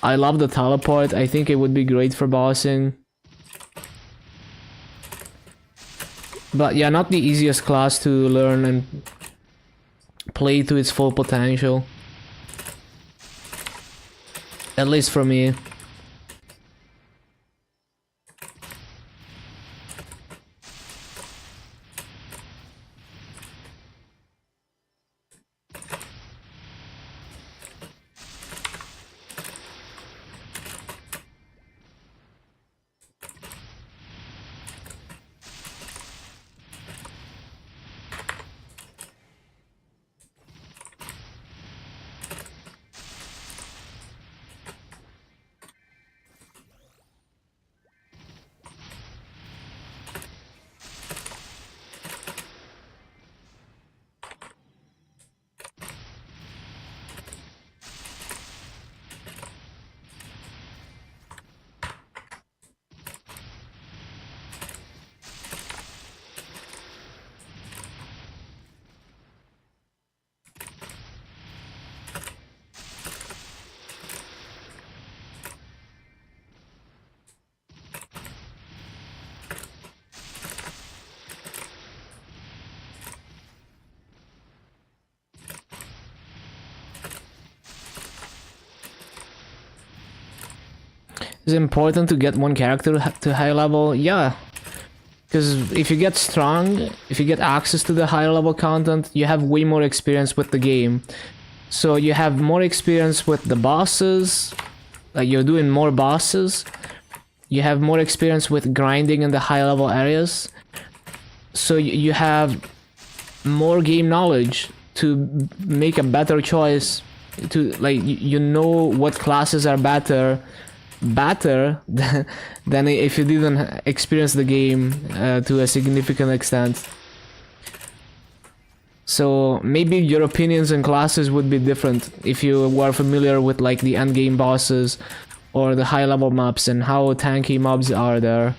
I love the teleport. I think it would be great for bossing. But yeah, not the easiest class to learn and play to its full potential. At least for me. Is it important to get one character to high level? Yeah. Because if you get strong, if you get access to the higher level content, you have way more experience with the game. So you have more experience with the bosses, like you're doing more bosses. You have more experience with grinding in the high level areas. So you have more game knowledge to make a better choice. To like you know what classes are better than if you didn't experience the game to a significant extent. So maybe your opinions on classes would be different if you were familiar with like the end game bosses or the high level maps and how tanky mobs are there.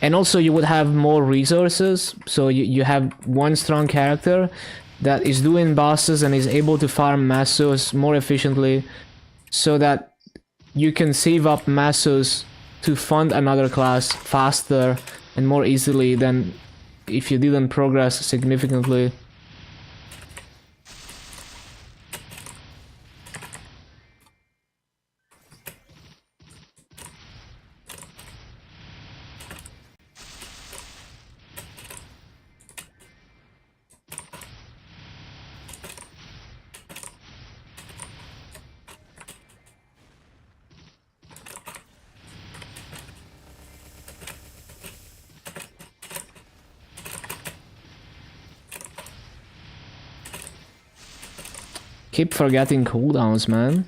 And also you would have more resources, so you have one strong character that is doing bosses and is able to farm massos more efficiently, so that you can save up massos to fund another class faster and more easily than if you didn't progress significantly. Keep forgetting cooldowns, man.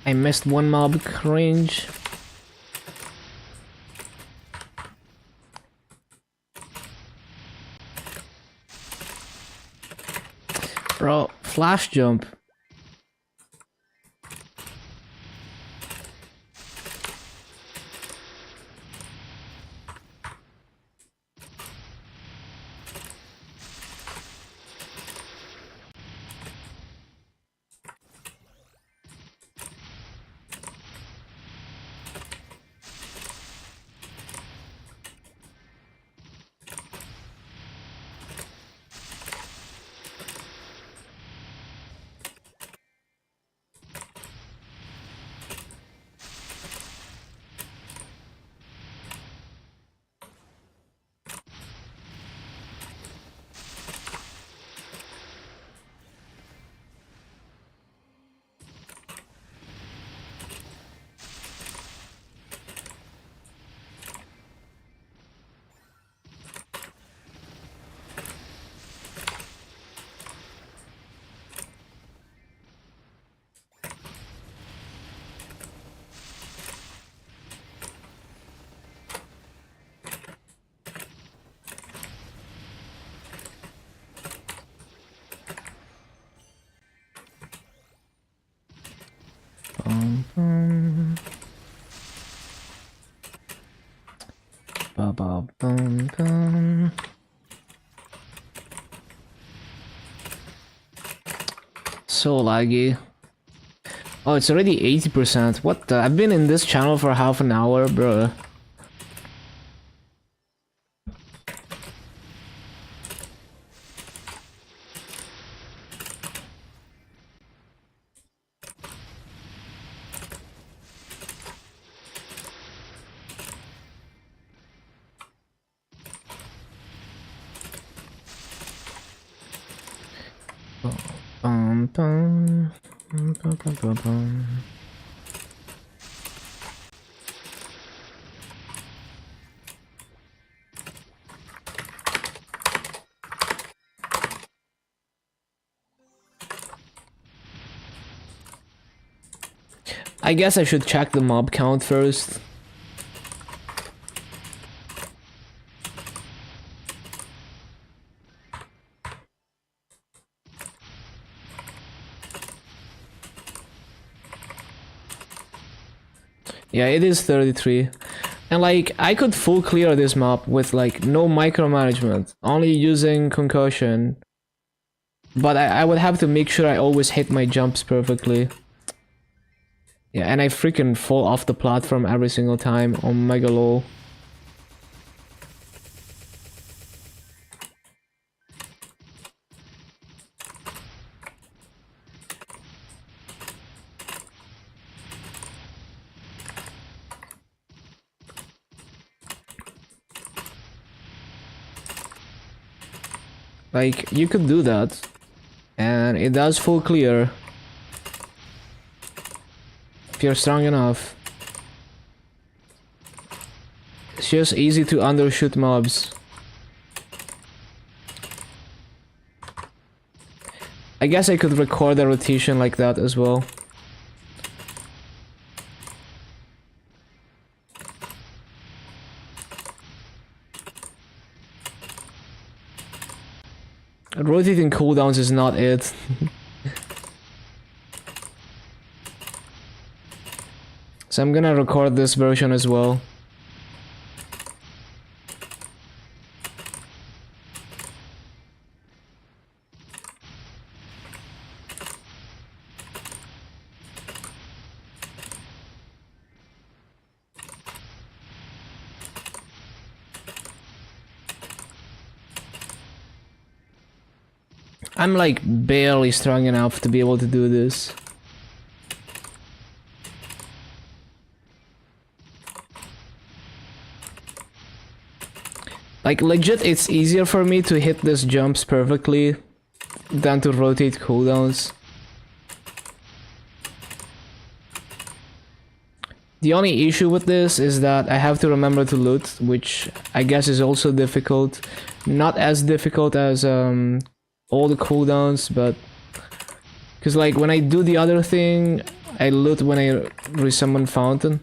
I missed one mob, cringe. Bro, flash jump. Ba ba bum bum. So laggy. Oh, it's already 80%. What the? I've been in this channel for half an hour, bro. Bum bum bum bum bum bum bum. I guess I should check the mob count first. Yeah, it is 33. And like, I could full clear this map with like no micromanagement, only using concussion. But I would have to make sure I always hit my jumps perfectly. Yeah, and I freaking fall off the platform every single time on Mega Low. Like, you could do that. And it does full clear. If you're strong enough. It's just easy to undershoot mobs. I guess I could record a rotation like that as well. Rotating cooldowns is not it. So I'm gonna record this version as well. I'm like barely strong enough to be able to do this. Like legit, it's easier for me to hit these jumps perfectly than to rotate cooldowns. The only issue with this is that I have to remember to loot, which I guess is also difficult. Not as difficult as all the cooldowns, but because like when I do the other thing, I loot when I resummon Fountain.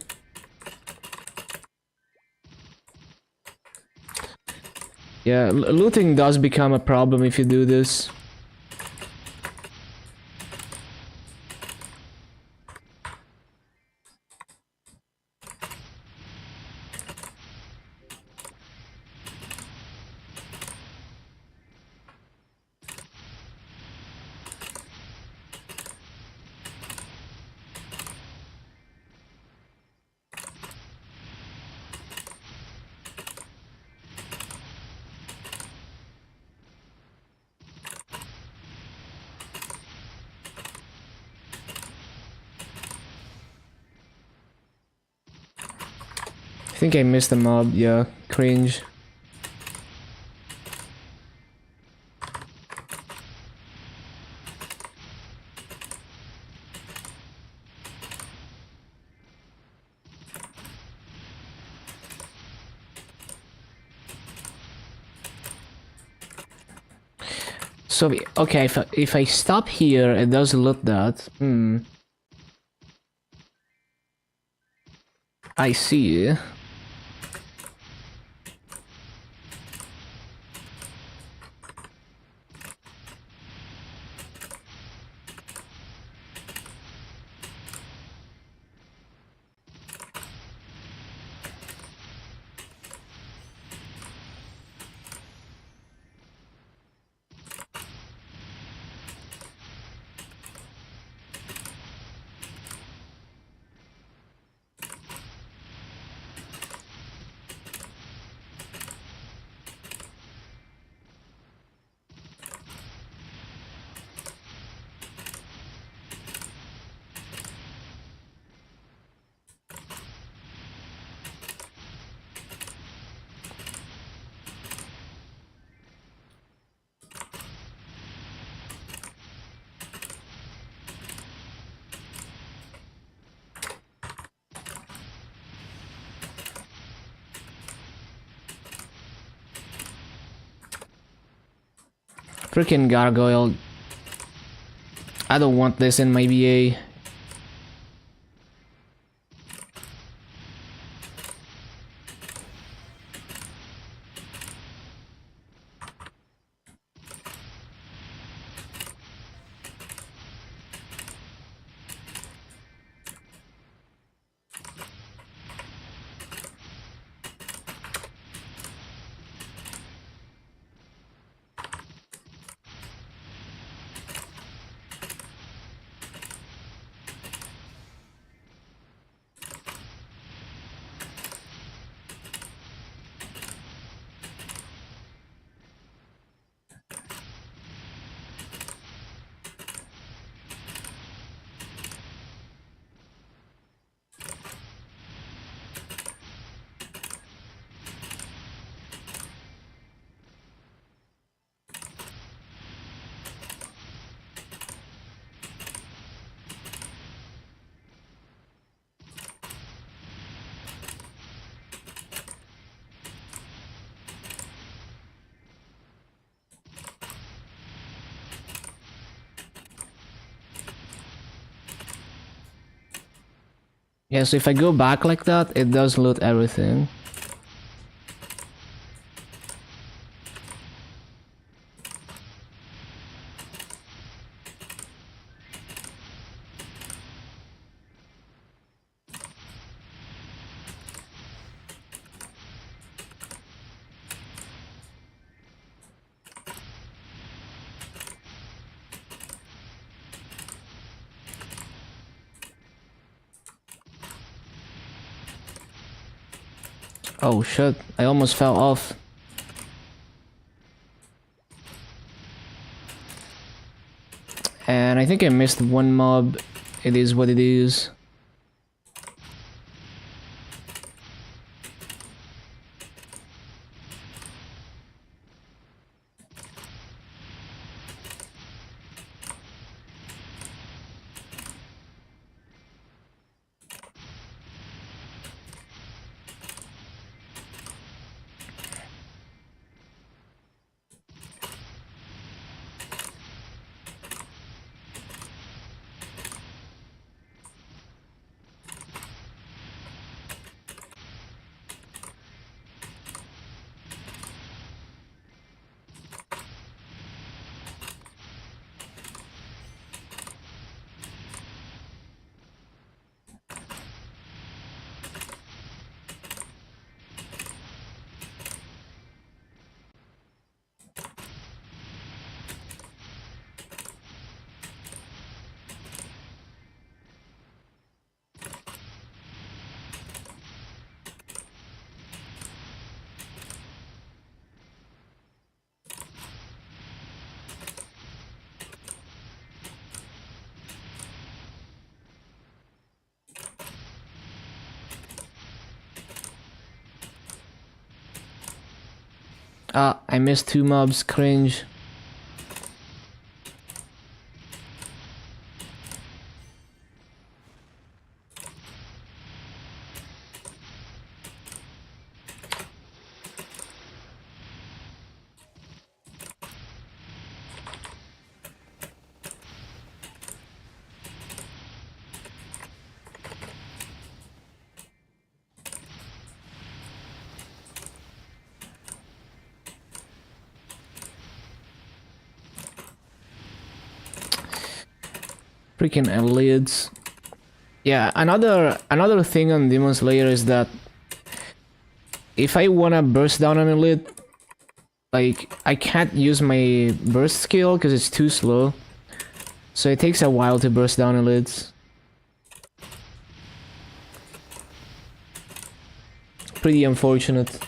Yeah, looting does become a problem if you do this. think I missed the mob, yeah. Cringe. So, okay, if I stop here, it does loot that. I see. Freaking gargoyle. I don't want this in my BA. Yeah, so if I go back like that, it does loot everything. Oh shit, I almost fell off. And I think I missed one mob. It is what it is. Ah, I missed 2 mobs, cringe. Freaking elites. Yeah, another thing on Demon Slayer is that if I wanna burst down an elite, like I can't use my burst skill because it's too slow. So it takes a while to burst down elites. Pretty unfortunate.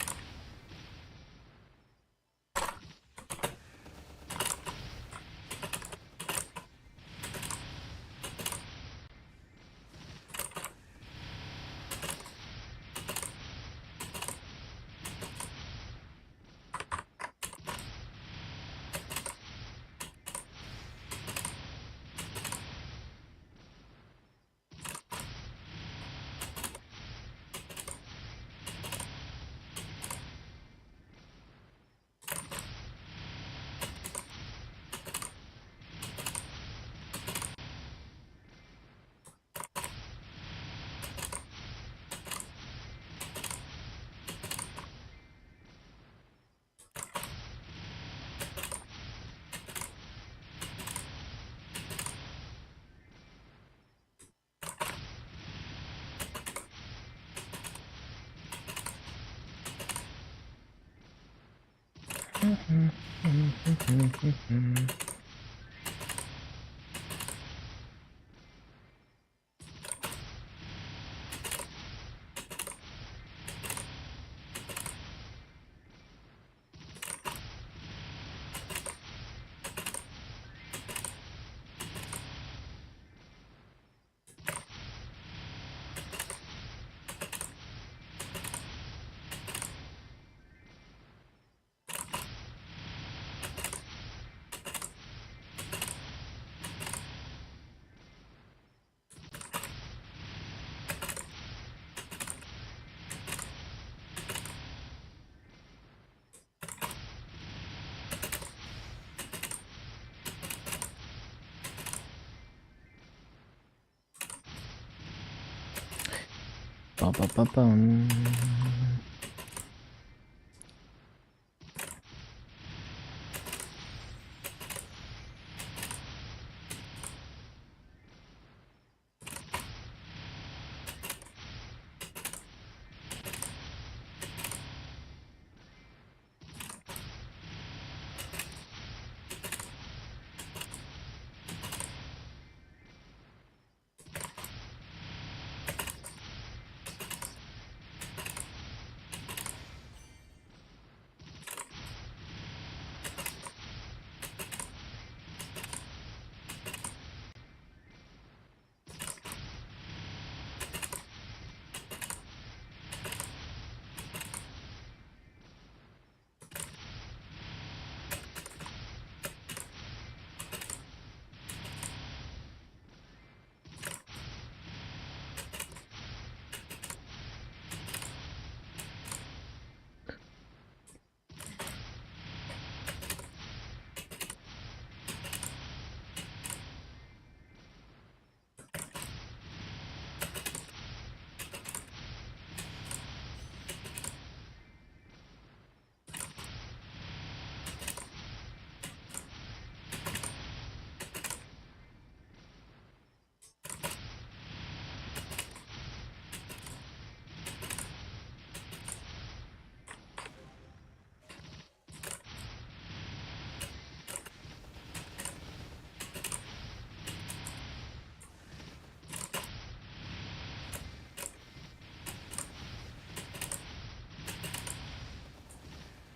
Ba-ba-ba-bum.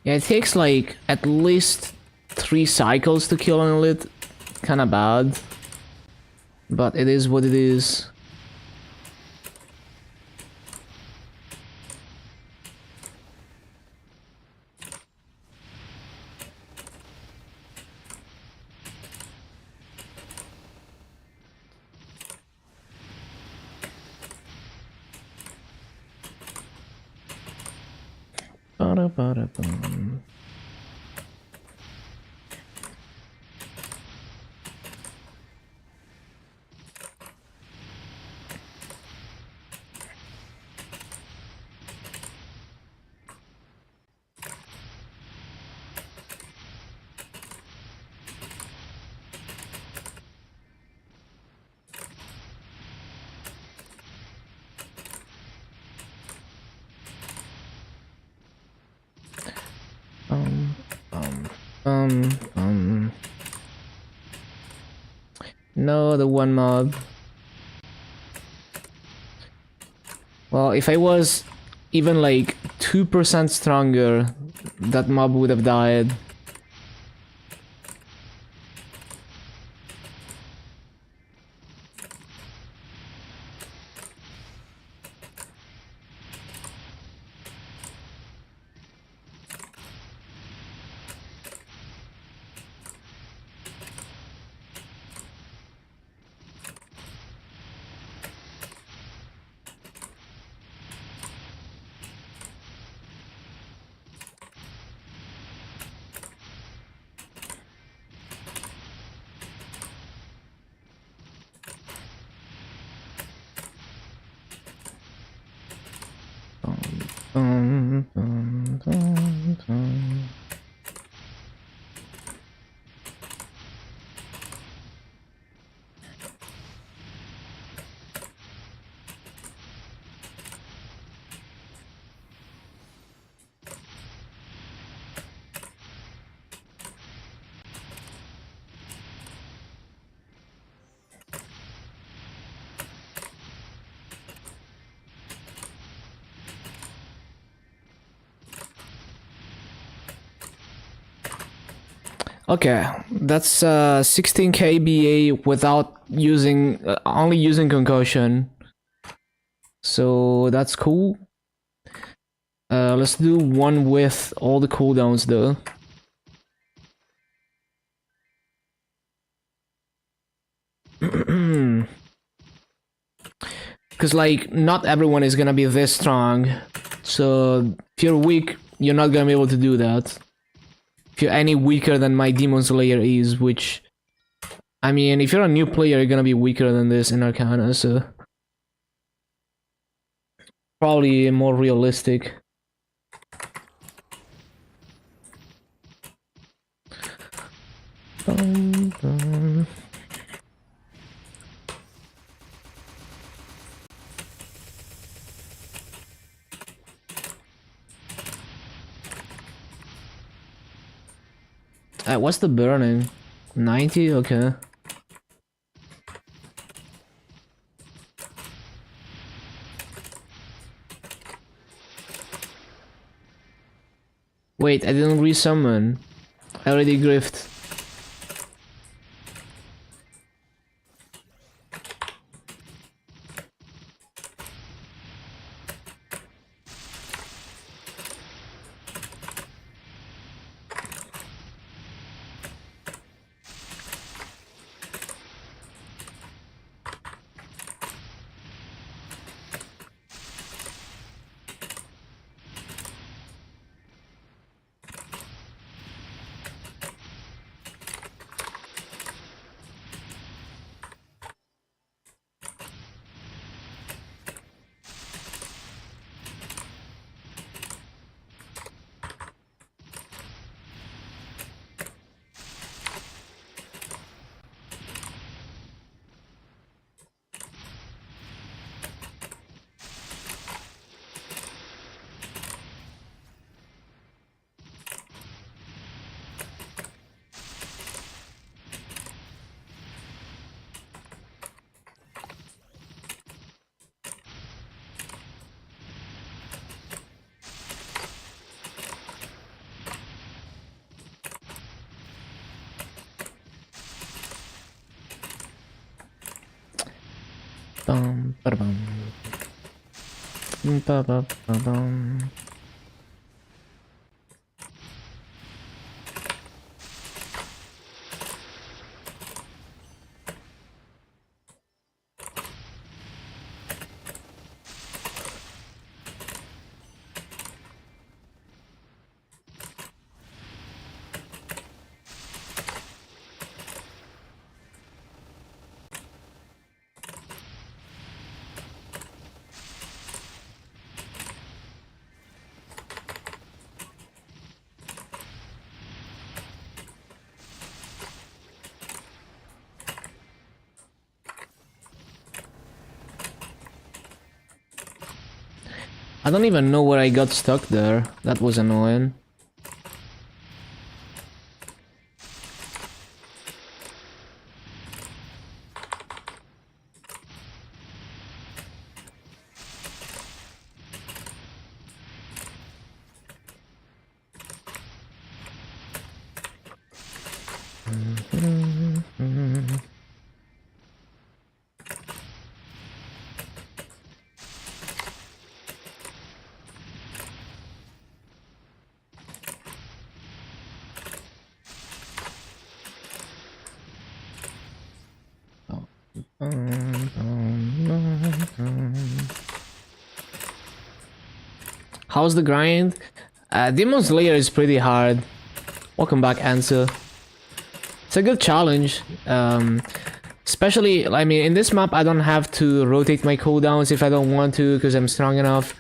Yeah, it takes like at least 3 cycles to kill an elite. Kinda bad. But it is what it is. No, the one mob. Well, if I was even like 2% stronger, that mob would have died. Okay, that's 16k BA without using, only using concussion. So that's cool. Let's do one with all the cooldowns though. Because like, not everyone is gonna be this strong. So if you're weak, you're not gonna be able to do that. If you're any weaker than my Demon Slayer is, which... I mean, if you're a new player, you're gonna be weaker than this in Arcana, so... Probably more realistic. What's the burning? 90? Okay. Wait, I didn't resummon. I already griffed. Bum, ba-da-bum. Ba-ba-ba-bum. I don't even know where I got stuck there. That was annoying. How's the grind? Demon Slayer is pretty hard. Welcome back, Answer. It's a good challenge. Especially, I mean, in this map, I don't have to rotate my cooldowns if I don't want to, because I'm strong enough.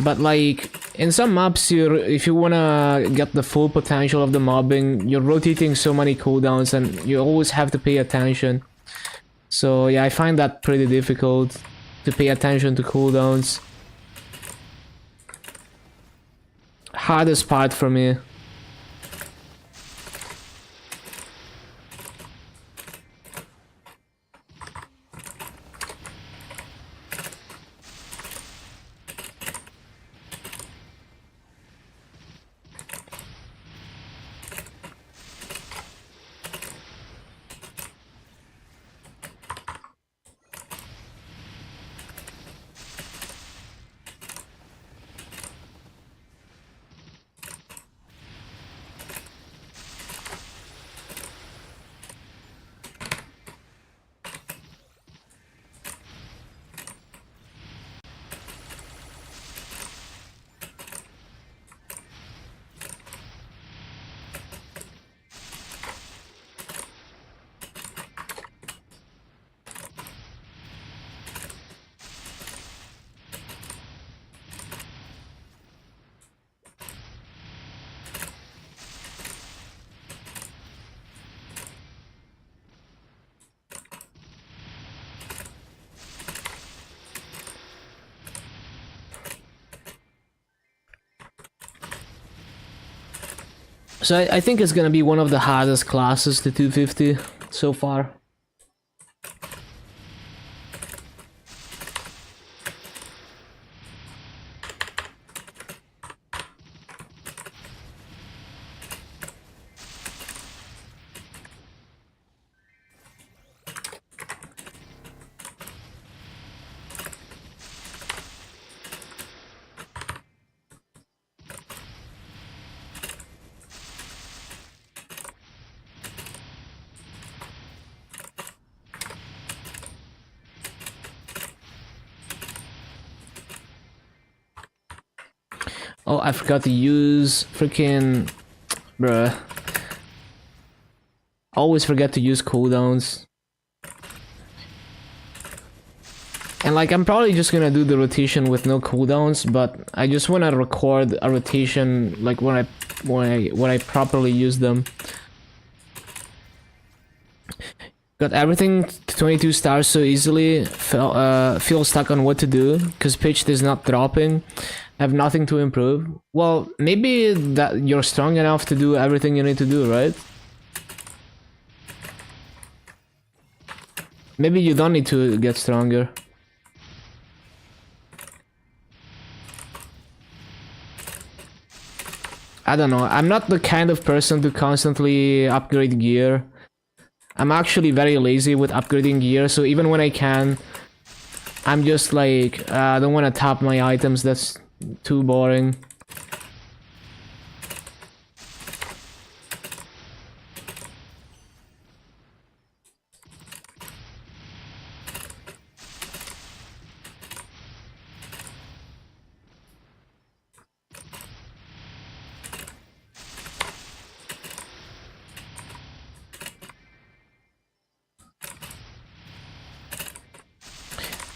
But like, in some maps, if you wanna get the full potential of the mobbing, you're rotating so many cooldowns, and you always have to pay attention. So yeah, I find that pretty difficult to pay attention to cooldowns. Hardest part for me. So I think it's gonna be one of the hardest classes to 250 so far. Oh, I forgot to use freaking... Bruh. Always forget to use cooldowns. And like, I'm probably just gonna do the rotation with no cooldowns, but I just wanna record a rotation like when I properly use them. Got everything to 22 stars so easily. Feel stuck on what to do because pitch is not dropping. Have nothing to improve. Well, maybe that you're strong enough to do everything you need to do, right? Maybe you don't need to get stronger. I don't know. I'm not the kind of person to constantly upgrade gear. I'm actually very lazy with upgrading gear, so even when I can, I'm just like, I don't want to tap my items, that's too boring.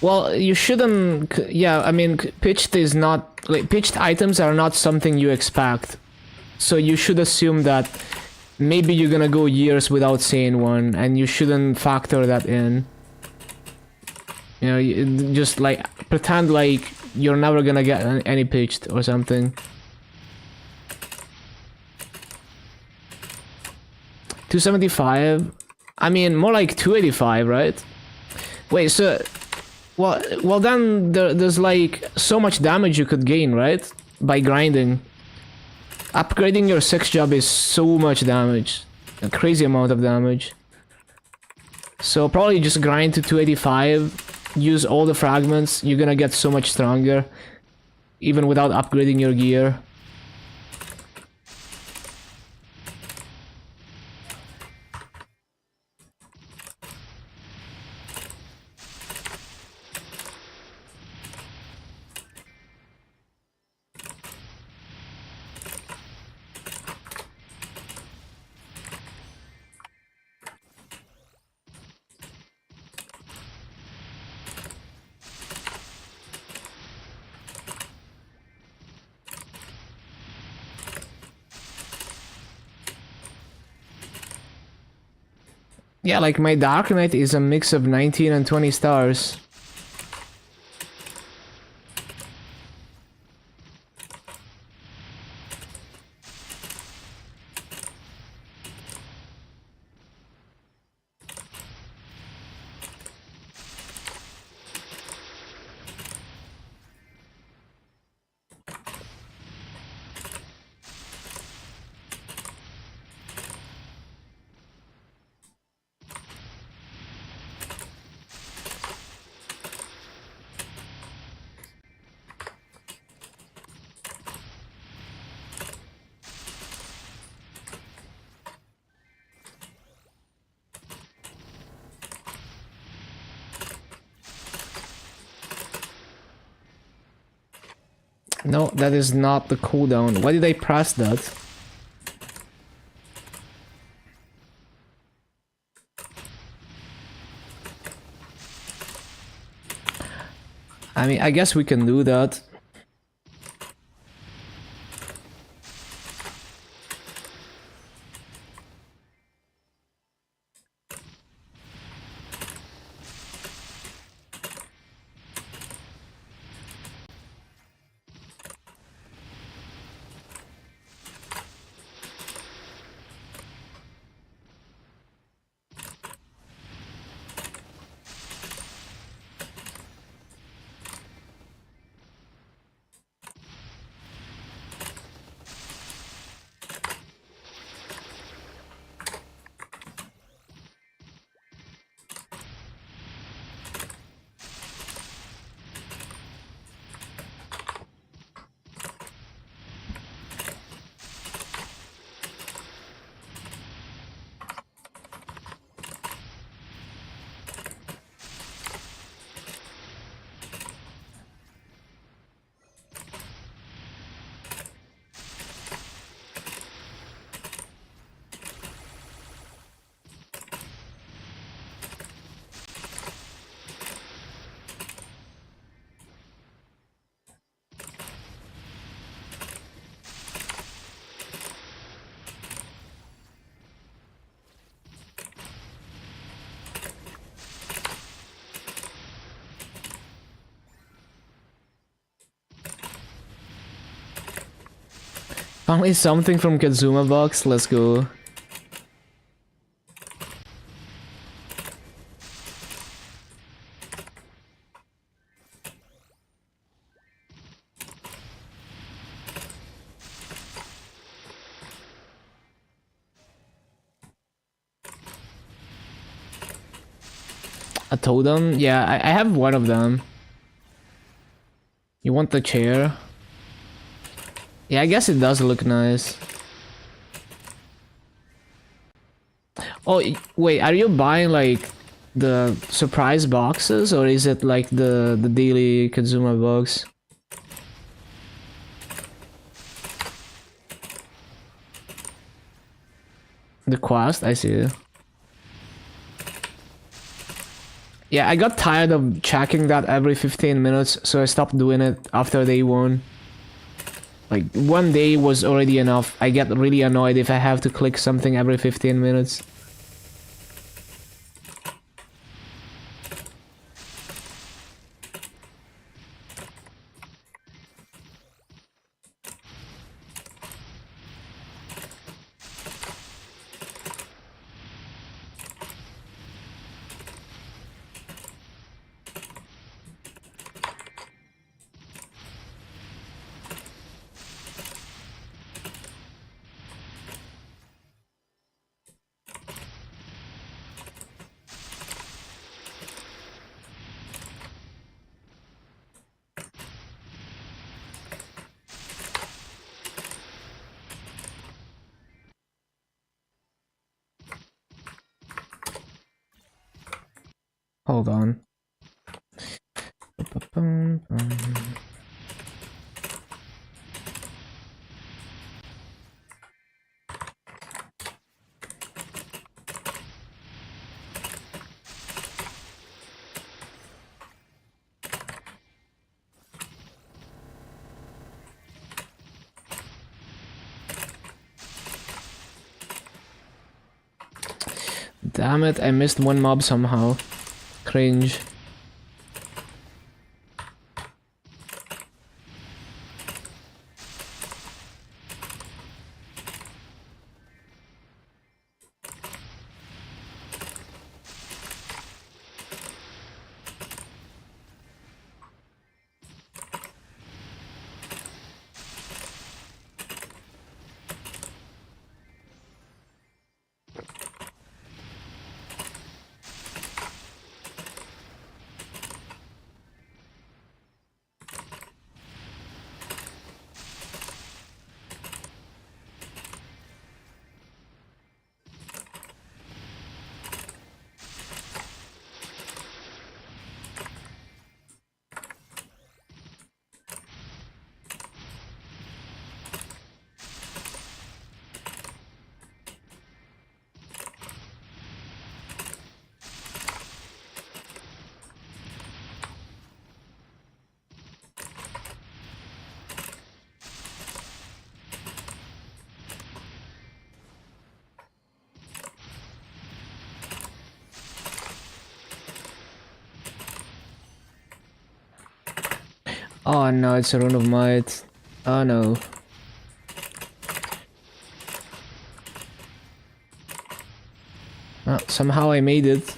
Well, you shouldn't. Yeah, I mean, pitched is not like pitched items are not something you expect, so you should assume that maybe you're gonna go years without seeing one, and you shouldn't factor that in. You know, just like pretend like you're never gonna get any pitched or something. 275? I mean, more like 285, right? Wait, so... Well then, there's like so much damage you could gain, right? By grinding. Upgrading your 6 job is so much damage. A crazy amount of damage. So probably just grind to 285, use all the fragments, you're gonna get so much stronger. Even without upgrading your gear. Yeah, like my Dark Knight is a mix of 19 and 20 stars. No, that is not the cooldown. Why did I press that? I mean, I guess we can do that. Finally something from Kazuma box, let's go. A totem? Yeah, I have one of them. You want the chair? Yeah, I guess it does look nice. Oh, wait, are you buying like the surprise boxes or is it like the daily Kazuma box? The quest, I see. Yeah, I got tired of checking that every 15 minutes, so I stopped doing it after day 1. Like, 1 day was already enough. I get really annoyed if I have to click something every 15 minutes. Hold on. Damn it, I missed one mob somehow. Cringe. Oh no, it's a rune of might. Oh no. Oh, somehow I made it.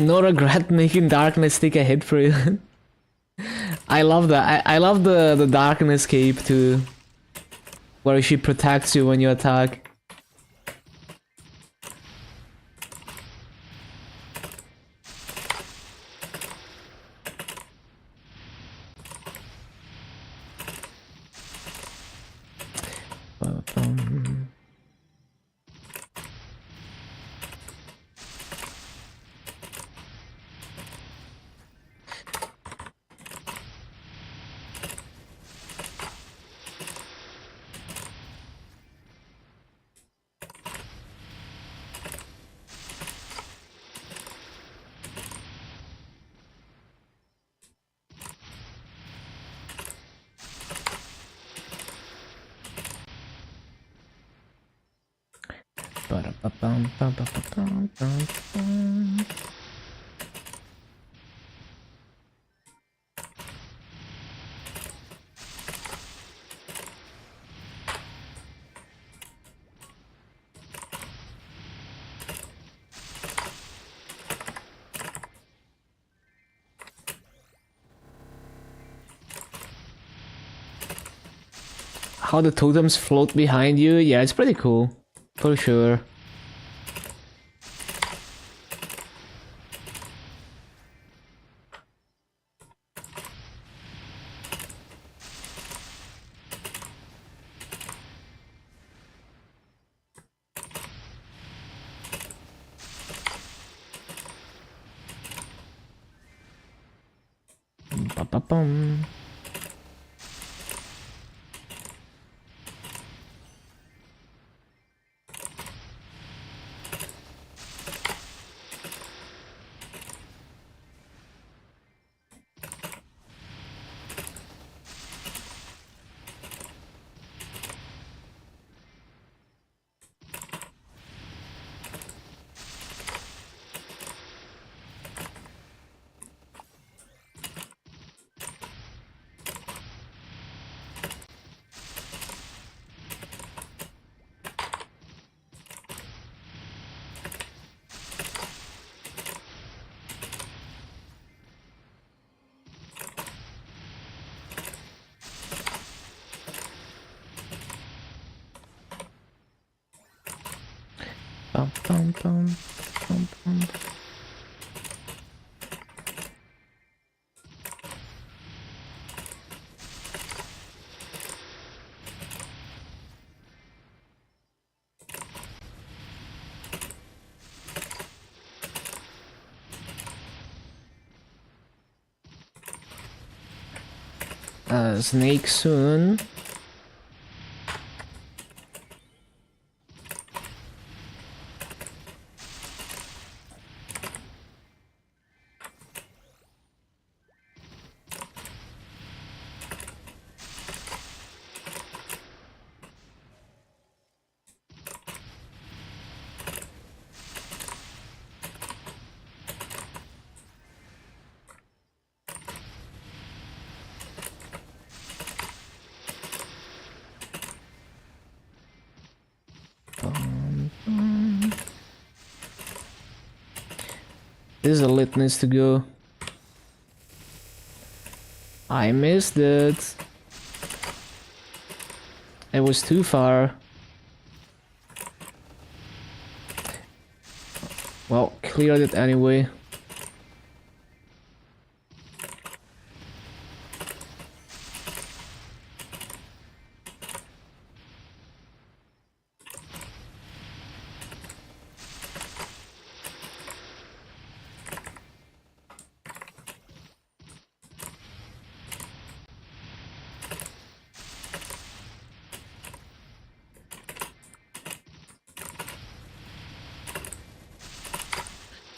No regret making darkness take a hit for you. I love that. I love the darkness cape too. Where she protects you when you attack. How the totems float behind you, yeah, it's pretty cool. For sure. Ba-ba-bum. Bum, bum, bum, bum, bum. Snake soon. This is a litness to go. I missed it. It was too far. Well, cleared it anyway.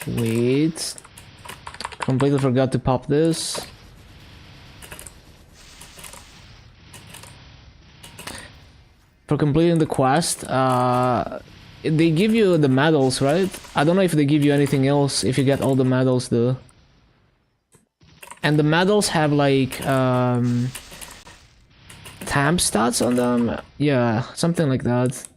Wait. Completely forgot to pop this. For completing the quest, they give you the medals, right? I don't know if they give you anything else if you get all the medals though. And the medals have like temp stats on them? Yeah, something like that.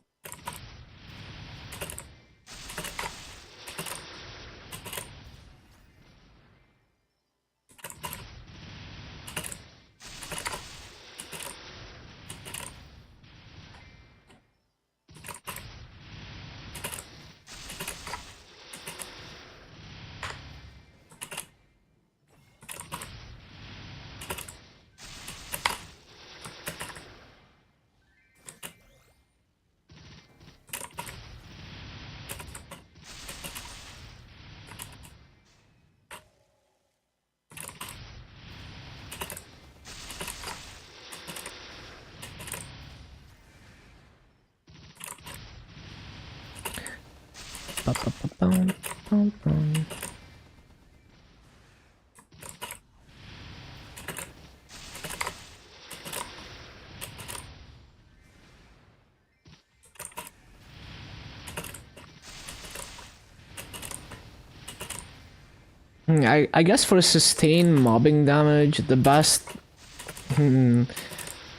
I guess for sustained mobbing damage, the best...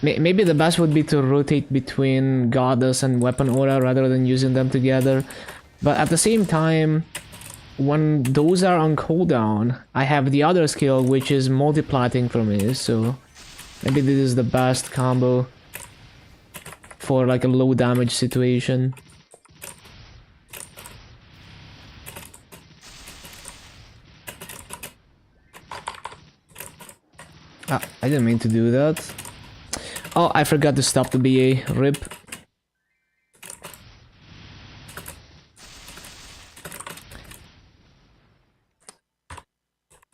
maybe the best would be to rotate between Goddess and Weapon Aura rather than using them together. But at the same time, when those are on cooldown, I have the other skill which is multiplating for me, so maybe this is the best combo for like a low damage situation. Ah, I didn't mean to do that. Oh, I forgot to stop the BA. RIP.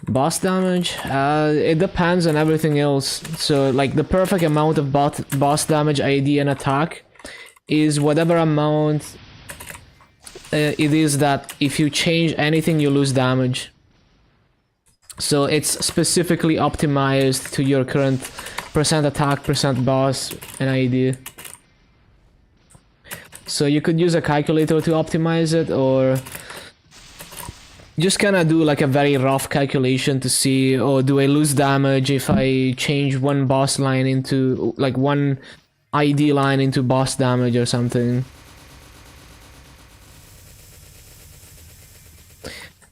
Boss damage? It depends on everything else. So, like, the perfect amount of boss damage ID and attack is whatever amount it is that if you change anything, you lose damage. So it's specifically optimized to your current percent attack, percent boss, and ID. So you could use a calculator to optimize it, or just kind of do like a very rough calculation to see, oh, do I lose damage if I change one boss line into, like one ID line into boss damage or something.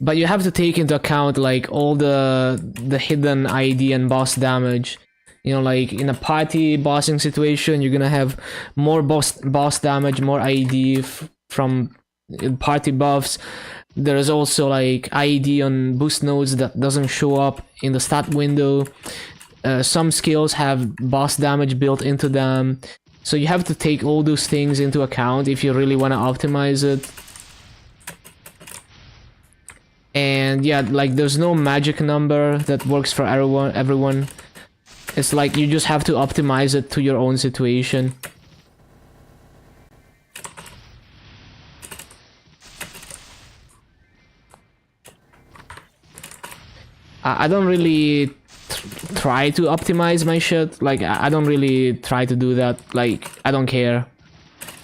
But you have to take into account like all the hidden ID and boss damage. You know, like in a party bossing situation, you're gonna have more boss damage, more ID from in party buffs. There is also like IED on boost nodes that doesn't show up in the stat window. Some skills have boss damage built into them, so you have to take all those things into account if you really want to optimize it. And yeah, like there's no magic number that works for everyone. It's like you just have to optimize it to your own situation. I don't really try to optimize my shit. Like I don't really try to do that. Like I don't care.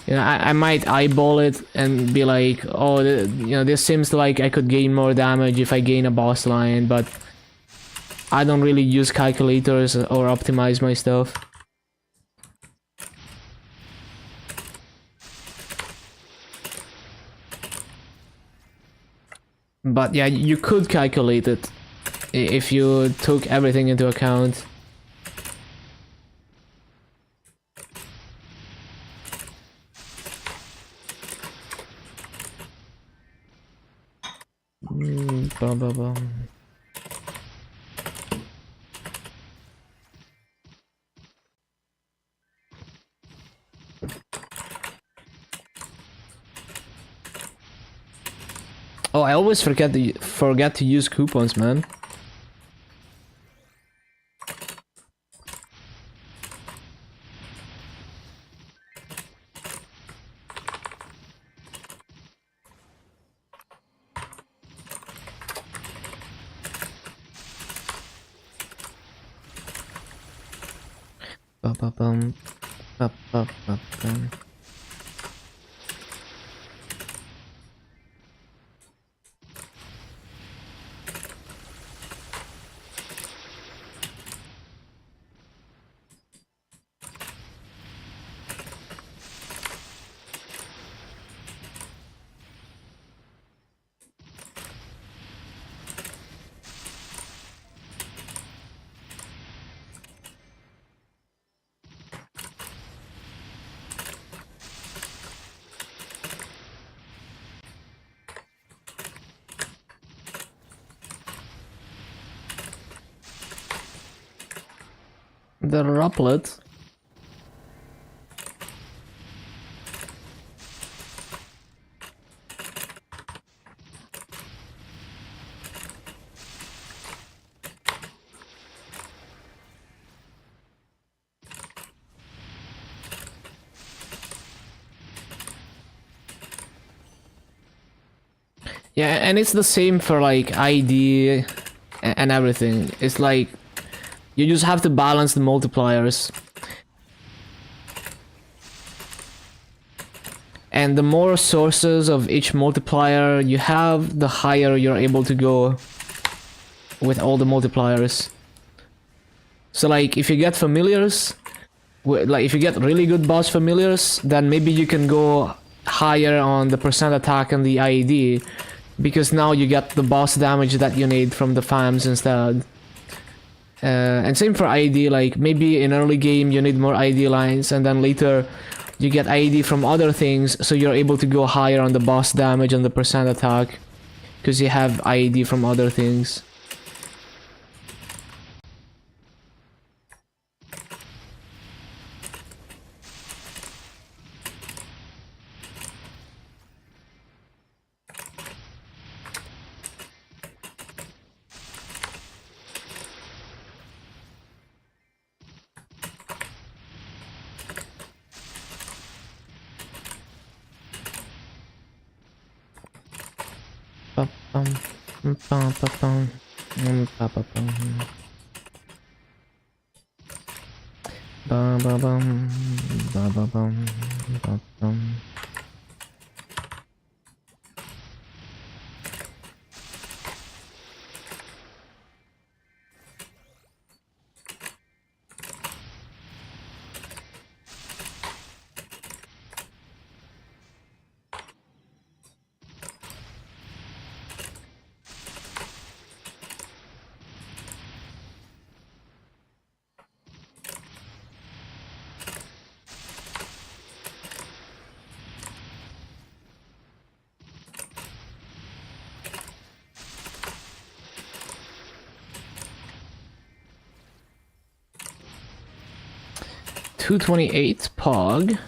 You know, I might eyeball it and be like, oh, you know, this seems like I could gain more damage if I gain a boss line, but I don't really use calculators or optimize my stuff. But yeah, you could calculate it if you took everything into account. Bum, bum, bum. Oh, I always forget to use coupons, man. Ba-ba-bum. Ba-ba-ba-bum. The Ruplet. Yeah, and it's the same for like ID and everything. It's like you just have to balance the multipliers. And the more sources of each multiplier you have, the higher you're able to go with all the multipliers. So like if you get familiars, like if you get really good boss familiars, then maybe you can go higher on the percent attack and the IED, because now you get the boss damage that you need from the FAMs instead. And same for IED, like maybe in early game you need more IED lines, and then later you get IED from other things, so you're able to go higher on the boss damage and the percent attack, because you have IED from other things. 228 Pog.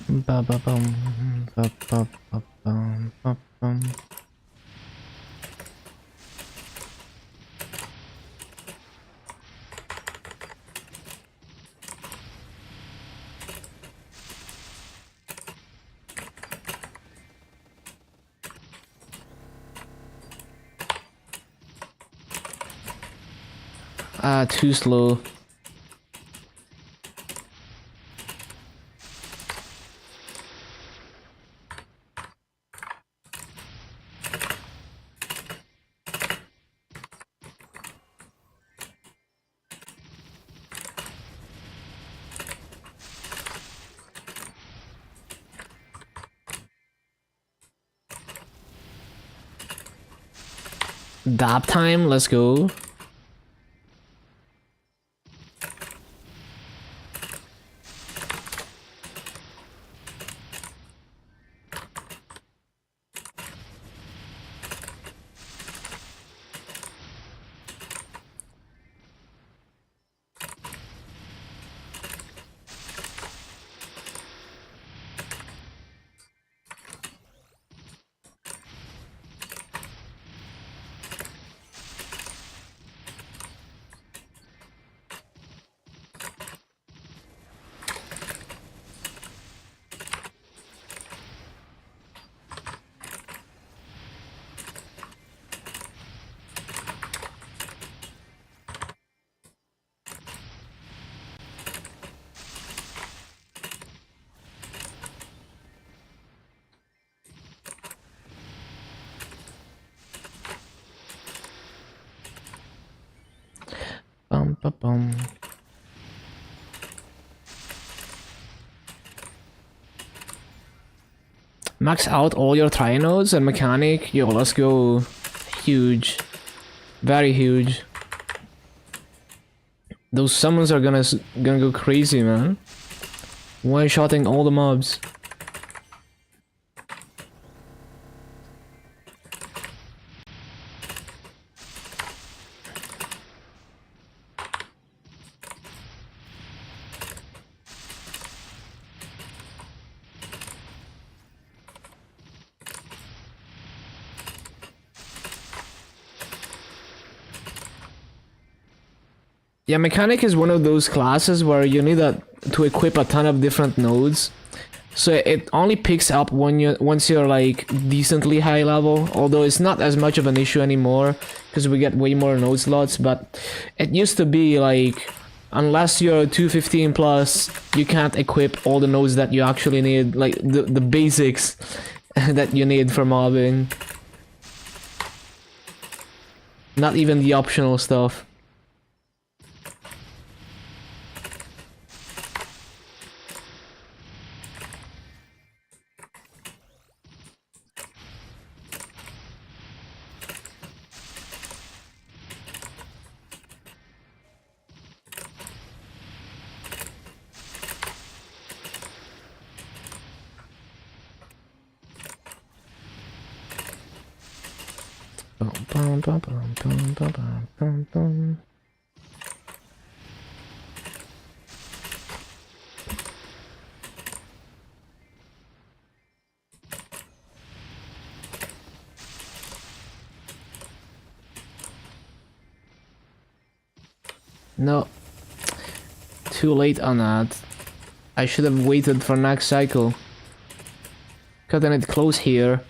Ba ba bum ba ba ba bum ba bum. Too slow. Dab time, let's go. Bum ba bum. Max out all your trinodes and mechanic. Yo, let's go. Huge. Very huge. Those summons are gonna go crazy, man. One-shotting all the mobs. Yeah, mechanic is one of those classes where you need to equip a ton of different nodes. So it only picks up once you're like decently high level, although it's not as much of an issue anymore because we get way more node slots, but it used to be like unless you're 215 plus, you can't equip all the nodes that you actually need, like the basics that you need for mobbing. Not even the optional stuff. Bum, bum, bum, bum, bum, bum, bum, bum. No, too late on that. I should have waited for next cycle. Cutting it close here.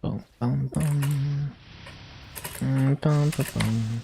Bum, bum, bum. Bum, bum, bum.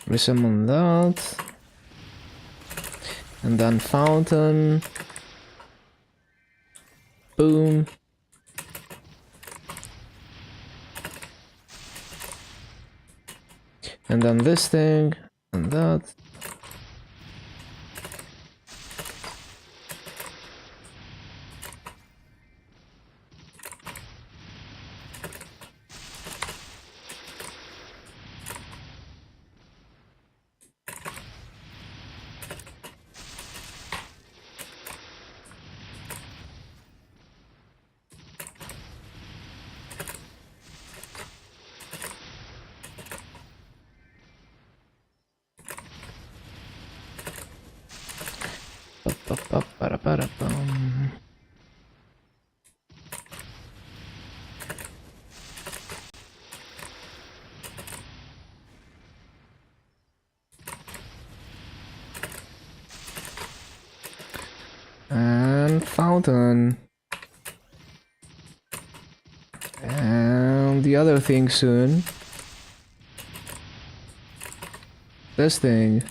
Resummon that. And then fountain. Boom. And then this thing. And that. Ba-ba-ba-ba-da-ba-da-bum. And fountain. And the other thing soon. This thing.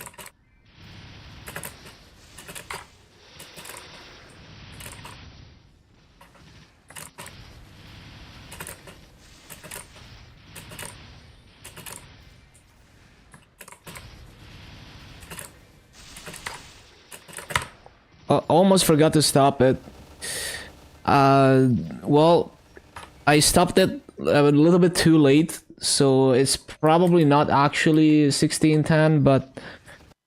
Almost forgot to stop it. Well, I stopped it a little bit too late, so it's probably not actually 1610, but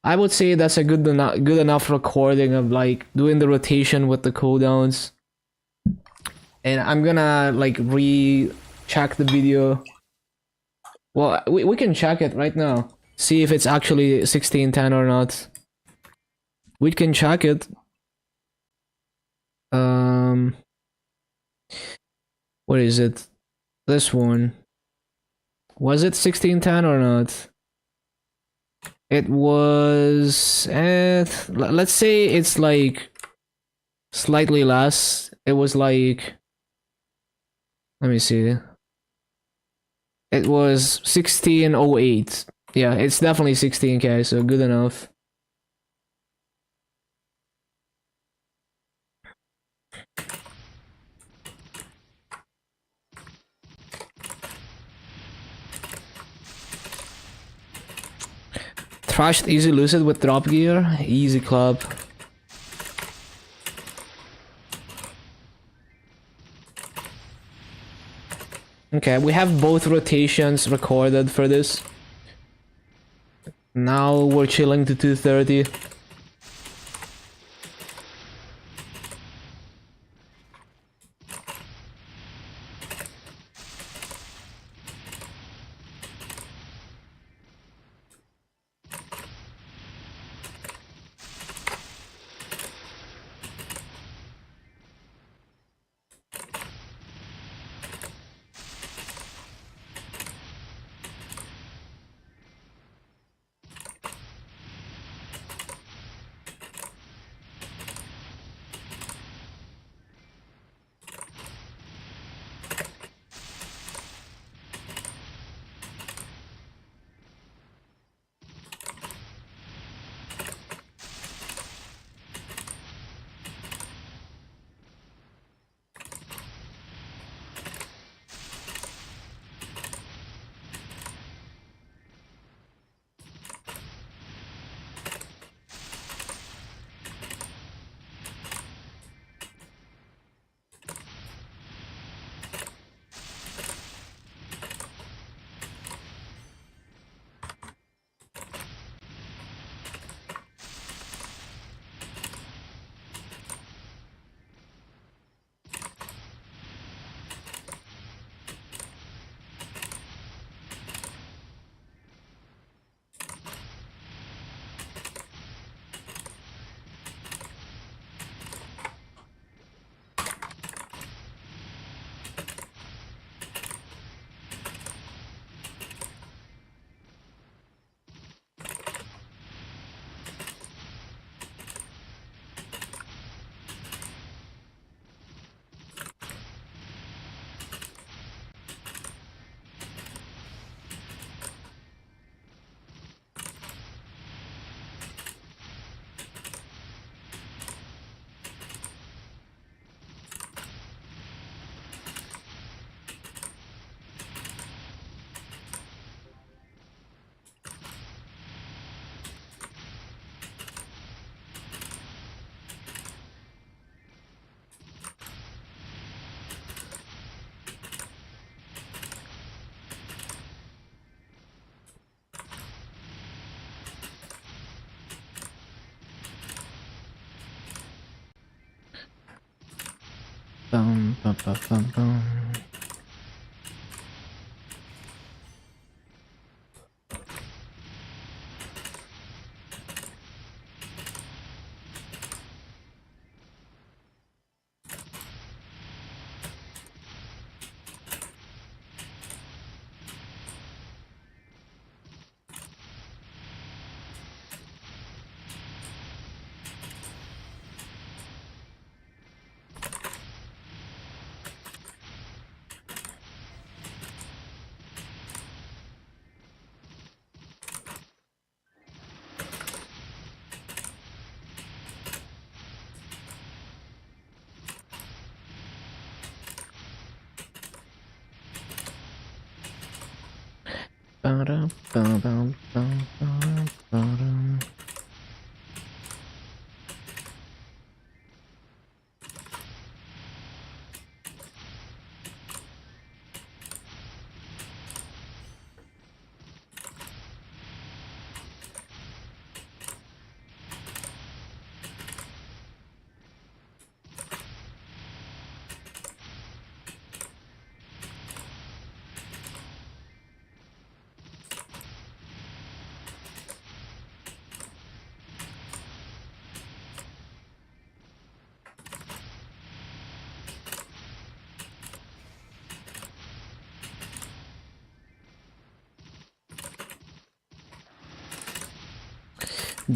I would say that's a good enough recording of like doing the rotation with the cooldowns. And I'm gonna like re-check the video. Well, we can check it right now. See if it's actually 1610 or not. We can check it. What is it? This one. Was it 1610 or not? It was, let's say it's like slightly less. It was like, let me see. It was 1608. Yeah, it's definitely 16k, so good enough. Crushed easy lucid with drop gear. Easy club. Okay, we have both rotations recorded for this. Now we're chilling to 230. Bum, bum, bum, bum, bum. Ba-dum, ba-dum, bum, ba-dum, ba-dum.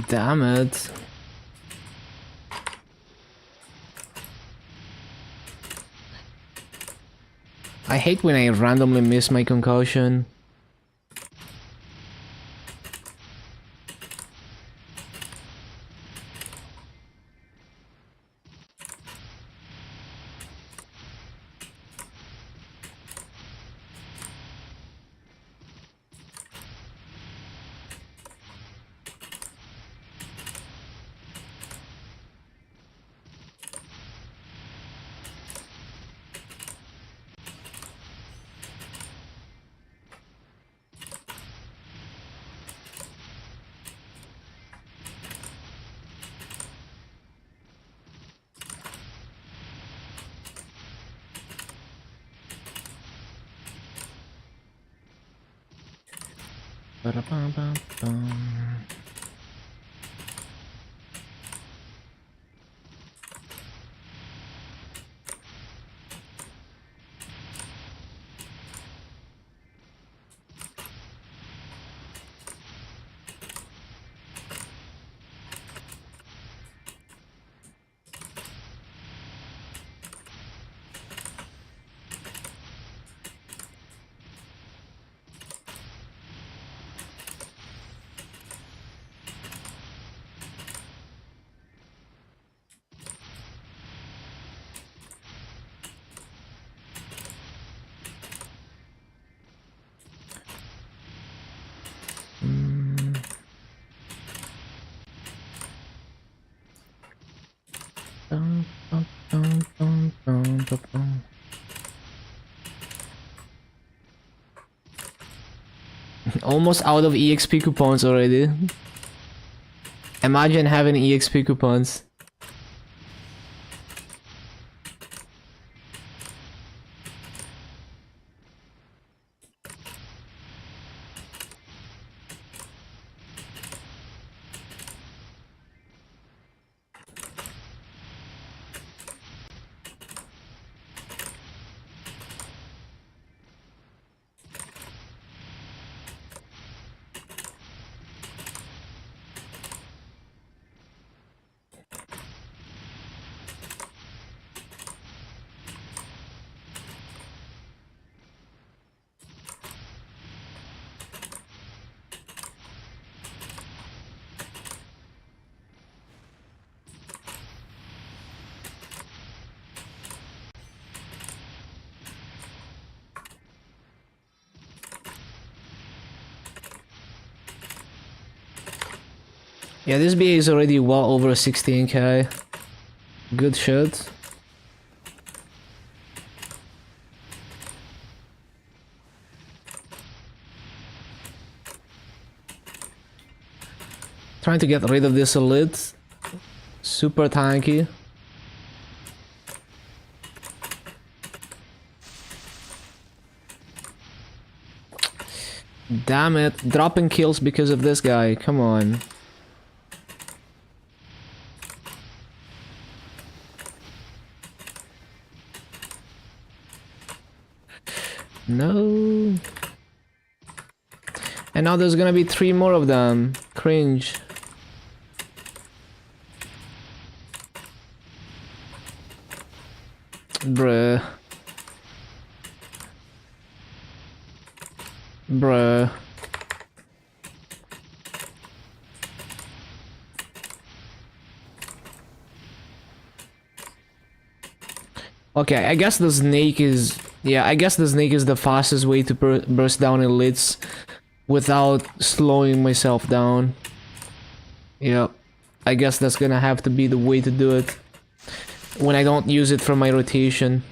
Damn it. I hate when I randomly miss my concussion. Ba-da-bum-bum-bum. Bum, bum, bum, bum, bum, bum, bum. Almost out of EXP coupons already. Imagine having EXP coupons. Yeah, this BA is already well over 16k. Good shit. Trying to get rid of this elite. Super tanky. Damn it, dropping kills because of this guy, come on. No. And now there's gonna be 3 more of them. Cringe. Bruh. Bruh. Okay, I guess the snake is... Yeah, I guess the snake is the fastest way to burst down elites without slowing myself down. Yep. I guess that's gonna have to be the way to do it when I don't use it for my rotation.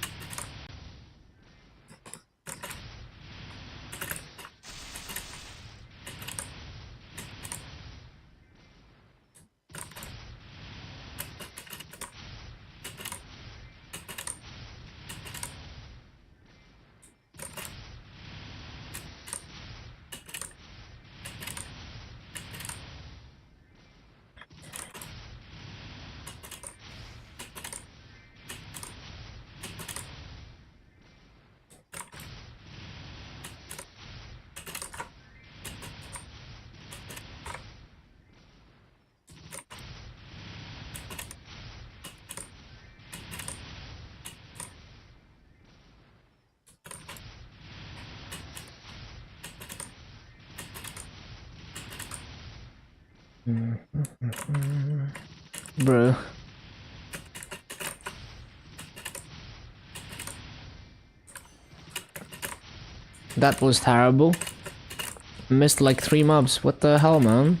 Bro. That was terrible. Missed like 3 mobs. What the hell, man?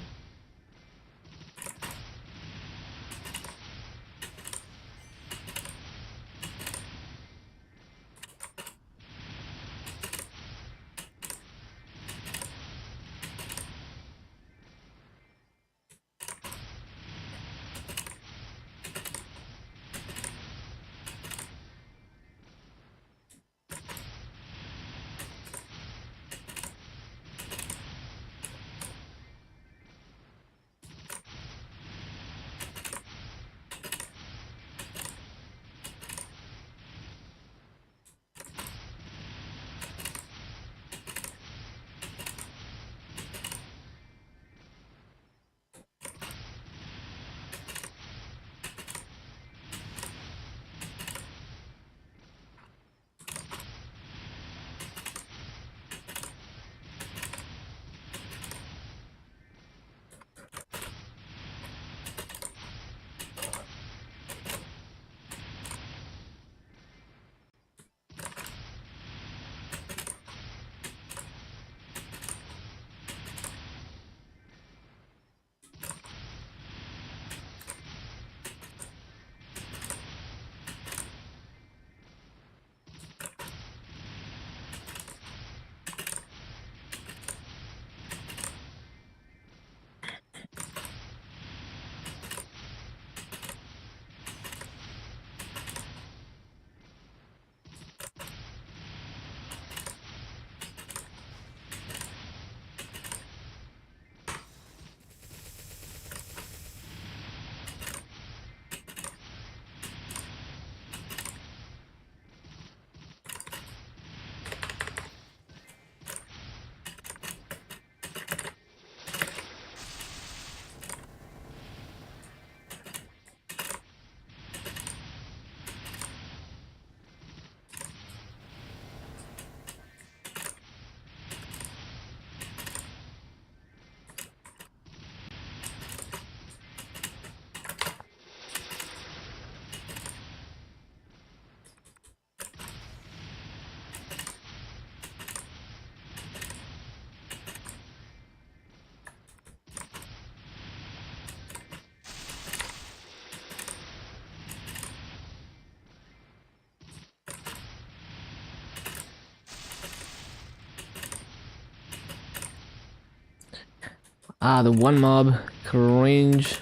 Ah, the one mob. Cringe.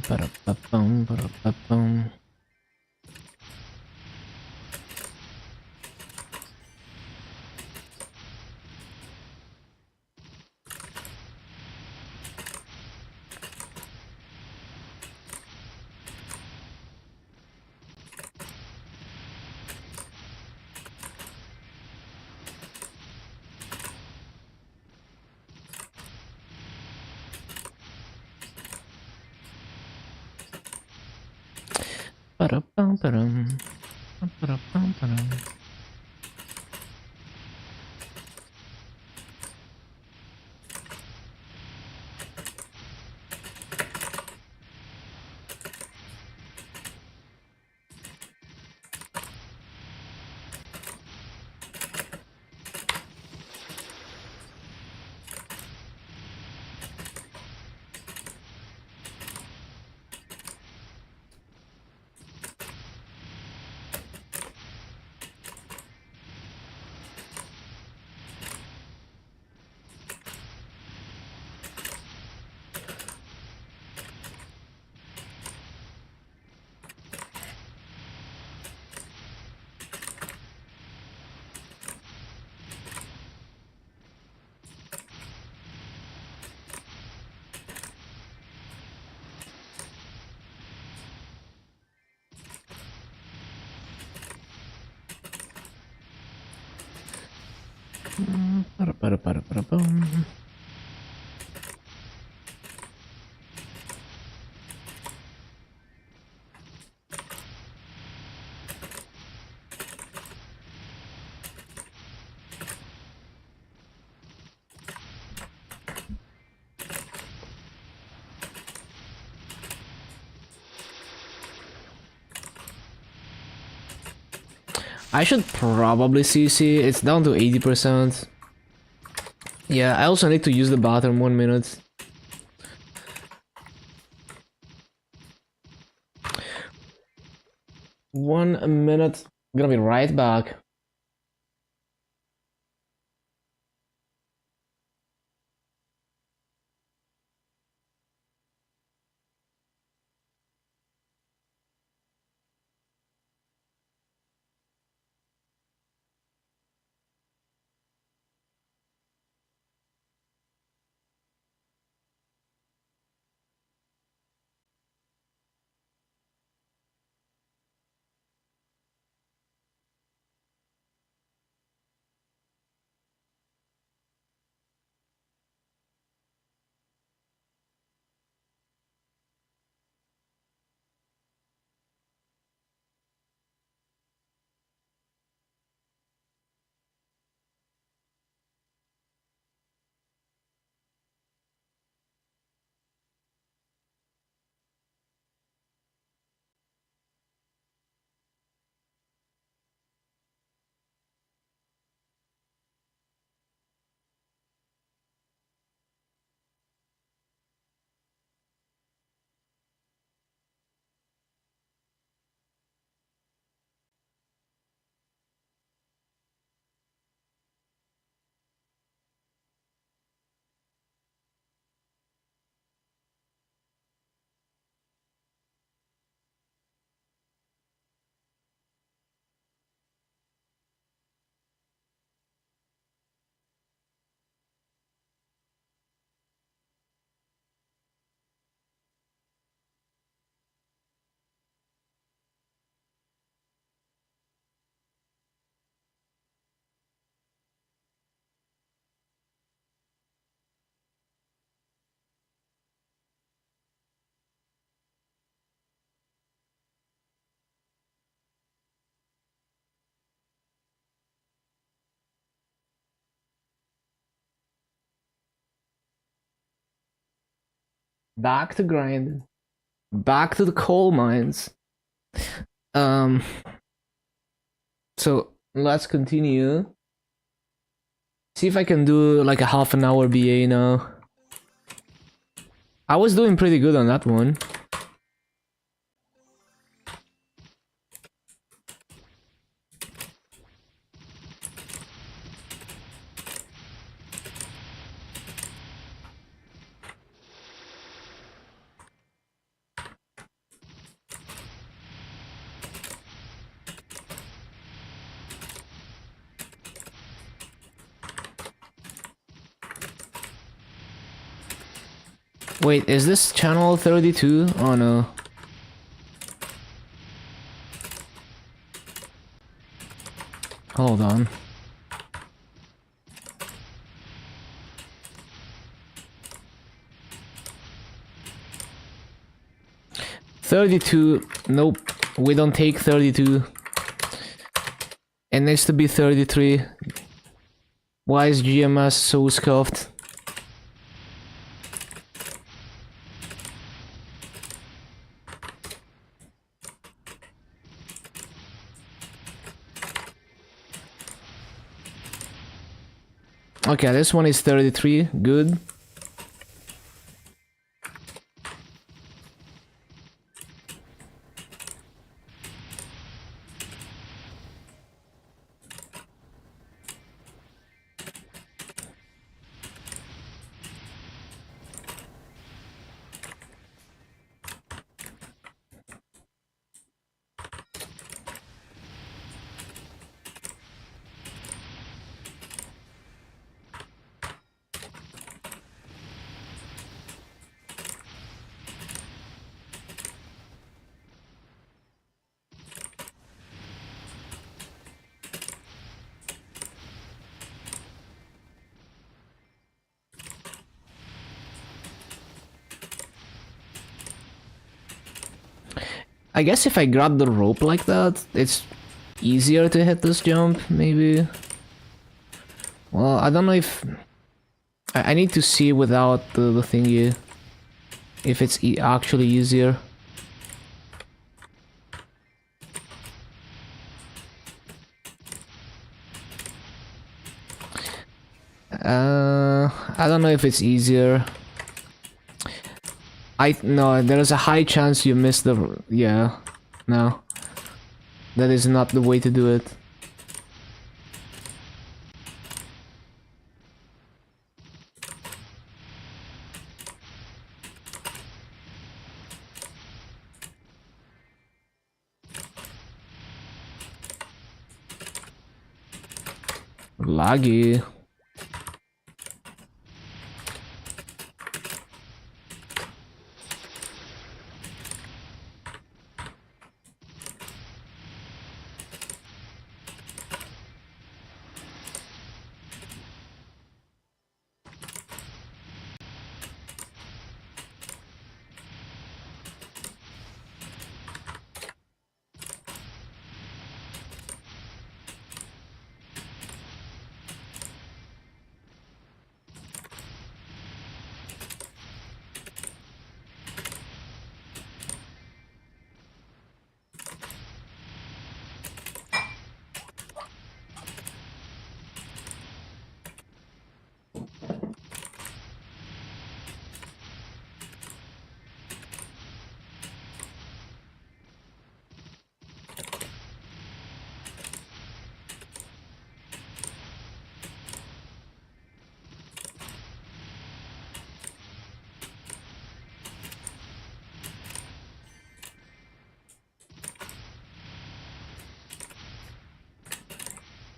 Ba-da-ba-bum, ba-da-ba-bum. Ba-da-bum, ba-dum. Ba-da-bum, ba-dum. Ba-da-ba-da-ba-da-ba-dum. I should probably CC. It's down to 80%. Yeah, I also need to use the bathroom 1 minute. 1 minute. Gonna be right back. Back to grind. Back to the coal mines. Um. So let's continue. See if I can do like a half an hour BA now. I was doing pretty good on that one. Wait, is this channel 32? Oh no. Hold on. $32. Nope. We don't take 32. It needs to be 33. Why is GMS so scuffed? Okay, this one is 33. Good. I guess if I grab the rope like that, it's easier to hit this jump, maybe. Well, I don't know if... I need to see without the thingy. If it's actually easier. I don't know if it's easier. No, there is a high chance you miss the... Yeah, no. That is not the way to do it. Laggy.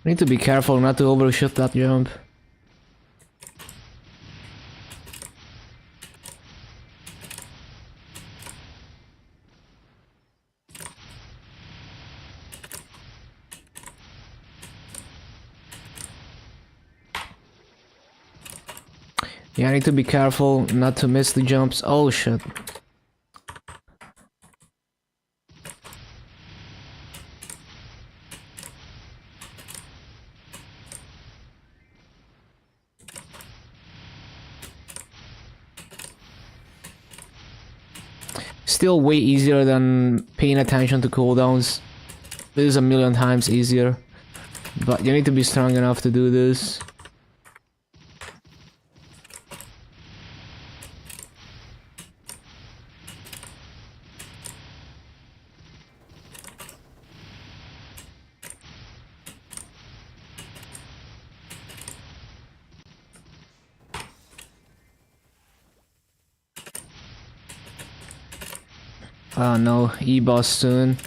Need to be careful not to overshoot that jump. Yeah, I need to be careful not to miss the jumps. Oh shit. Still way easier than paying attention to cooldowns. It is a million times easier. But you need to be strong enough to do this. Oh no, E-boss soon.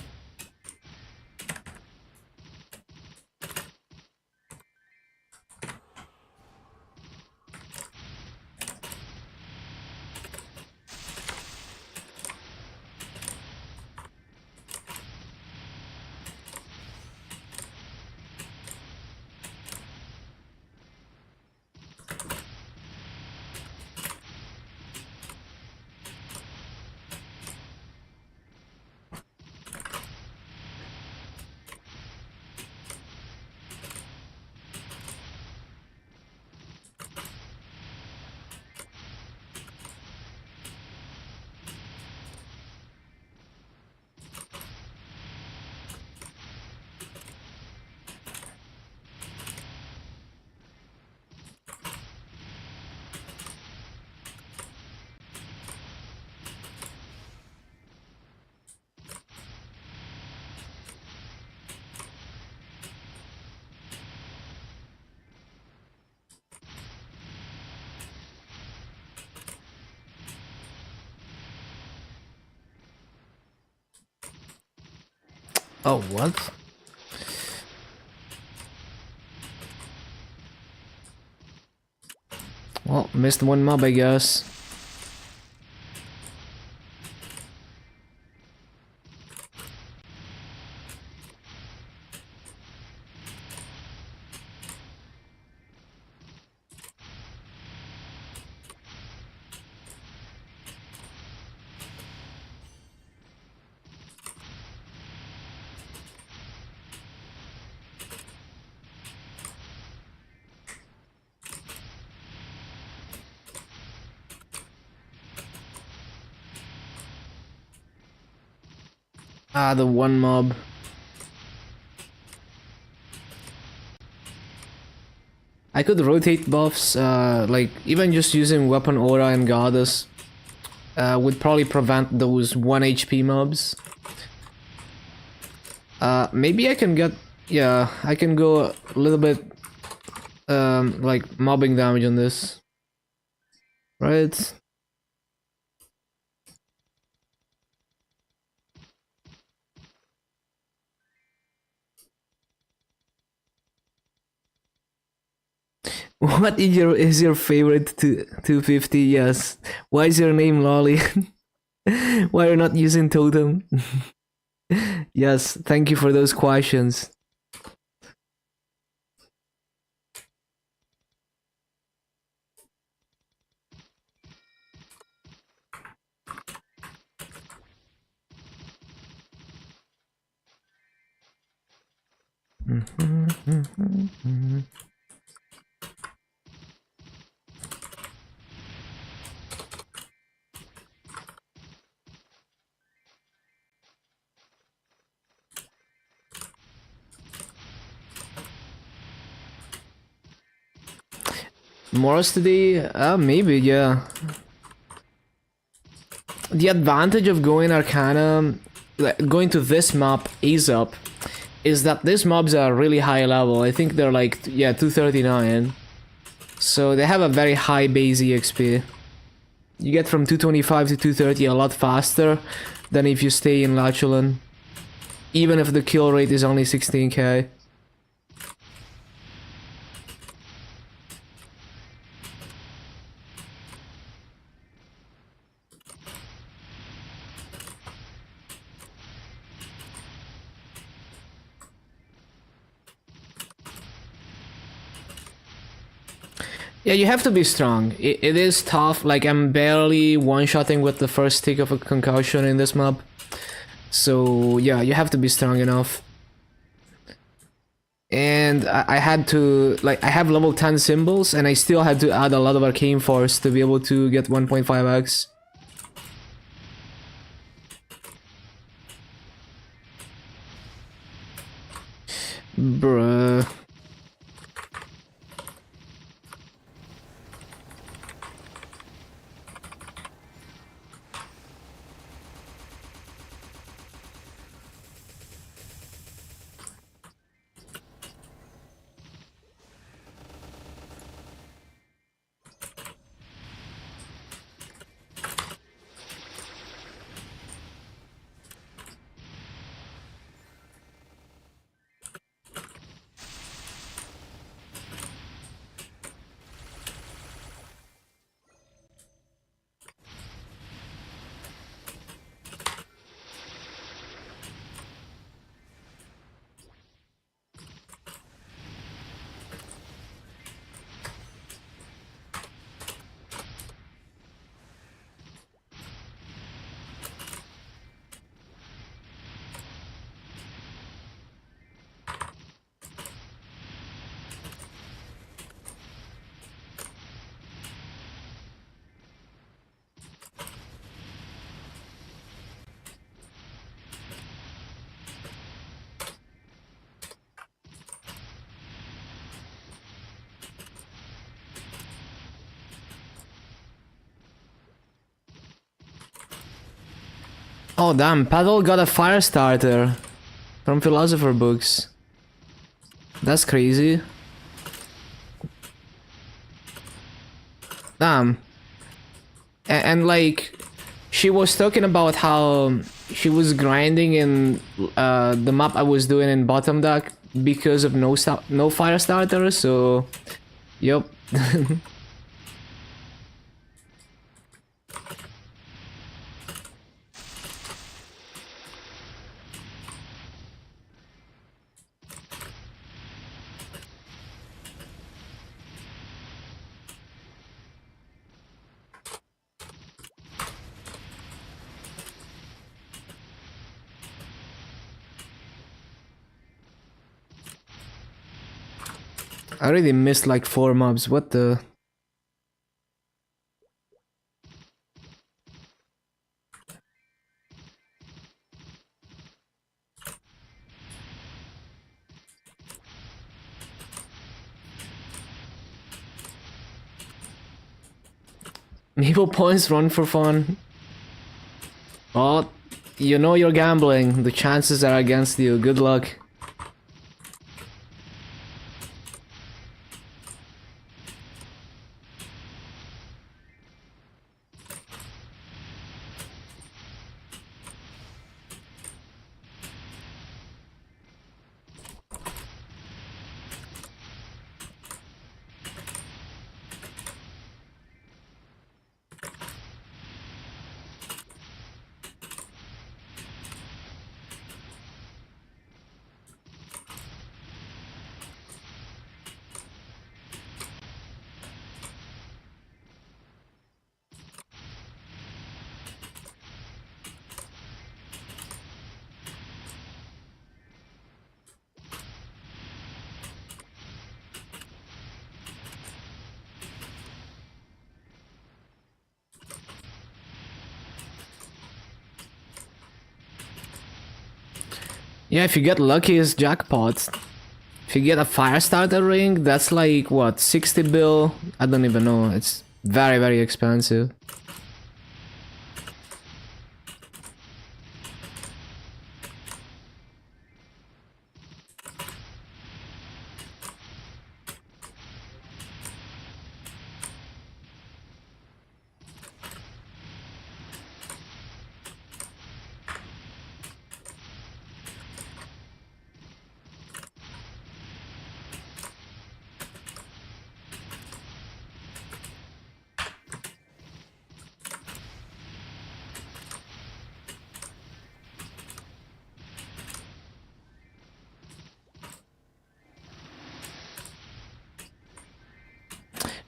Oh, what? Well, missed one mob, I guess. Ah, the one mob. I could rotate buffs, like even just using Weapon Aura and Goddess would probably prevent those 1 HP mobs. Maybe I can get, yeah, I can go a little bit like mobbing damage on this, right? What is your favorite 250? Yes. Why is your name Lolly? Why are you not using Totem? Yes, thank you for those questions. Morris today? Maybe, yeah. The advantage of going Arcana, like, going to this map ASAP, is that these mobs are really high level. I think they're like, yeah, 239. So they have a very high base EXP. You get from 225 to 230 a lot faster than if you stay in Lachulin. Even if the kill rate is only 16k. Yeah, you have to be strong. It is tough. Like, I'm barely one-shotting with the first tick of a concussion in this map. So, yeah, you have to be strong enough. And I had to, like, I have level 10 symbols, and I still had to add a lot of Arcane Force to be able to get 1.5x. Bruh. Oh damn, Paddle got a fire starter from Philosopher books. That's crazy. Damn. And like, she was talking about how she was grinding in the map I was doing in bottom deck because of no fire starter, so yep. I already missed like 4 mobs, what the... Maple points run for fun. Well, you know you're gambling, the chances are against you, good luck. Yeah, if you get lucky, it's jackpot. If you get a fire starter ring, that's like, what, 60 bill? I don't even know, it's very, very expensive.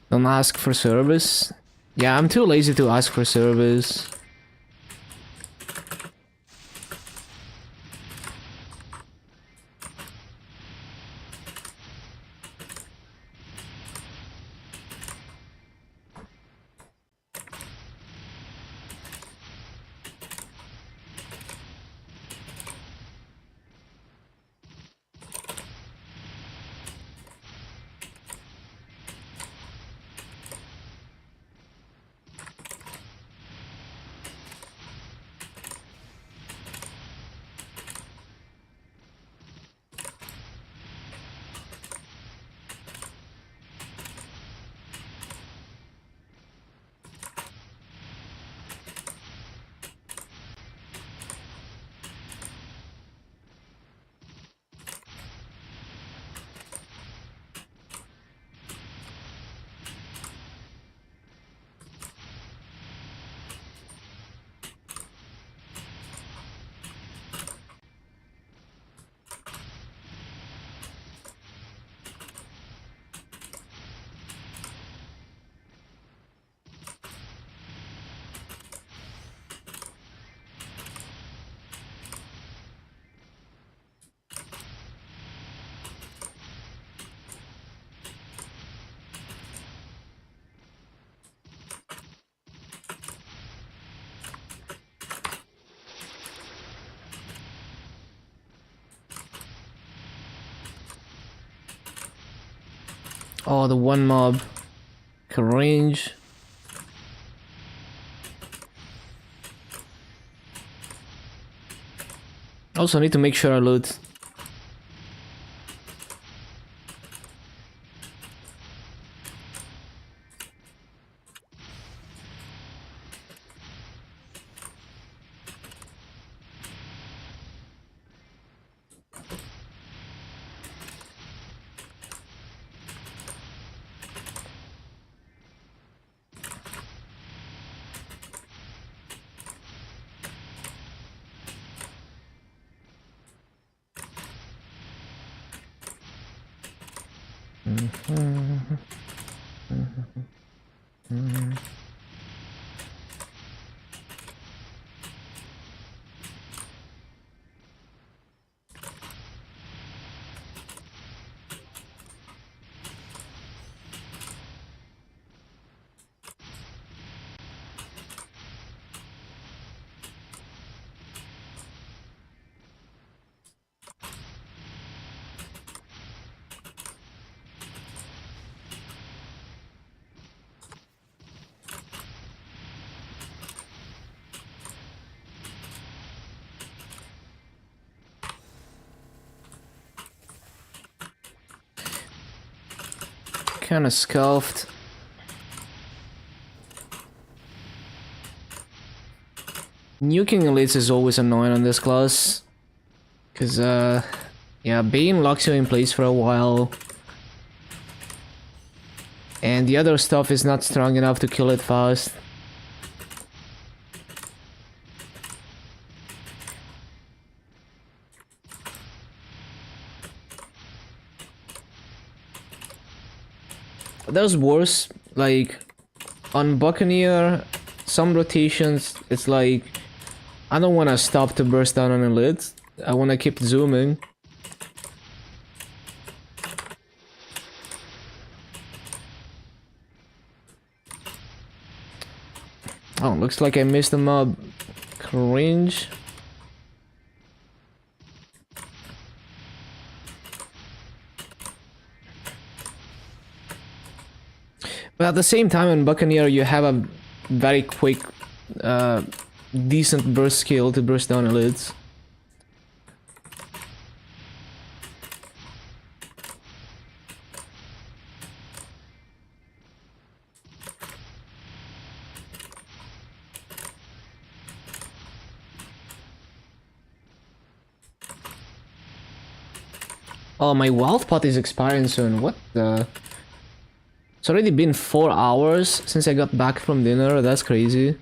Don't ask for service. Yeah, I'm too lazy to ask for service. Oh, the one mob. Range. Also need to make sure I loot. Kinda scuffed. Nuking elites is always annoying on this class. Cause yeah, Bane locks you in place for a while. And the other stuff is not strong enough to kill it fast. There's worse, like on Buccaneer, some rotations, it's like I don't want to stop to burst down on elite. I want to keep zooming. Oh, looks like I missed a mob. Cringe. But at the same time in Buccaneer you have a very quick, decent burst skill to burst down elites. Oh, my wealth pot is expiring soon. What the? It's already been 4 hours since I got back from dinner. That's crazy.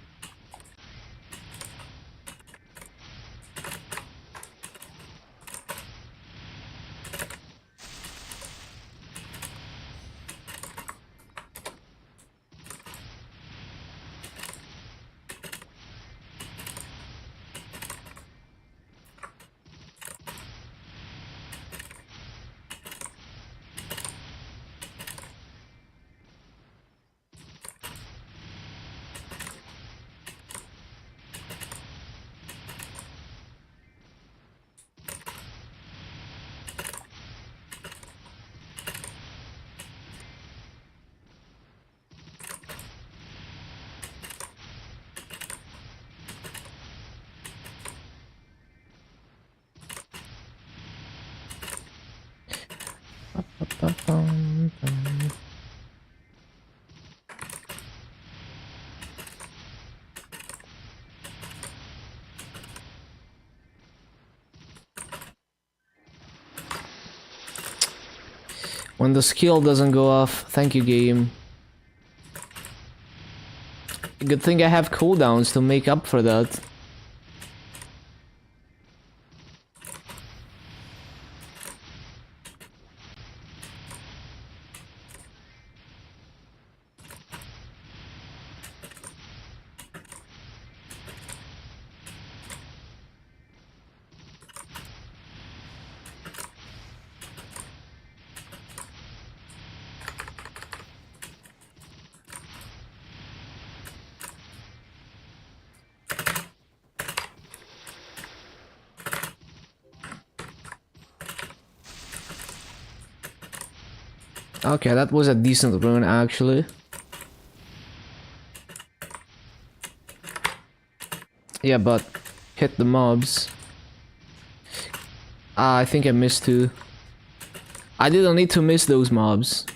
When the skill doesn't go off, thank you game. Good thing I have cooldowns to make up for that. Okay, that was a decent run actually. Yeah, but hit the mobs. Ah, I think I missed two. I didn't need to miss those mobs.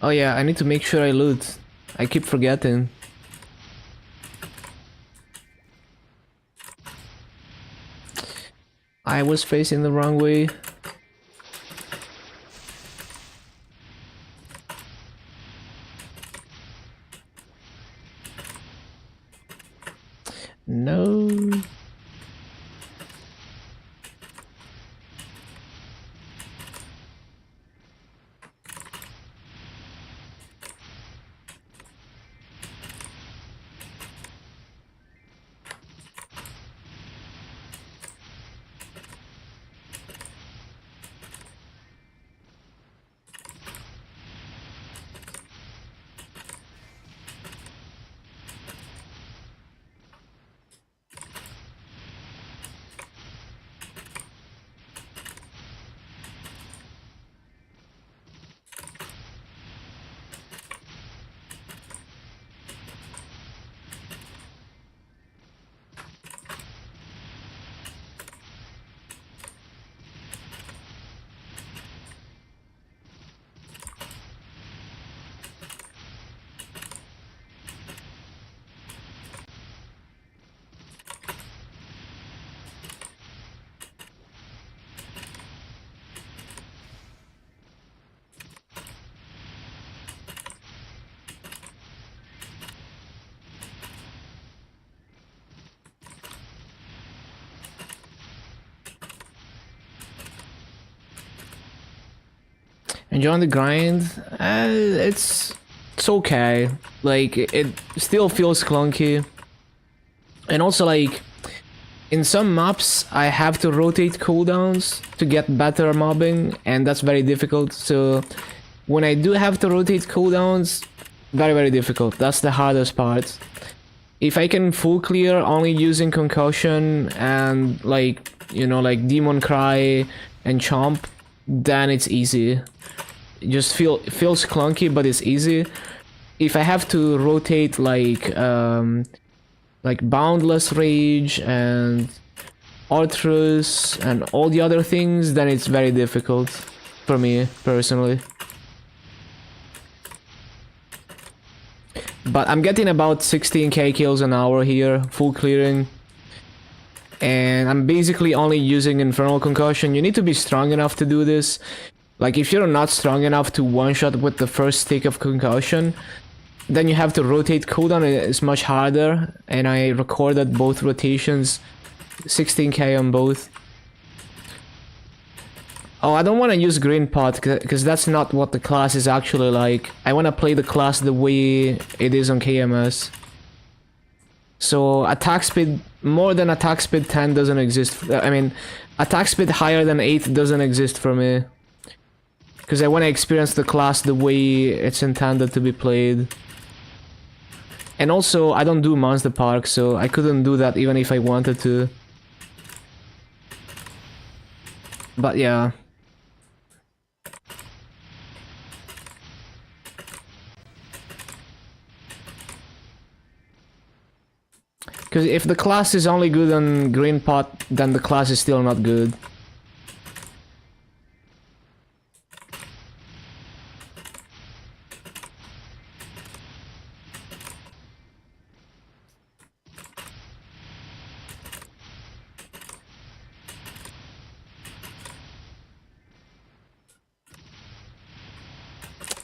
Oh yeah, I need to make sure I loot. I keep forgetting. I was facing the wrong way. No. Enjoying the grind? It's okay. Like, it still feels clunky. And also, like, in some maps, I have to rotate cooldowns to get better mobbing, and that's very difficult. So, when I do have to rotate cooldowns, very difficult. That's the hardest part. If I can full clear only using concussion and, like, you know, like demon cry and chomp, then it's easy. It just feels clunky, but it's easy. If I have to rotate like boundless rage and Arthurus and all the other things, then it's very difficult. for me personally. But I'm getting about 16k kills an hour here, full clearing. And I'm basically only using Infernal Concussion. You need to be strong enough to do this. Like, if you're not strong enough to one-shot with the first tick of Concussion, then you have to rotate cooldown. It's much harder. And I recorded both rotations, 16k on both. Oh, I don't want to use Green Pot, because that's not what the class is actually like. I want to play the class the way it is on KMS. So, attack speed, more than attack speed 10 doesn't exist. I mean, attack speed higher than 8 doesn't exist for me. Because I want to experience the class the way it's intended to be played. And also, I don't do Monster Park, so I couldn't do that even if I wanted to. But yeah. Because if the class is only good on Green Pot, then the class is still not good.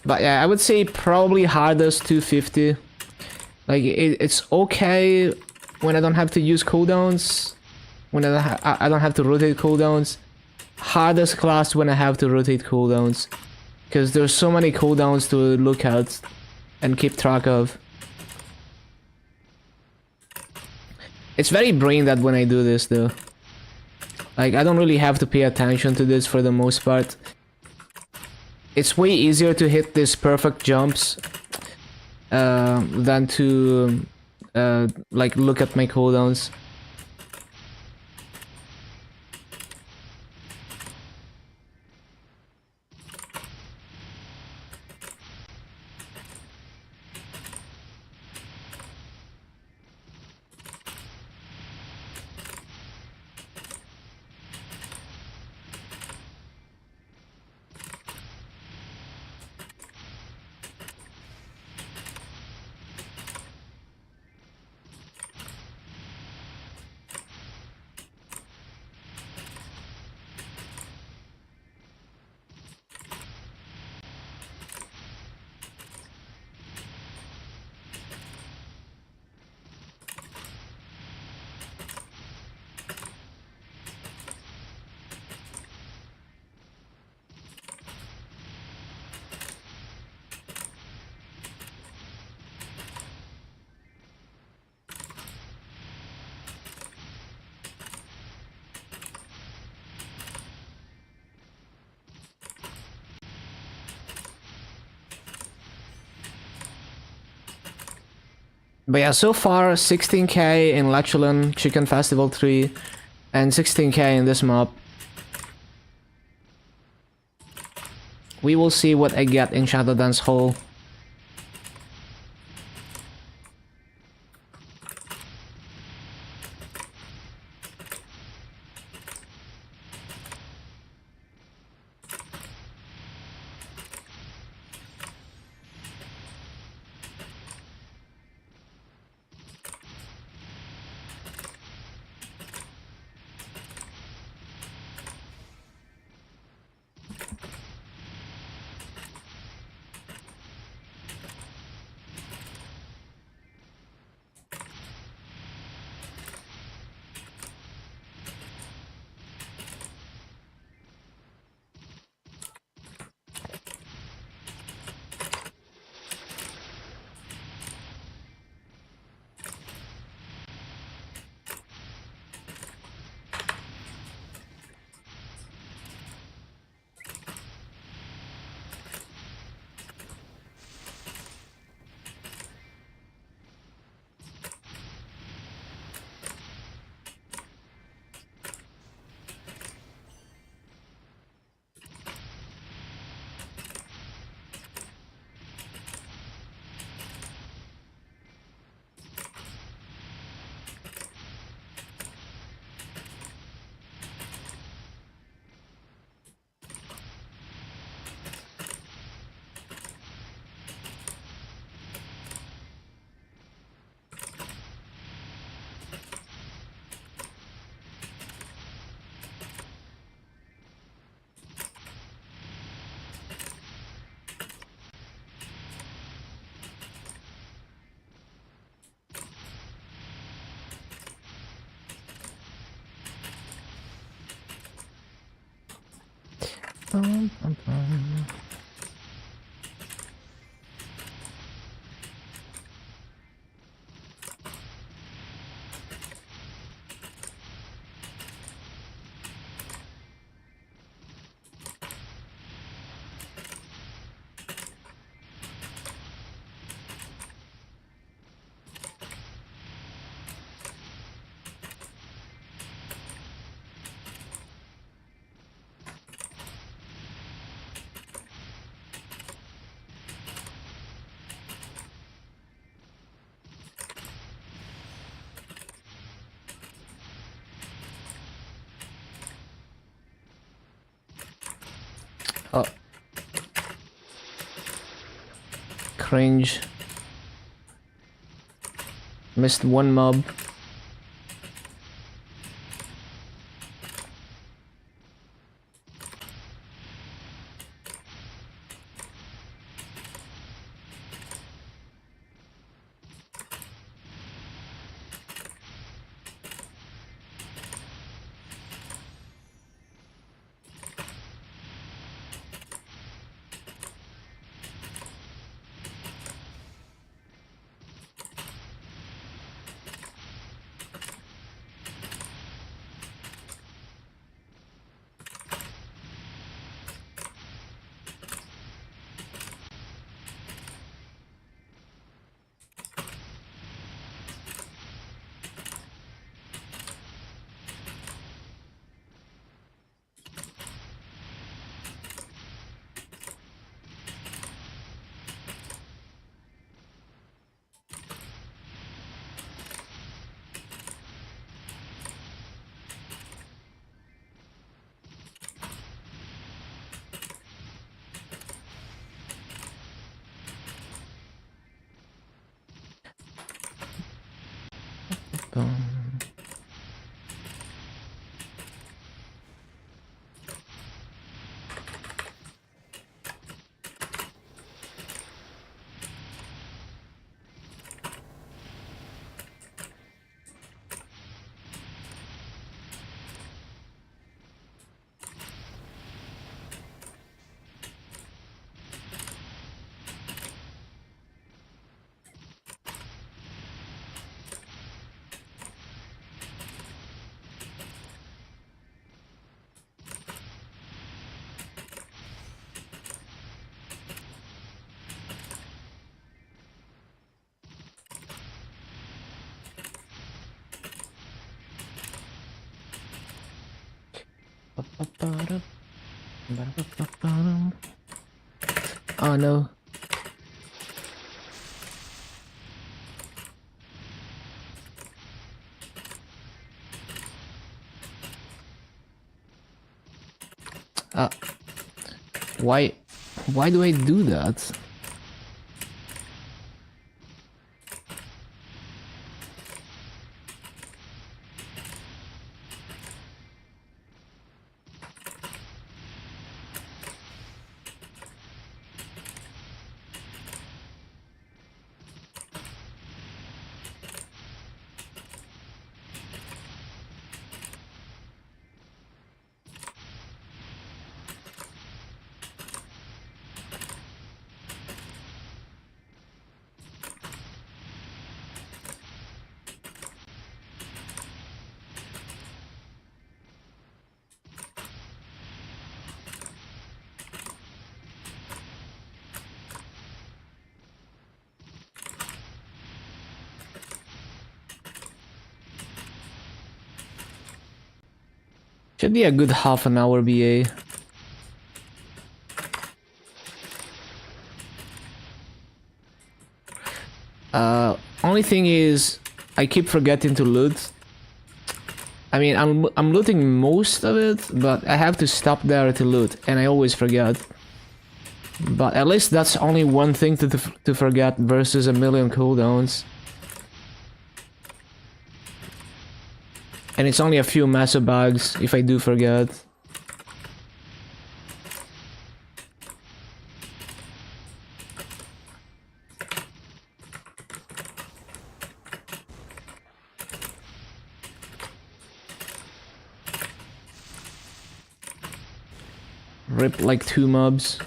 But yeah, I would say probably hardest 250. Like, it's okay when I don't have to use cooldowns, when I don't have to rotate cooldowns. Hardest class when I have to rotate cooldowns, because there's so many cooldowns to look at and keep track of. It's very brain dead when I do this though. Like, I don't really have to pay attention to this for the most part. It's way easier to hit these perfect jumps than to like look at my cooldowns. But yeah, so far 16k in Lechelen Chicken Festival 3 and 16k in this mob. We will see what I get in Shadow Dance Hall. Oh. Cringe. Missed one mob. Oh no. Uh, why do I do that? Should be a good half an hour BA. Only thing is, I keep forgetting to loot. I mean, I'm looting most of it, but I have to stop there to loot, and I always forget. But at least that's only one thing to forget versus a million cooldowns. And it's only a few massive bags if I do forget. Rip like 2 mobs.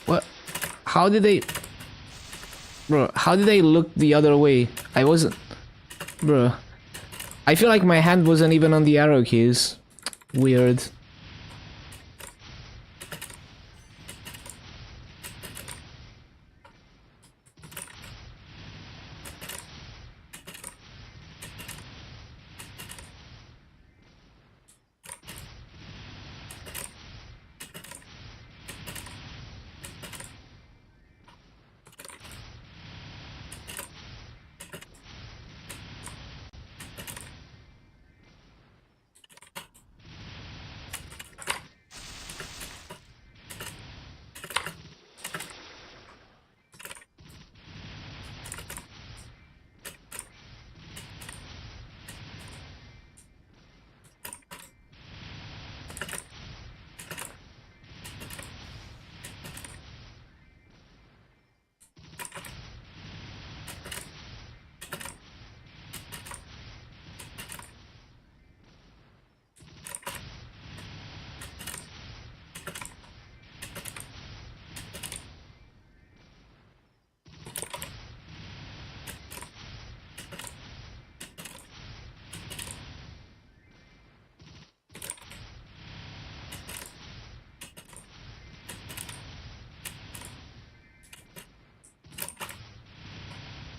What? How did they... Bro, how did they look the other way? I wasn't... Bro. I feel like my hand wasn't even on the arrow keys. Weird.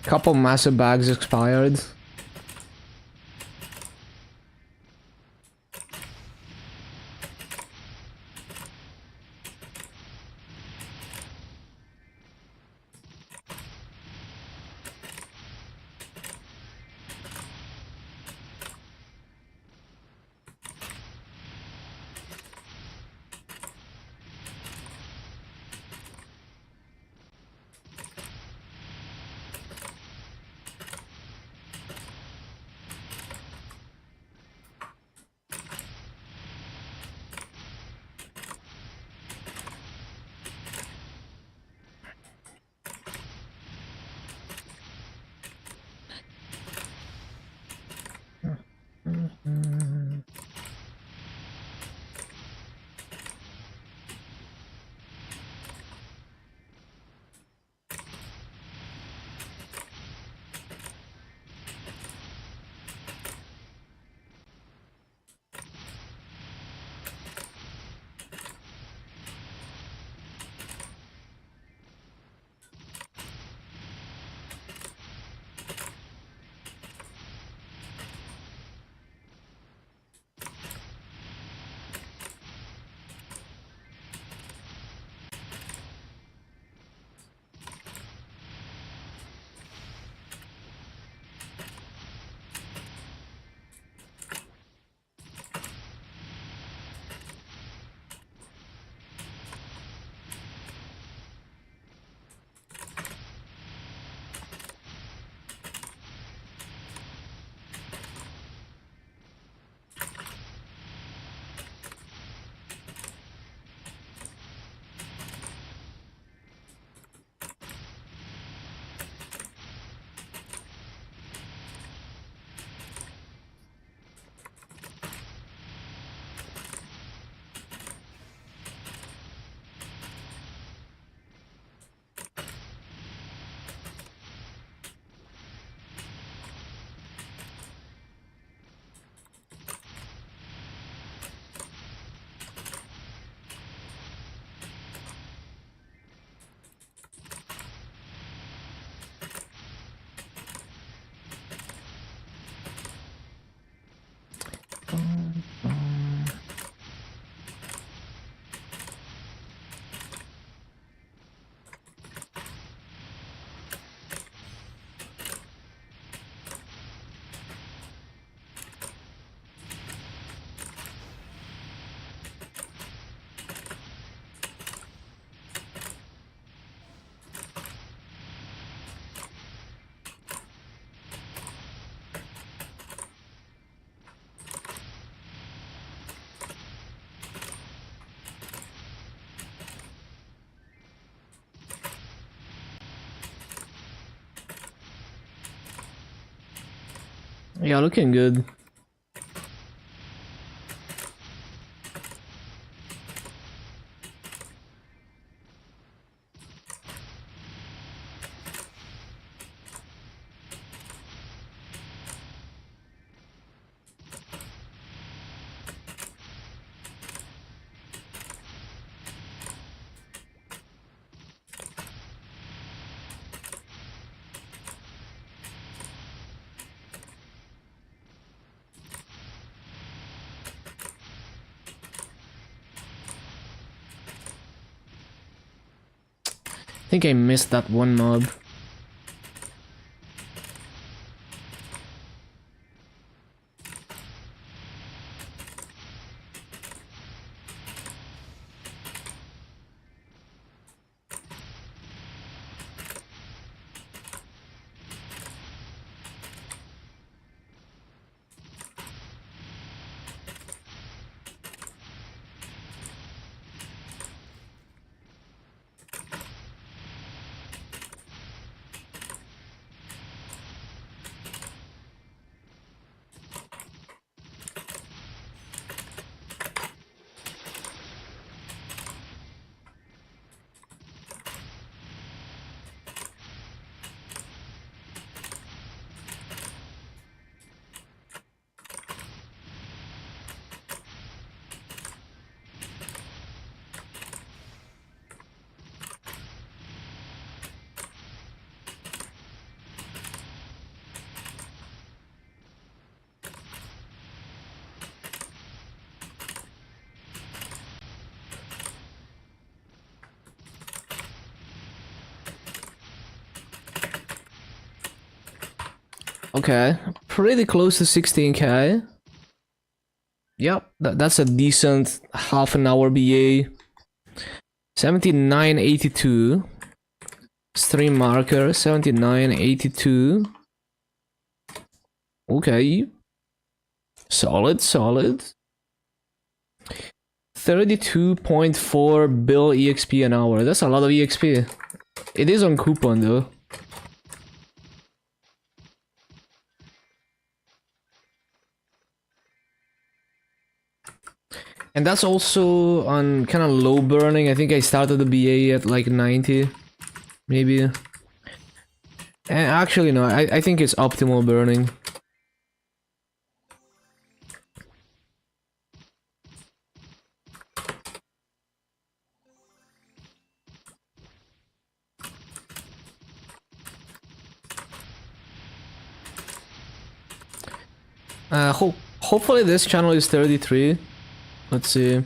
Couple massive bags expired. Yeah, looking good. I think I missed that one mob. Okay, pretty close to 16k. Yep, that's a decent half an hour BA. 7982. Stream marker 7982. Okay. Solid, solid. 32.4 bill EXP an hour. That's a lot of EXP. It is on coupon though. And that's also on kind of low burning. I think I started the BA at like 90. Maybe. And actually no, I think it's optimal burning. Hopefully this channel is 33. Let's see.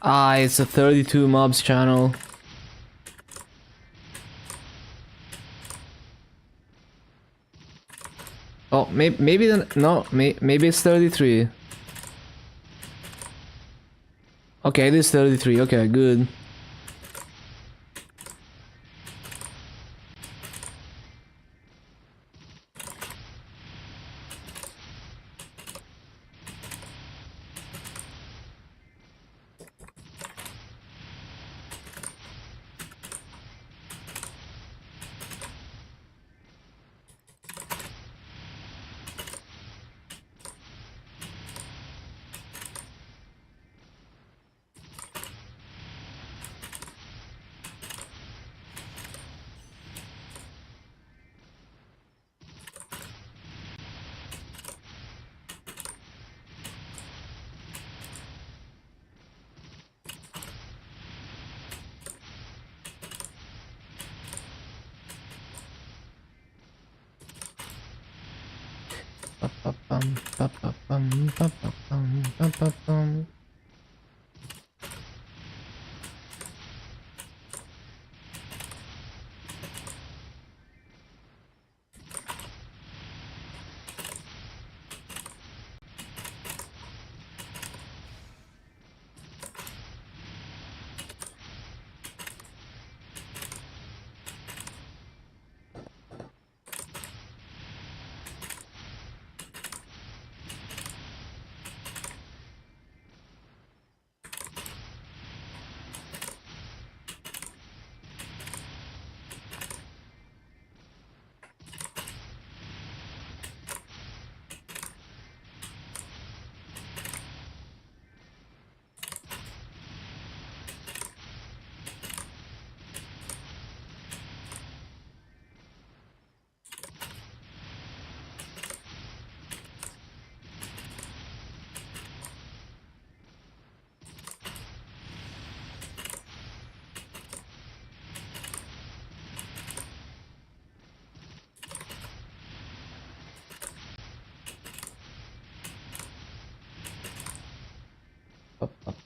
Ah, it's a 32 mobs channel. Oh, maybe then no, maybe it's 33. Okay, it is 33. Okay, good.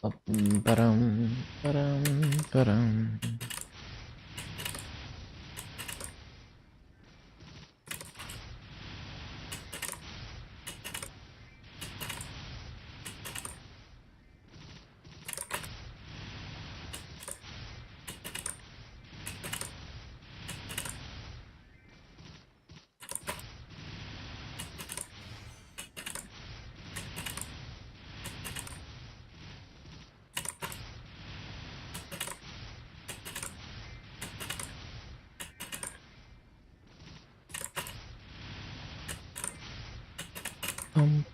Ba-dum, ba-dum, ba-dum.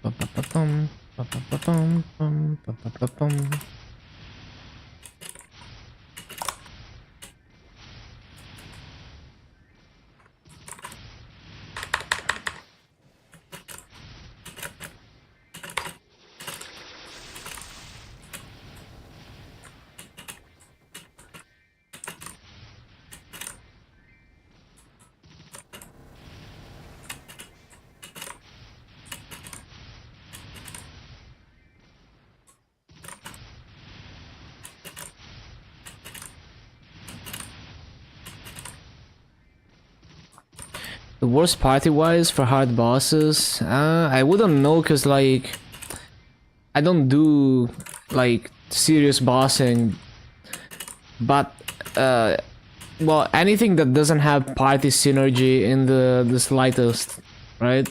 Ba-ba-ba-bum, ba-ba-ba-bum, bum, ba-ba-ba-bum. The worst party-wise for hard bosses? I wouldn't know, cause like I don't do like serious bossing, but well, anything that doesn't have party synergy in the slightest, right?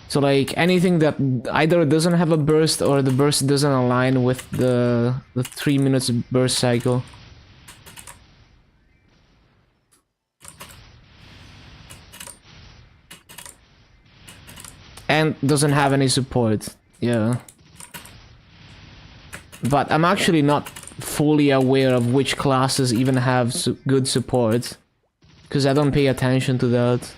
So like anything that either doesn't have a burst or the burst doesn't align with the 3 minutes burst cycle. And doesn't have any support, yeah. But I'm actually not fully aware of which classes even have good support, because I don't pay attention to that.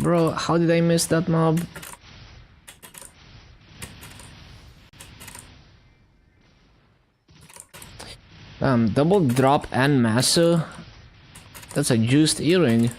Bro, how did I miss that mob? Double drop and masso? That's a juiced earring.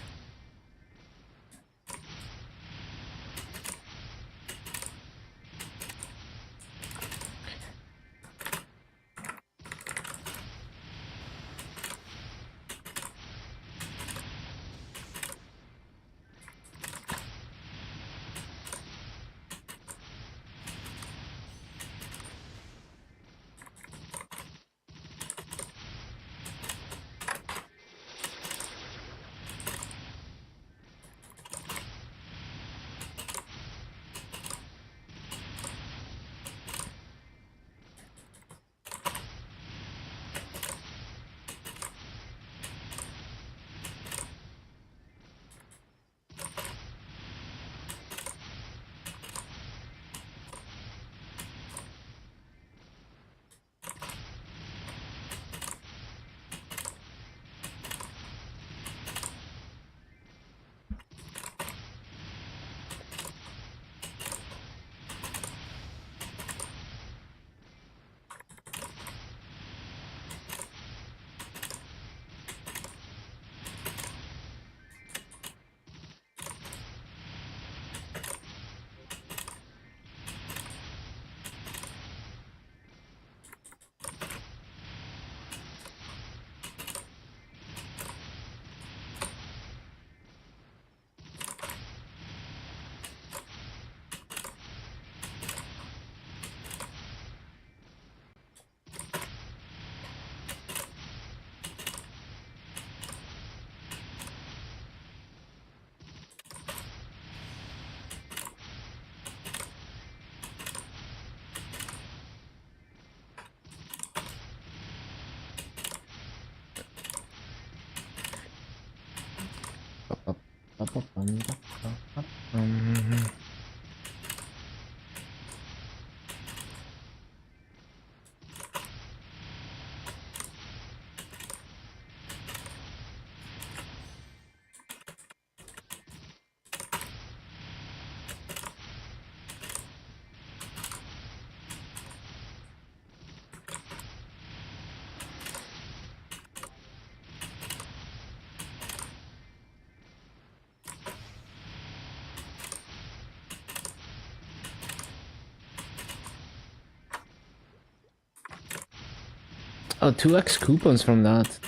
Oh, 2x coupons from that.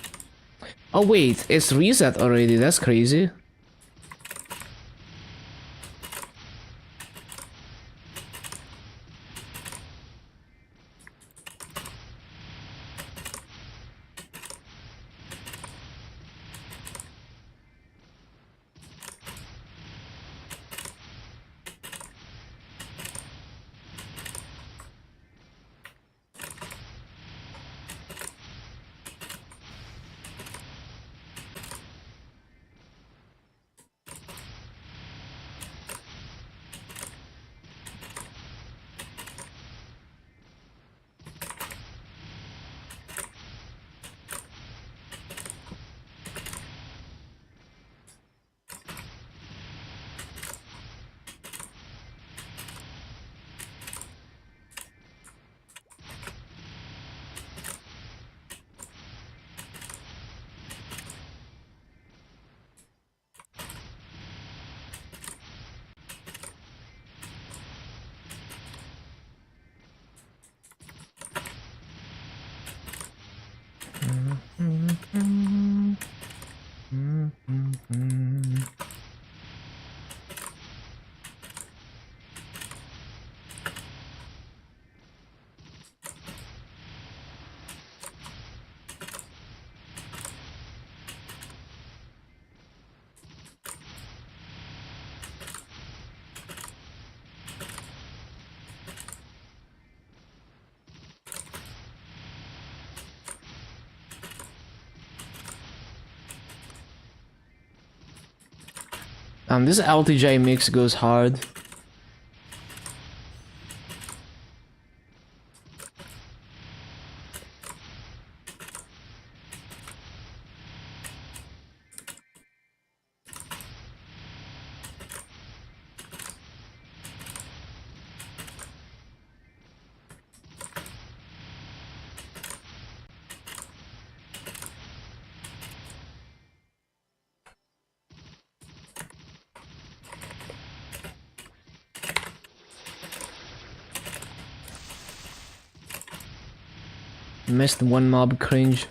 Oh wait, it's reset already, that's crazy. This LTJ mix goes hard. Missed one mob cringe.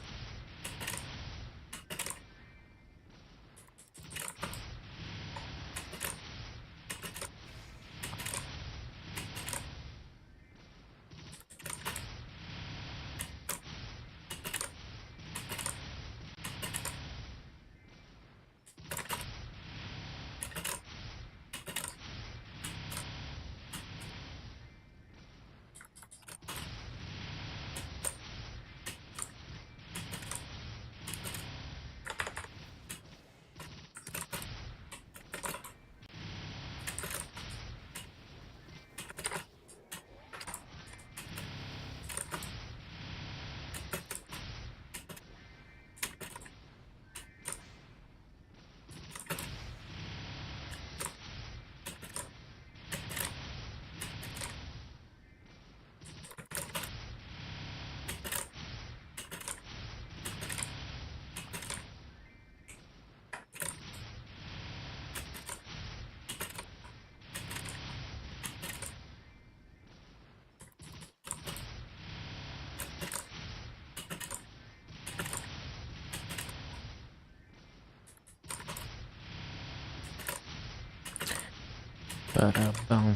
Ba-da-bum.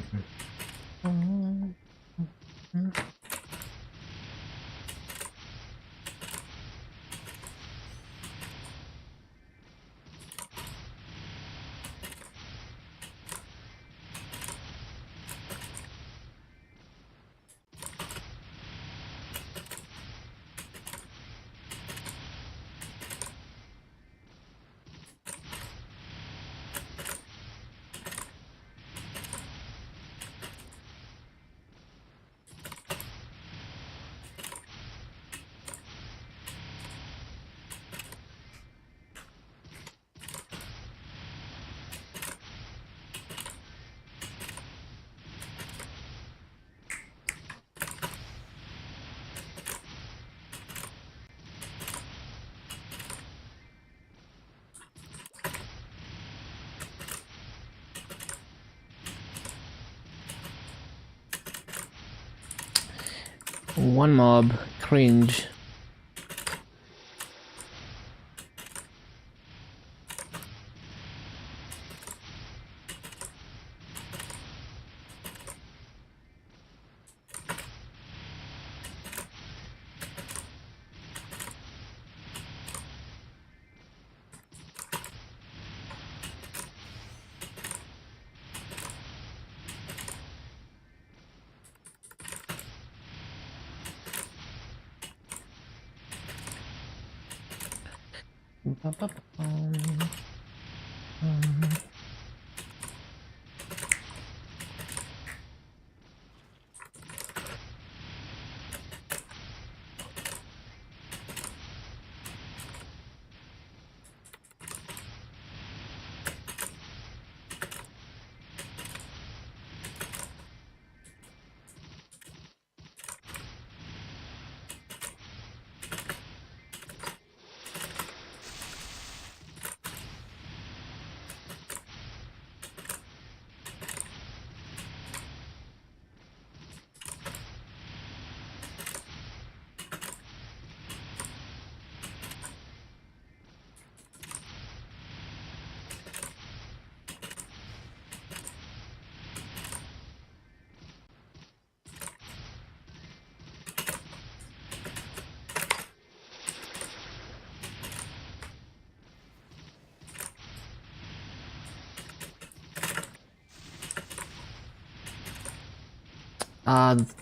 One mob. Cringe.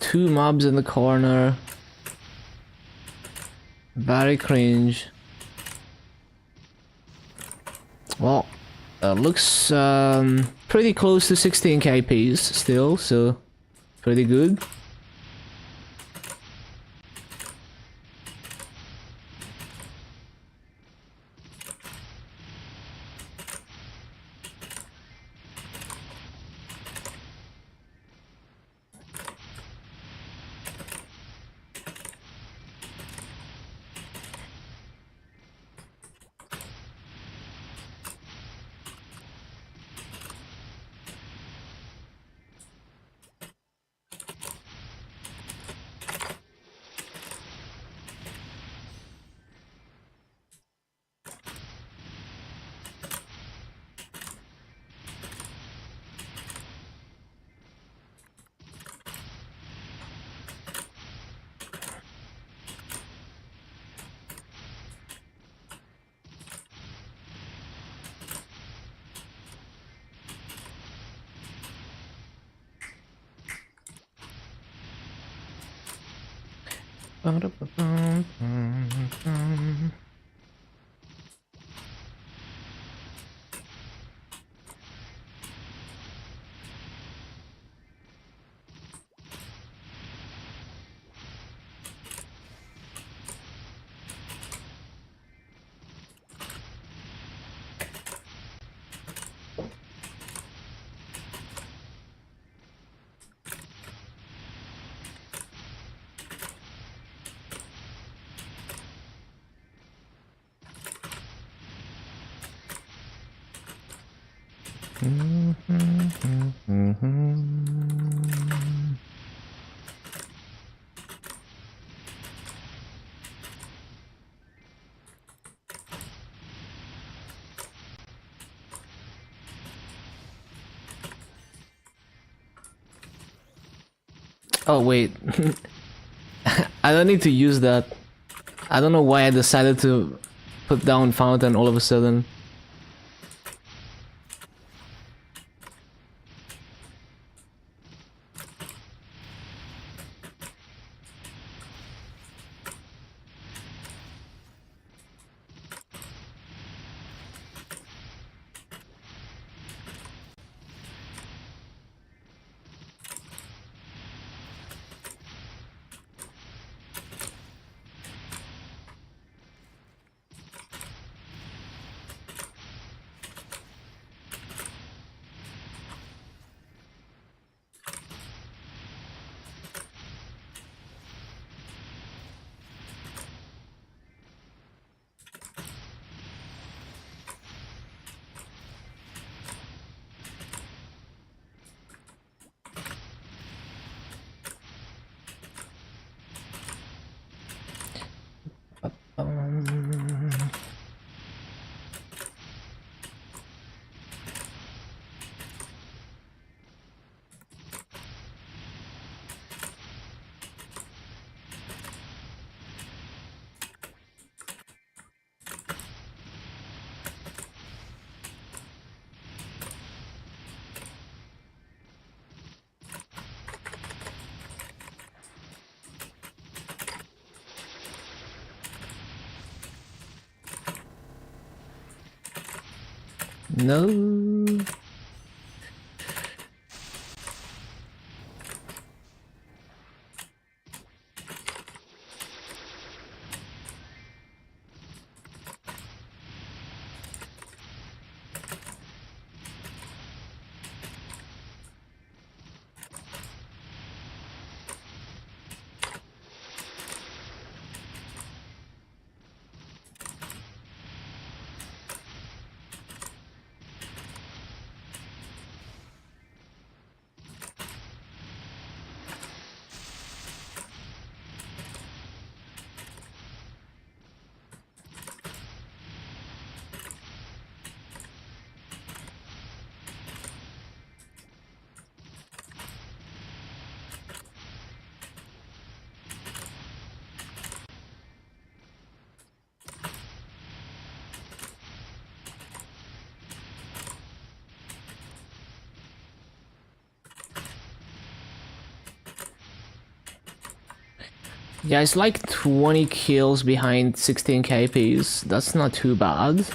Two mobs in the corner. Very cringe. Well, looks pretty close to 16 KPs still, so pretty good. Oh wait, I don't need to use that. I don't know why I decided to put down fountain all of a sudden. No. Yeah, it's like 20 kills behind 16 KPs. That's not too bad.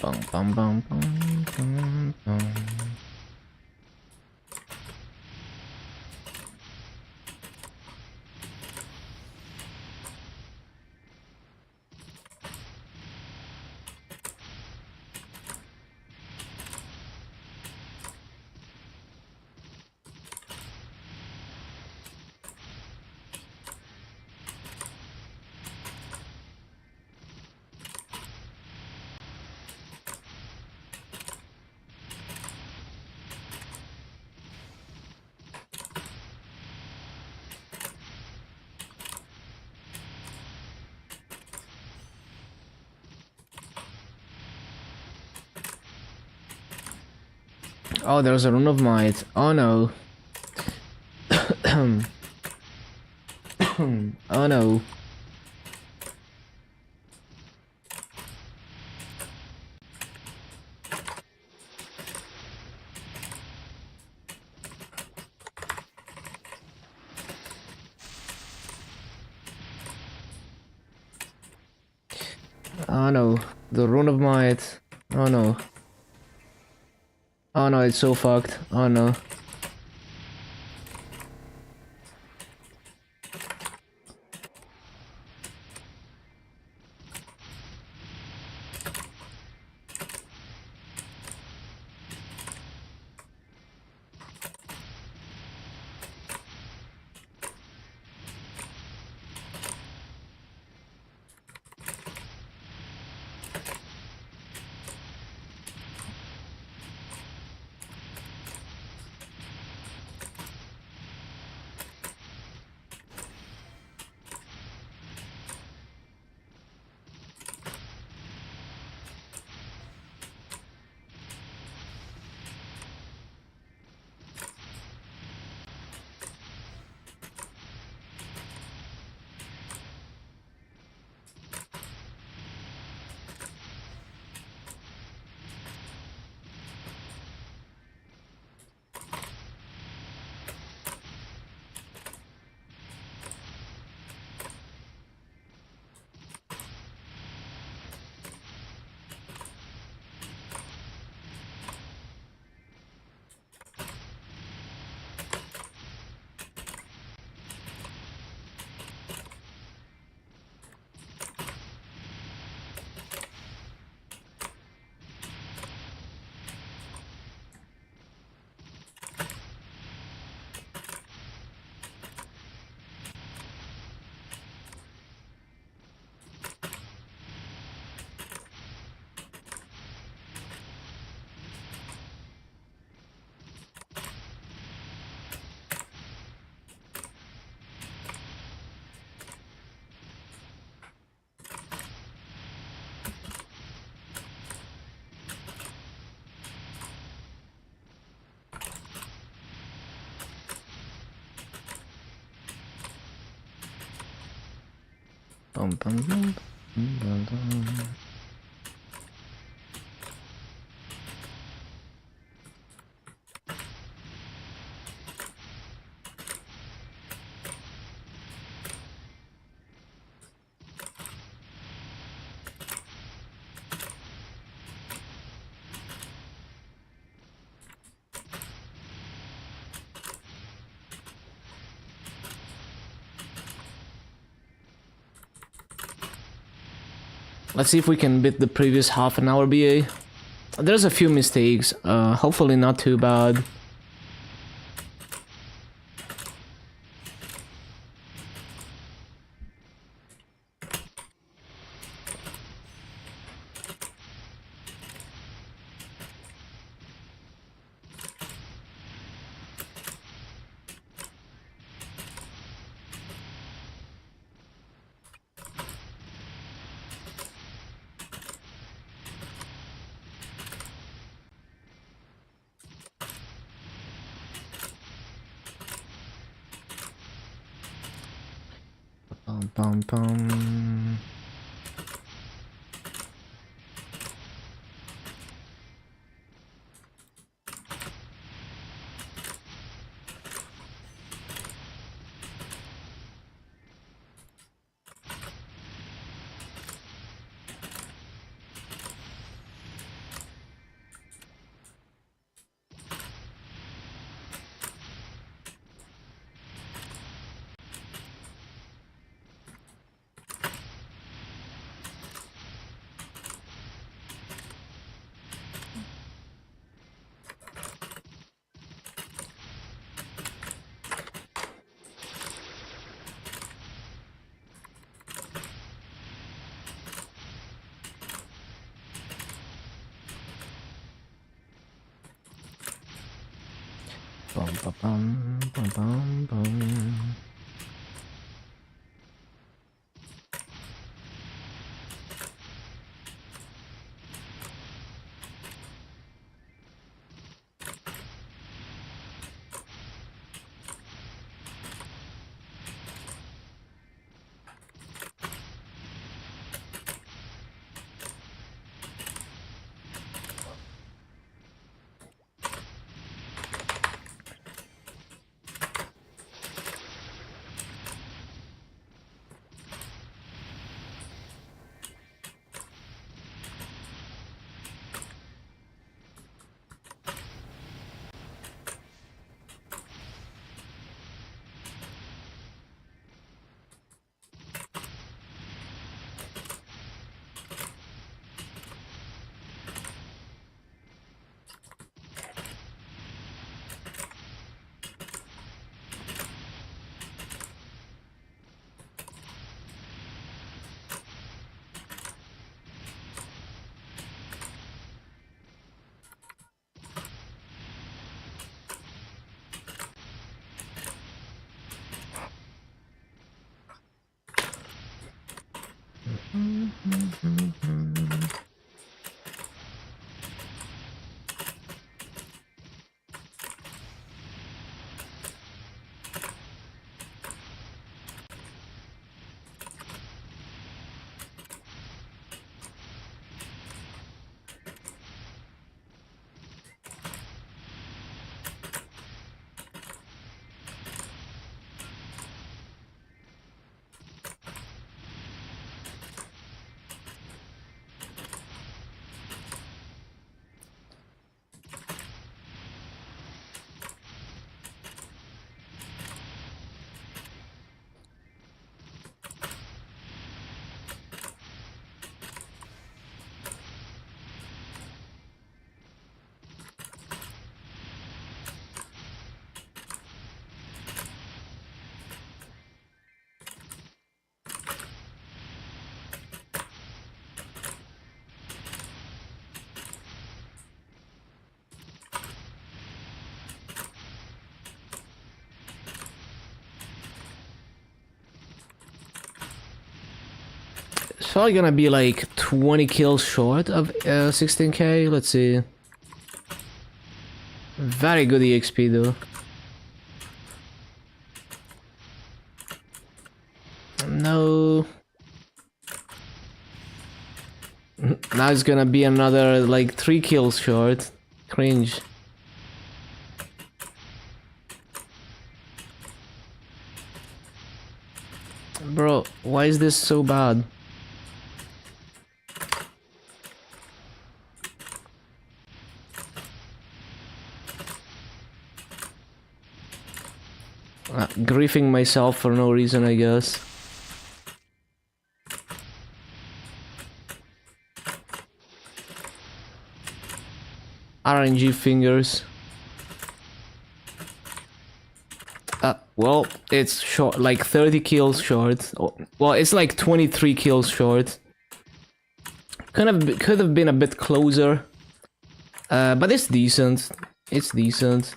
Bum, bum, bum, bum, bum, bum. Oh, there's a rune of might. Oh no. Oh no. Oh no. The rune of might. Oh no. Oh no, it's so fucked. Oh no. Bum, bum, bum, bum, bum. Let's see if we can beat the previous half an hour BA. There's a few mistakes, hopefully not too bad. Bum, bum, bum. Bum, bum, bum, bum, bum, bum. It's probably gonna be like 20 kills short of 16k. Let's see. Very good EXP though. No. Now it's gonna be another like 3 kills short. Cringe. Bro, why is this so bad? Griefing myself for no reason, I guess. RNG fingers. Well, it's short, like 30 kills short. Well, it's like 23 kills short. Could have been a bit closer. But it's decent. It's decent.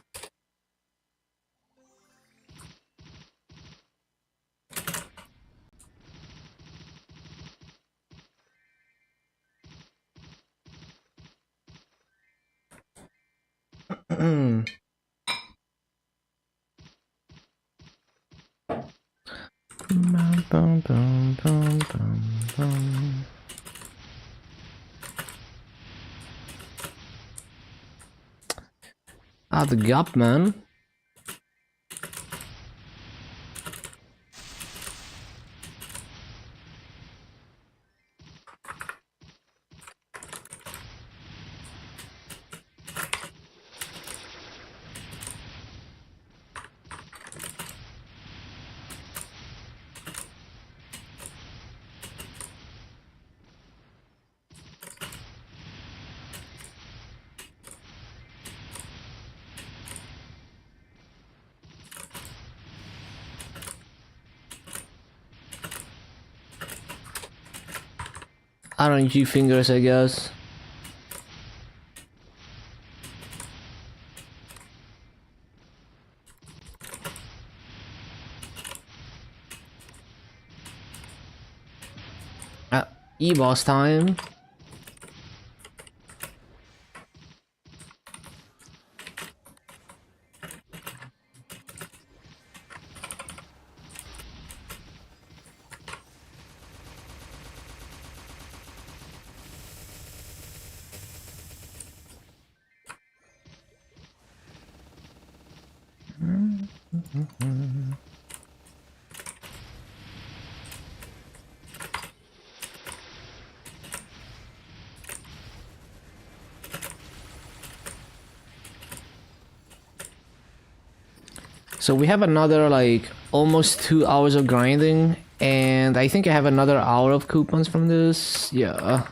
Ah, the gap, man. RNG fingers, I guess. E-boss time. So we have another like almost 2 hours of grinding, and I think I have another hour of coupons from this. Yeah.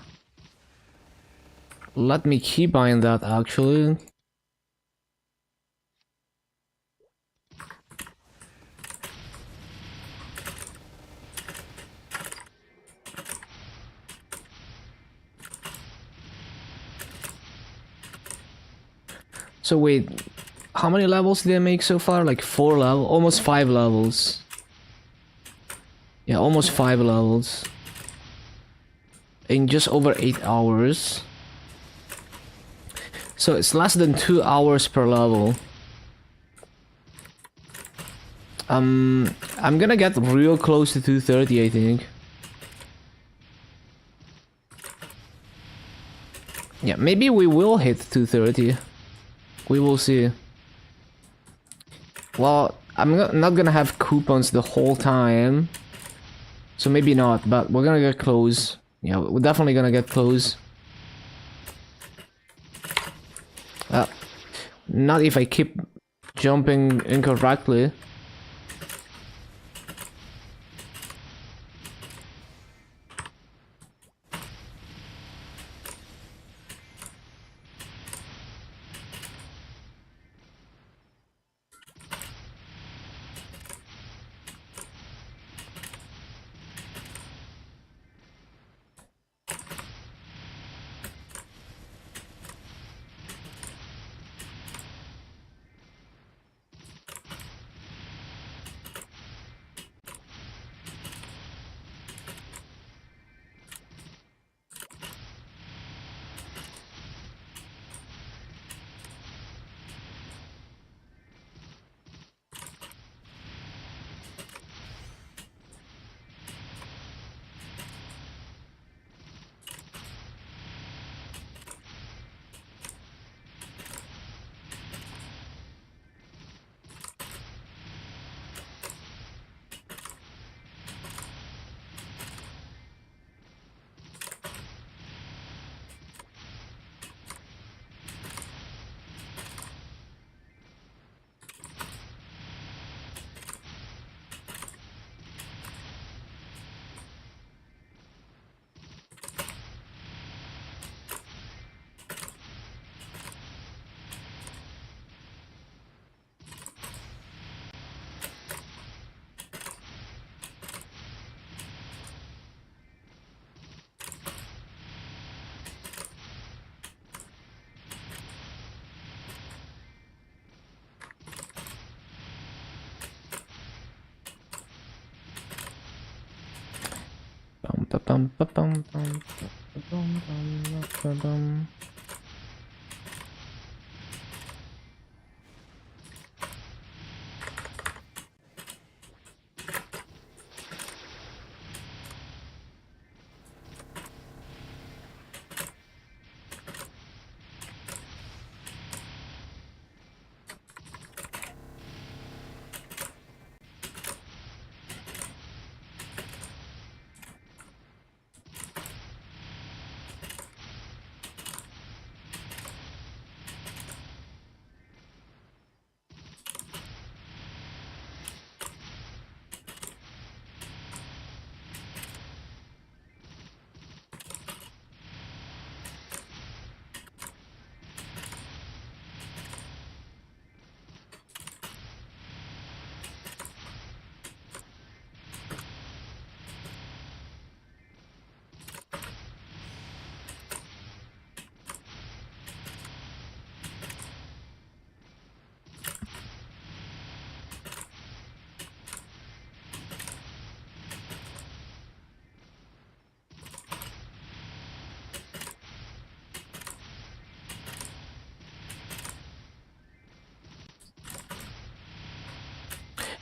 Let me keep buying that actually. So wait, how many levels did I make so far? Like 4 levels? Almost 5 levels. Yeah, almost 5 levels. In just over 8 hours. So it's less than 2 hours per level. I'm gonna get real close to 230, I think. Yeah, maybe we will hit 230. We will see. Well, I'm not gonna have coupons the whole time. So maybe not, but we're gonna get close. Yeah, we're definitely gonna get close. Not if I keep jumping incorrectly.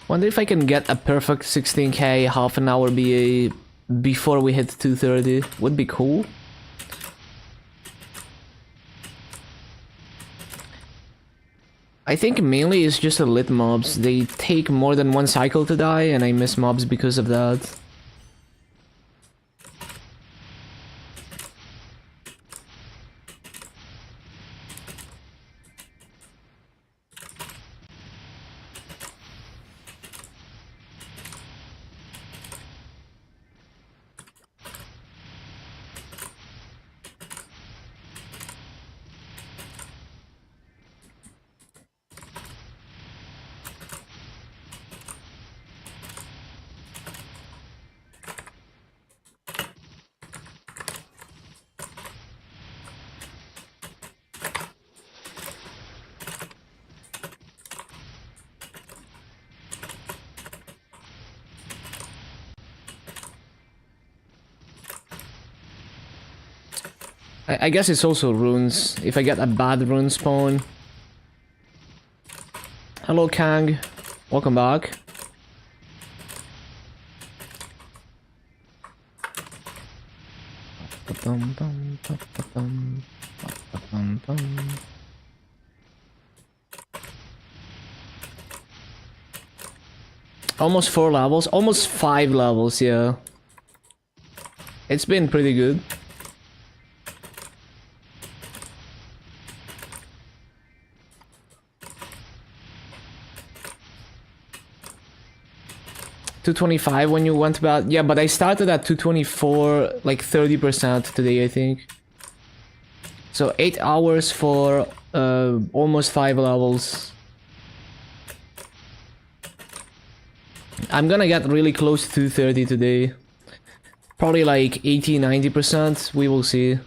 Wonder if I can get a perfect 16k half an hour BA before we hit 230. Would be cool. I think mainly it's just the lit mobs. They take more than one cycle to die, and I miss mobs because of that. I guess it's also runes. If I get a bad rune spawn. Hello, Kang. Welcome back. Almost 4 levels. Almost 5 levels, yeah. It's been pretty good. $225 when you went about. Yeah, but I started at 224, like 30% today, I think. So 8 hours for almost 5 levels. I'm gonna get really close to 230 today. Probably like 80-90%. We will see.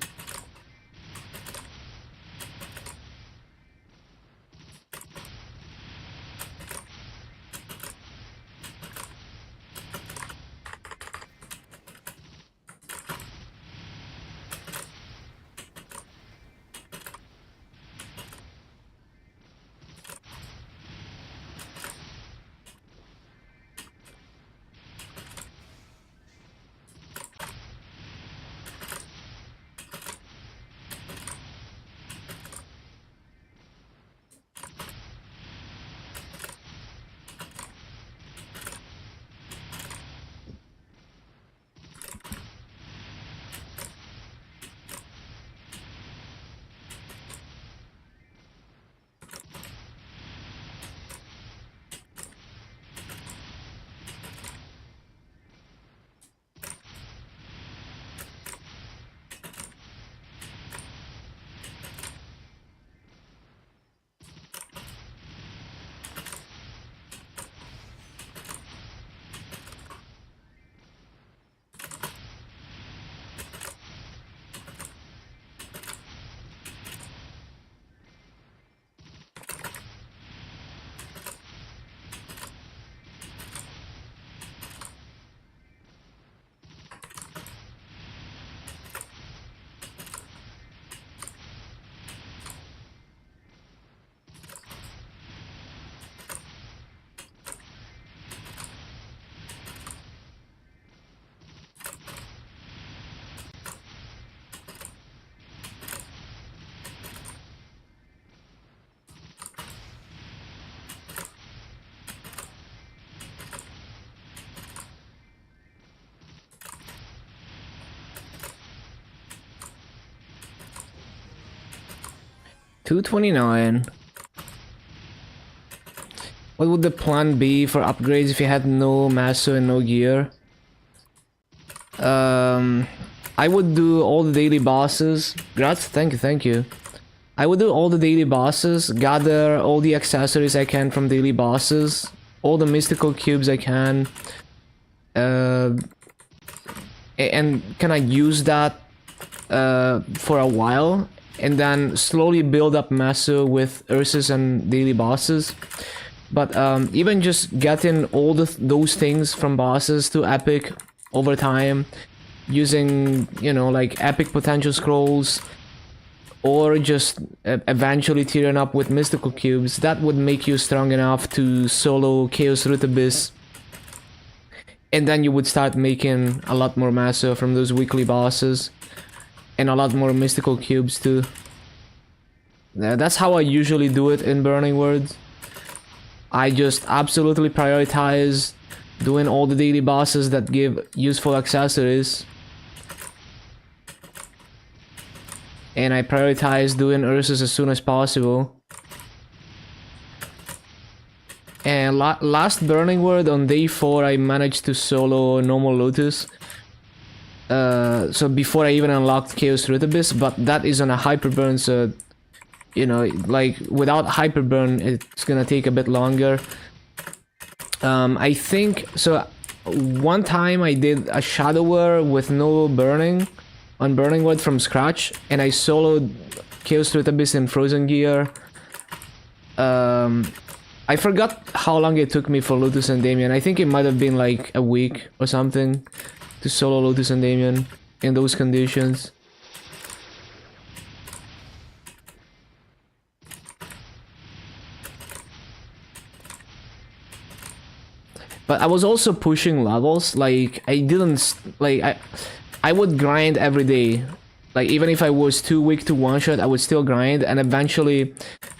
229. What would the plan be for upgrades if you had no master and no gear? I would do all the daily bosses. Grats, thank you. I would do all the daily bosses, gather all the accessories I can from daily bosses, all the mystical cubes I can, and can I use that for a while, and then slowly build up Masu with Ursus and daily bosses. But even just getting all those things from bosses to epic over time, using, you know, like epic potential scrolls, or just eventually tearing up with mystical cubes, that would make you strong enough to solo Chaos Root Abyss. And then you would start making a lot more Masu from those weekly bosses, and a lot more mystical cubes too. That's how I usually do it in Burning Words. I just absolutely prioritize doing all the daily bosses that give useful accessories. And I prioritize doing Ursus as soon as possible. And last Burning Word on day 4 I managed to solo normal Lotus. So before I even unlocked Chaos Root Abyss, but that is on a hyperburn, so you know, like without hyperburn it's gonna take a bit longer. I think so. One time I did a Shadow War with no burning on Burning Wood from scratch, and I soloed Chaos Root Abyss in Frozen Gear. I forgot how long it took me for Lotus and Damien. I think it might have been like a week or something to solo Lotus and Damien in those conditions. But I was also pushing levels. Like I didn't like I would grind every day. Like even if I was too weak to one shot, I would still grind, and eventually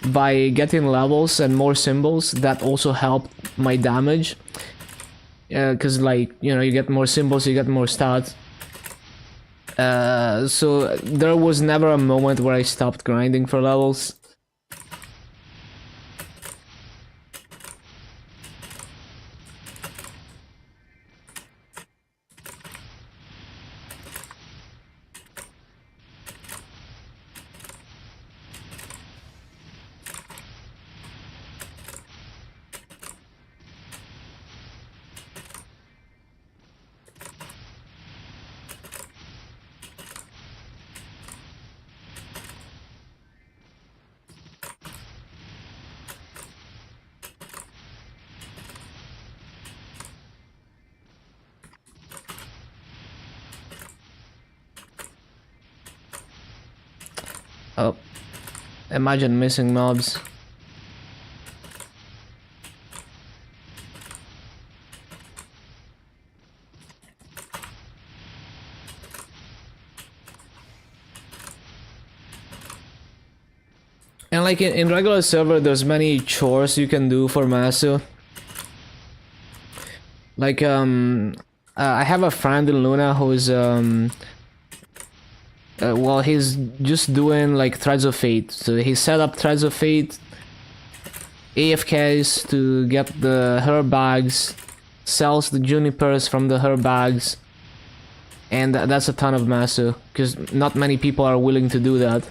by getting levels and more symbols, that also helped my damage. Cause like, you know, you get more symbols, you get more stats. So there was never a moment where I stopped grinding for levels. Oh, imagine missing mobs. And like in regular server, there's many chores you can do for Masu. Like I have a friend in Luna who's well, he's just doing like Threads of Fate. So he set up Threads of Fate, AFKs to get the herb bags, sells the junipers from the herb bags, and that's a ton of Masu, because not many people are willing to do that.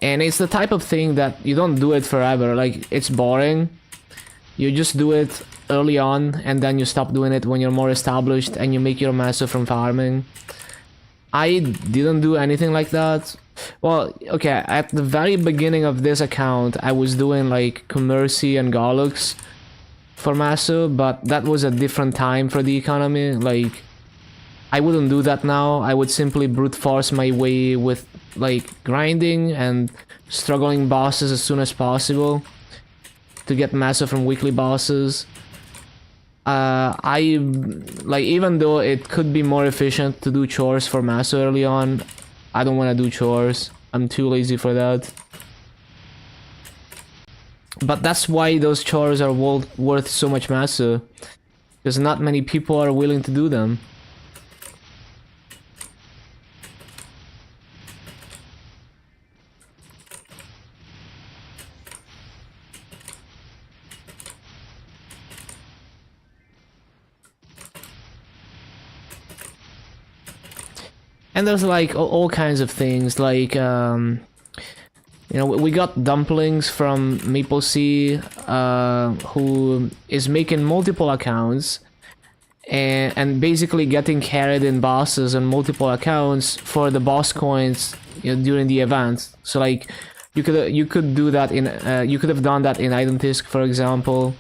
And it's the type of thing that you don't do it forever. Like, it's boring. You just do it early on, and then you stop doing it when you're more established and you make your Masu from farming. I didn't do anything like that. Well, okay, at the very beginning of this account, I was doing like Commercy and Garlux for Masu, but that was a different time for the economy. Like, I wouldn't do that now. I would simply brute force my way with like grinding and struggling bosses as soon as possible to get Masu from weekly bosses. I like, even though it could be more efficient to do chores for Masu early on, I don't want to do chores. I'm too lazy for that. But that's why those chores are worth so much Masu, because not many people are willing to do them. And there's like all kinds of things, like you know, we got Dumplings from Maple Sea, who is making multiple accounts and basically getting carried in bosses on multiple accounts for the boss coins, you know, during the event. So like you could do that in you could have done that in Item Disc, for example.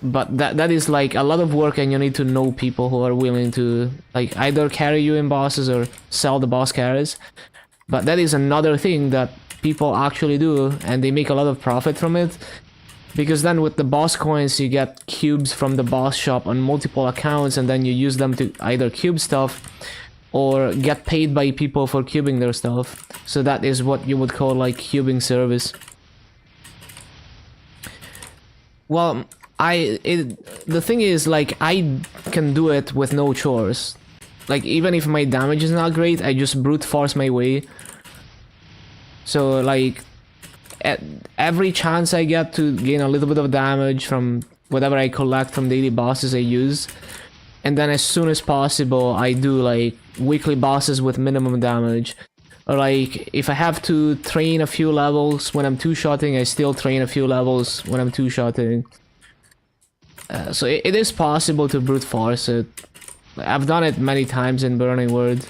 But that is like a lot of work, and you need to know people who are willing to like either carry you in bosses or sell the boss carries. But that is another thing that people actually do, and they make a lot of profit from it. Because then with the boss coins, you get cubes from the boss shop on multiple accounts, and then you use them to either cube stuff or get paid by people for cubing their stuff. So that is what you would call like cubing service. Well, the thing is, like, I can do it with no chores. Like, even if my damage is not great, I just brute force my way. So, like, at every chance I get to gain a little bit of damage from whatever I collect from daily bosses I use. And then as soon as possible, I do, like, weekly bosses with minimum damage. Or, like, if I have to train a few levels when I'm two-shotting, I still train a few levels when I'm two-shotting. So it is possible to brute force it. I've done it many times in Burning Word.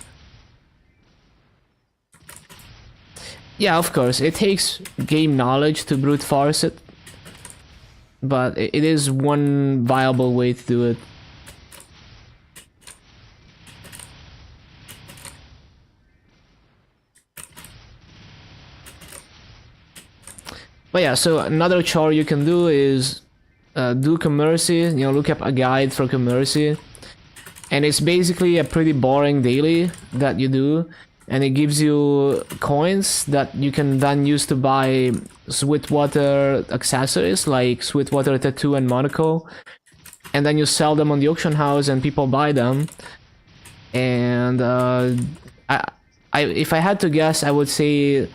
Yeah, of course, it takes game knowledge to brute force it, but it is one viable way to do it. But yeah, so another chore you can do is do Commercy, you know, look up a guide for Commercy. And it's basically a pretty boring daily that you do, and it gives you coins that you can then use to buy Sweetwater accessories like Sweetwater Tattoo and Monaco, and then you sell them on the auction house and people buy them. And if I had to guess, I would say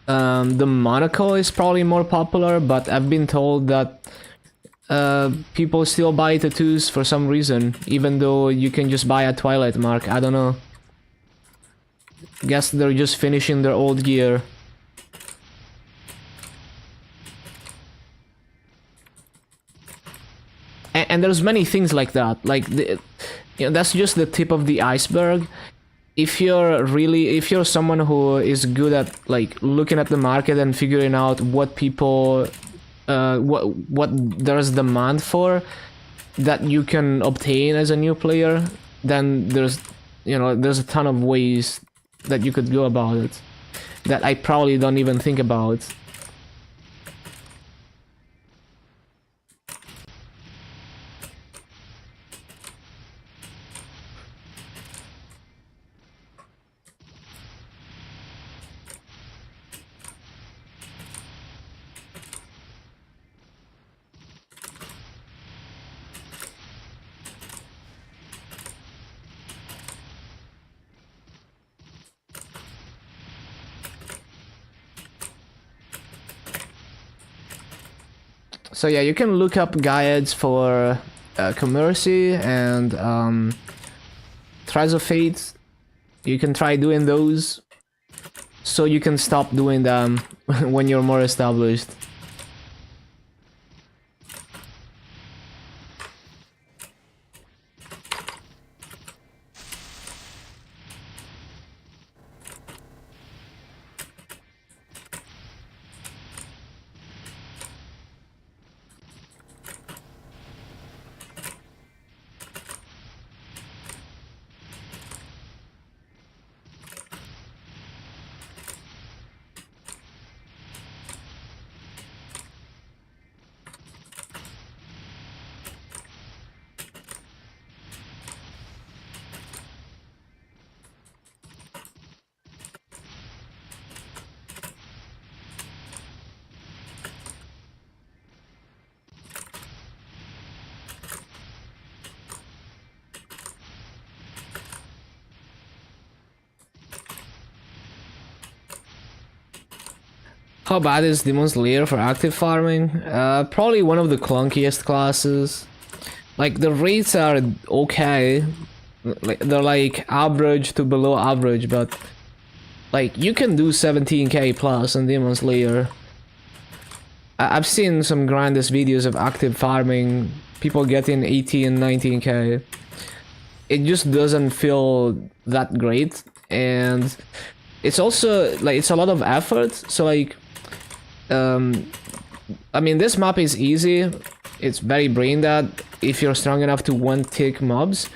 the Monaco is probably more popular, but I've been told that people still buy tattoos for some reason, even though you can just buy a Twilight Mark. I don't know. Guess they're just finishing their old gear. And there's many things like that. Like, you know, that's just the tip of the iceberg. If you're someone who is good at like looking at the market and figuring out what people what there's demand for that you can obtain as a new player, then there's a ton of ways that you could go about it that I probably don't even think about. So yeah, you can look up guides for Commercy and Threads of Fate. You can try doing those, so you can stop doing them when you're more established. How bad is Demon Slayer for active farming? Probably one of the clunkiest classes. Like, the rates are okay, like they're like average to below average, but like you can do 17k plus on Demon Slayer. I've seen some grandest videos of active farming, people getting 18, 19k. It just doesn't feel that great, and it's also like it's a lot of effort. So like, I mean, this map is easy. It's very brain dead if you're strong enough to one-tick mobs.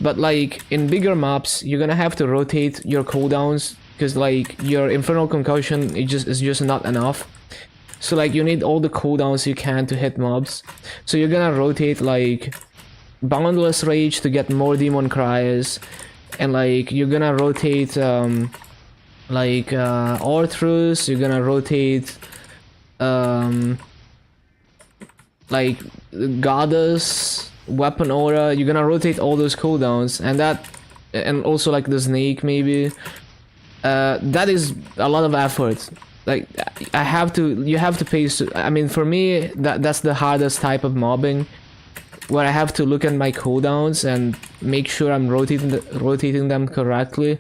But like in bigger maps, you're gonna have to rotate your cooldowns because like your Infernal Concussion is just not enough. So like you need all the cooldowns you can to hit mobs. So you're gonna rotate like Boundless Rage to get more Demon Cries, and like you're gonna rotate Orthrus. You're gonna rotate like Goddess, Weapon Aura. You're gonna rotate all those cooldowns, and also like the Snake maybe. That is a lot of effort. Like you have to pay. I mean, for me, that's the hardest type of mobbing, where I have to look at my cooldowns and make sure I'm rotating them correctly.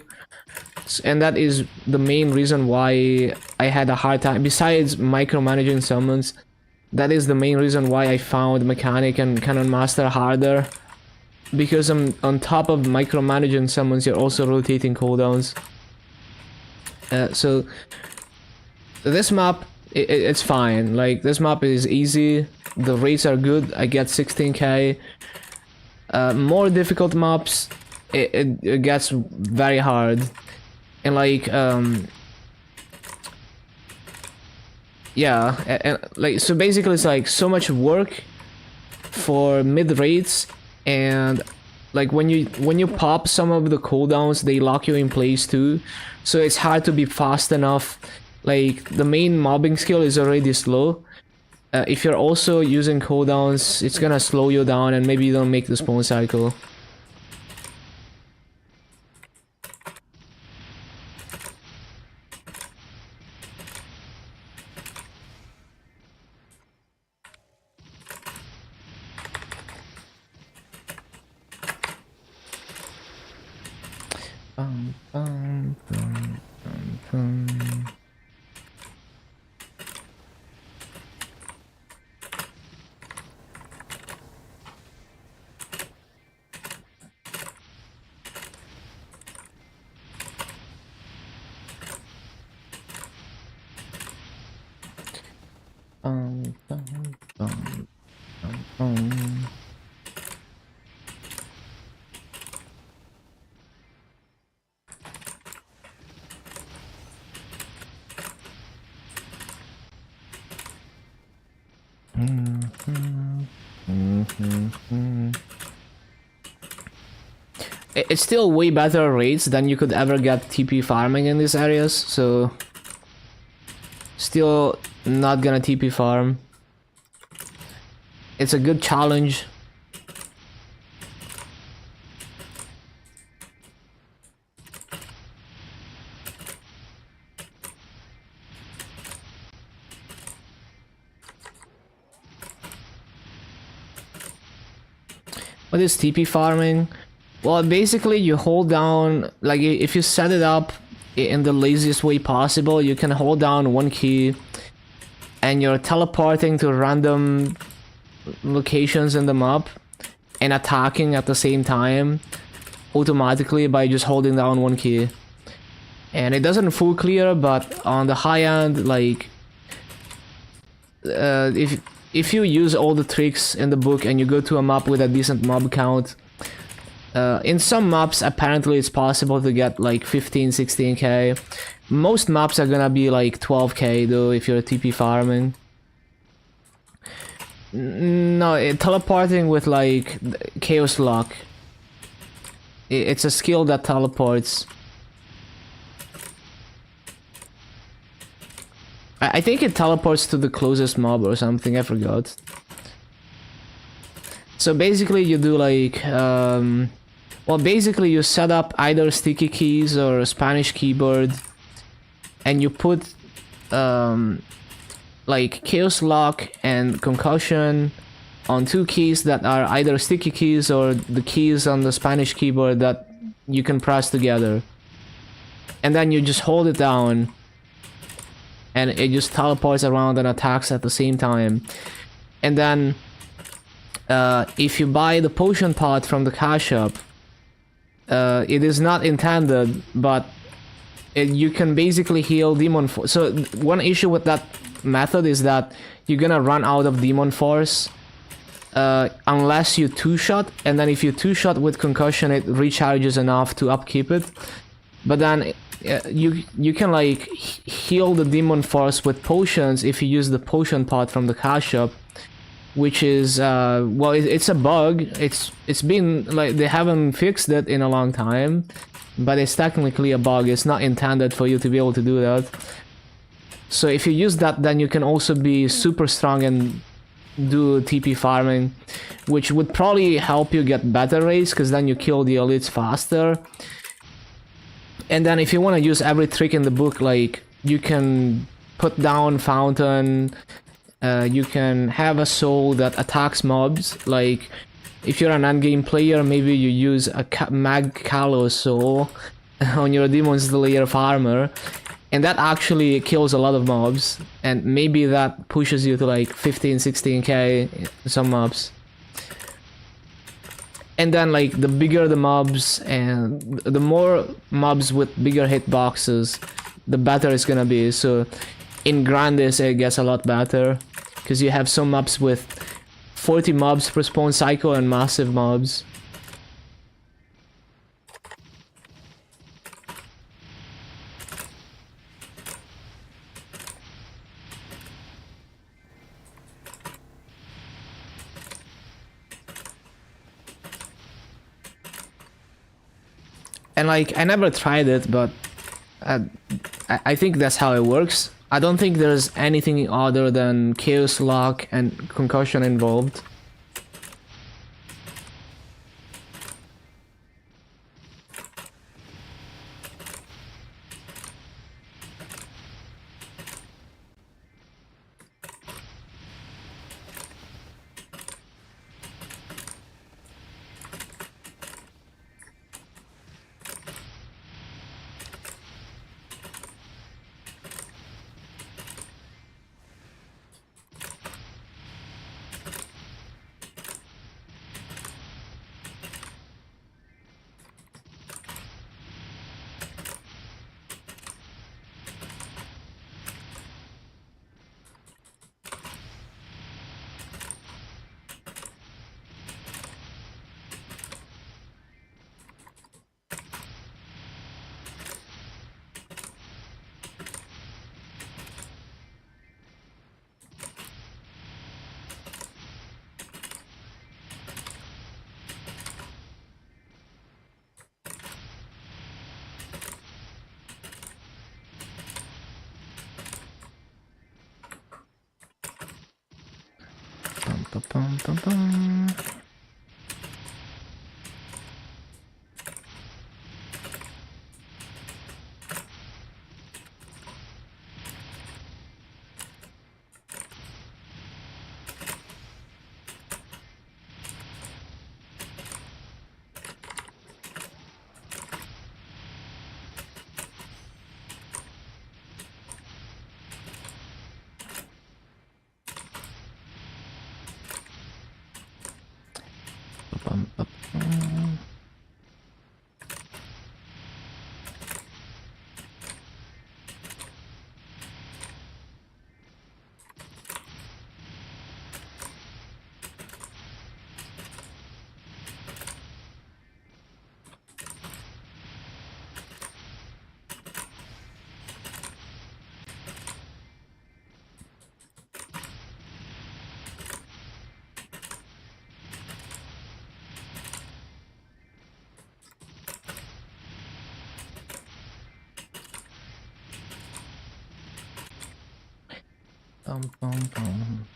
And that is the main reason why I had a hard time. Besides micromanaging summons, that is the main reason why I found Mechanic and Cannon Master harder. Because on top of micromanaging summons, you're also rotating cooldowns. So this map, it's fine. Like, this map is easy. The rates are good. I get 16k. More difficult maps, it gets very hard. And like, yeah, and like, so basically it's like so much work for mid rates, and like when you pop some of the cooldowns, they lock you in place too, so it's hard to be fast enough. Like, the main mobbing skill is already slow. If you're also using cooldowns, it's gonna slow you down, and maybe you don't make the spawn cycle. It's still way better rates than you could ever get TP farming in these areas, so still not gonna TP farm. It's a good challenge. What is TP farming? Well, basically you hold down, like if you set it up in the laziest way possible, you can hold down one key and you're teleporting to random locations in the map and attacking at the same time automatically by just holding down one key. And it doesn't full clear, but on the high end, like if you use all the tricks in the book and you go to a map with a decent mob count, in some maps apparently it's possible to get like 15, 16k. Most maps are gonna be like 12k though if you're TP farming. No, teleporting with like Chaos Lock. It's a skill that teleports. I think it teleports to the closest mob or something, I forgot. So basically you do like, well, basically you set up either sticky keys or a Spanish keyboard, and you put like Chaos Lock and Concussion on two keys that are either sticky keys or the keys on the Spanish keyboard that you can press together. And then you just hold it down and it just teleports around and attacks at the same time. And then if you buy the potion pot from the cash shop, it is not intended, but you can basically heal demon force. So one issue with that method is that you're gonna run out of demon force unless you two-shot, and then if you two-shot with concussion, it recharges enough to upkeep it. But then you can like heal the demon force with potions if you use the potion pot from the cash shop, which is well, it's a bug. It's been like they haven't fixed it in a long time, but it's technically a bug. It's not intended for you to be able to do that. So if you use that, then you can also be super strong and do TP farming, which would probably help you get better raids, because then you kill the elites faster. And then if you want to use every trick in the book, like you can put down fountain, you can have a soul that attacks mobs. Like if you're an endgame player, maybe you use a Mag Kalos soul on your Demon Slayer farmer, and that actually kills a lot of mobs, and maybe that pushes you to like 15-16k some mobs. And then like the bigger the mobs and the more mobs with bigger hitboxes, the better it's gonna be. So in Grandes it gets a lot better, because you have some mobs with 40 mobs per spawn cycle and massive mobs. And like, I never tried it, but I think that's how it works. I don't think there's anything other than Chaos Lock and Concussion involved. Bum, bum, bum. Bum, bum, bum. Bum, bum, bum.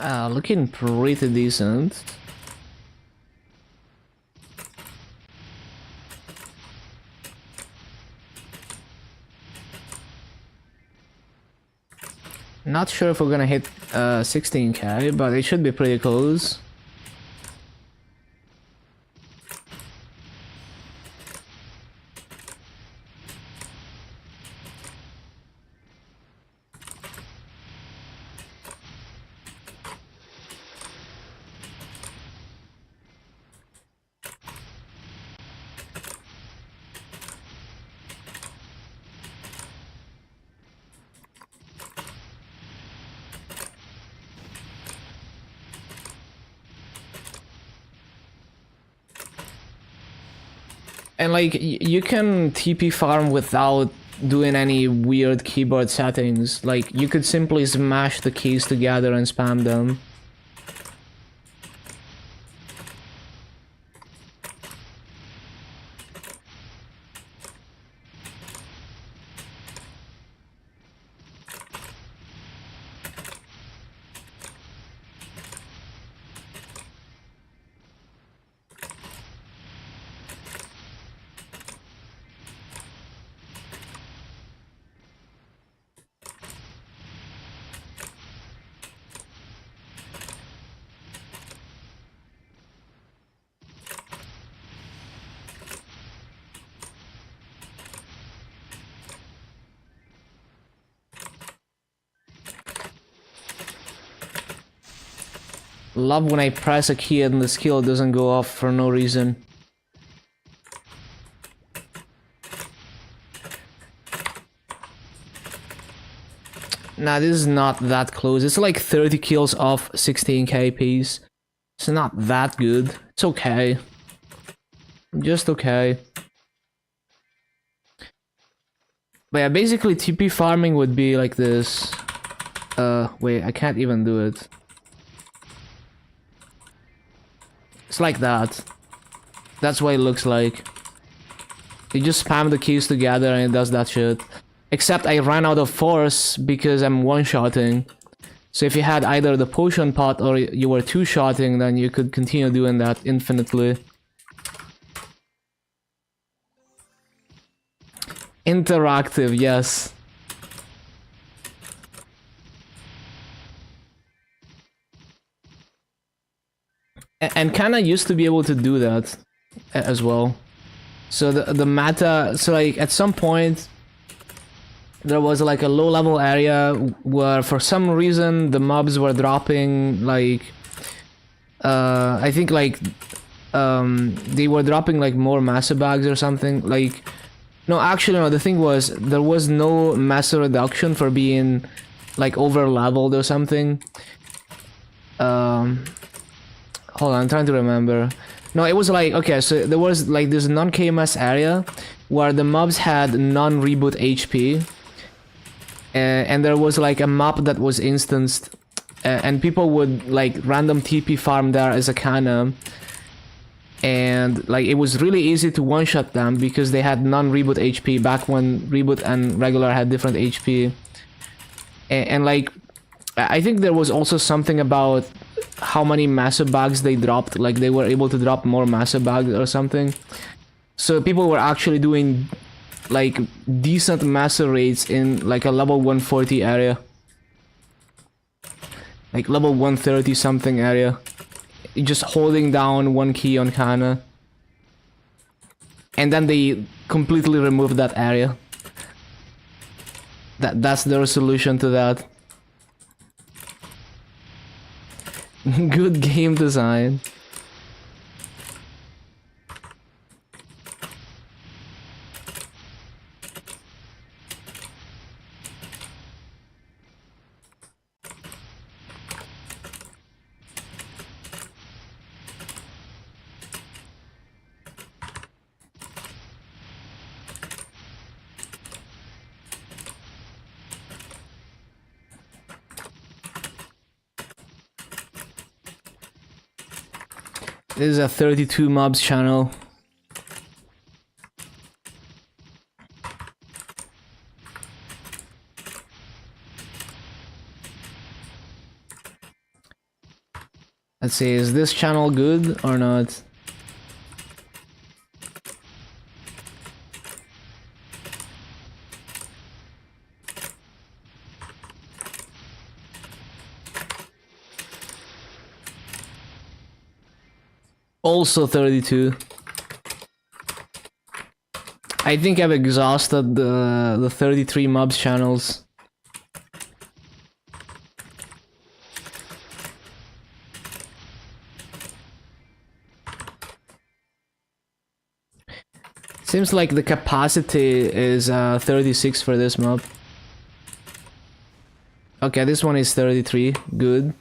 Looking pretty decent. Not sure if we're gonna hit 16k, but it should be pretty close. And like, you can TP farm without doing any weird keyboard settings. Like, you could simply smash the keys together and spam them. Love when I press a key and the skill doesn't go off for no reason. Nah, this is not that close. It's like 30 kills off 16k piece. It's not that good. It's okay. Just okay. But yeah, basically TP farming would be like this. Wait, I can't even do it. It's like that. That's what it looks like. You just spam the keys together and it does that shit. Except I ran out of force because I'm one-shotting. So if you had either the potion pot or you were two-shotting, then you could continue doing that infinitely. Interactive, yes. And kinda used to be able to do that as well. So the meta, so like at some point there was like a low level area where for some reason the mobs were dropping like I think like they were dropping like more massa bags or something. Like, no, actually no, the thing was there was no massa reduction for being like over leveled or something. Hold on, I'm trying to remember. No, it was like, okay, so there was like this non-KMS area where the mobs had non-reboot HP. And there was like a map that was instanced. And people would like random TP farm there as a canna. And like it was really easy to one-shot them because they had non-reboot HP back when reboot and regular had different HP. And like, I think there was also something about how many massive bags they dropped, like they were able to drop more massive bags or something. So people were actually doing like decent massive rates in like a level 140 area. Like level 130 something area. Just holding down one key on Kana. And then they completely removed that area. That's their solution to that. Good game design. This is a 32 mobs channel. Let's see, is this channel good or not? Also 32. I think I've exhausted the 33 mobs channels. Seems like the capacity is 36 for this mob. Okay, this one is 33. Good.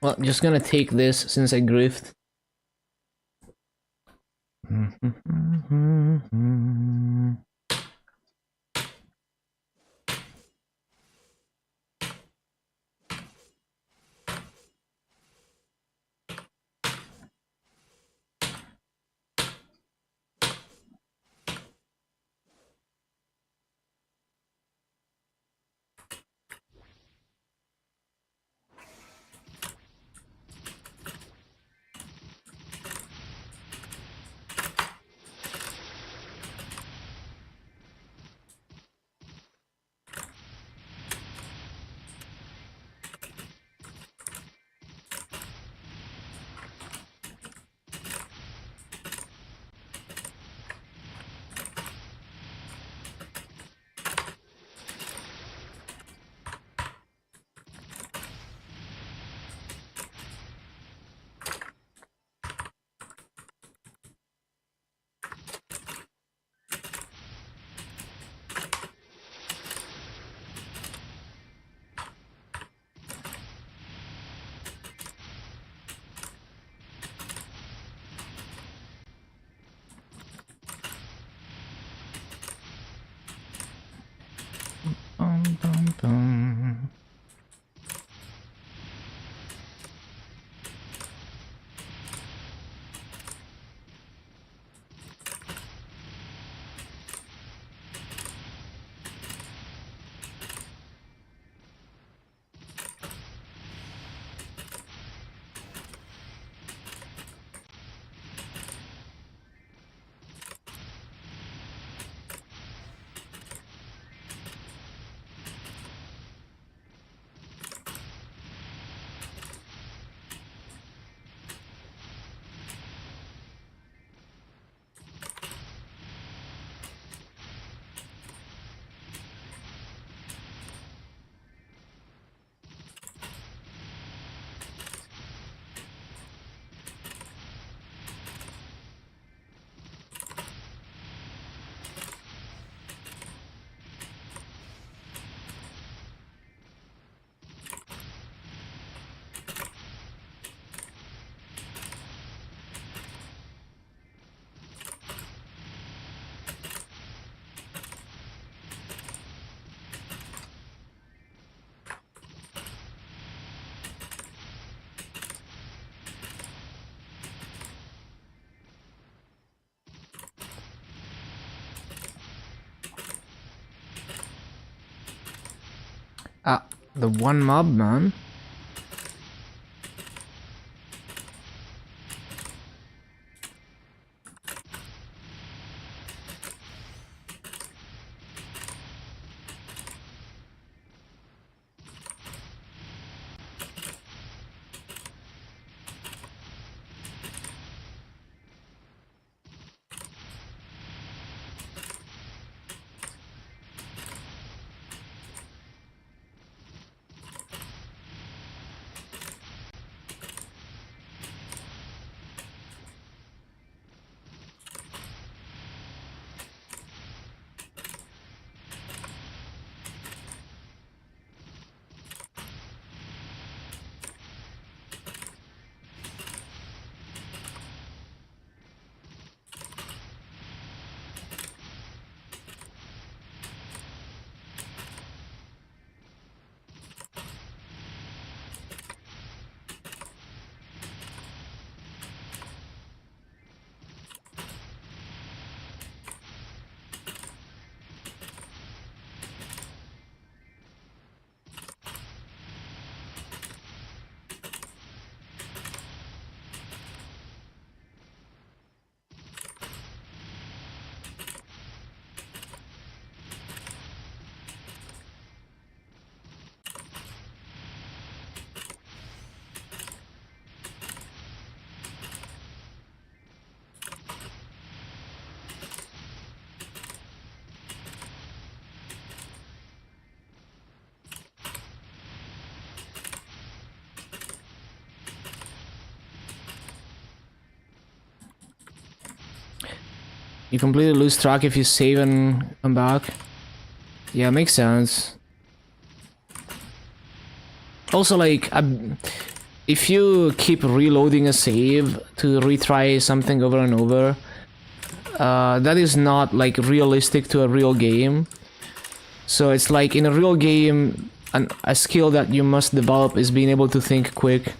Well, just gonna take this since I griefed. Ah, the one mob, man. You completely lose track if you save and come back. Yeah, makes sense. Also, like, if you keep reloading a save to retry something over and over, that is not, like, realistic to a real game. So it's like, in a real game, a skill that you must develop is being able to think quick.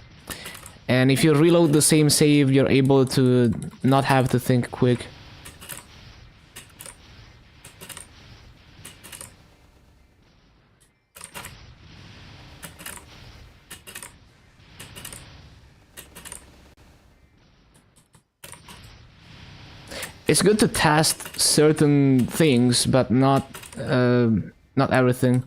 And if you reload the same save, you're able to not have to think quick. It's good to test certain things, but not everything.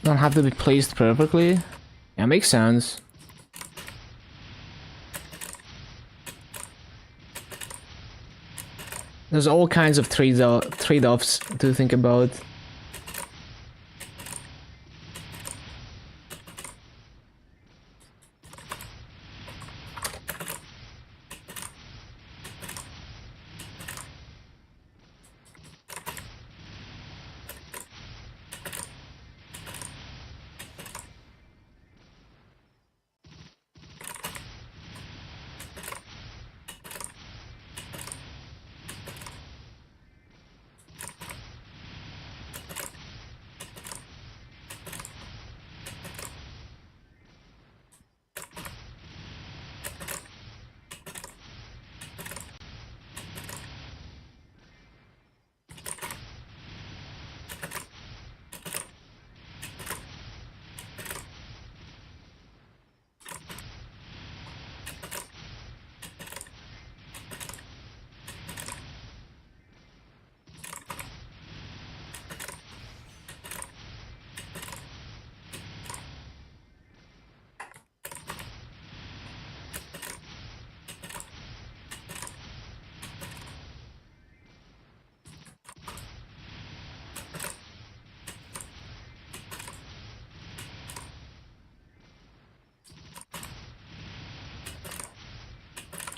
Don't have to be placed perfectly. Yeah, makes sense. There's all kinds of trade-offs to think about.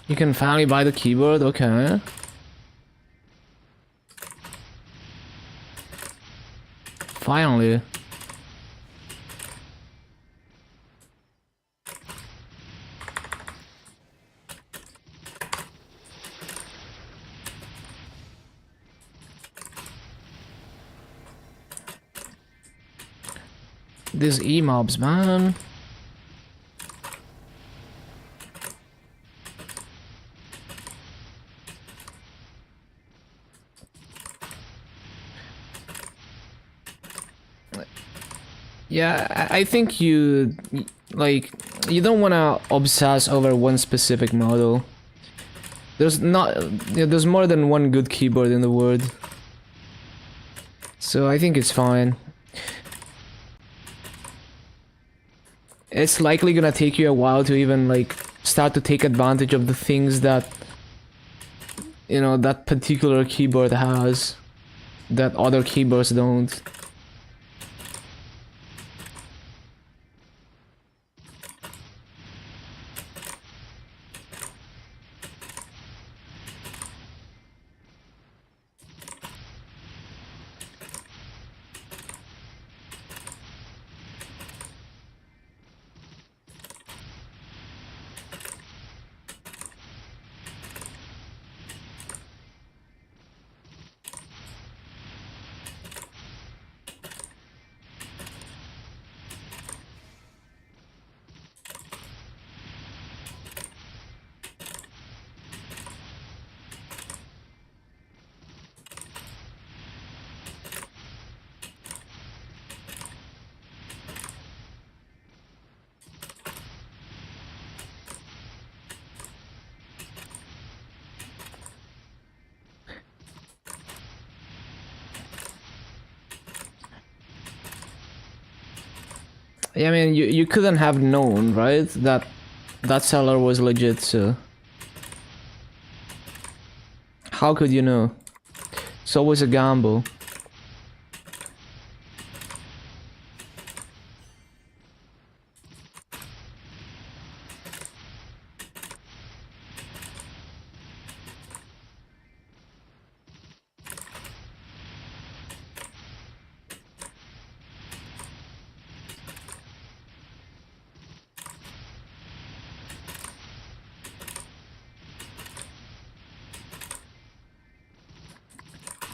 You can finally buy the keyboard, okay. Finally. These E-mobs, man. Yeah, I think you don't want to obsess over one specific model. There's there's more than one good keyboard in the world. So I think it's fine. It's likely gonna take you a while to even like start to take advantage of the things that that particular keyboard has that other keyboards don't. Yeah, I mean, you couldn't have known, right? That seller was legit, so how could you know? It's always a gamble.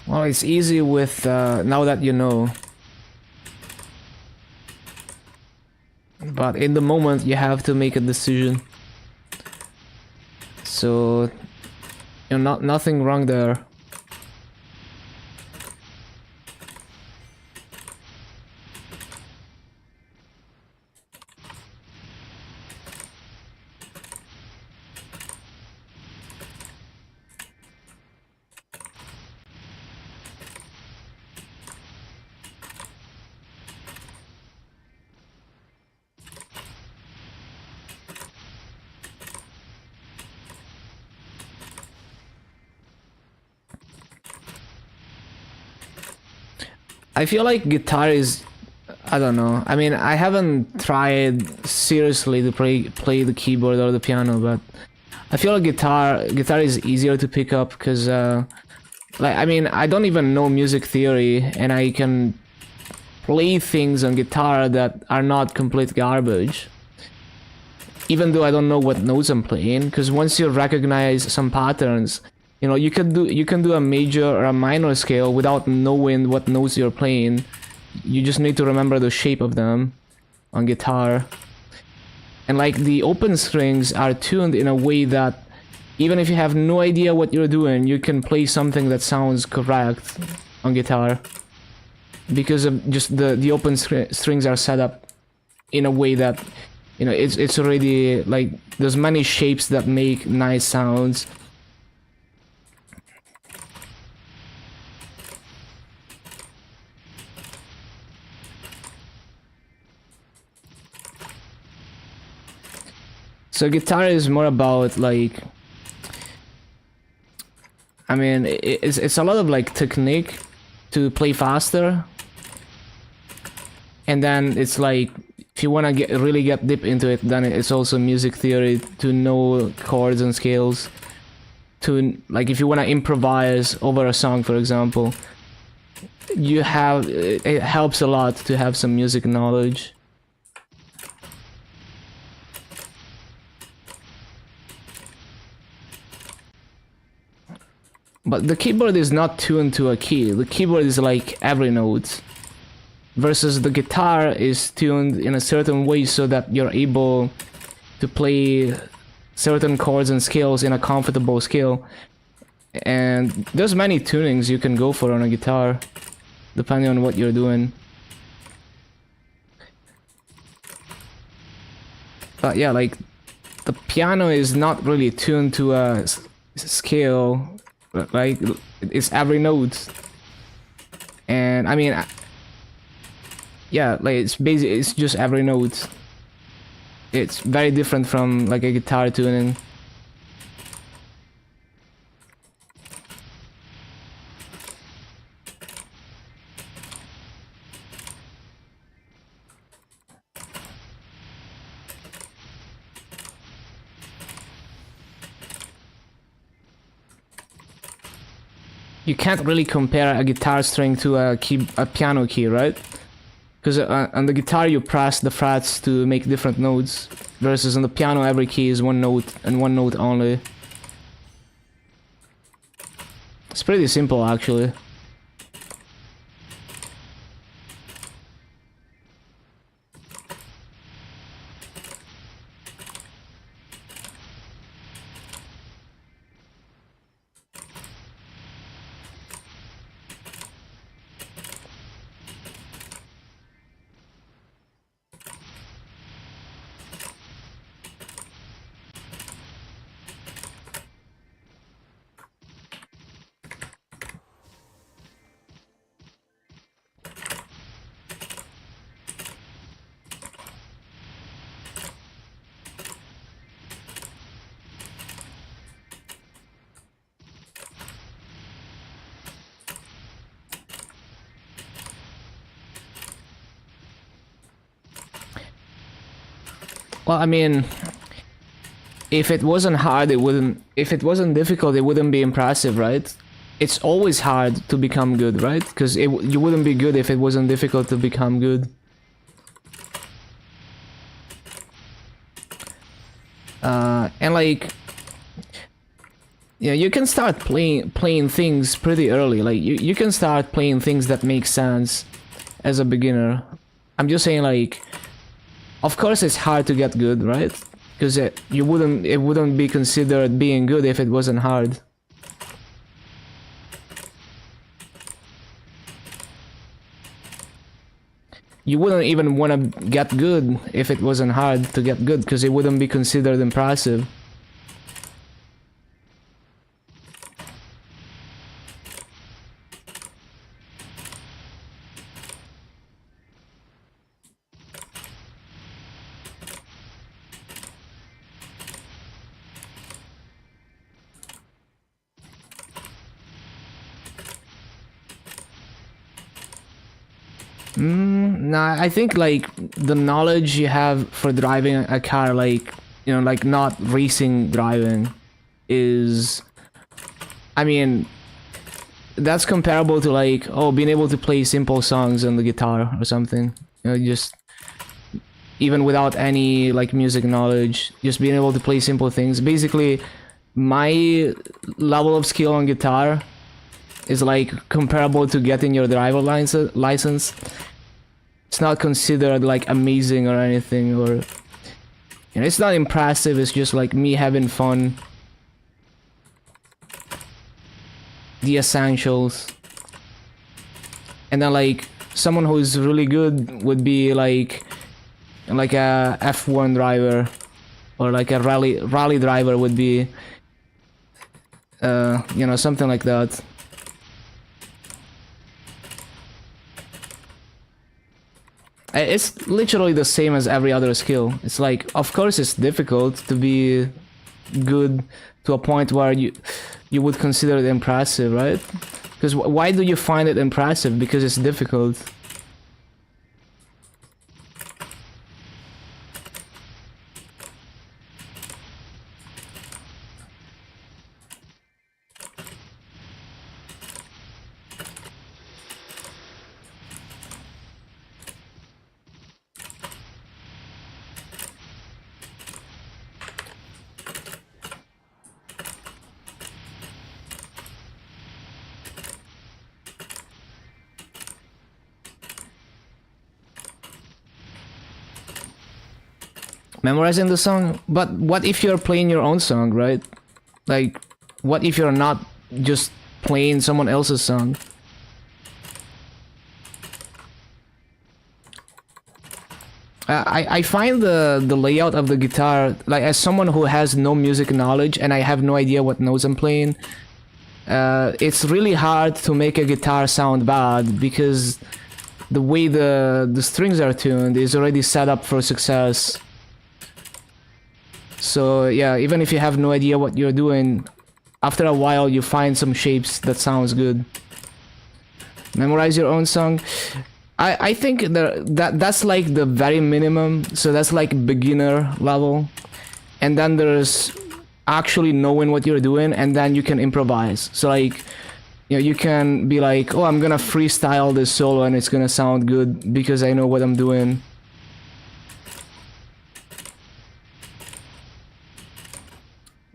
Well, it's easy with now that you know. But in the moment, you have to make a decision. So, nothing wrong there. I feel like guitar is, I don't know. I mean, I haven't tried seriously to play the keyboard or the piano, but I feel like guitar is easier to pick up because, like, I mean, I don't even know music theory, and I can play things on guitar that are not complete garbage. Even though I don't know what notes I'm playing, because once you recognize some patterns, you can do a major or a minor scale without knowing what notes you're playing. You just need to remember the shape of them on guitar. And like the open strings are tuned in a way that even if you have no idea what you're doing, you can play something that sounds correct on guitar. Because of just the open strings are set up in a way that, it's already like there's many shapes that make nice sounds. So guitar is more about like, I mean, it's a lot of like technique to play faster, and then it's like if you want to really get deep into it, then it's also music theory to know chords and scales. To, like, if you want to improvise over a song, for example, it helps a lot to have some music knowledge. But the keyboard is not tuned to a key. The keyboard is like every note. Versus the guitar is tuned in a certain way so that you're able to play certain chords and scales in a comfortable scale. And there's many tunings you can go for on a guitar, depending on what you're doing. But yeah, like, the piano is not really tuned to a scale, like, it's every note. And I mean, yeah, like, it's just every note. It's very different from like a guitar tuning. You can't really compare a guitar string to a piano key, right? Because on the guitar you press the frets to make different notes, versus on the piano every key is one note and one note only. It's pretty simple, actually. Well, I mean, if it wasn't hard, if it wasn't difficult, it wouldn't be impressive, right? It's always hard to become good, right? Because you wouldn't be good if it wasn't difficult to become good. And like, yeah, you can start playing things pretty early. Like, you can start playing things that make sense as a beginner. I'm just saying, like, of course it's hard to get good, right? Because it wouldn't be considered being good if it wasn't hard. You wouldn't even want to get good if it wasn't hard to get good, because it wouldn't be considered impressive. Nah, I think like the knowledge you have for driving a car, like, you know, like not racing driving, is, I mean, that's comparable to like, oh, being able to play simple songs on the guitar or something. You know, just even without any like music knowledge, just being able to play simple things. Basically, my level of skill on guitar is like comparable to getting your driver license. It's not considered like amazing or anything, or, you know, it's not impressive. It's just like me having fun. The essentials. And then like someone who's really good would be like a F1 driver, or like a rally driver would be, you know, something like that. It's literally the same as every other skill. It's like, of course it's difficult to be good to a point where you would consider it impressive, right? Because why do you find it impressive? Because it's difficult. Memorizing the song. But what if you're playing your own song, right? Like, what if you're not just playing someone else's song? I find the layout of the guitar, like, as someone who has no music knowledge and I have no idea what notes I'm playing, it's really hard to make a guitar sound bad because the way the strings are tuned is already set up for success. So yeah, even if you have no idea what you're doing, after a while you find some shapes that sounds good. Memorize your own song. I think that's like the very minimum, so that's like beginner level. And then there's actually knowing what you're doing, and then you can improvise. So like, you know, you can be like, oh, I'm gonna freestyle this solo and it's gonna sound good because I know what I'm doing.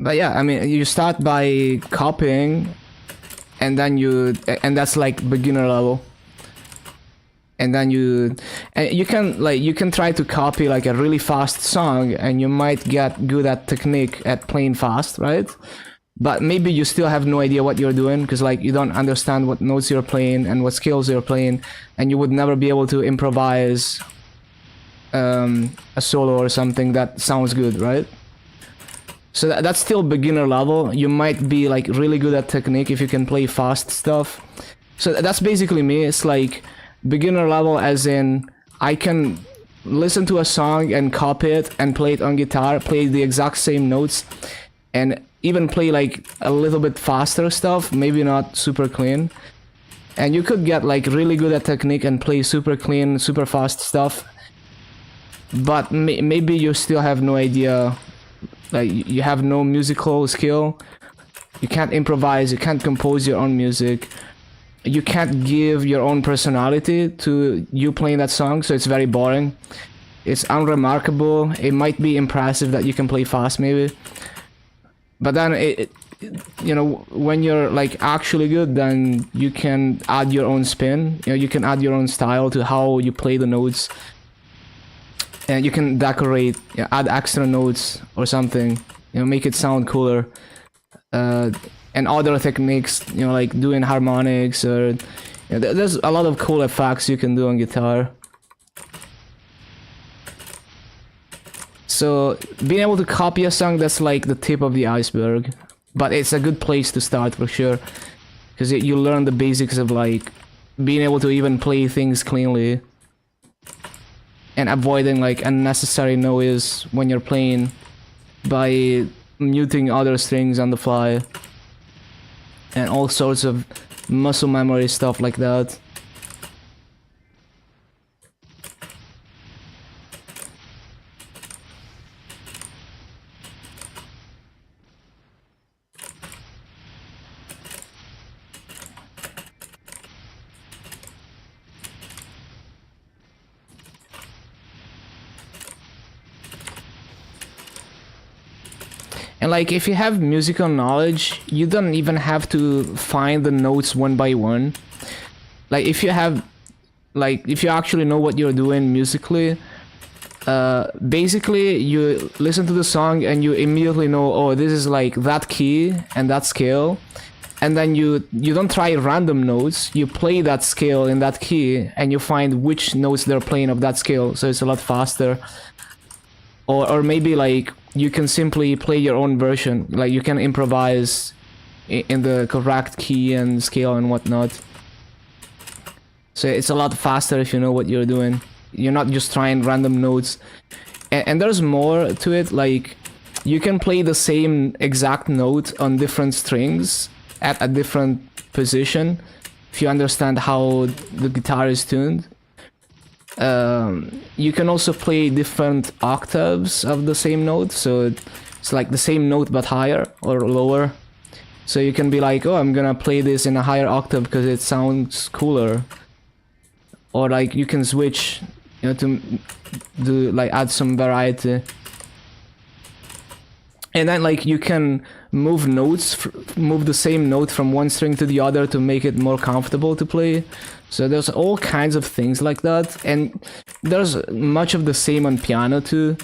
But yeah, I mean, you start by copying, and that's like beginner level. And then you can try to copy like a really fast song, and you might get good at technique at playing fast, right? But maybe you still have no idea what you're doing because like you don't understand what notes you're playing and what scales you're playing, and you would never be able to improvise a solo or something that sounds good, right? So that's still beginner level. You might be like really good at technique if you can play fast stuff. So that's basically me. It's like beginner level as in I can listen to a song and copy it and play it on guitar, play the exact same notes, and even play like a little bit faster stuff, maybe not super clean. And you could get like really good at technique and play super clean, super fast stuff, but maybe you still have no idea, like you have no musical skill, you can't improvise, you can't compose your own music, you can't give your own personality to you playing that song, so it's very boring. It's unremarkable. It might be impressive that you can play fast maybe, but then you know, when you're like actually good, then you can add your own spin. You know, you can add your own style to how you play the notes, and you can decorate, you know, add extra notes or something, you know, make it sound cooler. And other techniques, you know, like doing harmonics, or you know, there's a lot of cool effects you can do on guitar. So being able to copy a song, that's like the tip of the iceberg, but it's a good place to start for sure, because you learn the basics of like being able to even play things cleanly and avoiding like unnecessary noise when you're playing by muting other strings on the fly and all sorts of muscle memory stuff like that. And like, if you have musical knowledge, you don't even have to find the notes one by one. Like, if you have, like, if you actually know what you're doing musically, basically you listen to the song and you immediately know, oh, this is like that key and that scale. And then you don't try random notes, you play that scale in that key and you find which notes they're playing of that scale, so it's a lot faster. Or maybe like you can simply play your own version, like you can improvise in the correct key and scale and whatnot. So it's a lot faster if you know what you're doing. You're not just trying random notes. And there's more to it, like you can play the same exact note on different strings at a different position if you understand how the guitar is tuned. You can also play different octaves of the same note, so it's like the same note but higher or lower. So you can be like, oh, I'm gonna play this in a higher octave because it sounds cooler. Or like you can switch, you know, to do like add some variety. And then like you can move notes, move the same note from one string to the other to make it more comfortable to play. So there's all kinds of things like that, and there's much of the same on piano too.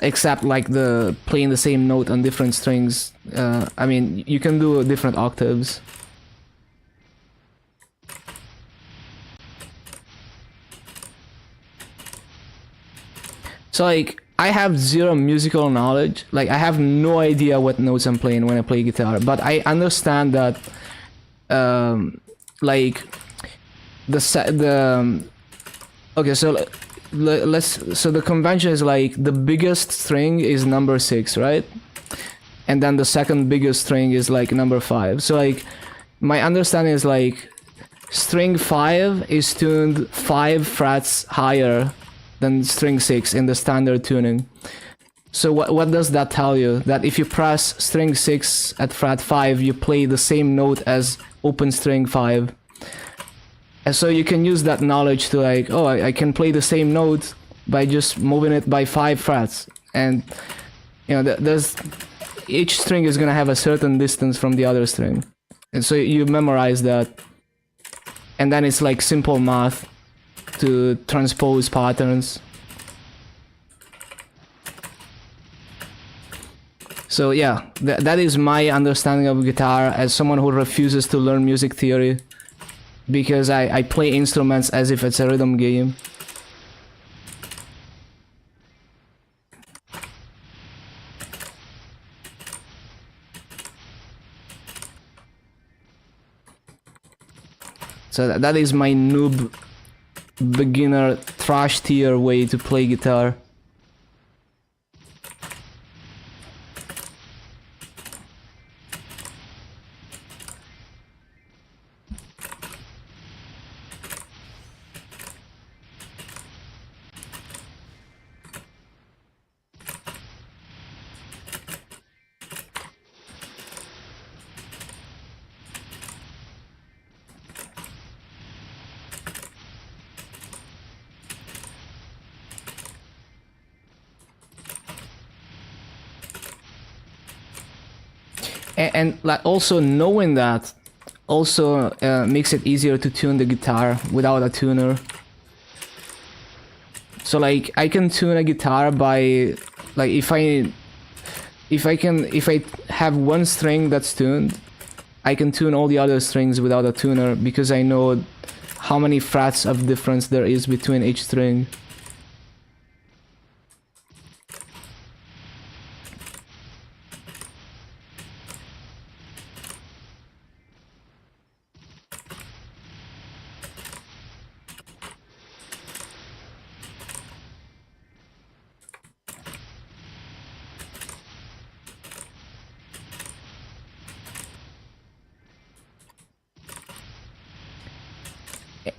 except like the playing the same note on different strings. I mean, you can do different octaves. So like, I have zero musical knowledge. Like, I have no idea what notes I'm playing when I play guitar, but I understand that, like, okay, so so the convention is like the biggest string is number 6, right? And then the second biggest string is like number 5. So like, my understanding is like, string 5 is tuned 5 frets higher than string 6 in the standard tuning. So what does that tell you? That if you press string 6 at fret 5, you play the same note as open string 5. And so you can use that knowledge to like, oh, I can play the same note by just moving it by 5 frets. And, you know, each string is gonna have a certain distance from the other string. And so you memorize that. And then it's like simple math to transpose patterns. So yeah, that is my understanding of guitar as someone who refuses to learn music theory, because I play instruments as if it's a rhythm game. So that is my noob, beginner, trash tier way to play guitar. And like, also knowing that also makes it easier to tune the guitar without a tuner. So like, I can tune a guitar by like, if I have one string that's tuned, I can tune all the other strings without a tuner, because I know how many frets of difference there is between each string.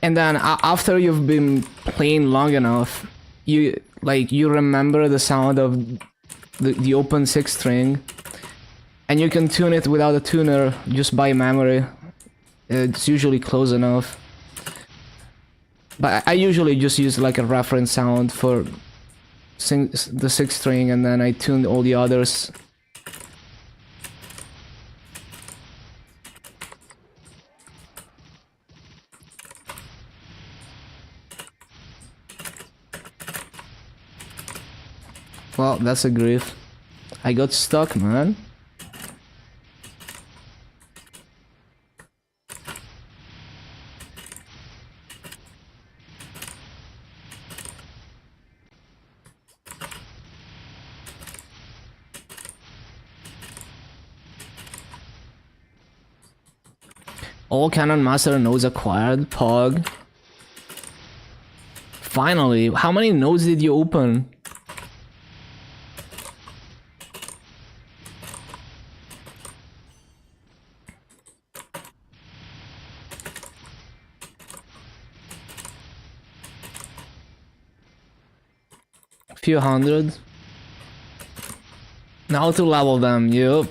And then after you've been playing long enough, you remember the sound of the open 6 string, and you can tune it without a tuner just by memory. It's usually close enough. But I usually just use like a reference sound for the 6th string, and then I tune all the others. Well, that's a grief. I got stuck, man. All Canon Master nodes acquired, Pog. Finally, how many nodes did you open? Few hundred. Now to level them, yup.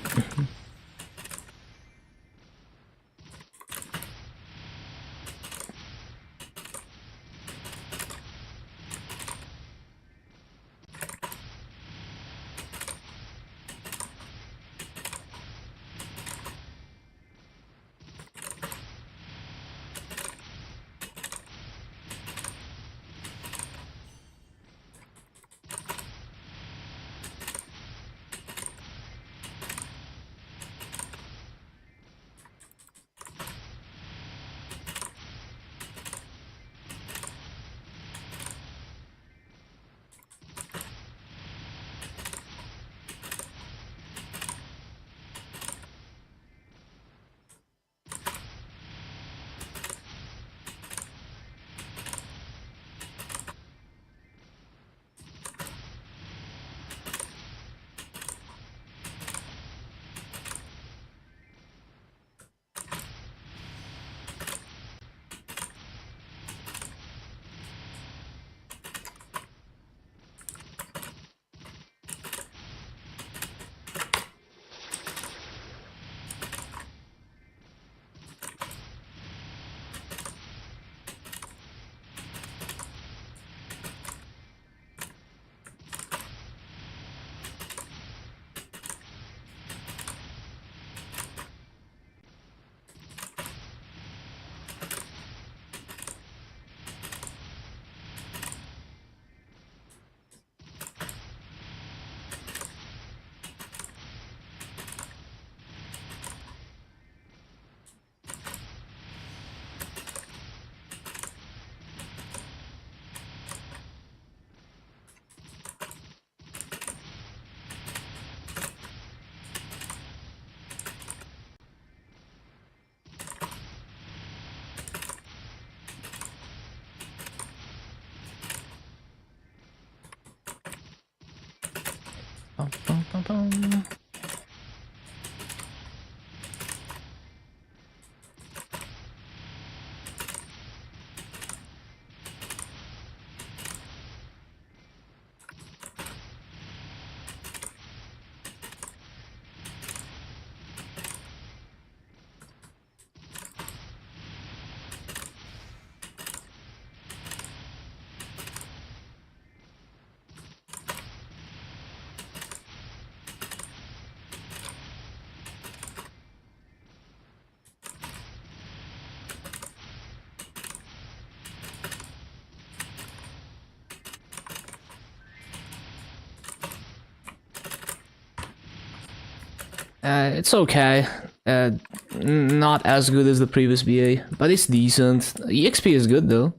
It's okay. Not as good as the previous BA, but it's decent. EXP is good though.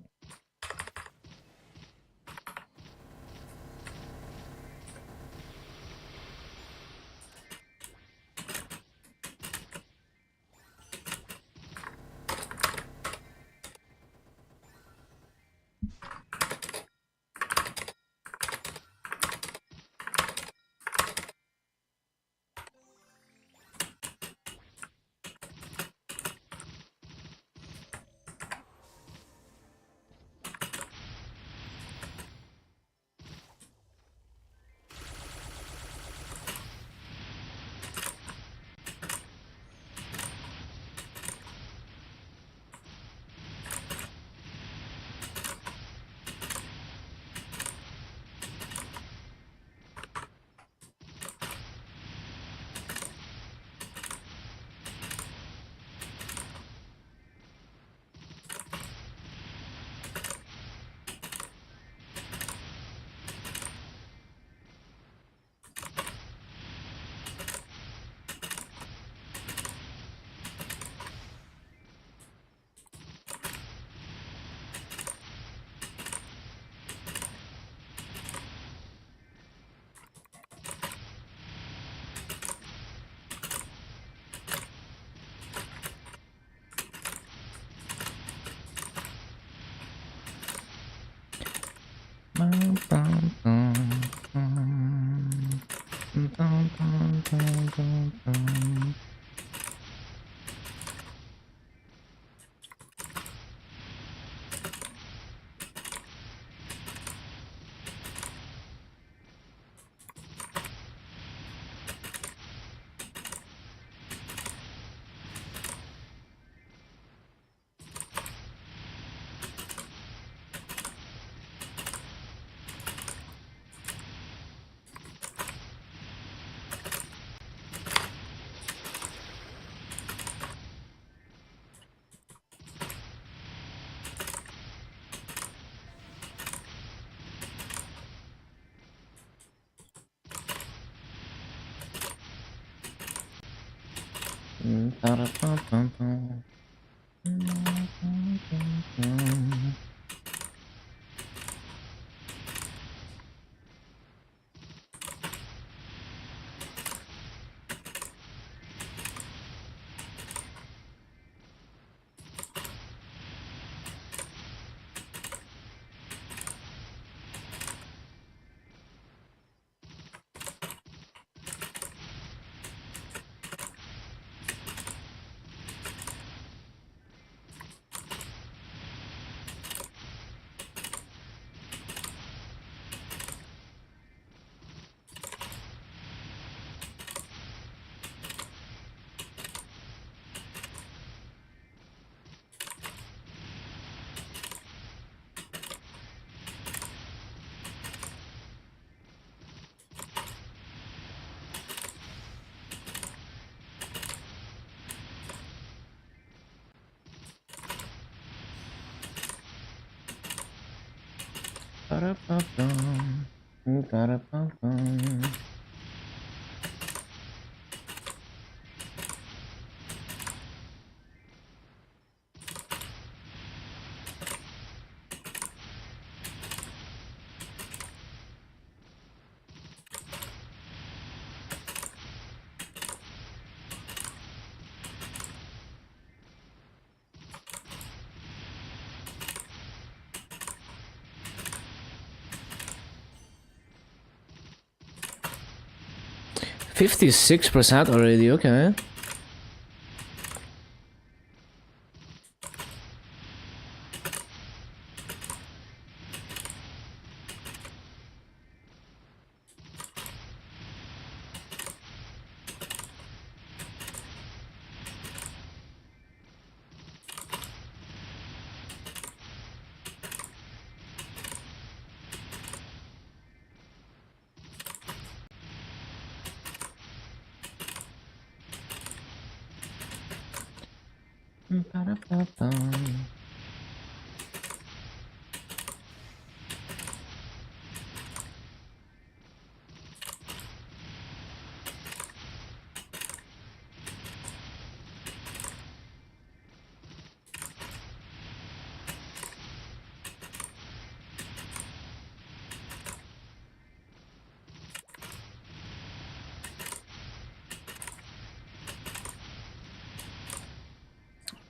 56% already, okay.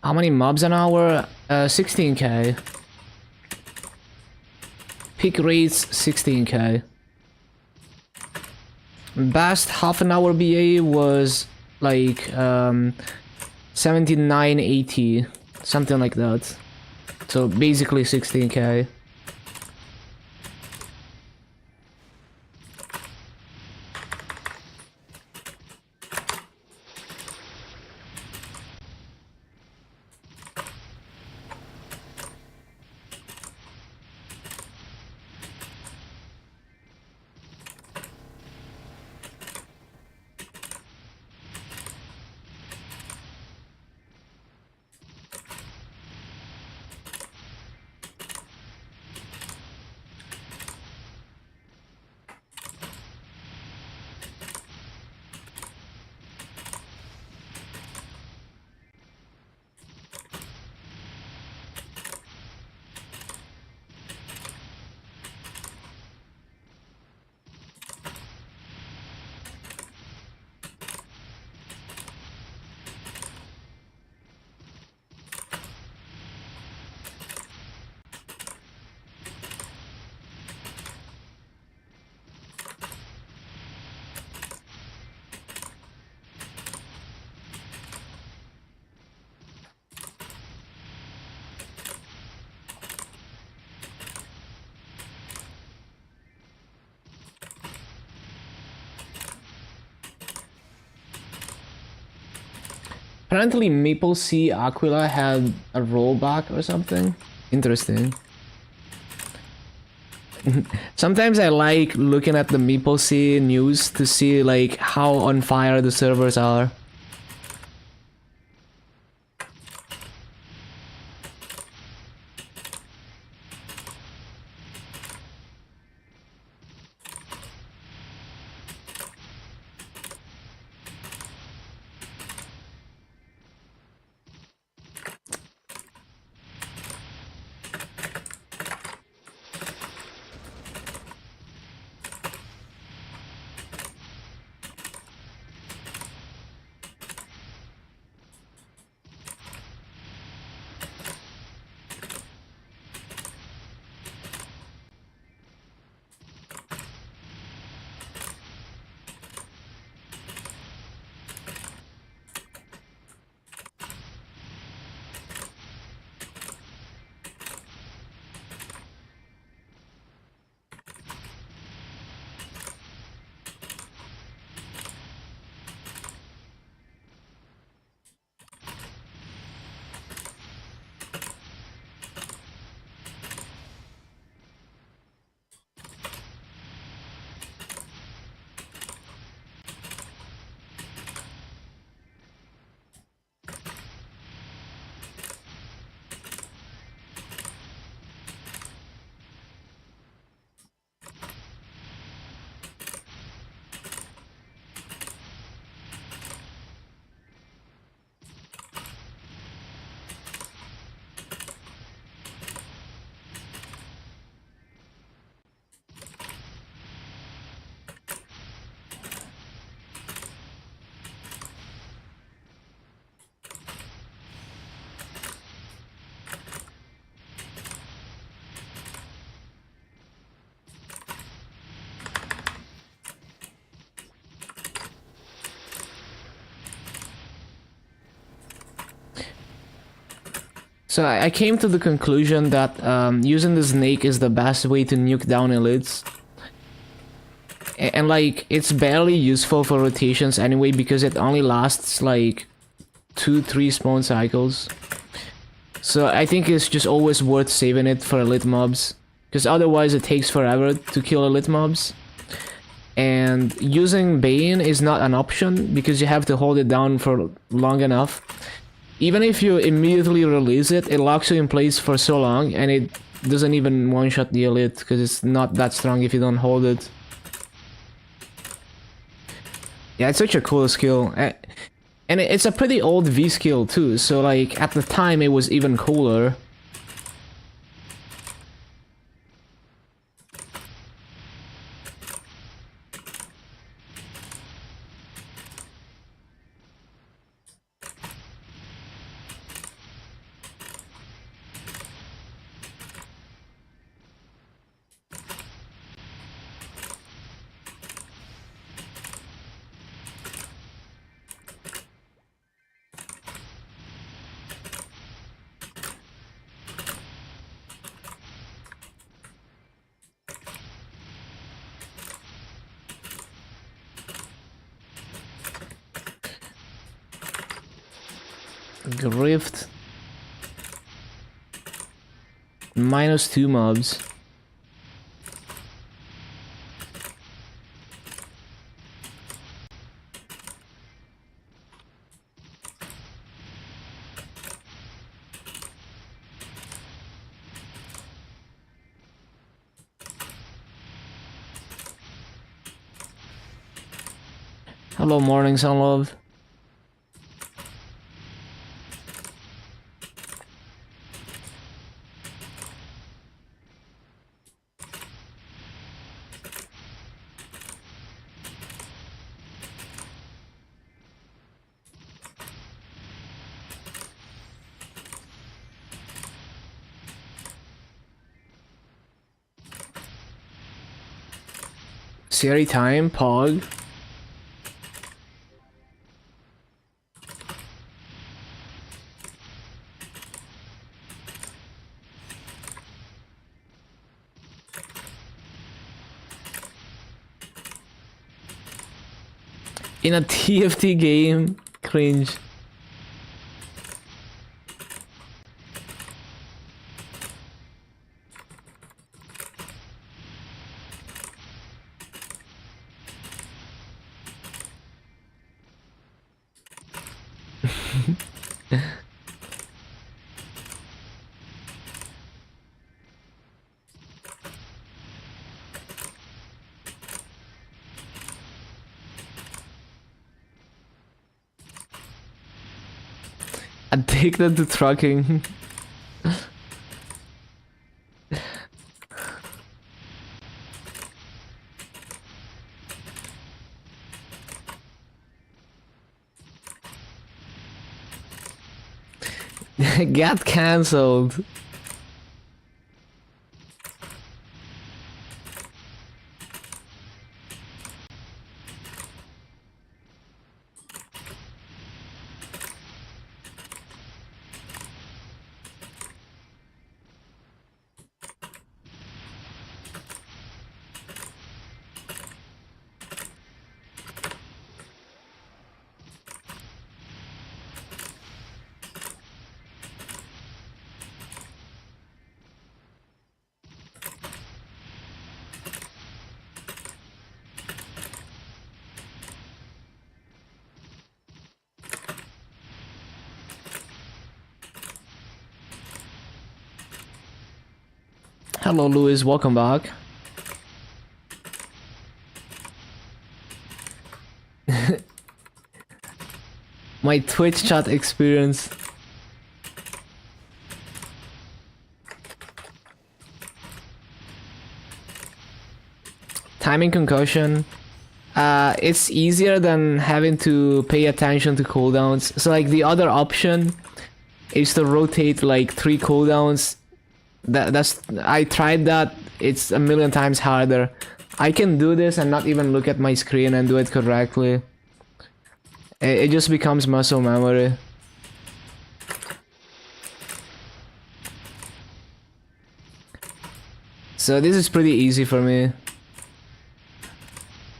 How many mobs an hour? 16k. Peak rates 16k. Best half an hour BA was like 7980, something like that. So basically 16k. Apparently Maple Sea Aquila had a rollback or something. Interesting. Sometimes I like looking at the Maple Sea news to see like how on fire the servers are. So I came to the conclusion that using the snake is the best way to nuke down elites. And like, it's barely useful for rotations anyway because it only lasts like 2-3 spawn cycles. So I think it's just always worth saving it for elite mobs. Because otherwise it takes forever to kill elite mobs. And using Bane is not an option because you have to hold it down for long enough. Even if you immediately release it, it locks you in place for so long and it doesn't even one-shot the elite because it's not that strong if you don't hold it. Yeah, it's such a cool skill. And it's a pretty old V skill too, so like at the time it was even cooler. Grift. -2 mobs. Hello, morning, sun love. Siri time, Pog. In a TFT game, cringe. Addicted to trucking. Got cancelled. Hello, Louis. Welcome back. My Twitch chat experience. Timing concussion. It's easier than having to pay attention to cooldowns. So like the other option is to rotate like 3 cooldowns. That's I tried that. It's a million times harder. I can do this and not even look at my screen and do it correctly. It just becomes muscle memory. So this is pretty easy for me.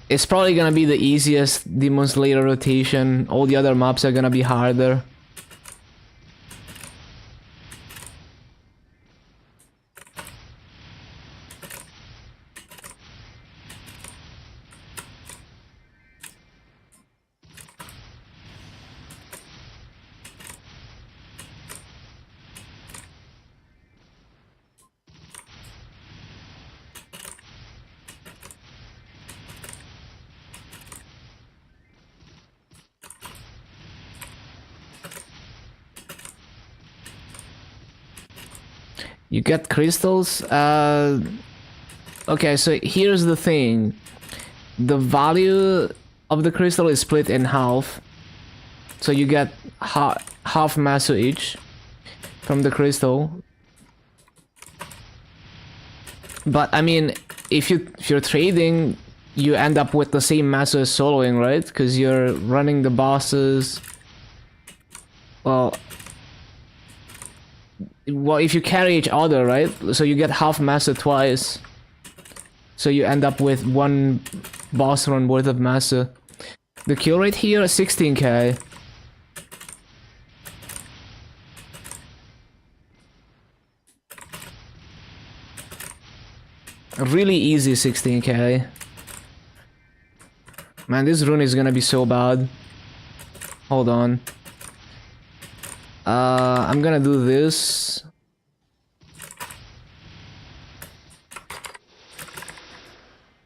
It's probably gonna be the easiest Demon Slayer rotation. All the other mobs are gonna be harder. You get crystals? Okay, so here's the thing. The value of the crystal is split in half. So you get half masu each from the crystal. But I mean, if you're trading, you end up with the same masu as soloing, right? Because you're running the bosses. Well, if you carry each other, right? So you get half master twice. So you end up with one boss run worth of master. The kill rate here is 16k. Really easy 16k. Man, this rune is gonna be so bad. Hold on. I'm gonna do this.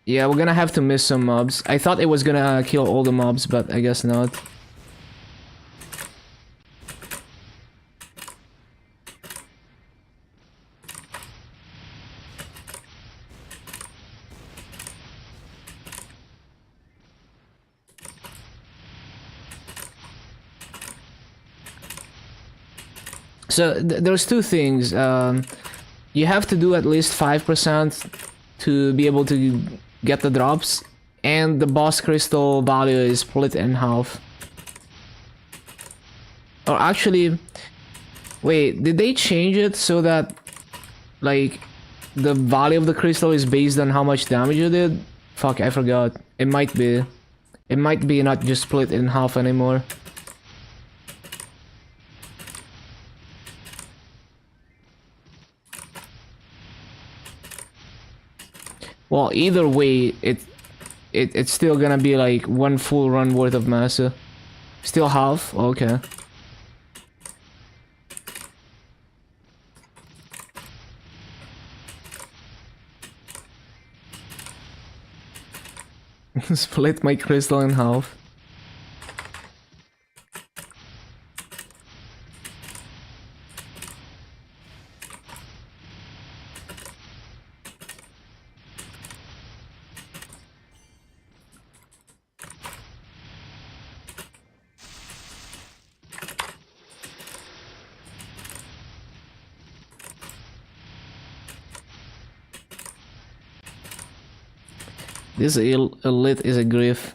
Yeah, we're gonna have to miss some mobs. I thought it was gonna kill all the mobs, but I guess not. So there's two things. You have to do at least 5% to be able to get the drops, and the boss crystal value is split in half. Or actually, wait, did they change it so that like the value of the crystal is based on how much damage you did? Fuck, I forgot. It might be. It might be not just split in half anymore. Well, either way, it's still gonna be like one full run worth of massa. Still half? Okay. Split my crystal in half. This elite is a grief.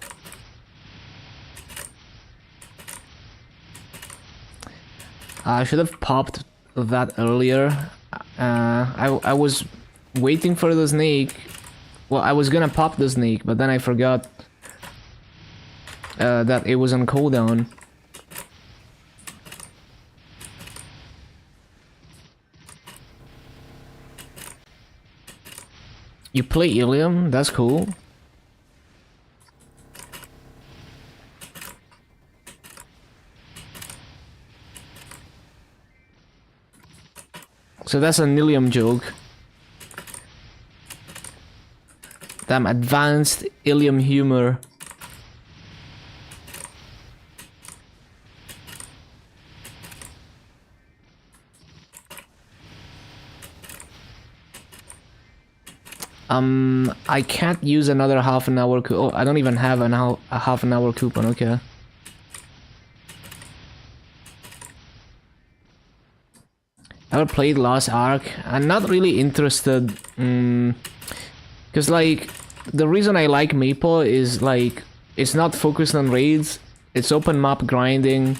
I should have popped that earlier. I was waiting for the snake. Well, I was gonna pop the snake, but then I forgot that it was on cooldown. You play Ilium? That's cool. So that's an Ilium joke. Damn, advanced Ilium humor. I can't use another half an hour oh, I don't even have a half an hour coupon, okay. Ever played Lost Ark? I'm not really interested, cause like, the reason I like Maple is like, it's not focused on raids, it's open map grinding,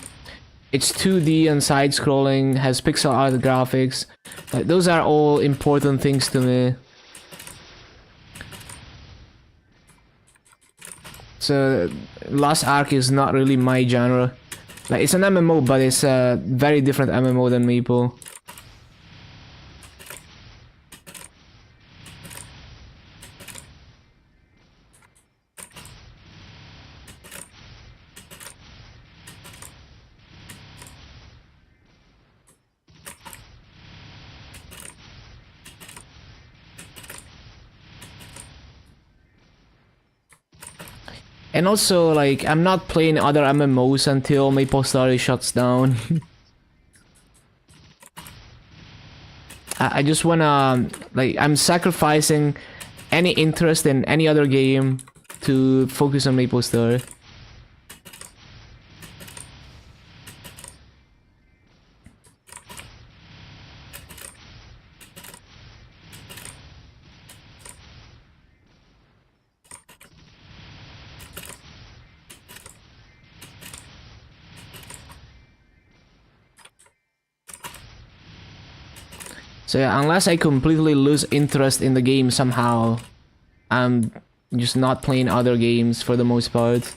it's 2D and side-scrolling, has pixel art graphics, those are all important things to me. So Lost Ark is not really my genre. Like, it's an MMO, but it's a very different MMO than Maple. And also, like, I'm not playing other MMOs until Maple Story shuts down. I just wanna, like, I'm sacrificing any interest in any other game to focus on Maple Story. So yeah, unless I completely lose interest in the game somehow, I'm just not playing other games for the most part.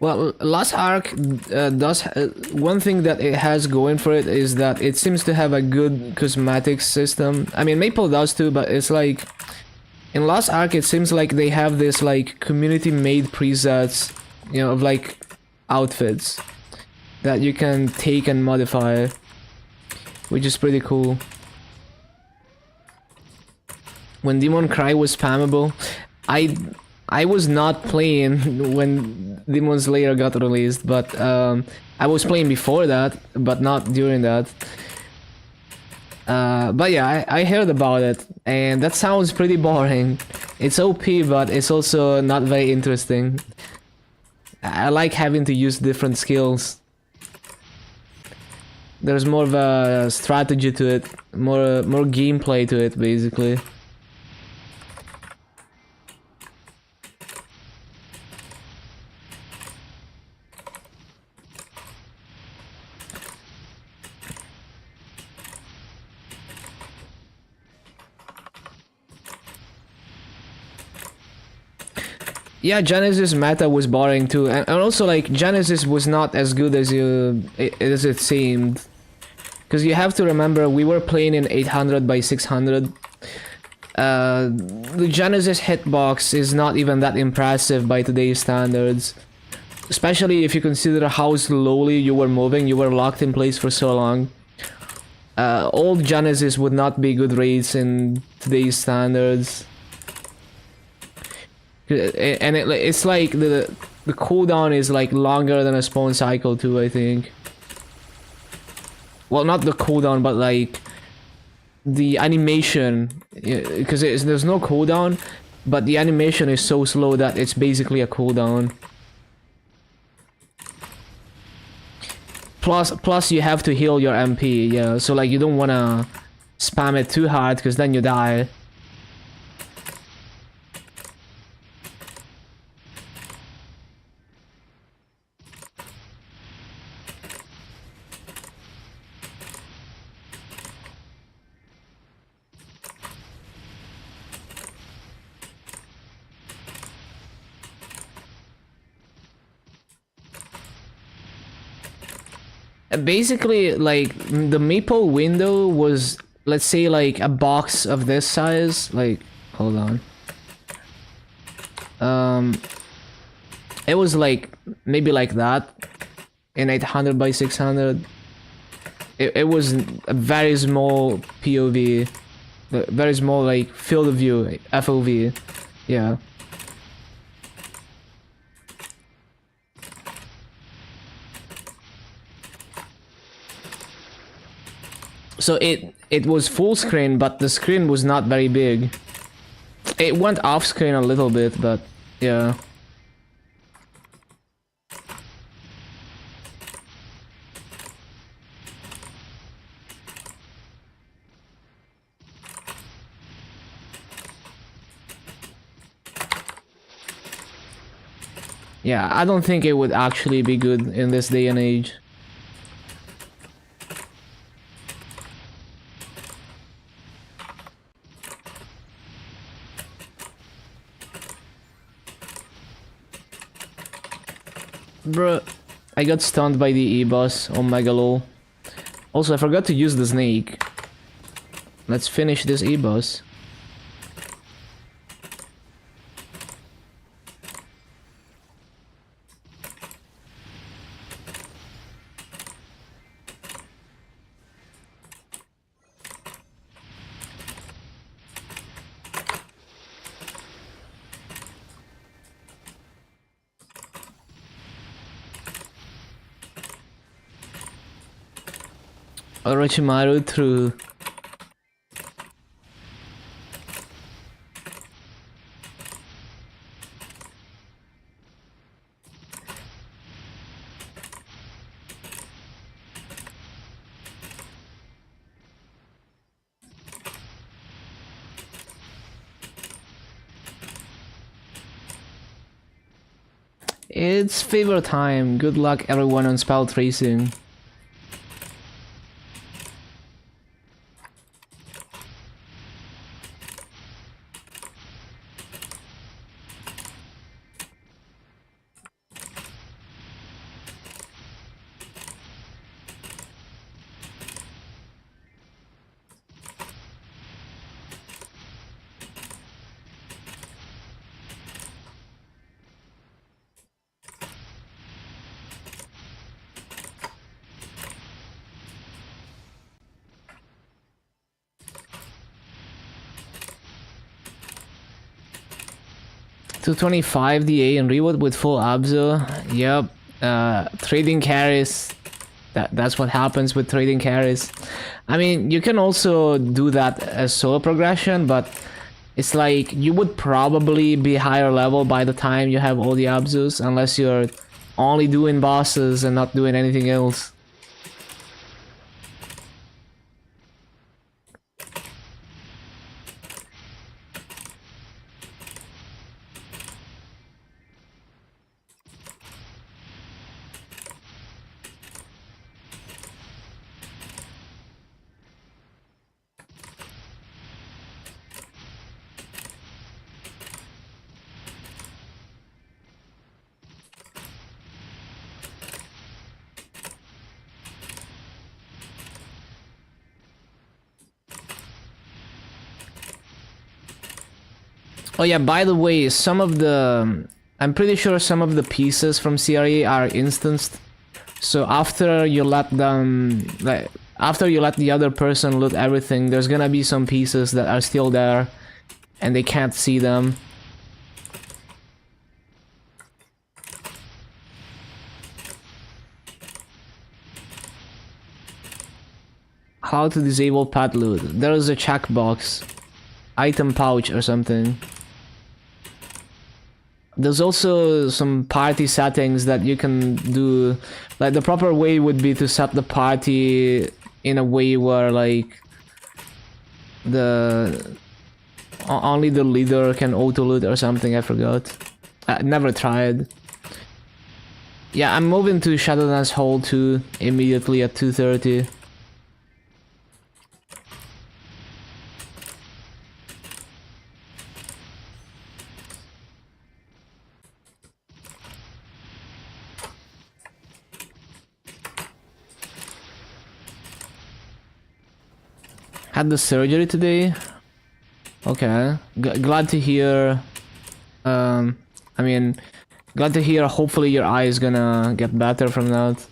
Well, Lost Ark does one thing that it has going for it is that it seems to have a good cosmetics system. I mean, Maple does too, but it's like in Lost Ark, it seems like they have this like community-made presets, you know, of like outfits that you can take and modify, which is pretty cool. When Demon Cry was spammable, I was not playing when Demon Slayer got released, but I was playing before that, but not during that. But yeah, I heard about it, and that sounds pretty boring. It's OP, but it's also not very interesting. I like having to use different skills. There's more of a strategy to it, more gameplay to it, basically. Yeah, Genesis meta was boring too, and also like Genesis was not as good as it seemed, because you have to remember we were playing in 800 by 600. The Genesis hitbox is not even that impressive by today's standards, especially if you consider how slowly you were moving. You were locked in place for so long. Old Genesis would not be good rates in today's standards. And it's like the cooldown is like longer than a spawn cycle too, I think. Well, not the cooldown, but like the animation, because there's no cooldown, but the animation is so slow that it's basically a cooldown. Plus you have to heal your MP, yeah, so like you don't wanna spam it too hard, because then you die. Basically, like, the Maple window was, let's say, like, a box of this size. Like, hold on. It was, like, maybe like that. In 800 by 600. It was a very small POV. Very small, like, field of view. FOV. Yeah. So it was full screen, but the screen was not very big. It went off screen a little bit, but yeah. Yeah, I don't think it would actually be good in this day and age. Bruh, I got stunned by the E-boss on Megalol. Also, I forgot to use the snake. Let's finish this E-boss. Orochimaru through. It's favor time. Good luck everyone on spell tracing. To 25 DA and reward with full Abzu. Yep. Trading carries. That's what happens with trading carries. I mean, you can also do that as solo progression, but it's like you would probably be higher level by the time you have all the Abzus, unless you're only doing bosses and not doing anything else. Oh yeah, by the way, some of the... I'm pretty sure some of the pieces from CRE are instanced. So after you let them... like, after you let the other person loot everything, there's gonna be some pieces that are still there. And they can't see them. How to disable pet loot. There is a checkbox. Item pouch or something. There's also some party settings that you can do. Like, the proper way would be to set the party in a way where, like, only the leader can auto-loot or something. I forgot. I never tried. Yeah, I'm moving to Shadowlands Hall 2 immediately at 2:30. Had the surgery today. Okay, glad to hear. I mean, glad to hear. Hopefully, your eye is gonna get better from that.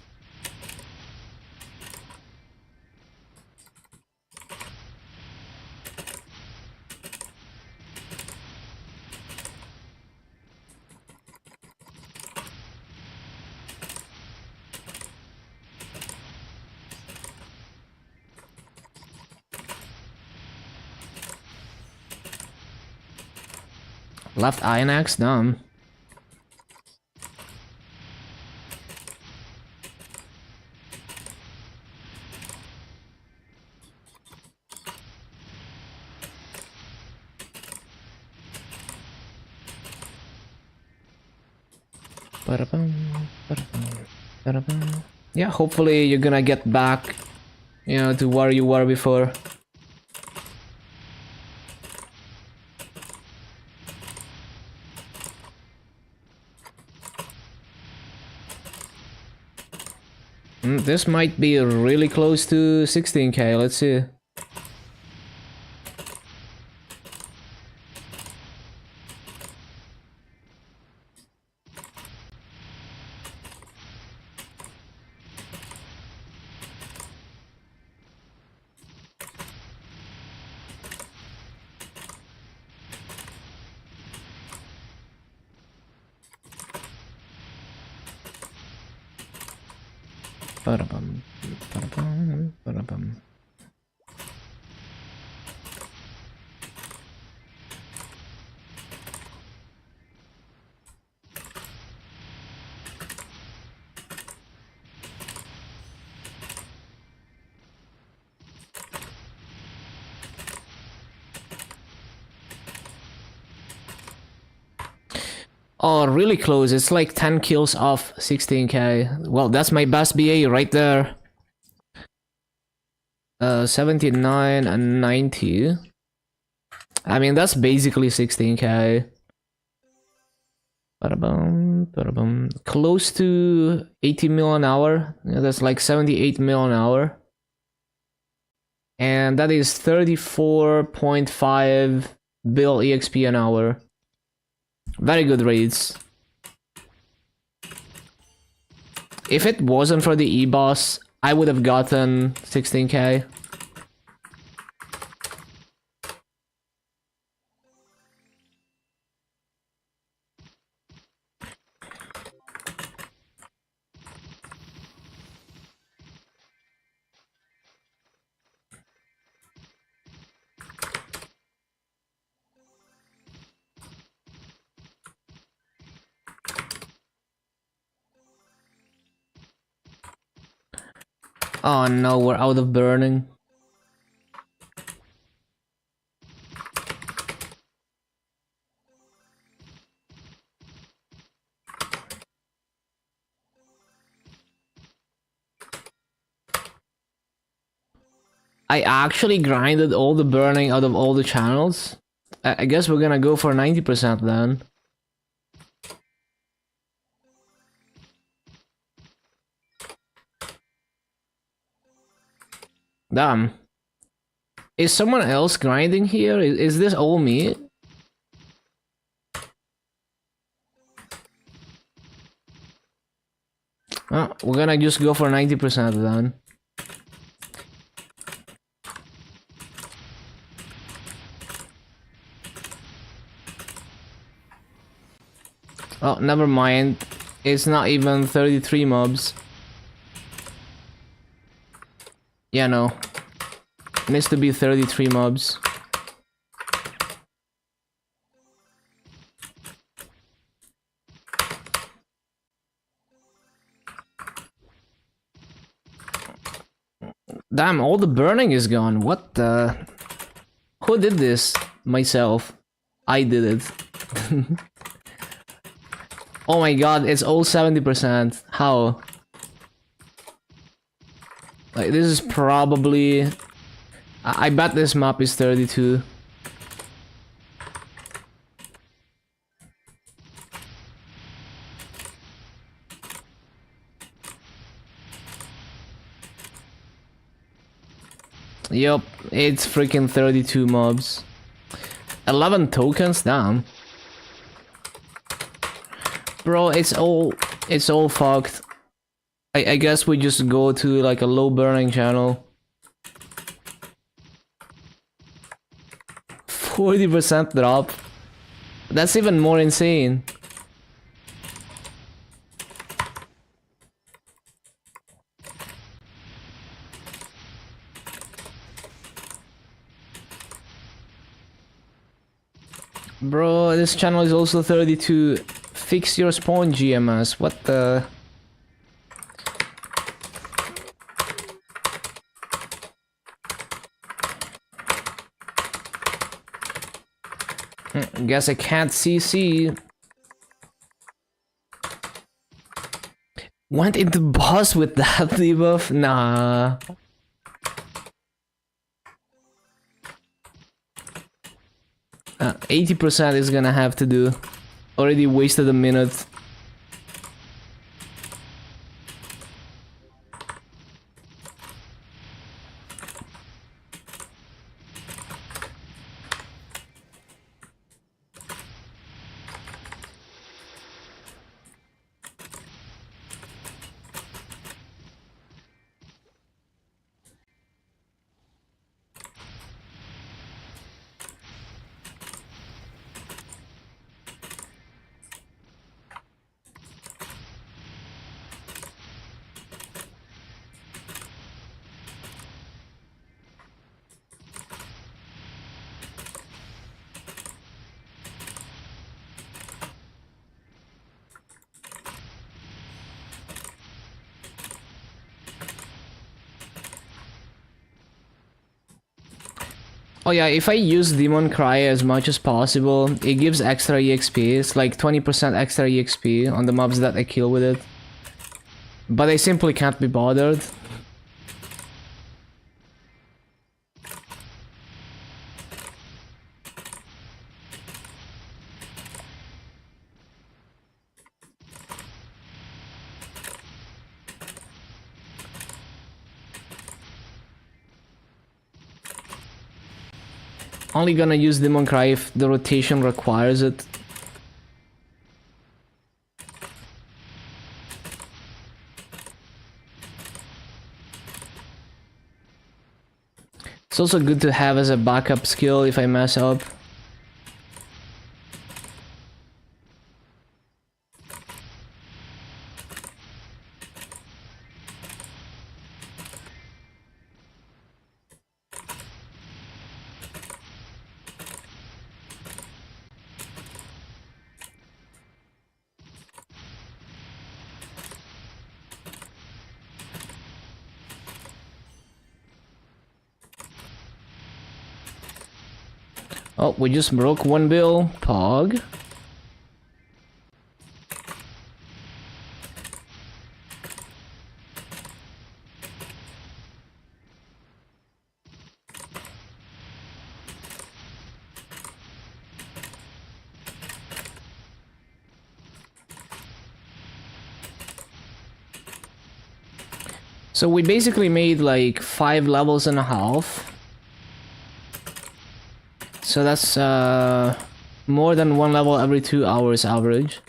Left iron axe? Dumb. Yeah, hopefully you're gonna get back, you know, to where you were before. This might be really close to 16k, let's see. Ba-da-bum, ba-da-bum, ba-da-bum. Oh, really close. It's like 10 kills off 16k. Well, that's my best BA right there. 79 and 90. I mean, that's basically 16k. Ba-da-bum, ba-da-bum. Close to 80 mil an hour. Yeah, that's like 78 mil an hour. And that is 34.5 bill EXP an hour. Very good rates. If it wasn't for the E-boss, I would have gotten 16k. Oh no, we're out of burning. I actually grinded all the burning out of all the channels. I guess we're gonna go for 90% then. Damn. Is someone else grinding here? Is this all me? Oh, we're gonna just go for 90% then. Oh, never mind. It's not even 33 mobs. Yeah, no. It needs to be 33 mobs. Damn, all the burning is gone. What the... Who did this? Myself. I did it. Oh my god, it's all 70%. How? Like, this is probably... I bet this map is 32. Yup, it's freaking 32 mobs. 11 tokens? Damn. Bro, it's all fucked. I guess we just go to like a low burning channel. 40% drop. That's even more insane. Bro, this channel is also 32. Fix your spawn GMS. What the? Guess I can't CC. Went into boss with that debuff? Nah. Uh, 80% is gonna have to do. Already wasted a minute. Oh yeah, if I use Demon Cry as much as possible, it gives extra EXP. It's like 20% extra EXP on the mobs that I kill with it. But I simply can't be bothered. Only gonna use Demon Cry if the rotation requires it. It's also good to have as a backup skill if I mess up. Oh, we just broke one bill. Pog. So we basically made like 5 levels and a half. So that's more than 1 level every 2 hours average.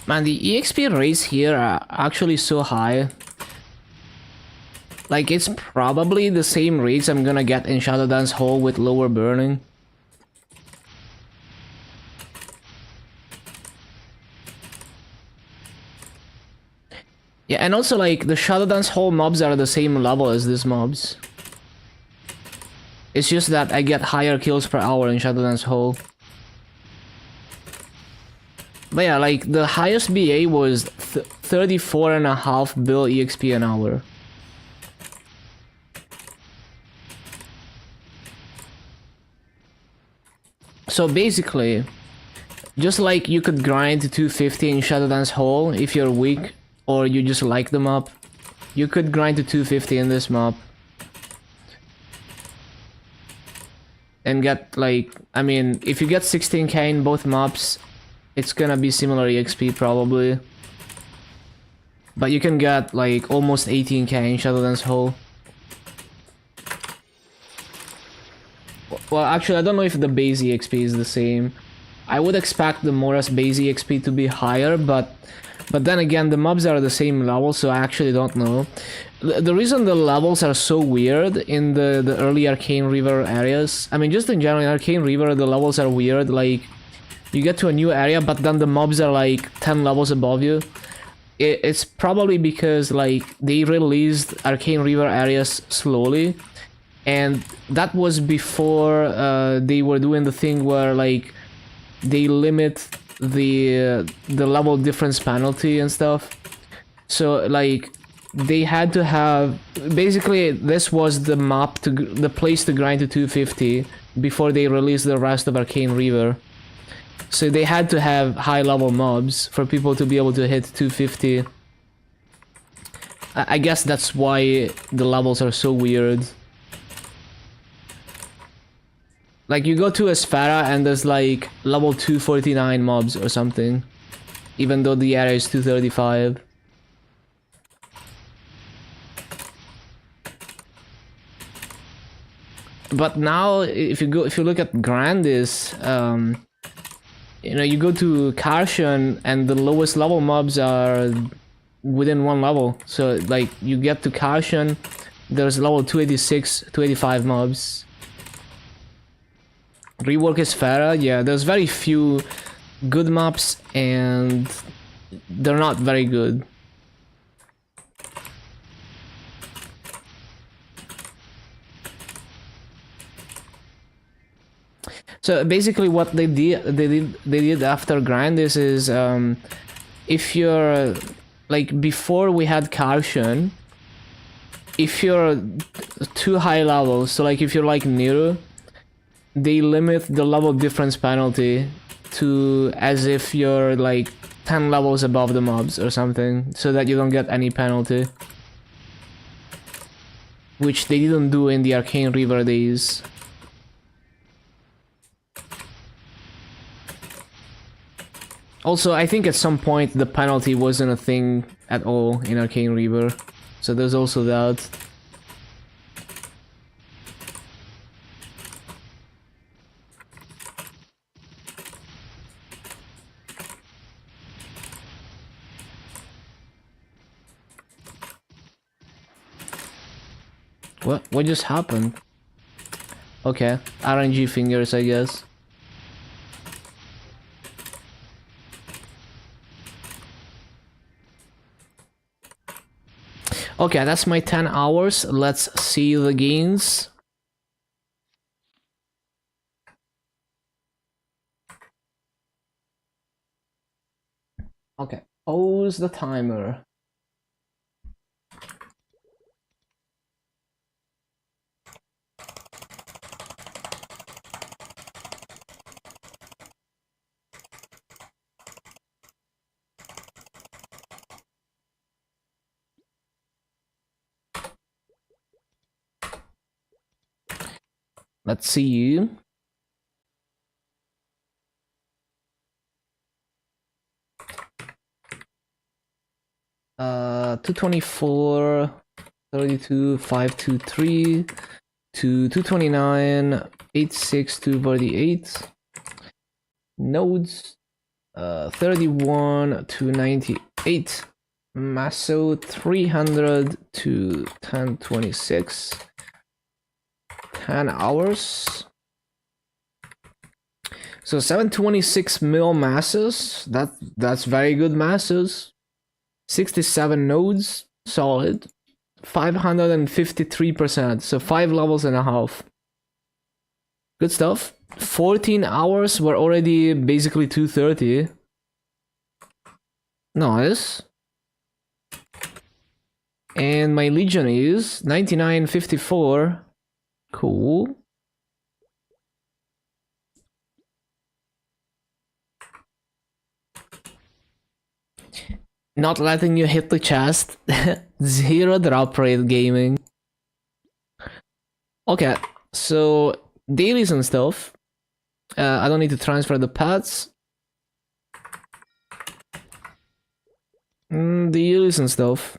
Man, the EXP rates here are actually so high. Like, it's probably the same rates I'm gonna get in Shadow Dance Hall with lower burning. Yeah, and also like, the Shadow Dance Hall mobs are the same level as these mobs. It's just that I get higher kills per hour in Shadow Dance Hall. But yeah, like, the highest BA was 34.5 bill EXP an hour. So basically, just like you could grind to 250 in Shadow Dance Hall if you're weak or you just like the map, you could grind to 250 in this map. And get like, I mean, if you get 16k in both maps, it's gonna be similar EXP probably. But you can get like almost 18k in Shadow Dance Hall. Well, actually, I don't know if the base EXP is the same. I would expect the Mora's base EXP to be higher, but But then again, the mobs are the same level, so I actually don't know. The reason the levels are so weird in the early Arcane River areas, I mean, just in general, in Arcane River, the levels are weird. Like, you get to a new area, but then the mobs are like 10 levels above you. It's probably because, like, they released Arcane River areas slowly, and that was before they were doing the thing where, like, they limit the level difference penalty and stuff. So, like, they had to have, basically this was the map to the place to grind to 250 before they released the rest of Arcane River. So they had to have high level mobs for people to be able to hit 250. I guess that's why the levels are so weird. Like, you go to Esfera and there's like level 249 mobs or something, even though the area is 235. But now, if you look at Grandis, you know, you go to Karshan and the lowest level mobs are within one level. So, like, you get to Karshan, there's level 286, 285 mobs. Rework Esfera, yeah, there's very few good maps and they're not very good. So basically, what they did after Grindis is, if you're like, before we had Karshan, if you're too high level, so like if you're like Nero, they limit the level difference penalty to as if you're like 10 levels above the mobs or something, so that you don't get any penalty. Which they didn't do in the Arcane River days. Also, I think at some point the penalty wasn't a thing at all in Arcane River, so there's also that. What just happened? Okay, RNG fingers, I guess. Okay, that's my 10 hours. Let's see the gains. Okay, pause the timer. Let's see. Uh, 224, 32, 523 to 229, 86 to 48. Nodes, 31 to 98. Masso 300 to 1026. 10 hours. So 726 mil masses. That's very good masses. 67 nodes, solid. 553%, so 5 levels and a half. Good stuff. 14 hours, we're already basically 230. Nice. And my Legion is 9954. Cool. Not letting you hit the chest. 0 drop rate gaming. Okay, so dailies and stuff. I don't need to transfer the pets. Dailies and stuff.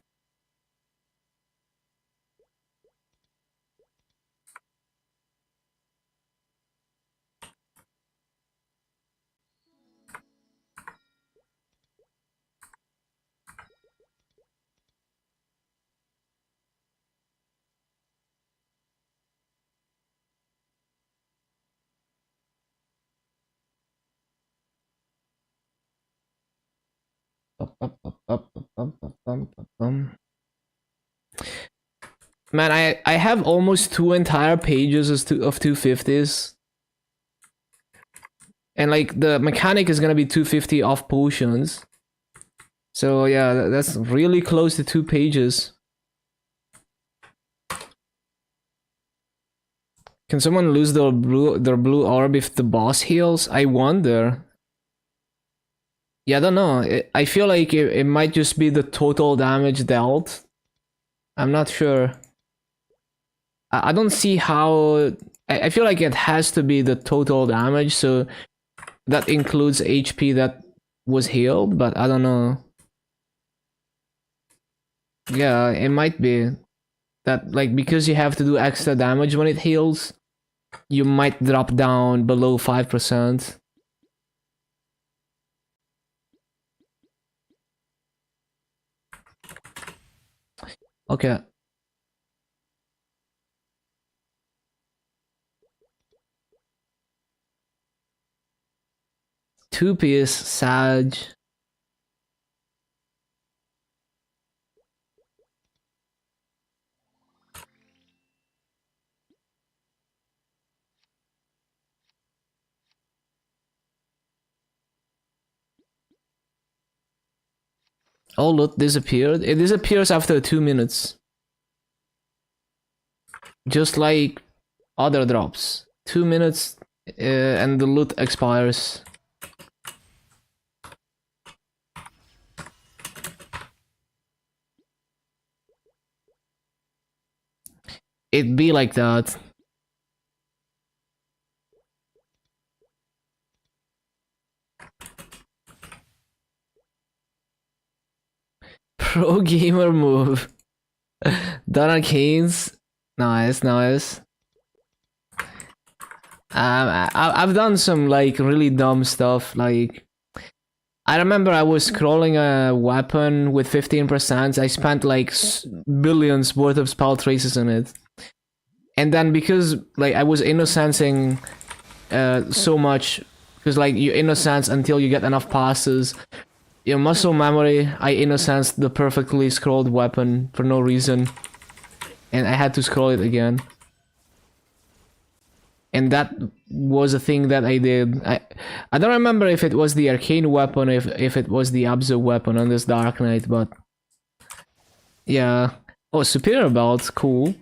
Man, I have almost 2 entire pages of 250s. And like the mechanic is gonna be 250 off potions. So yeah, that's really close to 2 pages. Can someone lose their blue orb if the boss heals? I wonder. Yeah, I don't know. I feel like it might just be the total damage dealt. I'm not sure. I don't see how. I feel like it has to be the total damage, so that includes HP that was healed, but I don't know. Yeah, it might be that, like, because you have to do extra damage when it heals, you might drop down below 5%. Okay. Two-piece Sage. Oh, look, disappeared. It disappears after 2 minutes. Just like other drops. 2 minutes and the loot expires. It be like that. Pro gamer move. Donna Keynes. Nice, nice. I've done some like really dumb stuff. Like, I remember I was scrolling a weapon with 15%. I spent like billions worth of spell traces in it. And then because like I was innocencing so much, because like you innocence until you get enough passes. Your muscle memory, I innocenced the perfectly scrolled weapon for no reason. And I had to scroll it again. And that was a thing that I did. I don't remember if it was the arcane weapon, if it was the Abzu weapon on this Dark Knight, but yeah. Oh, superior belt, cool.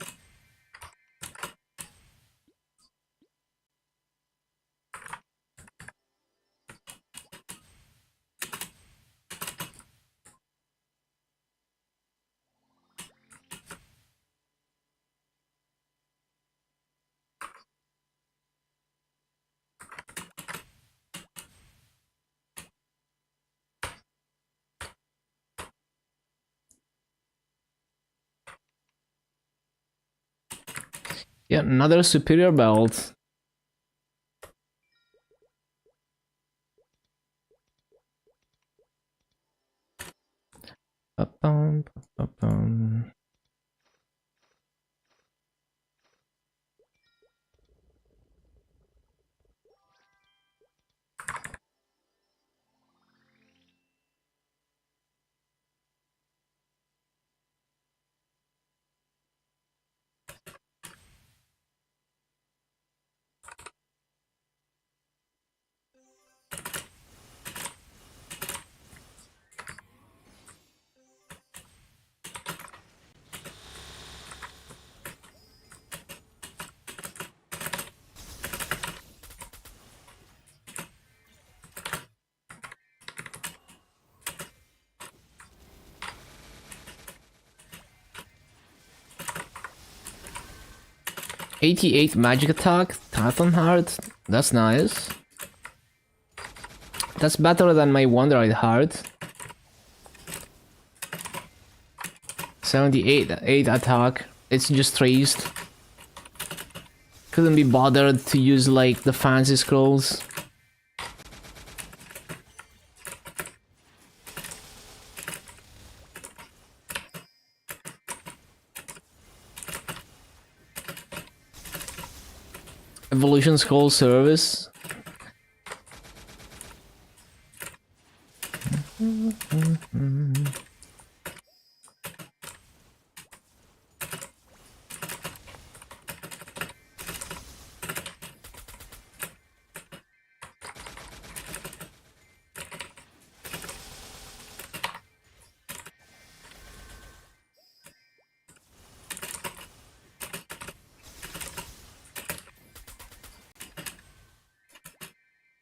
Yeah, another superior belt. Ba-bum, ba-bum. '88 magic attack, Titan Heart. That's nice. That's better than my Wonderite Heart. 78 attack. It's just raised. Couldn't be bothered to use like the fancy scrolls. Evolution Scroll Service.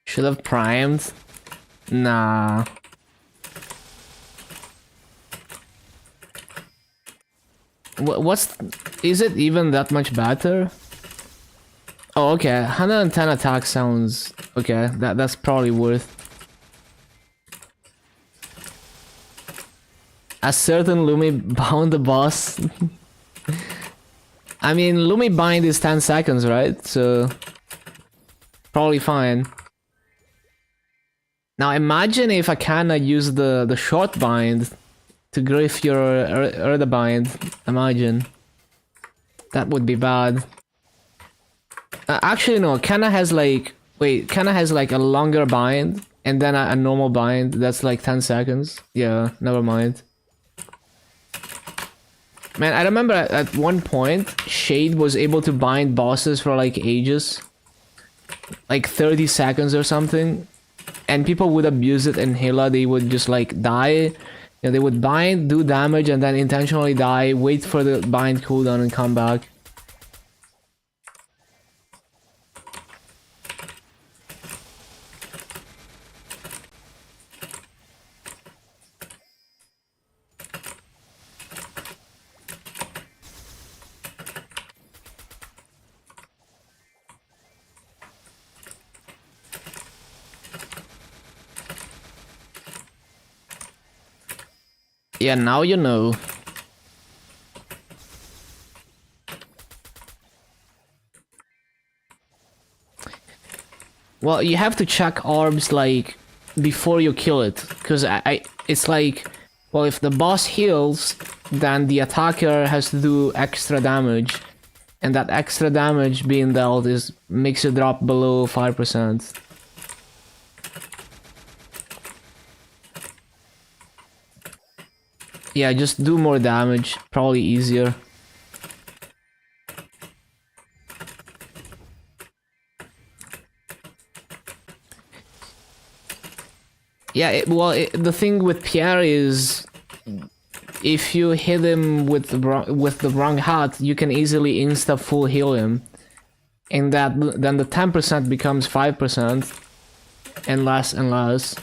Should have primed. Nah. What's... Is it even that much better? Oh, okay. 110 attack sounds... Okay, that's probably worth. A certain Lumi bound the boss. I mean, Lumi bind is 10 seconds, right? So... Probably fine. Now imagine if I kinda use the short bind to griff your other bind. Imagine. That would be bad. Actually no, Kanna has like... Wait, Kanna has like a longer bind and then a normal bind that's like 10 seconds. Yeah, never mind. Man, I remember at one point, Shade was able to bind bosses for like ages. Like 30 seconds or something. And people would abuse it in Hela. They would just like die. You know, they would bind, do damage, and then intentionally die, wait for the bind cooldown and come back. Yeah, now you know. Well, you have to check orbs like before you kill it, because it's like, well, if the boss heals, then the attacker has to do extra damage, and that extra damage being dealt makes it drop below 5%. Yeah, just do more damage, probably easier. Yeah, the thing with Pierre is, if you hit him with the wrong hat, you can easily insta full heal him, and then the 10% becomes 5%, and less and less.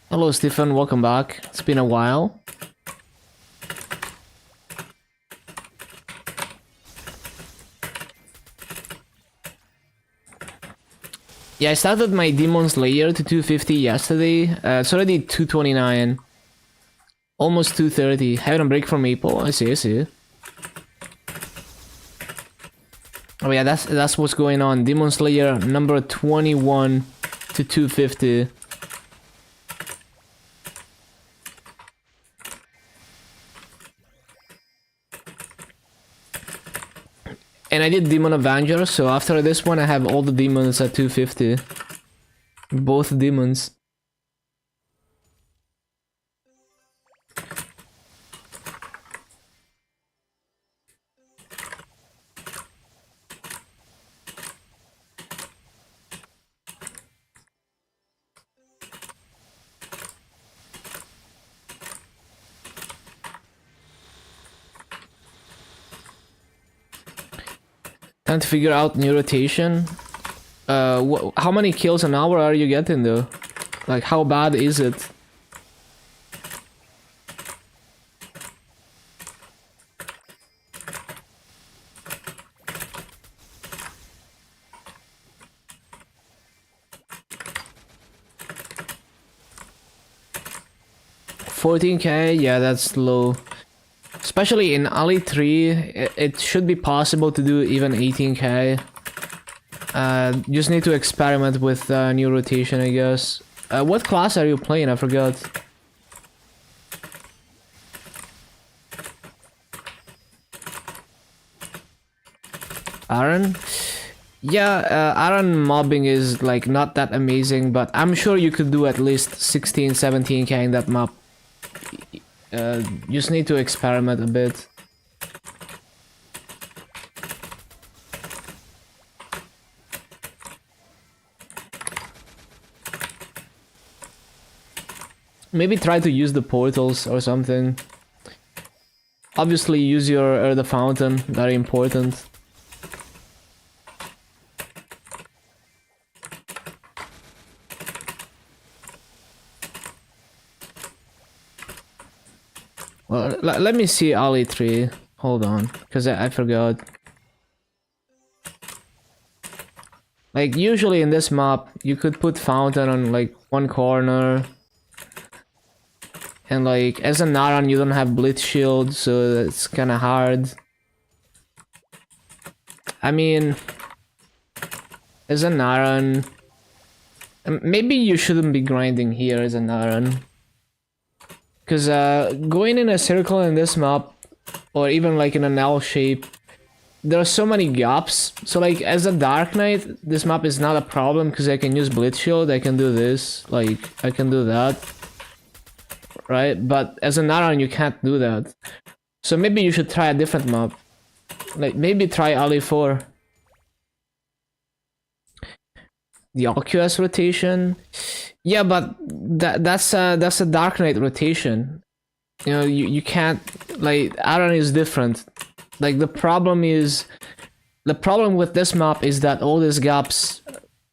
Hello Stephen, welcome back. It's been a while. Yeah, I started my Demon Slayer to 250 yesterday. It's already 229. Almost 230. Having a break from Maple. I see. Oh yeah, that's what's going on. Demon Slayer number 21 to 250. And I did Demon Avenger, so after this one I have all the demons at 250. Both demons. Trying to figure out new rotation. How many kills an hour are you getting though? Like, how bad is it? $14K, yeah, that's low. Especially in Ali 3, it should be possible to do even 18K. Just need to experiment with new rotation, I guess. What class are you playing? I forgot. Aaron? Yeah, Aaron mobbing is like not that amazing, but I'm sure you could do at least 16, 17K in that map. Just need to experiment a bit. Maybe try to use the portals or something. Obviously use your the fountain, very important. Well, let me see Ali 3. Hold on, because I forgot. Like, usually in this map, you could put fountain on, like, one corner. And, like, as a Naran, you don't have blitz shield, so it's kinda hard. I mean, as a Naran, maybe you shouldn't be grinding here as a Naran. Because going in a circle in this map, or even like in an L shape, there are so many gaps. So like as a Dark Knight, this map is not a problem because I can use Blitz Shield, I can do this, like I can do that. Right? But as a Naran, you can't do that. So maybe you should try a different map. Like maybe try Ali 4. The OQS rotation. Yeah, but that's a Dark Knight rotation. You know, you can't, like, Aaron is different. Like the problem with this map is that all these gaps,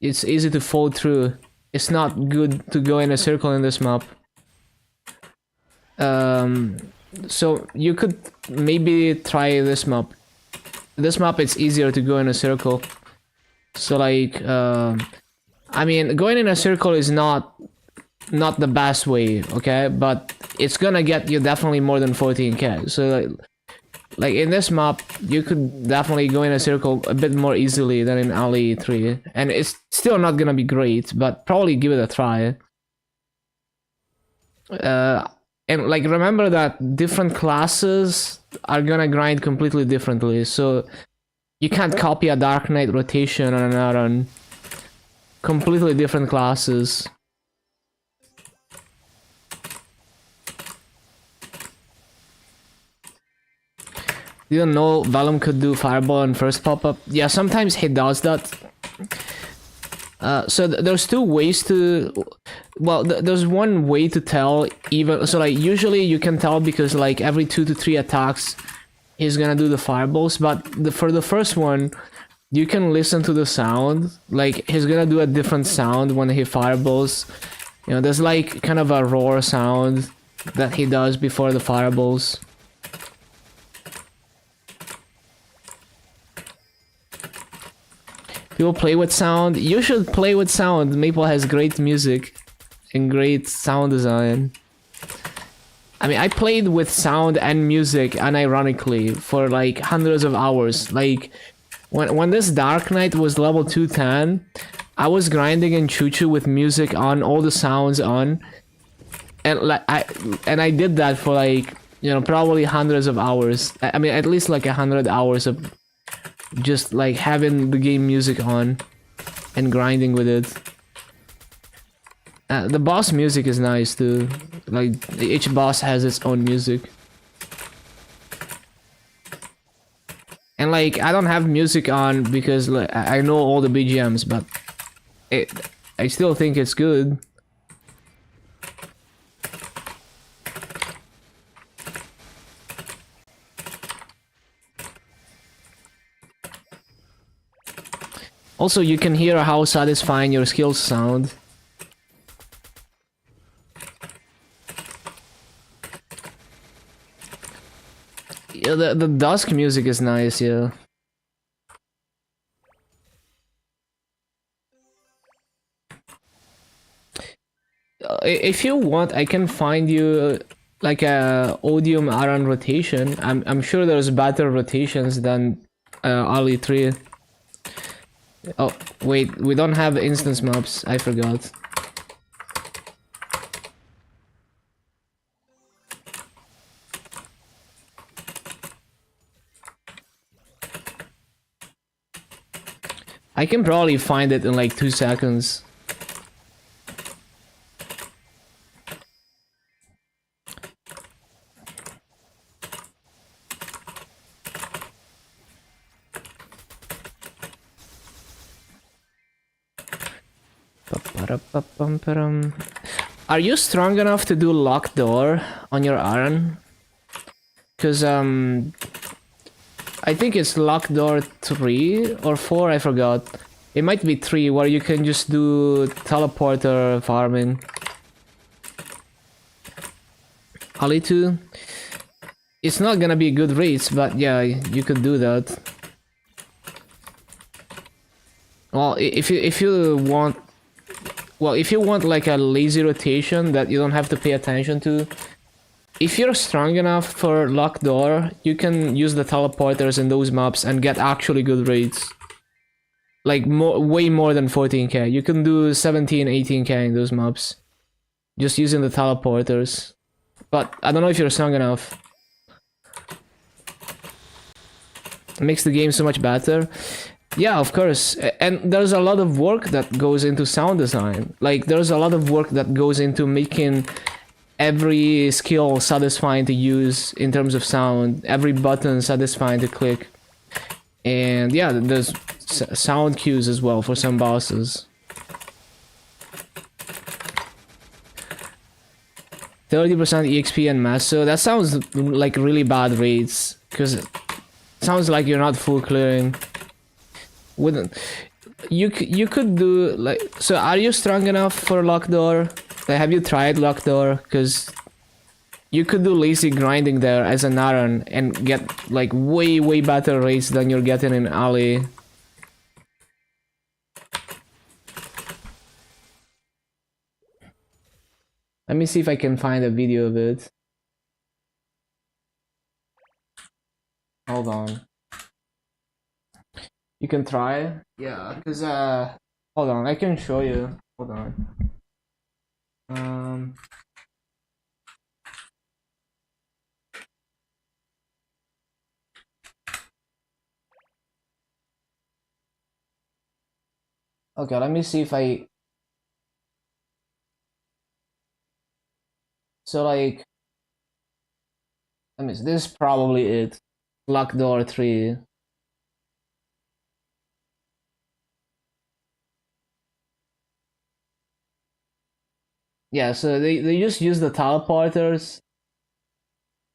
it's easy to fall through. It's not good to go in a circle in this map. So you could maybe try this map. This map it's easier to go in a circle. So like I mean, going in a circle is not the best way, okay? But it's gonna get you definitely more than 14K. So like in this map, you could definitely go in a circle a bit more easily than in Ali 3. And it's still not gonna be great, but probably give it a try. And like remember that different classes are gonna grind completely differently. So you can't copy a Dark Knight rotation on another. Completely different classes. You don't know Vellum could do fireball on first pop-up? Yeah, sometimes he does that. So there's two ways to... Well, there's one way to tell even... So like usually you can tell because like every 2 to 3 attacks he's gonna do the fireballs, but for the first one you can listen to the sound. Like he's gonna do a different sound when he fireballs. You know, there's like kind of a roar sound that he does before the fireballs. People play with sound. You should play with sound. Maple has great music and great sound design. I mean, I played with sound and music unironically for like hundreds of hours. Like when this Dark Knight was level 210, I was grinding in Choo-Choo with music on, all the sounds on, and like I did that for like, you know, probably hundreds of hours. I mean, at least like 100 hours of just like having the game music on and grinding with it. The boss music is nice too. Like each boss has its own music. And like I don't have music on because like, I know all the BGMs, but I still think it's good. Also, you can hear how satisfying your skills sound. Yeah, the dusk music is nice, yeah. If you want, I can find you like a Odium Aran rotation. I'm sure there's better rotations than Ali 3. Oh, wait, we don't have instance maps, I forgot. I can probably find it in like 2 seconds. Are you strong enough to do locked door on your Aran? Cause I think it's locked door 3 or 4, I forgot. It might be 3 where you can just do teleporter farming. Ali 2. It's not gonna be good rates, but yeah, you could do that. Well, if you want, well, if you want like a lazy rotation that you don't have to pay attention to, if you're strong enough for locked door, you can use the teleporters in those maps and get actually good rates. Like way more than 14k. You can do 17, 18k in those maps, just using the teleporters. But I don't know if you're strong enough. It makes the game so much better. Yeah, of course. And there's a lot of work that goes into sound design. Like, there's a lot of work that goes into making every skill satisfying to use in terms of sound, every button satisfying to click. And yeah, there's sound cues as well for some bosses. 30% EXP and mass, so that sounds like really bad rates, because it sounds like you're not full clearing. Wouldn't you could do like, so are you strong enough for locked door? Like, have you tried locked door? Because you could do lazy grinding there as an Aran and get like way better rates than you're getting in Ali. Let me see if I can find a video of it. Hold on. You can try? Yeah, because hold on, I can show you. Hold on. Okay, let me see if I... So like... Let me see, this is probably it. Locked door 3. Yeah, so they just use the teleporters.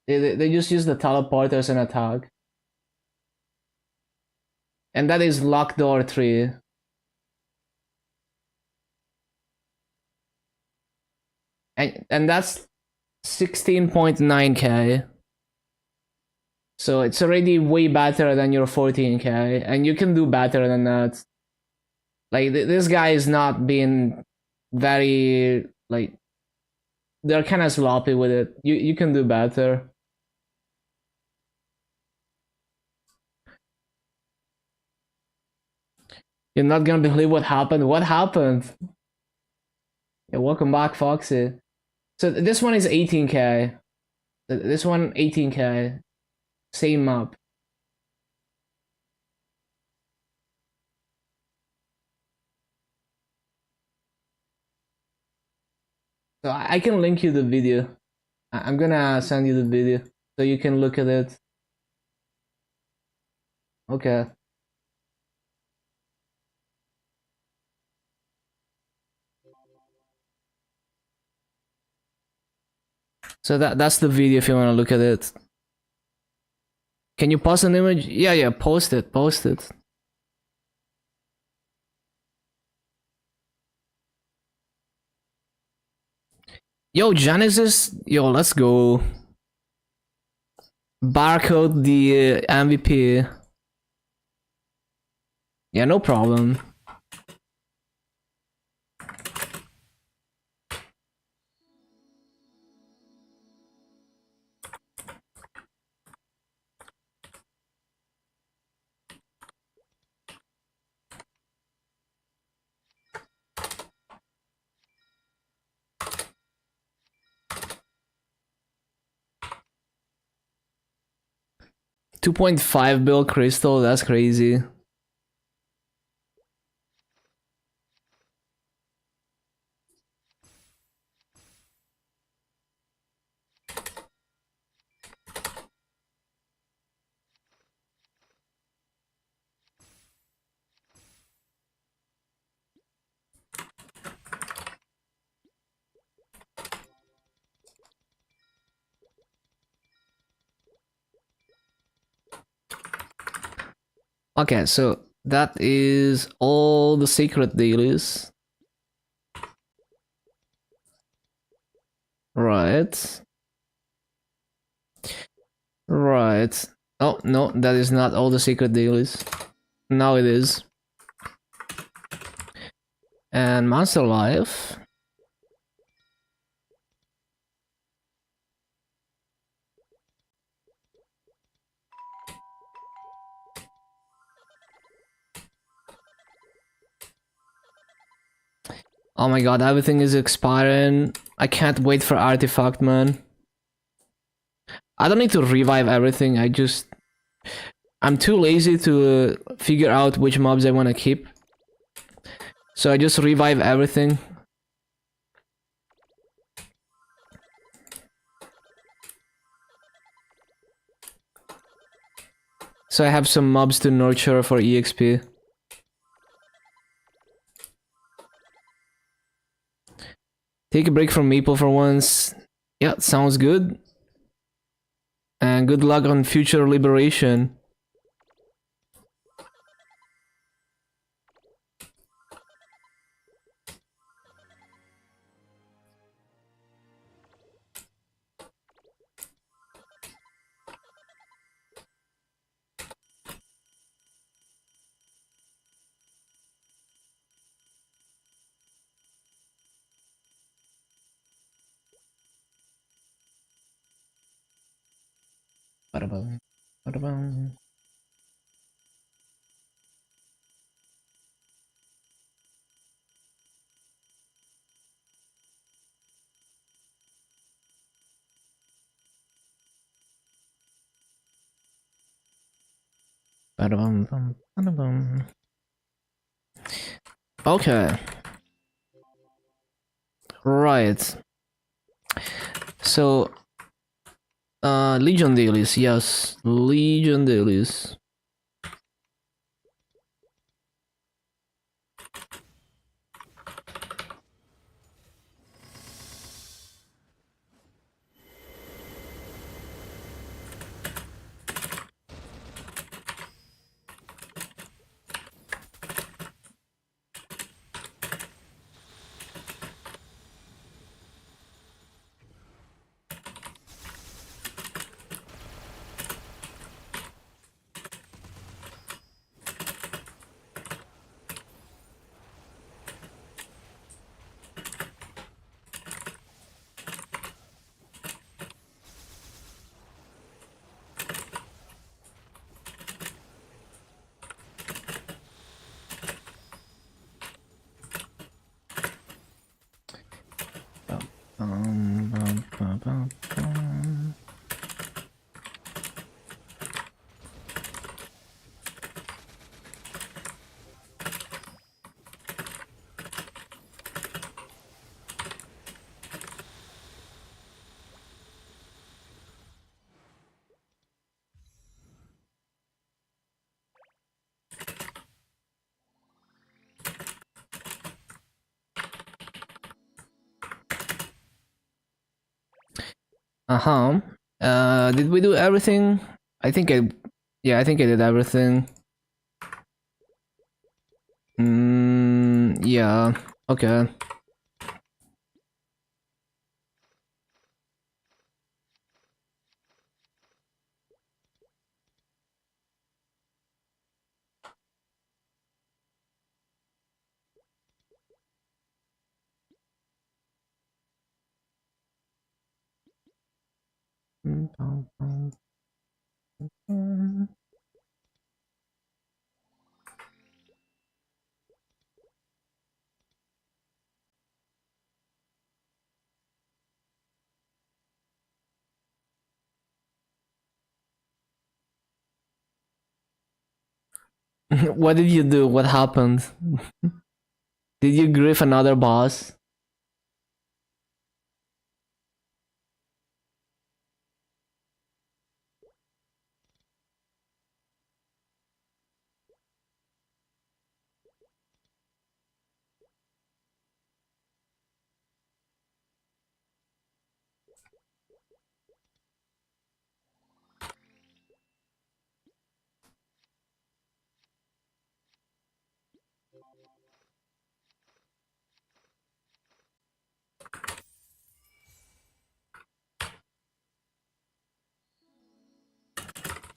They just use the teleporters and attack. And that is locked door 3. And that's 16.9k. So it's already way better than your 14k, and you can do better than that. Like, this guy is not being very, like, they're kind of sloppy with it. You can do better. You're not gonna believe what happened. What happened? Yeah, welcome back, Foxy. So this one is 18k. This one 18k. Same map. So I can link you the video. I'm gonna send you the video so you can look at it. Okay. So that's the video if you want to look at it. Can you post an image? Yeah, post it. Yo, Genesis. Yo, let's go. Barcode the MVP. Yeah, no problem. $2.5 crystal, that's crazy. Okay, so that is all the secret dailies. Right. Right. Oh, no, that is not all the secret dailies. Now it is. And Monster Life. Oh my god, everything is expiring. I can't wait for Artifact, man. I don't need to revive everything, I'm too lazy to figure out which mobs I want to keep. So I just revive everything. So I have some mobs to nurture for EXP. Take a break from Maple for once. Yeah, sounds good. And good luck on future liberation. Ba-da-bum, ba-da-bum. Ba-da-bum, bum, ba-da-bum. Okay. Right. So, Legion dailies, yes. Legion dailies. Bum, bum, bum. Uh-huh. Did we do everything? I think I... Yeah, I think I did everything. Yeah. Okay. What did you do? What happened? Did you grief another boss?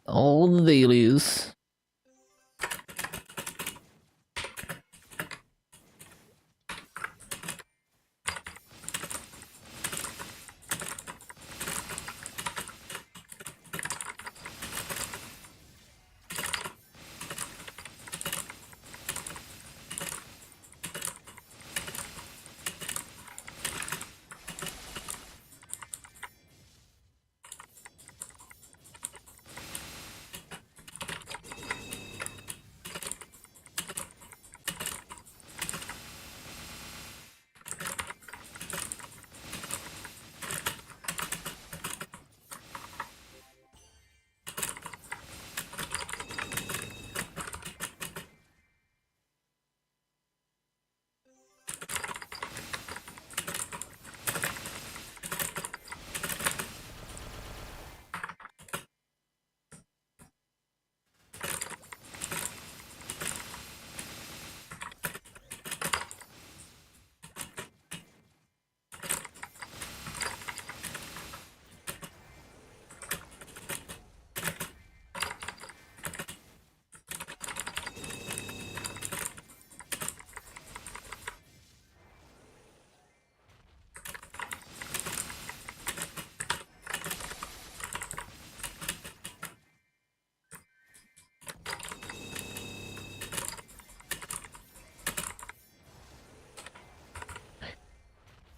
All the dailies.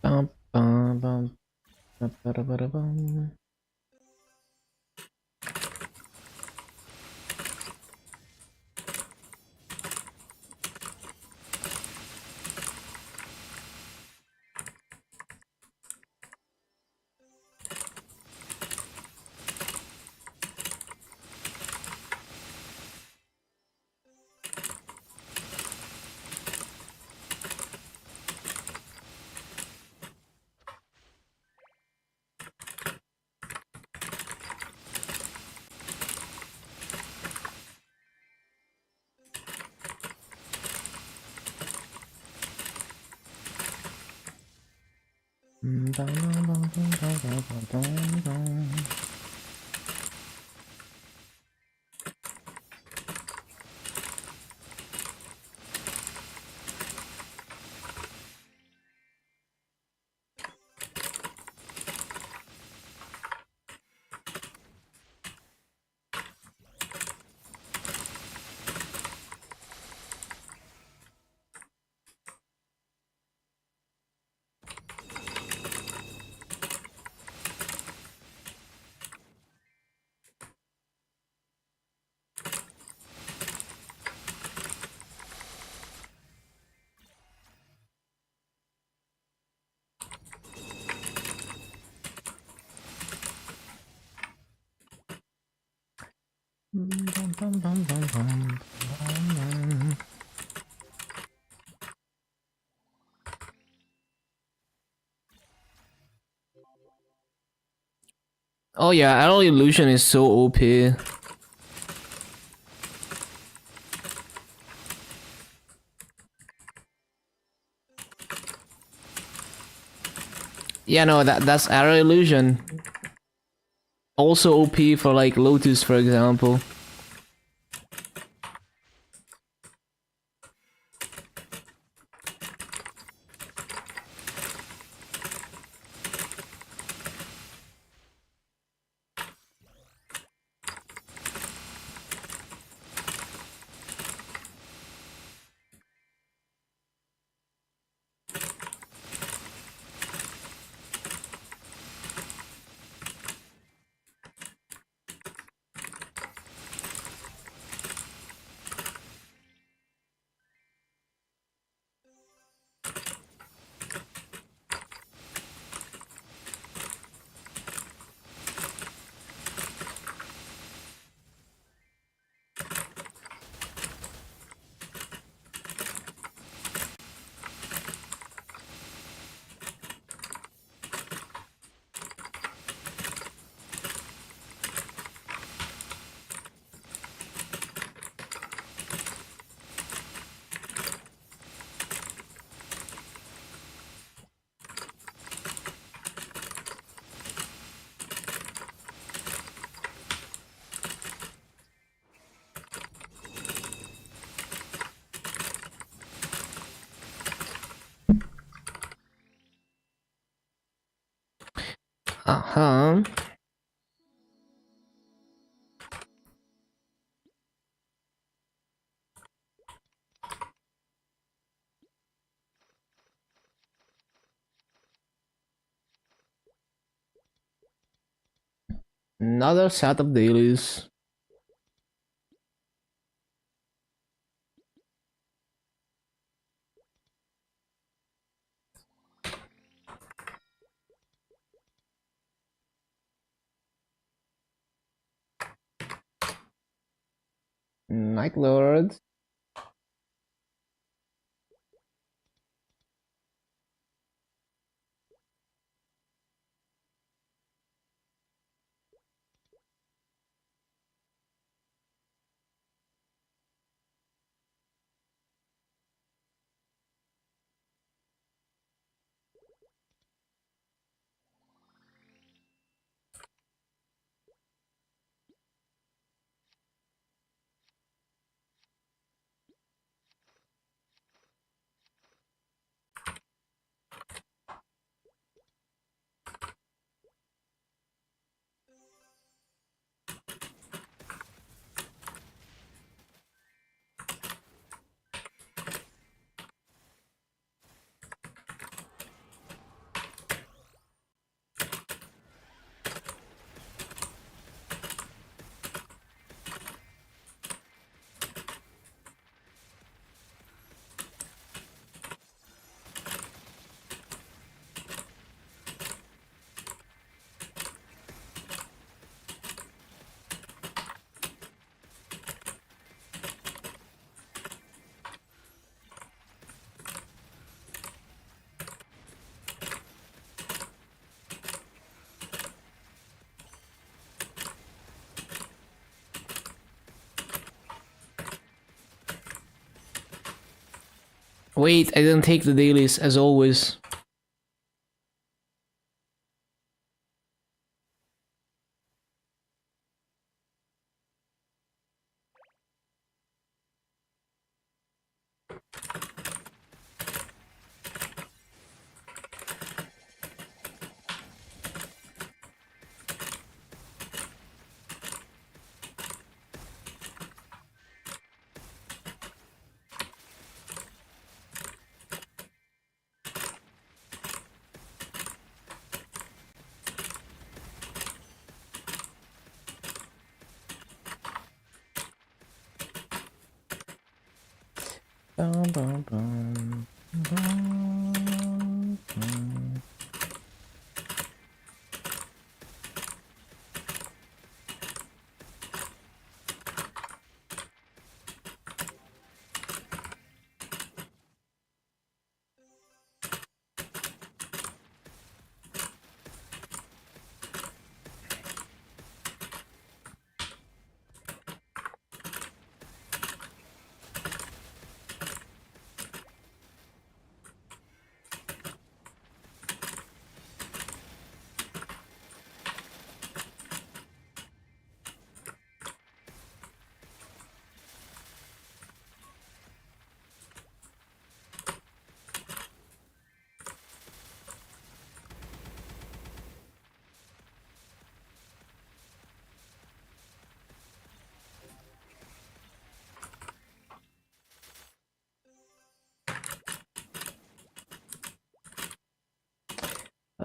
Bum, bum, bum, ba, ba, da, ba, da, bum. Oh yeah, Aerial Illusion is so OP. Yeah, no, that's Aerial Illusion. Also OP for like Lotus, for example. Uh-huh. Another set of dailies. Night Lord. Wait, I didn't take the dailies as always. Bum, bum, bum. Bum, bum.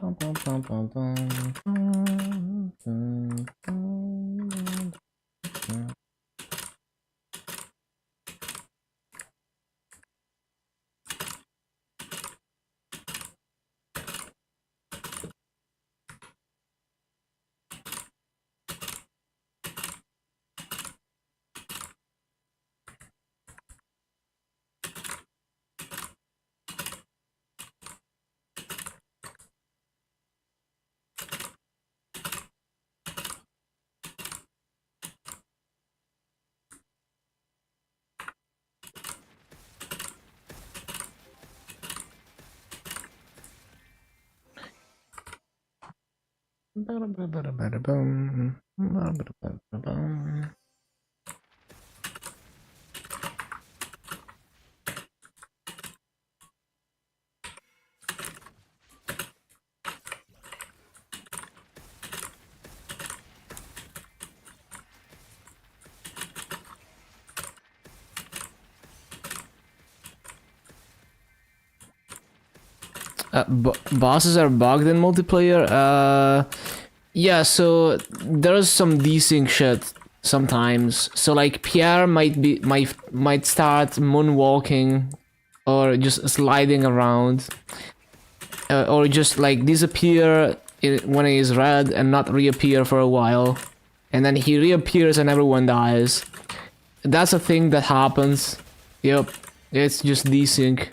Bum, bum, bum, bum, bum. Bum, bum, bum, bum. Ba-da-ba-da-ba-da-bum. Ba-da-ba-da-ba-da-bum. Bosses are bugged in multiplayer. Yeah. So there's some desync shit sometimes. So like Pierre might start moonwalking, or just sliding around, or just like disappear when he is red and not reappear for a while, and then he reappears and everyone dies. That's a thing that happens. Yep, it's just desync.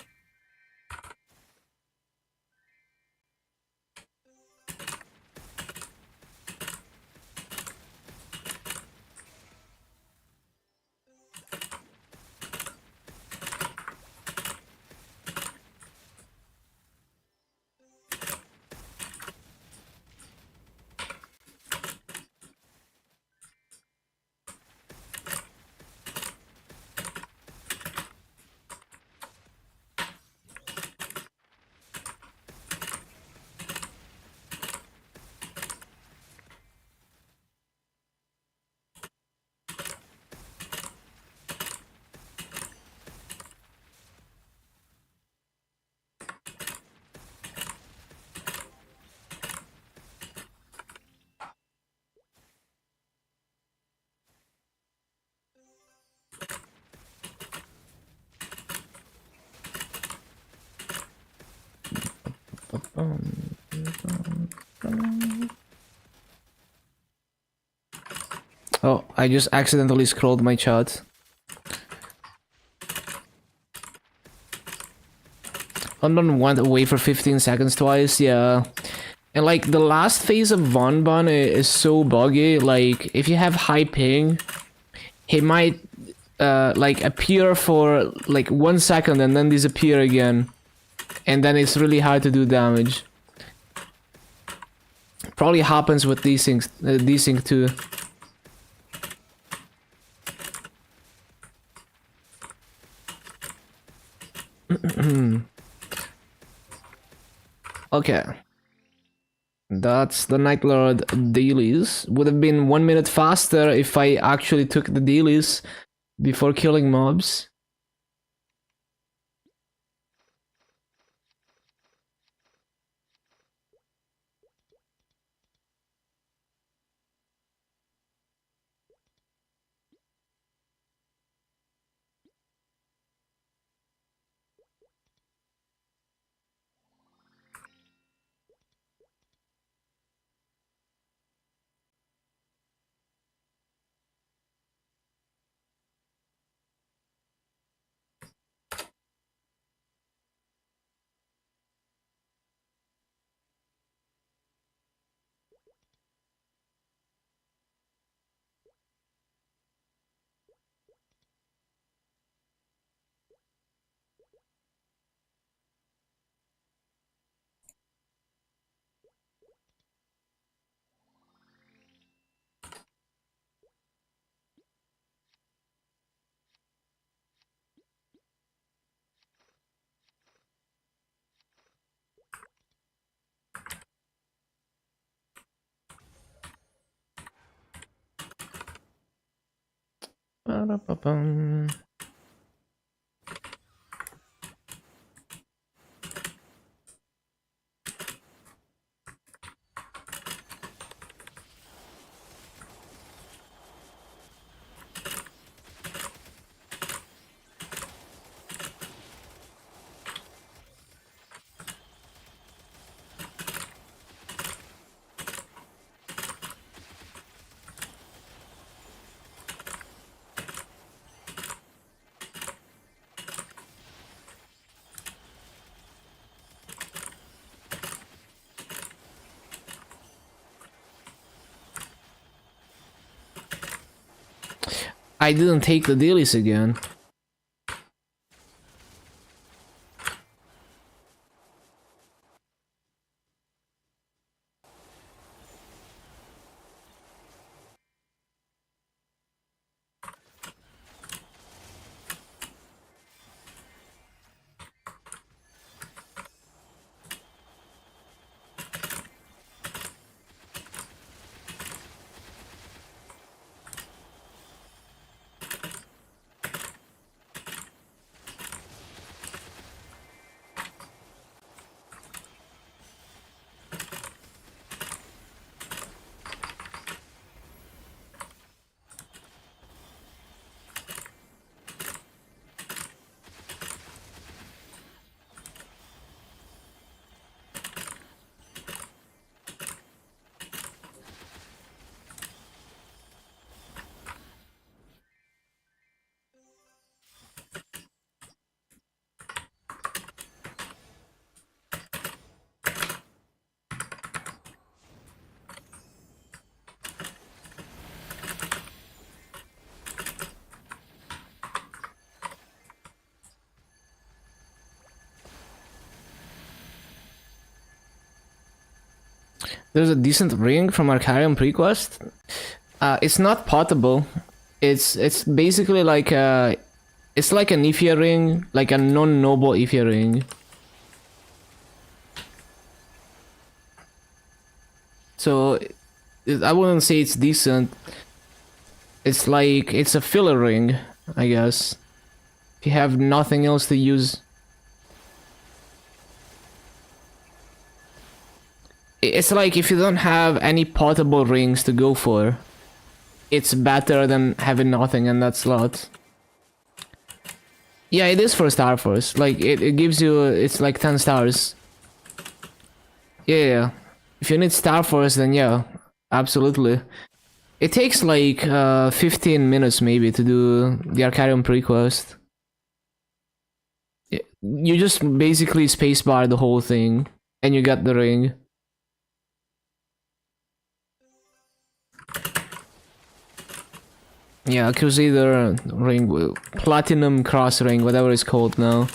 Oh, I just accidentally scrolled my chat. London went away for 15 seconds twice, yeah. And like the last phase of Von Bun is so buggy, like if you have high ping, he might like appear for like 1 second and then disappear again. And then it's really hard to do damage. Probably happens with desync too. Okay. That's the Night Lord dailies. Would have been 1 minute faster if I actually took the dailies before killing mobs. Ba-da-ba-bum. I didn't take the dailies again. There's a decent ring from Arcarium Prequest. It's not potable. It's basically like a... It's like an Ifia ring, like a non-noble Ifia ring. So, I wouldn't say it's decent. It's like, it's a filler ring, I guess. If you have nothing else to use. It's like if you don't have any potable rings to go for, it's better than having nothing in that slot. Yeah, it is for Star Force. Like, it gives you... It's like 10 stars. Yeah. If you need Star Force, then yeah. Absolutely. It takes like 15 minutes maybe to do the Arcarium Prequest. You just basically spacebar the whole thing, and you get the ring. Yeah, Crusader ring, Platinum Cross ring, whatever it's called now.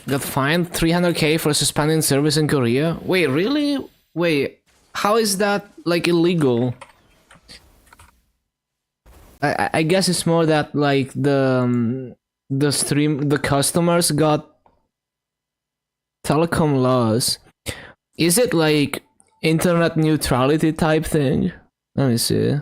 Got fined 300k for suspending service in Korea? Wait, really? Wait, how is that, like, illegal? I guess it's more that, like, the customers got telecom laws. Is it, like, internet neutrality type thing? Let me see.